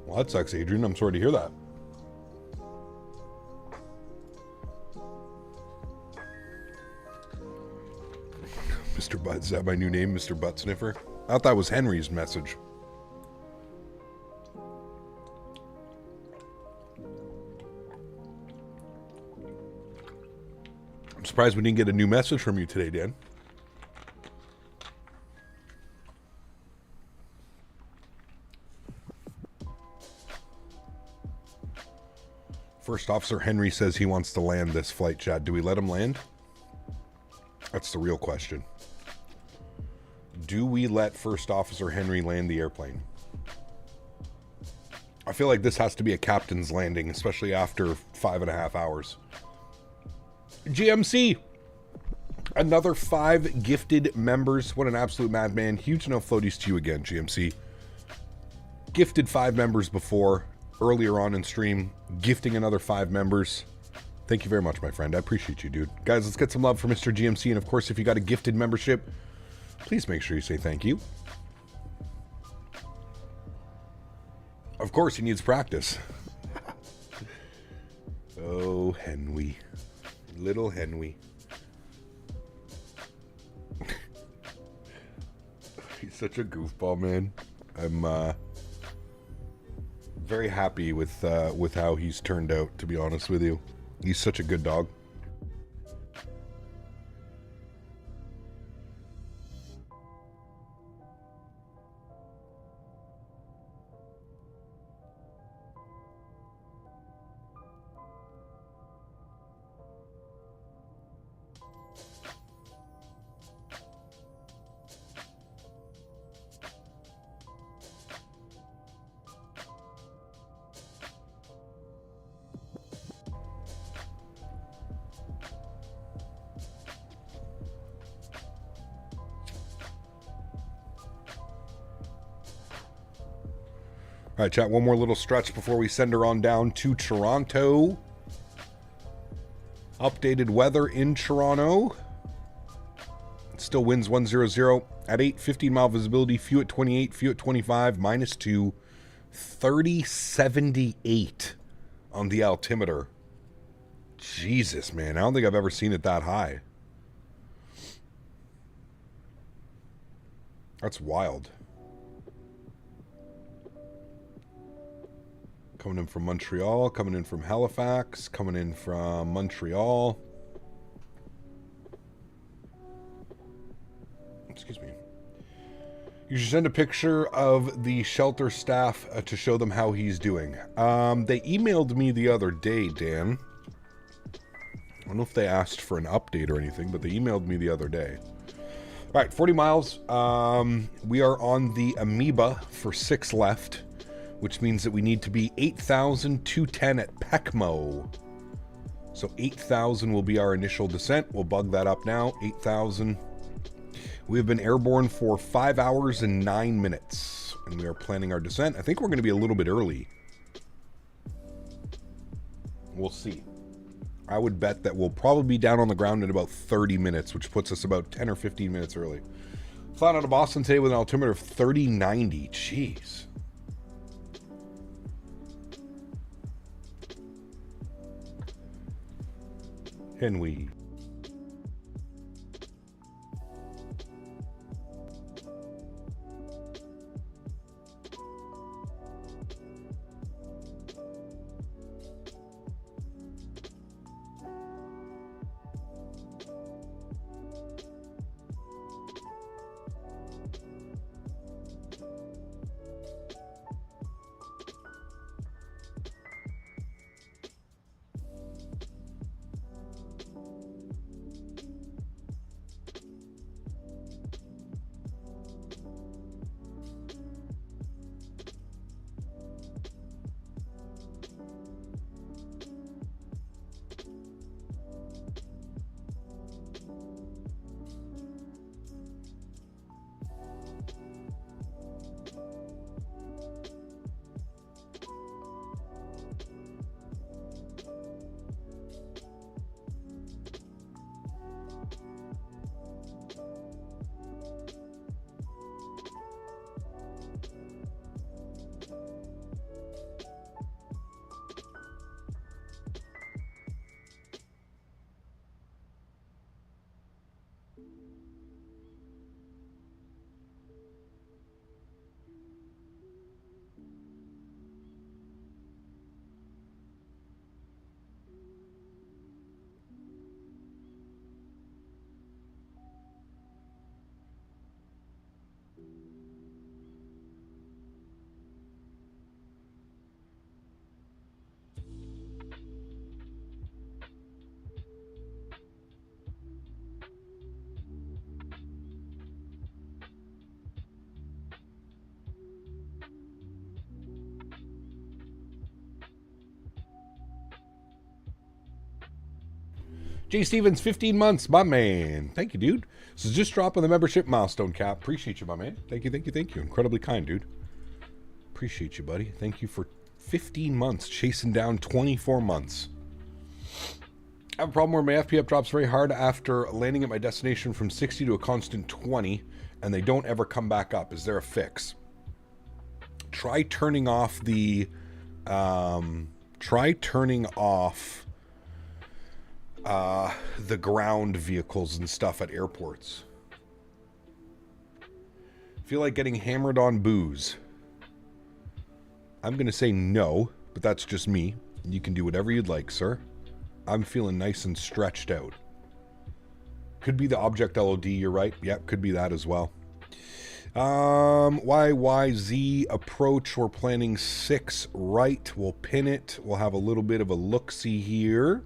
Well, that sucks, Adrian. I'm sorry to hear that. Mr. Butt, is that my new name, Mr. Butt Sniffer? I thought that was Henry's message. I'm surprised we didn't get a new message from you today, Dan. First Officer Henry says he wants to land this flight, Chad. Do we let him land? That's the real question. Do we let First Officer Henry land the airplane? I feel like this has to be a captain's landing, especially after 5.5 hours. GMC! Another 5 gifted members. What an absolute madman. Huge enough floaties to you again, GMC. Gifted 5 members before. Earlier on in stream, gifting another 5 members. Thank you very much, my friend. I appreciate you, dude. Guys, let's get some love for Mr. GMC. And of course, if you got a gifted membership, please make sure you say thank you. Of course, he needs practice. Oh, Henry. Little Henry. He's such a goofball, man. I'm, very happy with how he's turned out, to be honest with you. He's such a good dog. All right, chat, one more little stretch before we send her on down to Toronto. Updated weather in Toronto. It still winds 100 at 8, 15 mile visibility, few at 28, few at 25, -2, 3078 on the altimeter. Jesus, man, I don't think I've ever seen it that high. That's wild. Coming in from Montreal, coming in from Halifax, coming in from Montreal. Excuse me. You should send a picture of the shelter staff to show them how he's doing. They emailed me the other day, Dan. I don't know if they asked for an update or anything, but they emailed me the other day. All right, 40 miles. We are on the Amoeba for 6 left, which means that we need to be 8,210 at Pecmo. So 8,000 will be our initial descent. We'll bug that up now. 8,000. We have been airborne for 5 hours and 9 minutes, and we are planning our descent. I think we're going to be a little bit early. We'll see. I would bet that we'll probably be down on the ground in about 30 minutes, which puts us about 10 or 15 minutes early. Flying out of Boston today with an altimeter of 3090. Jeez. Can we? Jay Stevens, 15 months, my man. Thank you, dude. This is just dropping the membership milestone cap. Appreciate you, my man. Thank you, thank you, thank you. Incredibly kind, dude. Appreciate you, buddy. Thank you for 15 months, chasing down 24 months. I have a problem where my FP up drops very hard after landing at my destination from 60 to a constant 20, and they don't ever come back up. Is there a fix? Try turning off the ground vehicles and stuff at airports. Feel like getting hammered on booze. I'm going to say no, but that's just me. You can do whatever you'd like, sir. I'm feeling nice and stretched out. Could be the object LOD, you're right. Yep, could be that as well. YYZ approach, we're planning 6 right. We'll pin it. We'll have a little bit of a look-see here.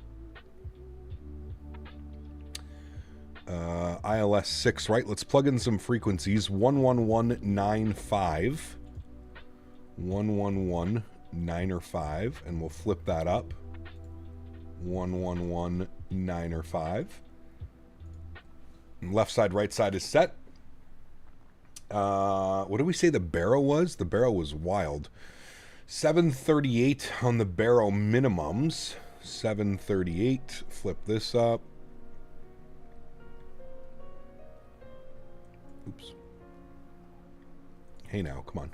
ILS 6 right. Let's plug in some frequencies. 11195. 111 or 5, and we'll flip that up. 111 or 5. Left side, right side is set. What did we say the barrow was? The barrow was wild. 738 on the barrow minimums. 738. Flip this up. Oops. Hey now, come on.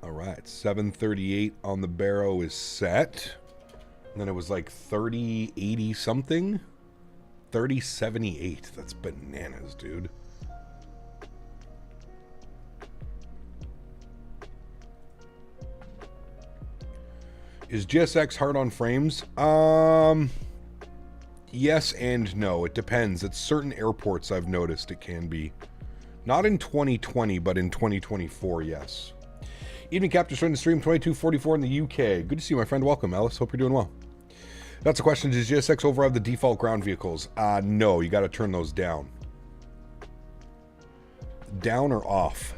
All right, 738 on the barrow is set. And then it was like 3080 something. 3078. That's bananas, dude. Is GSX hard on frames? Yes and no. It depends. At certain airports I've noticed it can be. Not in 2020, but in 2024, yes. Evening Captain joined the stream, 2244 in the UK. Good to see you, my friend. Welcome, Alice. Hope you're doing well. That's a question. Does GSX over have the default ground vehicles? No, you got to turn those down. Down or off?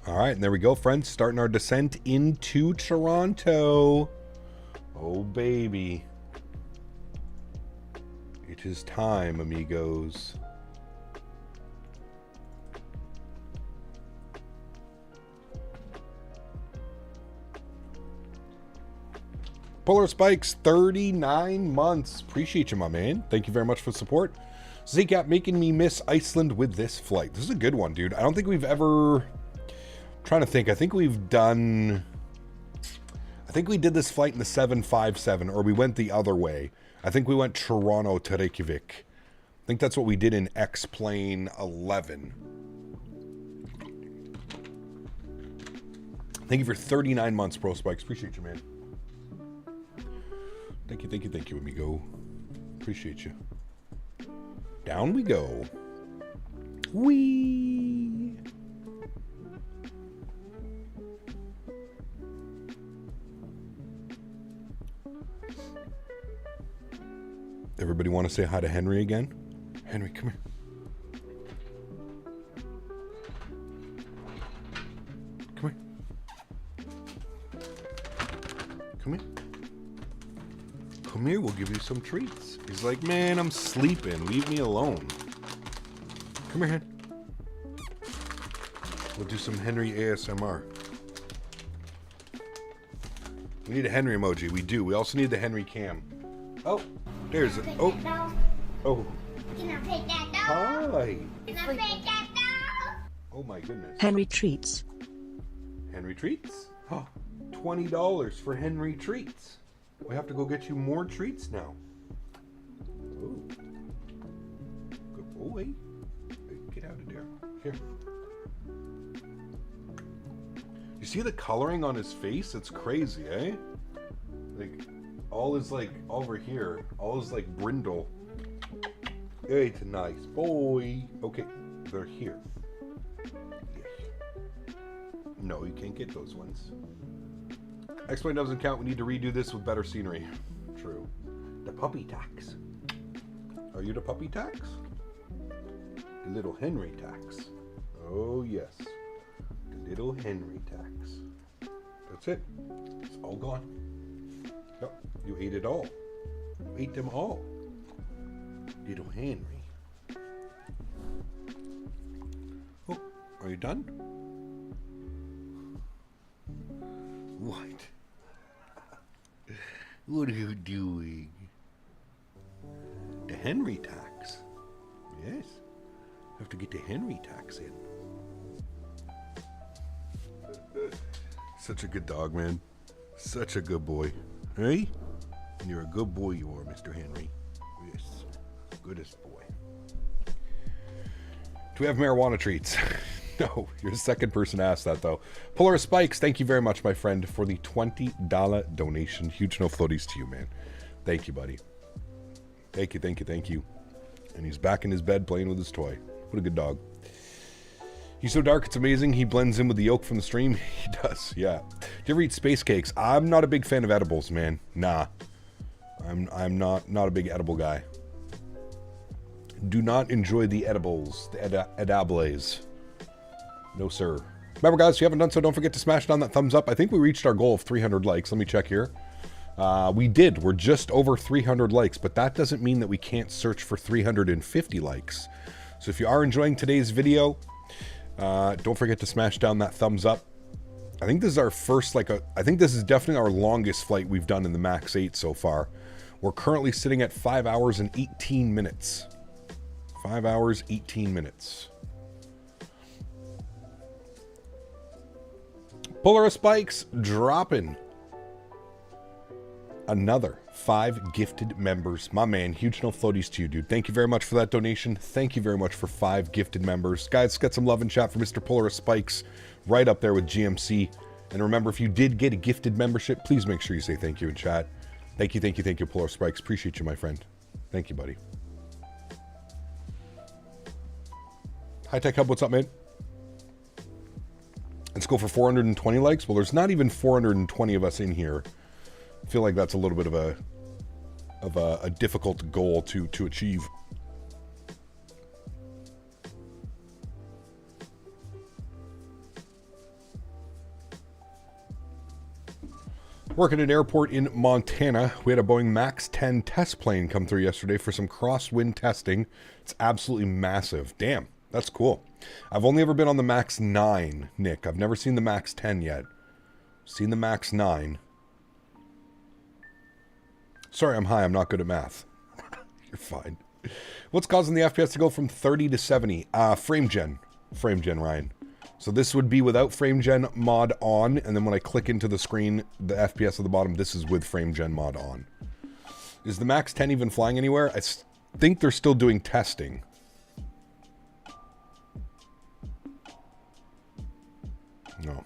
All right, and there we go, friends. Starting our descent into Toronto. Oh, baby. It is time, amigos. Polar Spikes, 39 months. Appreciate you, my man. Thank you very much for the support. ZCap making me miss Iceland with this flight. This is a good one, dude. I don't think we've ever... Trying to think. I think we did this flight in the 757, or we went the other way. I think we went Toronto to Reykjavik. I think that's what we did in X-Plane 11. Thank you for 39 months, Pro Spikes. Appreciate you, man. Thank you, thank you, thank you, amigo. Appreciate you. Down we go. Whee! Everybody want to say hi to Henry again? Henry, come here. Come here. Come here. Come here, we'll give you some treats. He's like, man, I'm sleeping. Leave me alone. Come here, Hen. We'll do some Henry ASMR. We need a Henry emoji. We do. We also need the Henry cam. Oh. There's it. Oh. Oh. Can I pick that dog? Hi. Can I pick that dog? Oh my goodness. Henry Treats. Henry Treats? Oh, $20 for Henry Treats. We have to go get you more treats now. Oh. Good boy. Get out of there. Here. You see the coloring on his face? It's crazy, eh? Like, all is like over here. All is like brindle. It's a nice boy. Okay, they're here. Yes. No, you can't get those ones. Explain doesn't count. We need to redo this with better scenery. True. The puppy tax. Are you the puppy tax? The little Henry tax. Oh, yes. The little Henry tax. That's it. It's all gone. Yep. You ate it all. You ate them all. Little Henry. Oh, are you done? What? What are you doing? The Henry tax. Yes. Have to get the Henry tax in. Such a good dog, man. Such a good boy. Hey? You're a good boy, you are, Mr. Henry. Yes. Goodest boy. Do we have marijuana treats? No, you're the second person to ask that, though. Polaris Spikes, thank you very much, my friend, for the $20 donation. Huge no floaties to you, man. Thank you, buddy. Thank you, thank you, thank you. And he's back in his bed playing with his toy. What a good dog. He's so dark, it's amazing. He blends in with the yolk from the stream. He does, yeah. Do you ever eat space cakes? I'm not a big fan of edibles, man. Nah. I'm not a big edible guy. Do not enjoy the edibles, the edibles. No, sir. Remember, guys, if you haven't done so, don't forget to smash down that thumbs up. I think we reached our goal of 300 likes. Let me check here. We did. We're just over 300 likes, but that doesn't mean that we can't search for 350 likes. So if you are enjoying today's video, don't forget to smash down that thumbs up. I think this is our first, I think this is definitely our longest flight we've done in the MAX8 so far. We're currently sitting at 5 hours and 18 minutes. 5 hours, 18 minutes. Polaris Spikes dropping another 5 gifted members. My man, huge no floaties to you, dude. Thank you very much for that donation. Thank you very much for 5 gifted members. Guys, get some love and chat for Mr. Polaris Spikes right up there with GMC. And remember, if you did get a gifted membership, please make sure you say thank you in chat. Thank you, thank you, thank you, Polaris Spikes. Appreciate you, my friend. Thank you, buddy. High Tech Hub, what's up, man? Let's go for 420 likes. Well, there's not even 420 of us in here. I feel like that's a little bit of a difficult goal to achieve. Working at an airport in Montana, we had a Boeing MAX-10 test plane come through yesterday for some crosswind testing. It's absolutely massive. Damn, that's cool. I've only ever been on the MAX-9, Nick. I've never seen the MAX-10 yet. Seen the MAX-9. Sorry, I'm high. I'm not good at math. You're fine. What's causing the FPS to go from 30 to 70? Frame gen. Frame gen, Ryan. So this would be without frame gen mod on, and then when I click into the screen, the FPS at the bottom, this is with frame gen mod on. Is the MAX-10 even flying anywhere? I think they're still doing testing. No.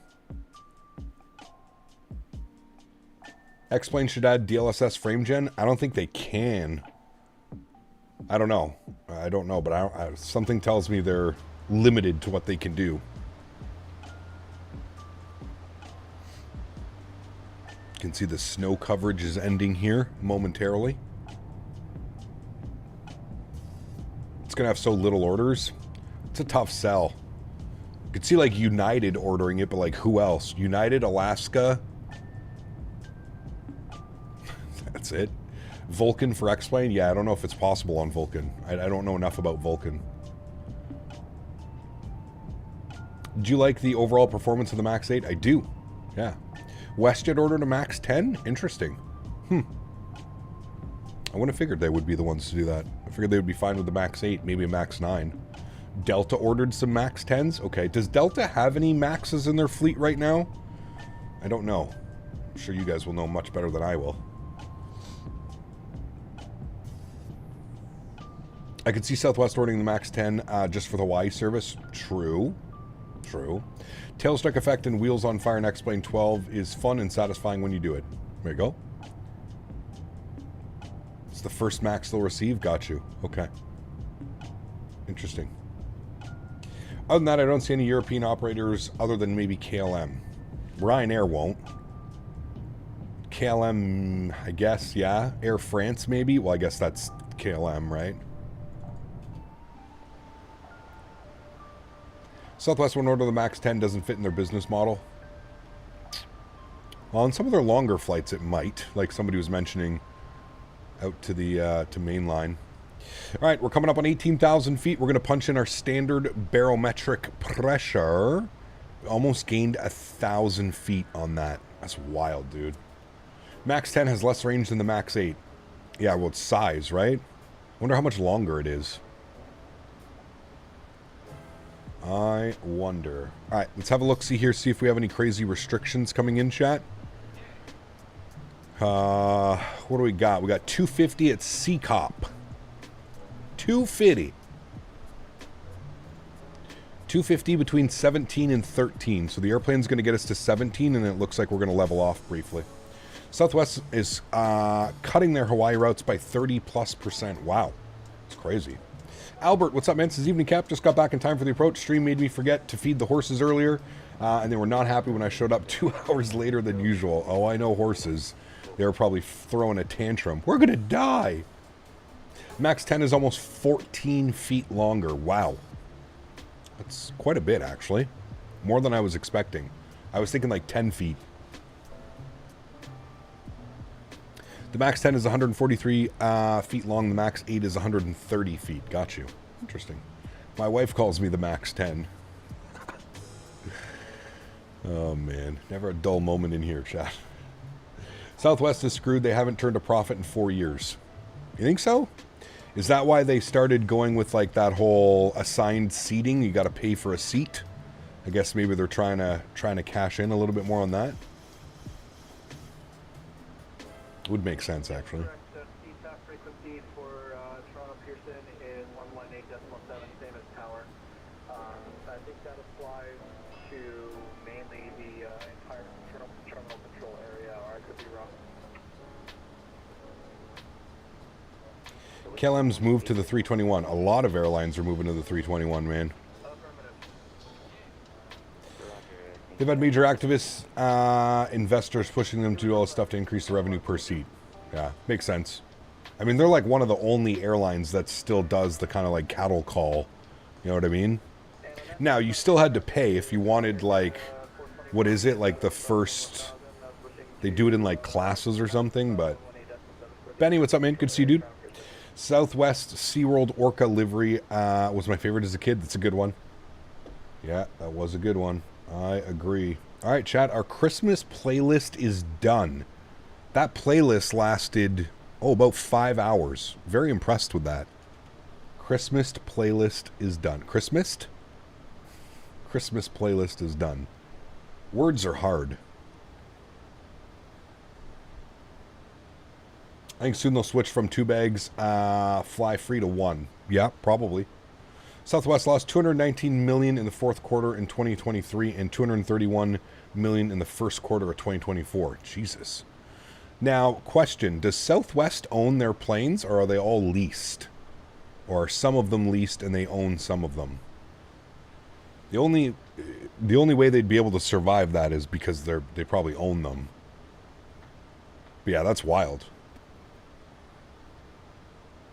X-Plane should add DLSS frame gen. I don't think they can. I don't know. I don't know, but something tells me they're limited to what they can do. You can see the snow coverage is ending here momentarily. It's going to have so little orders. It's a tough sell. You could see like United ordering it, but like who else? United, Alaska. That's it. Vulcan for X-Plane? Yeah, I don't know if it's possible on Vulcan. I don't know enough about Vulcan. Do you like the overall performance of the MAX-8? I do. Yeah. WestJet ordered a MAX-10? Interesting. I wouldn't have figured they would be the ones to do that. I figured they would be fine with the MAX-8, maybe a MAX-9. Delta ordered some MAX-10s? Okay. Does Delta have any MAXs in their fleet right now? I don't know. I'm sure you guys will know much better than I will. I could see Southwest ordering the MAX-10 just for the Hawaii service. True. True. Tailstick effect and wheels on fire in X-Plane 12 is fun and satisfying when you do it. There you go. It's the first Max they'll receive. Got you. Okay. Interesting. Other than that, I don't see any European operators other than maybe KLM. Ryanair won't. KLM, I guess, yeah. Air France, maybe? Well, I guess that's KLM, right? Southwest won't order the MAX 10, doesn't fit in their business model. Well, on some of their longer flights, it might. Like somebody was mentioning out to the to mainline. All right, we're coming up on 18,000 feet. We're going to punch in our standard barometric pressure. Almost gained 1,000 feet on that. That's wild, dude. MAX 10 has less range than the MAX 8. Yeah, well, it's size, right? Wonder how much longer it is. I wonder. All right, let's have a look, see here, see if we have any crazy restrictions coming in, chat. What do we got? We got 250 at CCOP. 250. 250 between 17 and 13. So the airplane's going to get us to 17, and it looks like we're going to level off briefly. Southwest is cutting their Hawaii routes by 30+%. Wow. It's crazy. Albert, what's up, man? Says evening cap. Just got back in time for the approach. Stream made me forget to feed the horses earlier, and they were not happy when I showed up 2 hours later than usual. Oh, I know horses. They were probably throwing a tantrum. We're going to die. MAX 10 is almost 14 feet longer. Wow. That's quite a bit, actually. More than I was expecting. I was thinking like 10 feet. The MAX 10 is 143 feet long. The MAX 8 is 130 feet. Got you. Interesting. My wife calls me the MAX 10. Oh, man. Never a dull moment in here, chat. Southwest is screwed. They haven't turned a profit in 4 years. You think so? Is that why they started going with like that whole assigned seating? You got to pay for a seat. I guess maybe they're trying to cash in a little bit more on that. Would make sense, actually. Frequency for Toronto Pearson is 118.7, same as Tower. I think that applies to mainly the entire terminal control area, or I could be wrong. KLM's moved to the 321. A lot of airlines are moving to the 321, man. They've had major activists, investors pushing them to do all this stuff to increase the revenue per seat. Yeah, makes sense. I mean, they're like one of the only airlines that still does the kind of like cattle call. You know what I mean? Now, you still had to pay if you wanted like, what is it? Like the first, they do it in like classes or something, but. Benny, what's up, man? Good to see you, dude. Southwest SeaWorld Orca livery was my favorite as a kid. That's a good one. Yeah, that was a good one. I agree. All right, chat. Our Christmas playlist is done. That playlist lasted, about 5 hours. Very impressed with that. Christmas playlist is done. Christmas playlist is done. Words are hard. I think soon they'll switch from 2 bags fly free to 1. Yeah, probably. Southwest lost $219 million in the fourth quarter in 2023 and $231 million in the first quarter of 2024. Jesus. Now, question, does Southwest own their planes, or are they all leased? Or are some of them leased and they own some of them? The only way they'd be able to survive that is because they probably own them. But yeah, that's wild.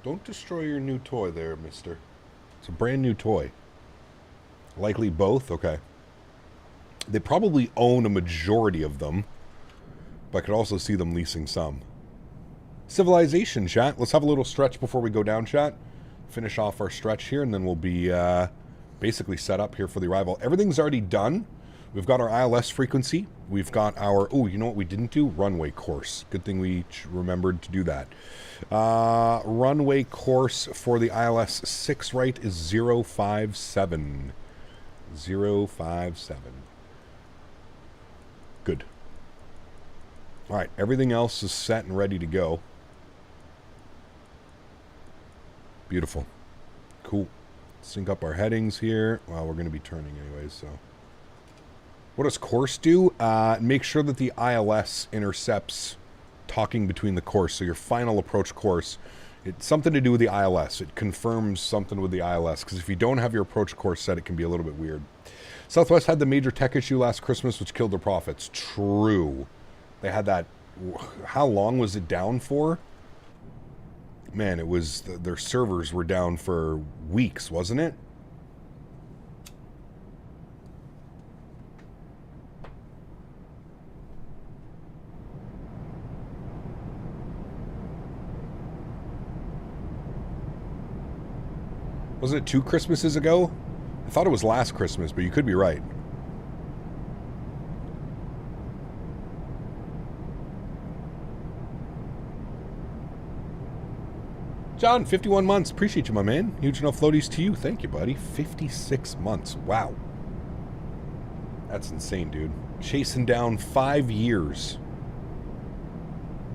Don't destroy your new toy there, mister. It's a brand new toy. Likely both? Okay. They probably own a majority of them, but I could also see them leasing some. Civilization, chat. Let's have a little stretch before we go down, chat. Finish off our stretch here, and then we'll be basically set up here for the arrival. Everything's already done. We've got our ILS frequency. We've got our... Oh, you know what we didn't do? Runway course. Good thing we remembered to do that. Runway course for the ILS 6 right is 057. 057. Good. All right, everything else is set and ready to go. Beautiful. Cool. Sync up our headings here. Well, we're going to be turning anyways, so... What does course do? Make sure that the ILS intercepts talking between the course. So your final approach course, it's something to do with the ILS. It confirms something with the ILS, because if you don't have your approach course set, it can be a little bit weird. Southwest had the major tech issue last Christmas, which killed their profits. True. They had that. How long was it down for? Man, it was, their servers were down for weeks, wasn't it? Wasn't it 2 Christmases ago? I thought it was last Christmas, but you could be right. John, 51 months. Appreciate you, my man. Huge enough floaties to you. Thank you, buddy. 56 months. Wow. That's insane, dude. Chasing down 5 years.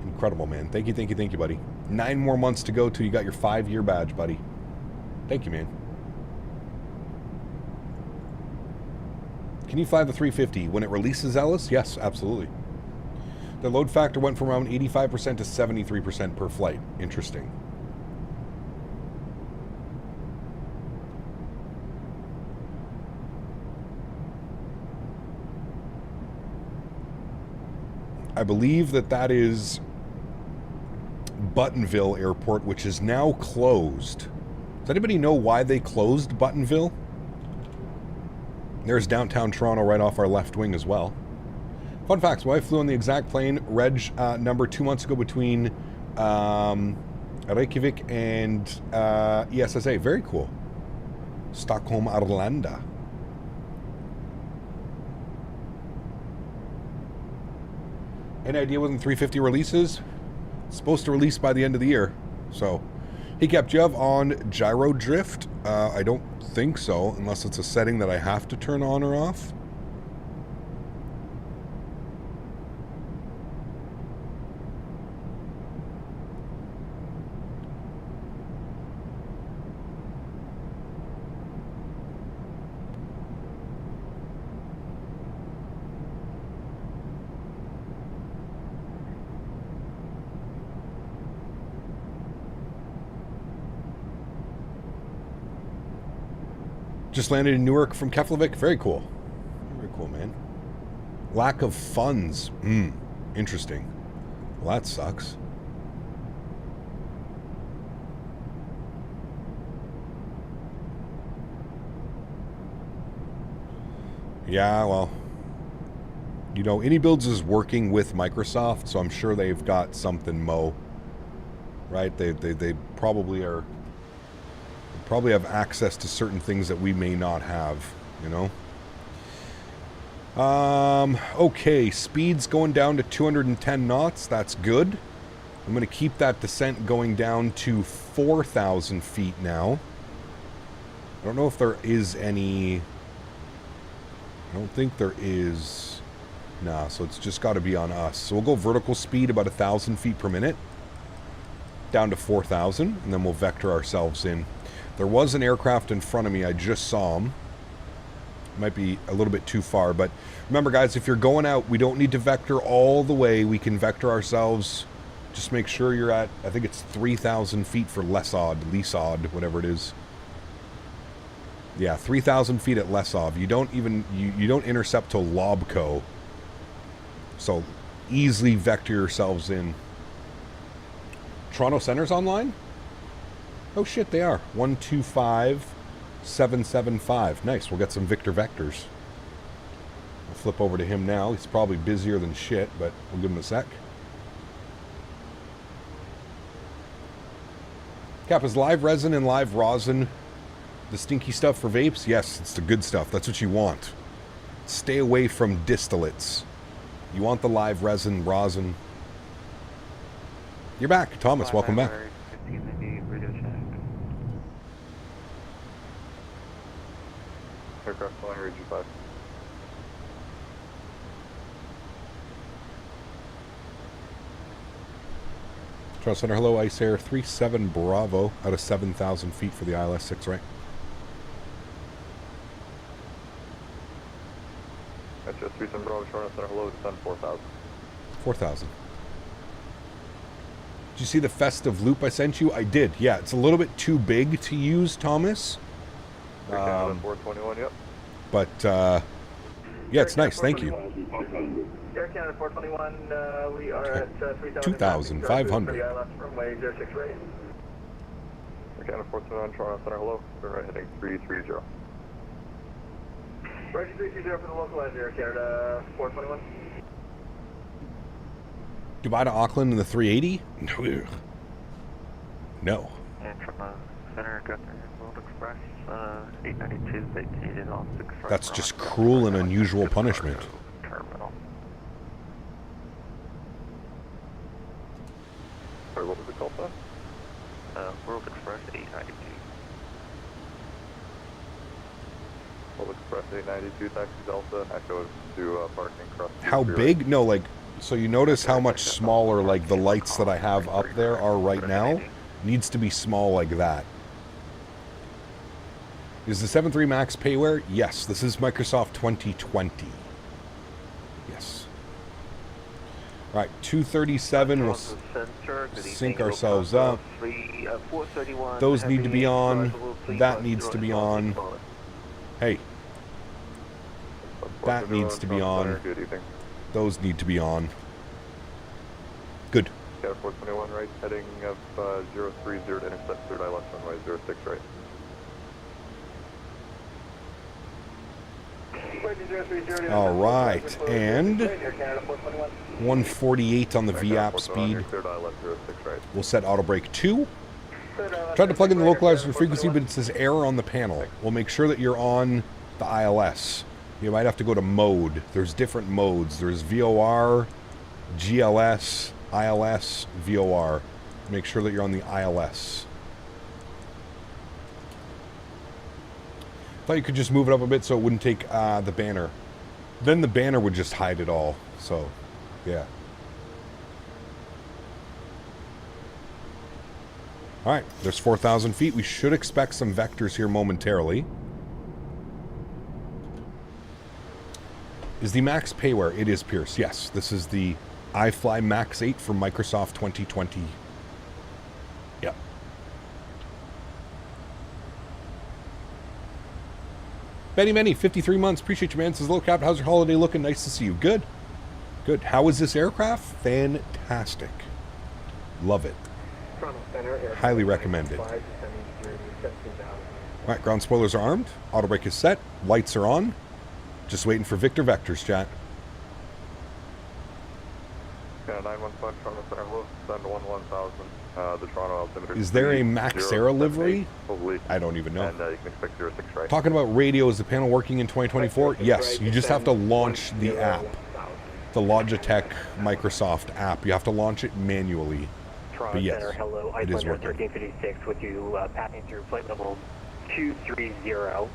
Incredible, man. Thank you, thank you, thank you, buddy. 9 more months to go till you got your 5-year badge, buddy. Thank you, man. Can you fly the 350 when it releases, Ellis? Yes, absolutely. The load factor went from around 85% to 73% per flight. Interesting. I believe that is Buttonville Airport, which is now closed. Does anybody know why they closed Buttonville? There's downtown Toronto right off our left wing as well. Fun facts, my wife flew on the exact plane, reg number 2 months ago between Reykjavik and ESSA. Very cool. Stockholm, Arlanda. Any idea when the 350 releases? It's supposed to release by the end of the year. So, hey Capjev, on gyro drift? I don't think so, unless it's a setting that I have to turn on or off. Just landed in Newark from Keflavík. Very cool. Very cool, man. Lack of funds. Interesting. Well, that sucks. Yeah, well, you know, AnyBuilds is working with Microsoft, so I'm sure they've got something, Mo. Right? They probably are. Probably have access to certain things that we may not have, you know. Okay, speed's going down to 210 knots. That's good. I'm going to keep that descent going down to 4,000 feet now. I don't know if there is any. I don't think there is. Nah, so it's just got to be on us. So we'll go vertical speed about 1,000 feet per minute down to 4,000, and then we'll vector ourselves in. There was an aircraft in front of me. I just saw him. Might be a little bit too far, but remember, guys, if you're going out, we don't need to vector all the way. We can vector ourselves. Just make sure you're at, I think it's 3,000 feet for leasod, whatever it is. Yeah, 3,000 feet at Lesov. You don't even, you don't intercept till Lobco. So easily vector yourselves in. Toronto Center's online? Oh shit, they are. 125775. Nice, we'll get some Victor vectors. I'll flip over to him now. He's probably busier than shit, but we'll give him a sec. Cap, is live resin and live rosin the stinky stuff for vapes? Yes, it's the good stuff. That's what you want. Stay away from distillates. You want the live resin, rosin. You're back. Thomas, welcome back. Aircraft flying region 5. Toronto Center, hello, Iceair 37 Bravo out of 7,000 feet for the ILS-6, right? That's just Tucson Bravo, Toronto Center, hello, descend 4,000. 4,000. Did you see the festive loop I sent you? I did, yeah. It's a little bit too big to use, Thomas. Air Canada 421, yep. But, yeah, it's nice. Thank you. Air Canada 421, we are at 3,000. 2,500. Runway 06 right. Air Canada 421, Toronto Center, hello, we're right heading 330. Roger 330 for the localizer, Air Canada 421. Dubai to Auckland in the 380? No. No. And from center, got the World Express 892 vacated on 6 right. That's just cruel and unusual punishment. Terminal. Sorry, what was it called, then? World Express 892. World Express 892, taxi Delta, echo to parking across. How big? No, like, so you notice how much smaller, like, the lights that I have up there are right now? Needs to be small like that. Is the 7.3 Max payware? Yes, this is Microsoft 2020. Yes. All right, 237, we'll sync ourselves up. Those need to be on. That needs to be on. Hey. That needs to be on. Those need to be on. Good. Yeah, 421 right, heading of 030 to intercept third eye left runway 06 right. All right, and 148 on the VAP speed. We'll set auto brake 2. Tried to plug in the localizer frequency, but it says error on the panel. We'll make sure that you're on the ILS. You might have to go to mode. There's different modes. There's VOR, GLS, ILS, VOR. Make sure that you're on the ILS. Thought you could just move it up a bit so it wouldn't take the banner. Then the banner would just hide it all. So, yeah. All right, there's 4,000 feet. We should expect some vectors here momentarily. Is the Max payware? It is, Pierce. Yes, this is the iFly MAX8 from Microsoft 2020. Yep. Benny, 53 months. Appreciate you, man. Says, hello, Captain. How's your holiday looking? Nice to see you. Good. Good. How is this aircraft? Fantastic. Love it. Highly recommended. All right, ground spoilers are armed. Auto brake is set. Lights are on. Just waiting for Victor Vectors, chat. Yeah, 915 Toronto Center, hello, send 11,000. The Toronto altimeter. Is there a MAX8 livery? I don't even know. And you can expect 06 right. Talking about radio, is the panel working in 2024? Yes, you just have to launch the app. The Logitech Microsoft app. You have to launch it manually. But yes, hello, it is Icelandair working. 1356 with you passing through flight level 230.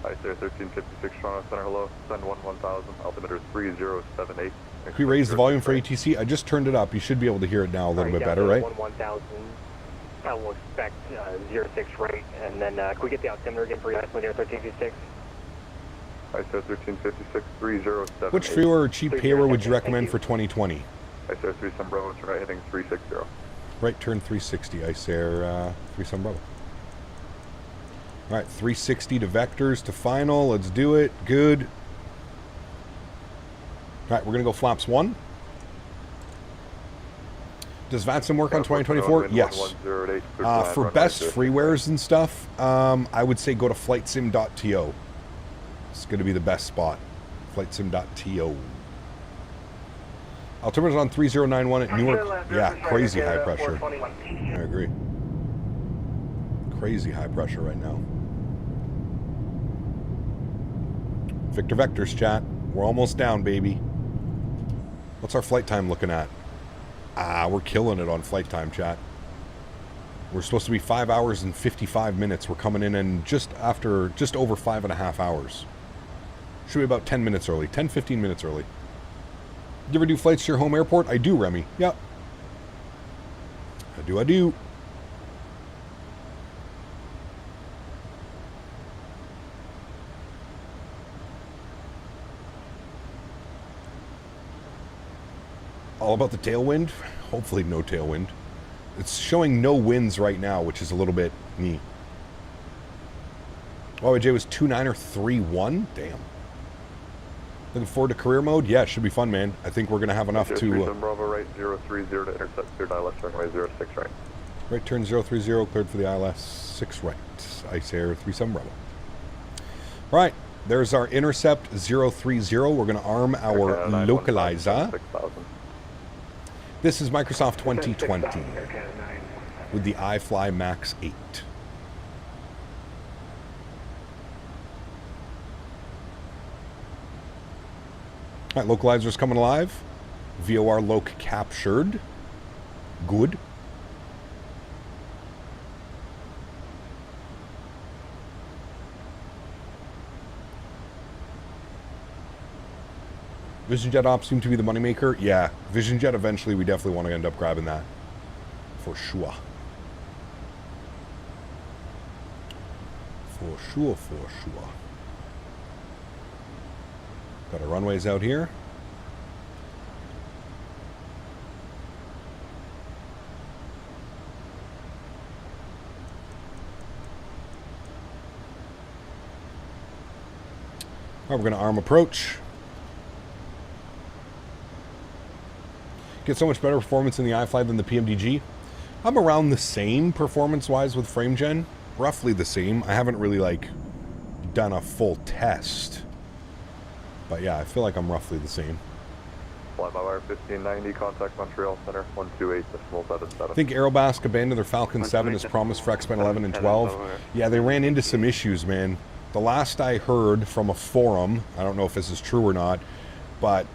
Icelandair 1356 Toronto Center, hello, send 11,000, altimeter 3078. Can we raise the volume for ATC? I just turned it up. You should be able to hear it now a little bit better, right? 11,000. I will expect 06 right, and then can we get the altimeter again for you, Icelandair 1356? Icelandair 1356 3078. Which freeway or cheap payware would you recommend for 2020? Icelandair 3 Sun Bravo, right heading 360. Right turn 360, Icelandair 3 Sun Bravo. All right, 360 to vectors to final. Let's do it. Good. All right, we're going to go flaps 1. Does VATSIM work on 2024? Yes. For best freewares and stuff, I would say go to flightsim.to. It's going to be the best spot. Flightsim.to. Altimeter's on 3091 at Newark. Yeah, crazy high pressure. I agree. Crazy high pressure right now. Victor Vectors, chat. We're almost down, baby. What's our flight time looking at? We're killing it on flight time, chat. We're supposed to be 5 hours and 55 minutes. We're coming in just over 5.5 hours. Should be about 10 minutes early. 10, 15 minutes early. You ever do flights to your home airport? I do, Remy. Yep. I do. All about the tailwind? Hopefully no tailwind. It's showing no winds right now, which is a little bit neat. OJ was 2.9 or 3.1? Damn. Looking forward to career mode? Yeah, it should be fun, man. I think we're going to have enough to... Bravo right, 030 to intercept cleared ILS runway 06 right. Right turn 030, cleared for the ILS 6 right. Icelandair 37 Bravo. All right, there's our intercept 030. We're going to arm our localizer. This is Microsoft 2020 with the iFly MAX8. All right, localizer's coming alive. VOR loc captured. Good. Vision Jet ops seem to be the moneymaker. Yeah, Vision Jet eventually we definitely want to end up grabbing that. For sure. For sure, for sure. Got our runways out here. All right, we're going to arm approach. Get so much better performance in the iFly than the PMDG. I'm around the same performance-wise with frame gen. Roughly the same. I haven't really, like, done a full test. But yeah, I feel like I'm roughly the same. Fly by wire 1590, contact Montreal Center, 128.77. I think Aerobasque abandoned their Falcon 7 as promised for X-Men 11 and 12. Yeah, they ran into some issues, man. The last I heard from a forum, I don't know if this is true or not, but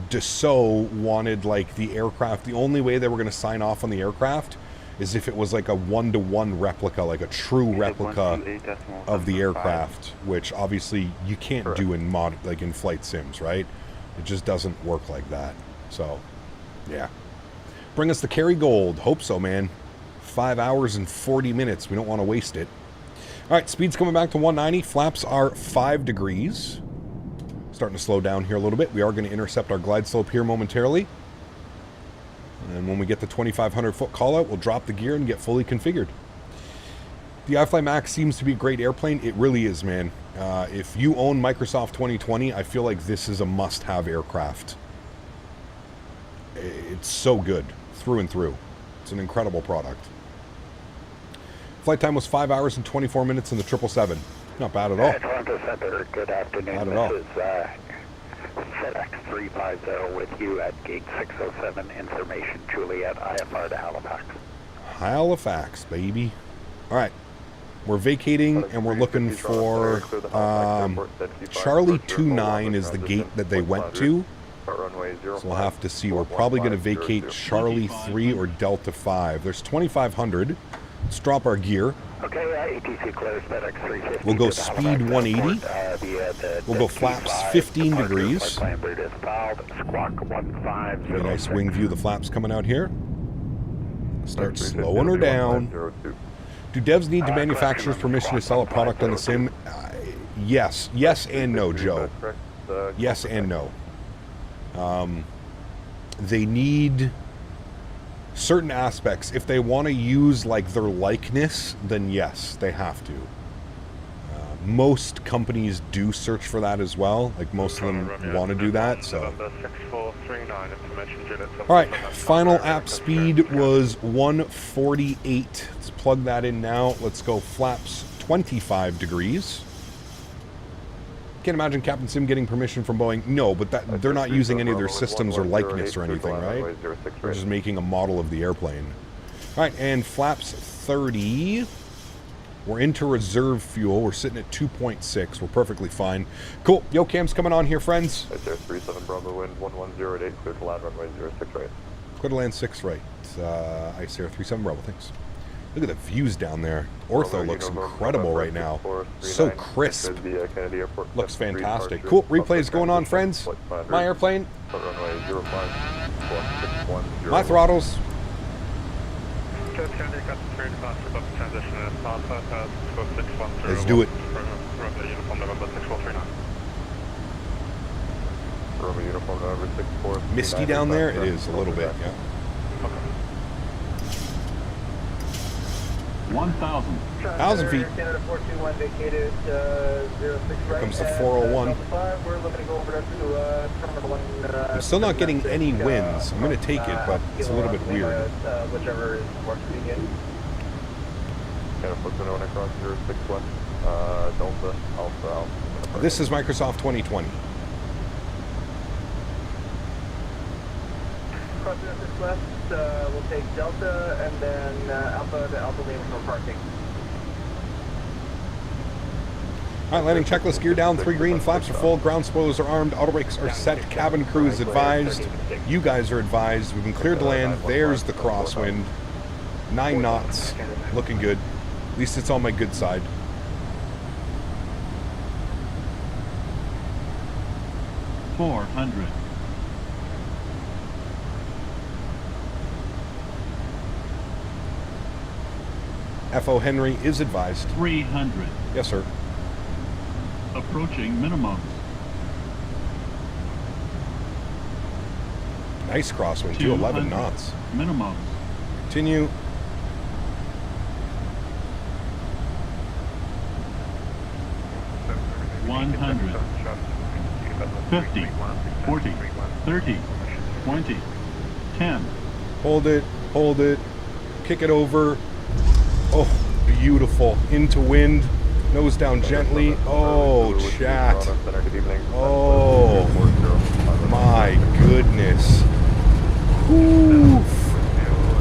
Dassault wanted, like, the aircraft, the only way they were going to sign off on the aircraft is if it was like a one-to-one replica, like a true replica of the aircraft, which obviously you can't do in like in flight sims, right? It just doesn't work like that. So, yeah. Bring us the carry gold. Hope so, man. 5 hours and 40 minutes. We don't want to waste it. All right, speed's coming back to 190. Flaps are 5 degrees. Starting to slow down here a little bit. We are going to intercept our glide slope here momentarily. And when we get the 2,500 foot call out, we'll drop the gear and get fully configured. The iFly Max seems to be a great airplane. It really is, man. If you own Microsoft 2020, I feel like this is a must-have aircraft. It's so good, through and through. It's an incredible product. Flight time was 5 hours and 24 minutes in the 777. Not bad at all. Toronto Center, good afternoon. Not at all. This is FedEx 350 with you at gate 607, information Juliet, IFR to Halifax. Halifax, baby. All right. We're vacating and we're looking for Charlie 29 is the gate that they went to. So we'll have to see. We're probably going to vacate Charlie 3 or Delta 5. There's 2,500. Let's drop our gear. Okay, ATC clears FedEx 350. We'll go speed 180. We'll go flaps 15 degrees. Give a nice wing view of the flaps coming out here. Start slowing her down. Do devs need the manufacturer's permission to sell a product on the sim? Yes. Yes and no, Joe. Yes and no. They need certain aspects. If they want to use like their likeness, then yes, they have to. Most companies do search for that as well. Like most of them want to do that. So, all right, final app speed was 148. Let's plug that in now. Let's go flaps 25 degrees. Can't imagine Captain Sim getting permission from Boeing. No, but that they're not using any of their systems or likeness or anything, right? They're just making a model of the airplane. All right, and flaps 30. We're into reserve fuel. We're sitting at 2.6. We're perfectly fine. Cool. Yo, cam's coming on here, friends. Icelandair 37 Bravo wind 110 at 8, clear to land runway 06 right. Clear to land 6 right. Icelandair 37 Bravo, thanks. Look at the views down there. Ortho looks incredible right now. So crisp. Looks fantastic. Cool. Replays going on, friends. My airplane. My throttles. Let's do it. Romeo Uniform November 64. Misty down there? It is a little bit, yeah. 1,000. 1,000 feet. Canada 421 vacated 06 Here comes the 401. We're looking to go over to Terminal 1. I'm still not getting any winds. I'm going to take it, but it's a little bit weird. Whichever is more convenient. Canada 421 across 06 west. Delta, Alpha. This is Microsoft 2020. Cross 06 west, we'll take Delta and then Alpha to Alpha Lima for parking. All right, landing checklist, gear down, 3 green, flaps are full, ground spoilers are armed, auto brakes are set, cabin crew is advised, you guys are advised, we've been cleared to land, there's the crosswind, 9 knots, looking good, at least it's on my good side. $400. FO Henry is advised. 300. Yes, sir. Approaching minimums. Nice crosswind, 211 knots. Minimums. Continue. $100. 50, 40, 30, 20, 10. Hold it, kick it over. Oh, beautiful. Into wind, nose down gently. Oh, chat. Oh, my goodness. Oof,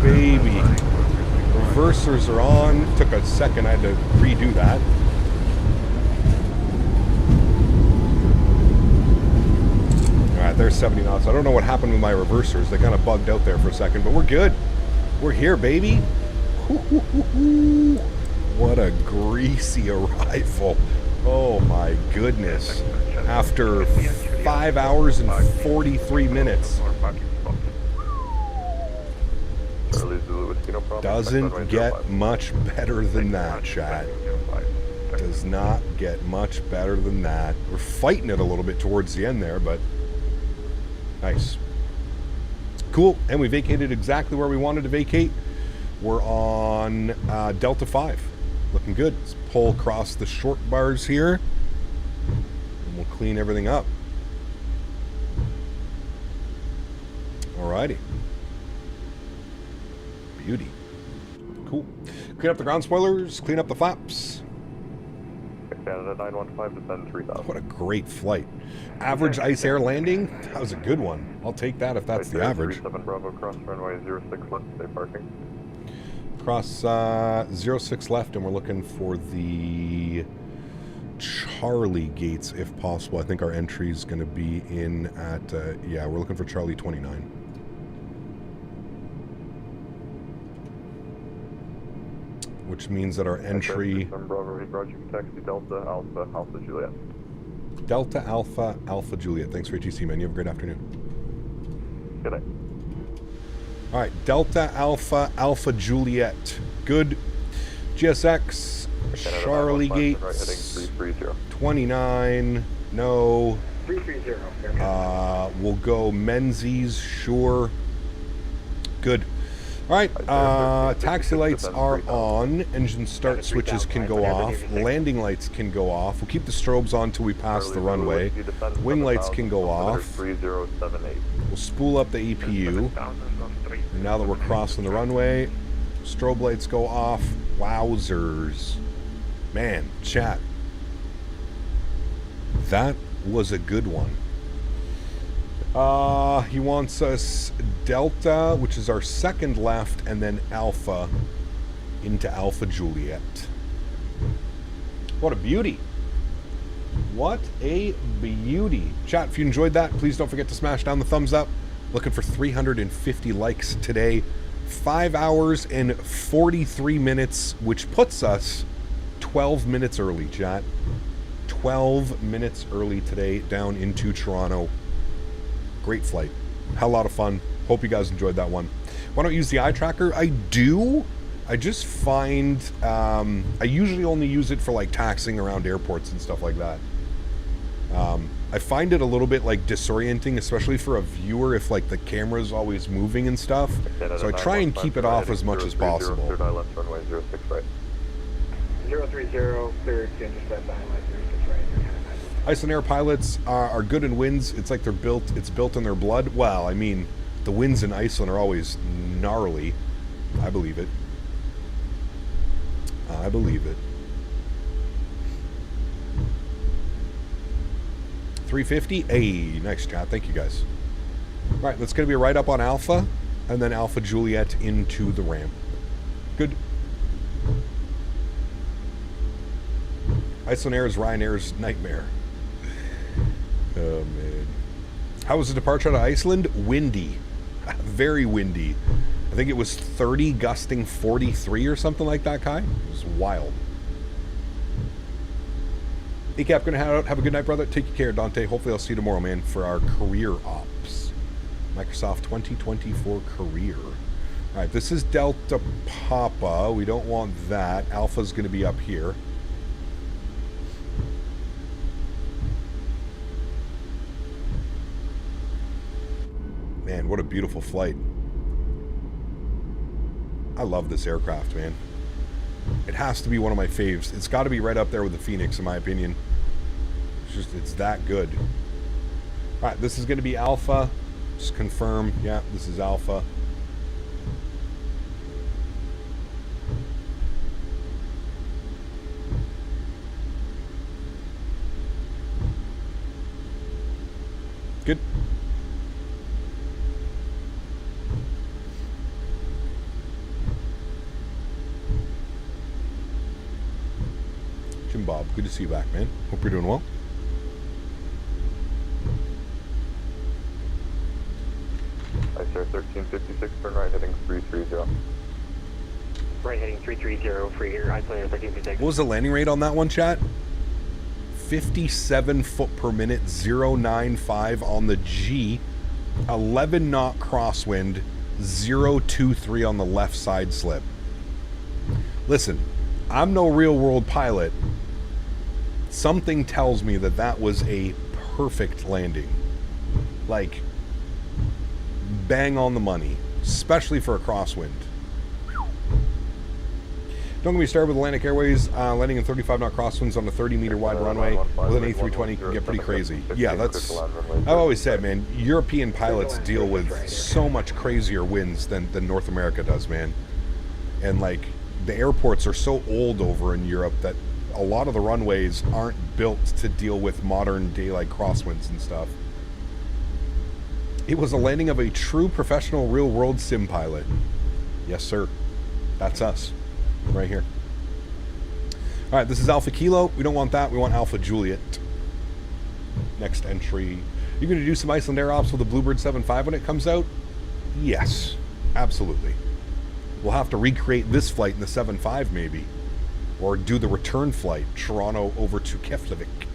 baby. Reversers are on. Took a second, I had to redo that. Alright, there's 70 knots. I don't know what happened with my reversers. They kind of bugged out there for a second, but we're good. We're here, baby. What a greasy arrival. Oh my goodness. After 5 hours and 43 minutes. Doesn't get much better than that, chat. Does not get much better than that. We're fighting it a little bit towards the end there, but nice. Cool, and we vacated exactly where we wanted to vacate. We're on Delta 5. Looking good. Let's pull across the short bars here. And we'll clean everything up. Alrighty. Beauty. Cool. Clean up the ground spoilers. Clean up the flaps. Canada 915 descend 3000. What a great flight. Average ice air landing. That was a good one. I'll take that if that's the average. 37 Bravo cross runway 06 left, stay parking. Cross 06 left, and we're looking for the Charlie gates if possible. I think our entry is going to be in at, yeah, we're looking for Charlie 29. Which means that our entry... Bravo, Roger, you can taxi Delta Alpha, Alpha Juliet. Delta Alpha, Alpha Juliet. Thanks for ATC, man. You have a great afternoon. Good night. All right, Delta Alpha, Alpha Juliet. Good. GSX, Charlie Gates, 29, no. 330. We'll go Menzies, sure. Good. All right, taxi lights are on. Engine start switches can go off. Landing lights can go off. We'll keep the strobes on till we pass the runway. Wing lights can go off. We'll spool up the EPU. And now that we're crossing the runway, strobe lights go off. Wowzers. Man, chat. That was a good one. He wants us Delta, which is our second left, and then Alpha into Alpha Juliet. What a beauty. What a beauty. Chat, if you enjoyed that, please don't forget to smash down the thumbs up. Looking for 350 likes today. 5 hours and 43 minutes, which puts us 12 minutes early, chat. 12 minutes early today down into Toronto. Great flight. Had a lot of fun. Hope you guys enjoyed that one. Why don't you use the eye tracker? I do. I just find I usually only use it for like taxiing around airports and stuff like that. I find it a little bit like disorienting, especially for a viewer if like the camera's always moving and stuff. So I try and keep it off as much as possible. Third island, runway 06 right. 030, clear to intercept island 06 right. Icelandair pilots are good in winds. It's like it's built in their blood. Well, I mean, the winds in Iceland are always gnarly. I believe it. I believe it. 350. Hey, nice chat. Thank you guys. All right, that's going to be right up on Alpha, and then Alpha Juliet into the ramp. Good. Icelandair is Ryanair's nightmare. Oh, man. How was the departure out of Iceland? Windy. Very windy. I think it was 30, gusting 43 or something like that, Kai. It was wild. ECAP, gonna have a good night, brother. Take care, Dante. Hopefully I'll see you tomorrow, man, for our career ops. Microsoft 2024 career. All right, this is Delta Papa. We don't want that. Alpha's gonna be up here. Man, what a beautiful flight. I love this aircraft, man. It has to be one of my faves. It's got to be right up there with the Phoenix, in my opinion. It's that good. All right, this is going to be Alpha. Just confirm. Yeah, this is Alpha. Good. Jim Bob, good to see you back, man. Hope you're doing well. Icelandair 1356, turn right heading 330. Right heading 330 for your Icelandair 1356. What was the landing rate on that one, chat? 57 foot per minute, 095 on the G, 11 knot crosswind, 023 on the left side slip. Listen, I'm no real world pilot. Something tells me that that was a perfect landing. Like, bang on the money, especially for a crosswind. Don't get me started with Atlantic Airways. Landing in 35 knot crosswinds on a 30 meter wide runway with an A320 can get pretty crazy. Yeah, that's, I've always said, man, European pilots deal with so much crazier winds than North America does, man. And like, the airports are so old over in Europe that a lot of the runways aren't built to deal with modern day like crosswinds and stuff. It was a landing of a true professional real world sim pilot. Yes, sir. That's us. Right here. All right, this is Alpha Kilo. We don't want that. We want Alpha Juliet. Next entry. You're going to do some Icelandair ops with the Bluebird 7.5 when it comes out? Yes, absolutely. We'll have to recreate this flight in the 7.5 maybe. Or do the return flight, Toronto over to Keflavík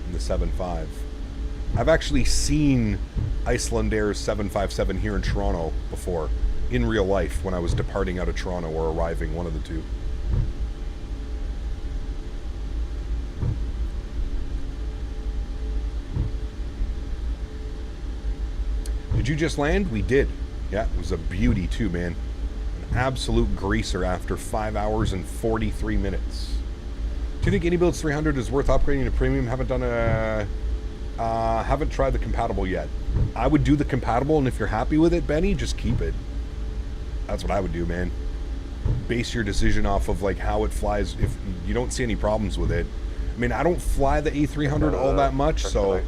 in the 7.5. I've actually seen Icelandair's 757 here in Toronto before, in real life, when I was departing out of Toronto or arriving, one of the two. Did you just land? We did. Yeah, it was a beauty too, man. An absolute greaser after 5 hours and 43 minutes. Do you think AnyBuilds 300 is worth upgrading to premium? Haven't done a... haven't tried the compatible yet. I would do the compatible, and if you're happy with it, Benny, just keep it. That's what I would do, man. Base your decision off of like how it flies. If you don't see any problems with it, I mean, I don't fly the A300 all that much, so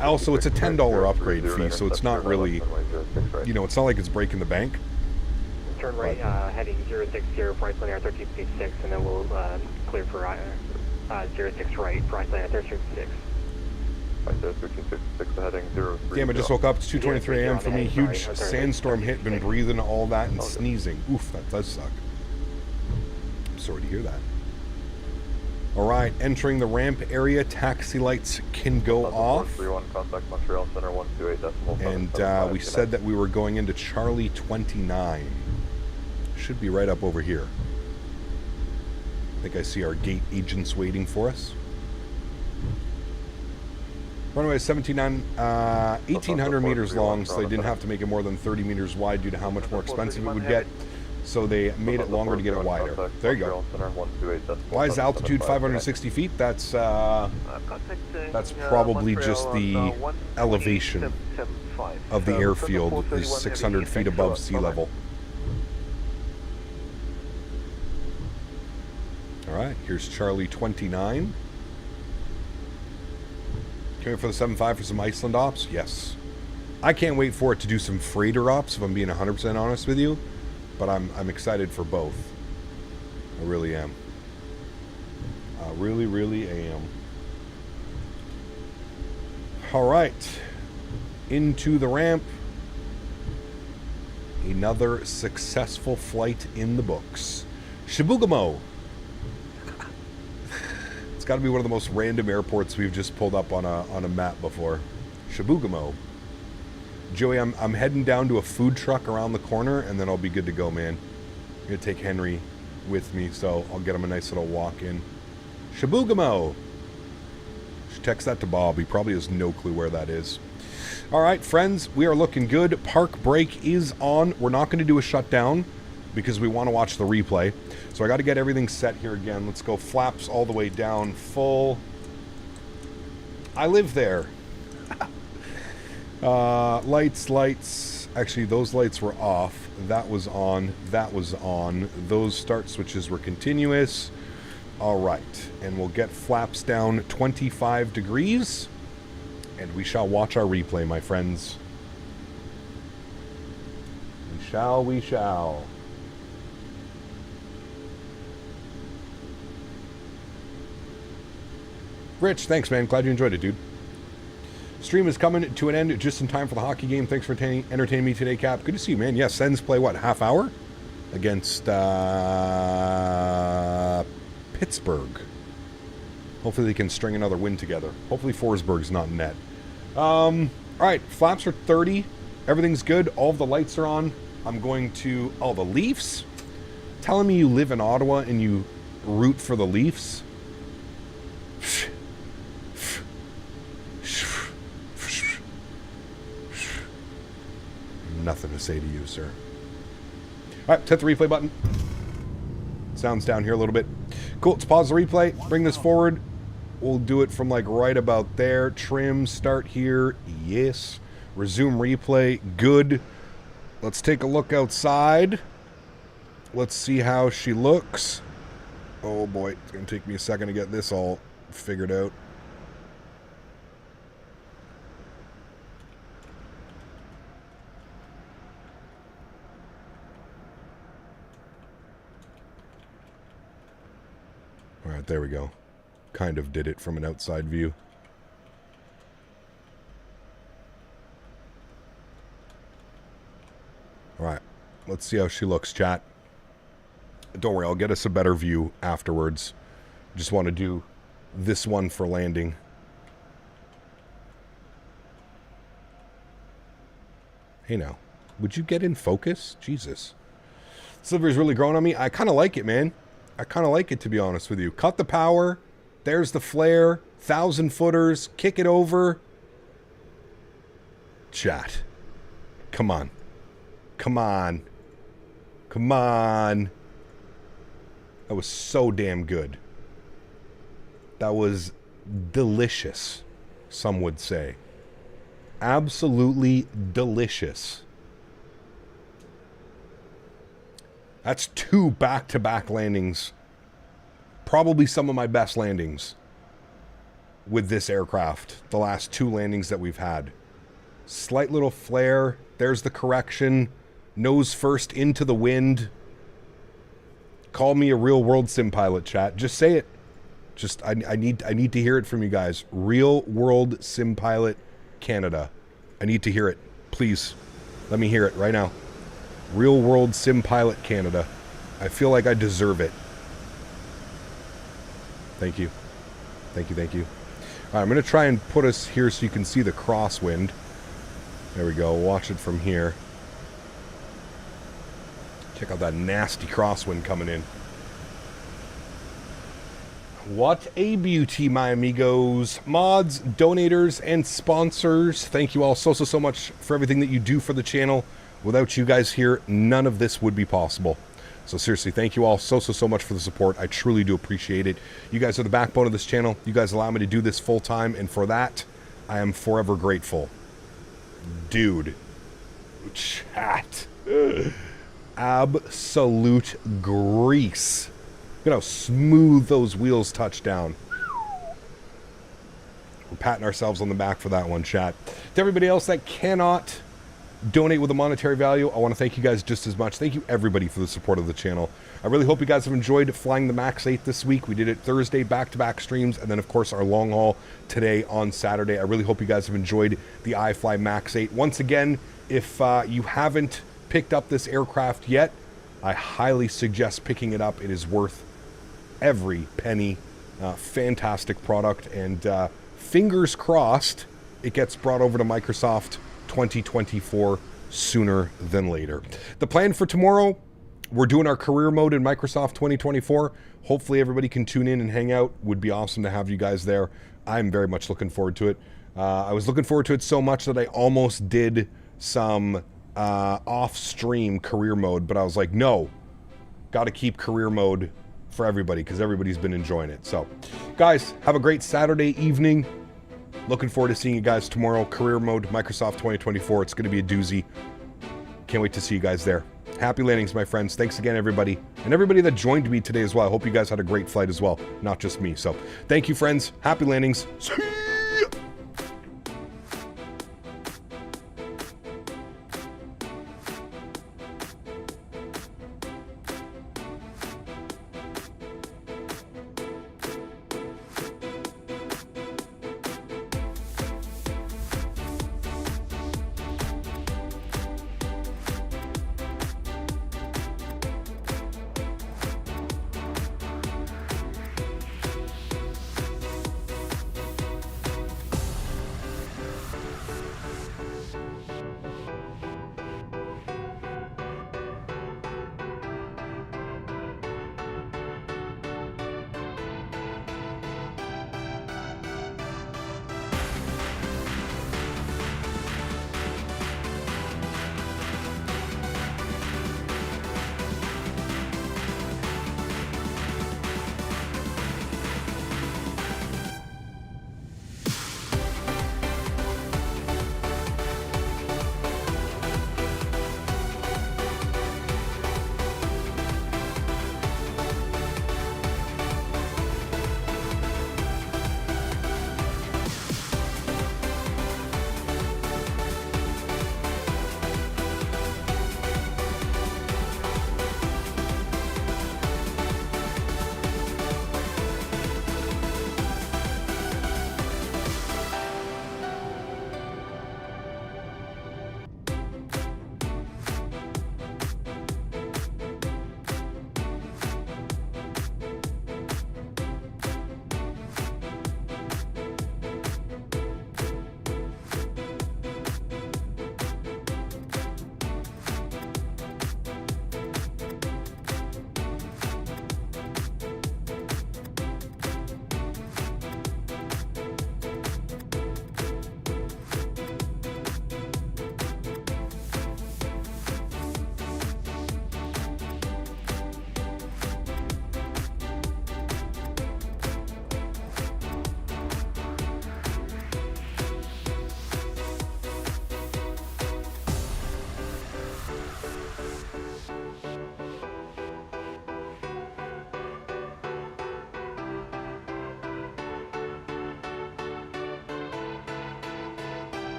also it's a $10 upgrade fee, so it's not really, you know, it's not like it's breaking the bank. Turn right, heading 060 for Icelandair 1356, and then we'll clear for 06 right for Icelandair 1356. Damn, I just woke up. It's 2:23 a.m. for me. Huge sandstorm hit. Been breathing all that and sneezing. Oof, that does suck. I'm sorry to hear that. All right, entering the ramp area. Taxi lights can go off. And we said that we were going into Charlie 29. Should be right up over here. I think I see our gate agents waiting for us. Runway is 1,800 meters long, so they didn't have to make it more than 30 meters wide due to how much more expensive it would get. So they made it longer to get it wider. There you go. Why is altitude 560 feet? That's probably just the elevation of the airfield is 600 feet above sea level. All right, here's Charlie 29. Here for the 7.5 for some Iceland ops? Yes. I can't wait for it to do some freighter ops, if I'm being 100% honest with you. But I'm excited for both. I really am. I really, really am. All right. Into the ramp. Another successful flight in the books. Shibugamo. Got to be one of the most random airports we've just pulled up on a map before. Shibugamo. Joey, I'm heading down to a food truck around the corner, and then I'll be good to go, man. I'm going to take Henry with me, so I'll get him a nice little walk in. Shibugamo. Should text that to Bob. He probably has no clue where that is. All right, friends, we are looking good. Park break is on. We're not going to do a shutdown because we want to watch the replay. So I got to get everything set here again. Let's go flaps all the way down, full. I live there. Lights. Actually, those lights were off. That was on. That was on. Those start switches were continuous. All right. And we'll get flaps down 25 degrees. And we shall watch our replay, my friends. We shall. Rich, thanks, man. Glad you enjoyed it, dude. Stream is coming to an end just in time for the hockey game. Thanks for entertaining me today, Cap. Good to see you, man. Yeah, Sens play, what, half hour? Against Pittsburgh. Hopefully they can string another win together. Hopefully Forsberg's not in net. All right, flaps are 30. Everything's good. All of the lights are on. I'm going to... Oh, the Leafs? Telling me you live in Ottawa and you root for the Leafs? Nothing to say to you, sir. All right, hit the replay button. Sounds down here a little bit. Cool, let's pause the replay. Bring this forward. We'll do it from like right about there. Trim, start here. Yes. Resume replay. Good. Let's take a look outside. Let's see how she looks. Oh boy, it's going to take me a second to get this all figured out. All right, there we go. Kind of did it from an outside view. All right, let's see how she looks, chat. Don't worry, I'll get us a better view afterwards. Just want to do this one for landing. Hey now, would you get in focus? Jesus. Silver's really growing on me. I kind of like it, man. I kind of like it, to be honest with you. Cut the power. There's the flare. 1,000 footers. Kick it over. Chat. Come on. Come on. Come on. That was so damn good. That was delicious, some would say. Absolutely delicious. That's 2 back-to-back landings. Probably some of my best landings with this aircraft. The last 2 landings that we've had. Slight little flare. There's the correction. Nose first into the wind. Call me a real world sim pilot, chat. Just say it. Just I need to hear it from you guys. Real world sim pilot Canada. I need to hear it. Please. Let me hear it right now. Real world sim pilot Canada. I feel like I deserve it. Thank you. Thank you, thank you. All right, I'm going to try and put us here so you can see the crosswind. There we go. Watch it from here. Check out that nasty crosswind coming in. What a beauty, my amigos. Mods, donators, and sponsors. Thank you all so much for everything that you do for the channel. Without you guys here, none of this would be possible. So seriously, thank you all so much for the support. I truly do appreciate it. You guys are the backbone of this channel. You guys allow me to do this full time, and for that, I am forever grateful. Dude. Chat. Absolute grease. Look at how smooth those wheels touch down. We're patting ourselves on the back for that one, chat. To everybody else that cannot donate with a monetary value, I want to thank you guys just as much. Thank you everybody for the support of the channel. I really hope you guys have enjoyed flying the MAX8 this week. We did it Thursday, back-to-back streams, and then of course our long haul today on Saturday. I really hope you guys have enjoyed the iFly MAX8. Once again, if you haven't picked up this aircraft yet, I highly suggest picking it up. It is worth every penny. Fantastic product, and fingers crossed it gets brought over to Microsoft 2024 sooner than later. The plan for tomorrow, we're doing our career mode in Microsoft 2024. Hopefully everybody can tune in and hang out. Would be awesome to have you guys there. I'm very much looking forward to it. I was looking forward to it so much that I almost did some off-stream career mode, but I was like, no, got to keep career mode for everybody because everybody's been enjoying it. So guys, have a great Saturday evening. Looking forward to seeing you guys tomorrow. Career mode, Microsoft 2024. It's going to be a doozy. Can't wait to see you guys there. Happy landings, my friends. Thanks again, everybody. And everybody that joined me today as well. I hope you guys had a great flight as well. Not just me. So thank you, friends. Happy landings. See you.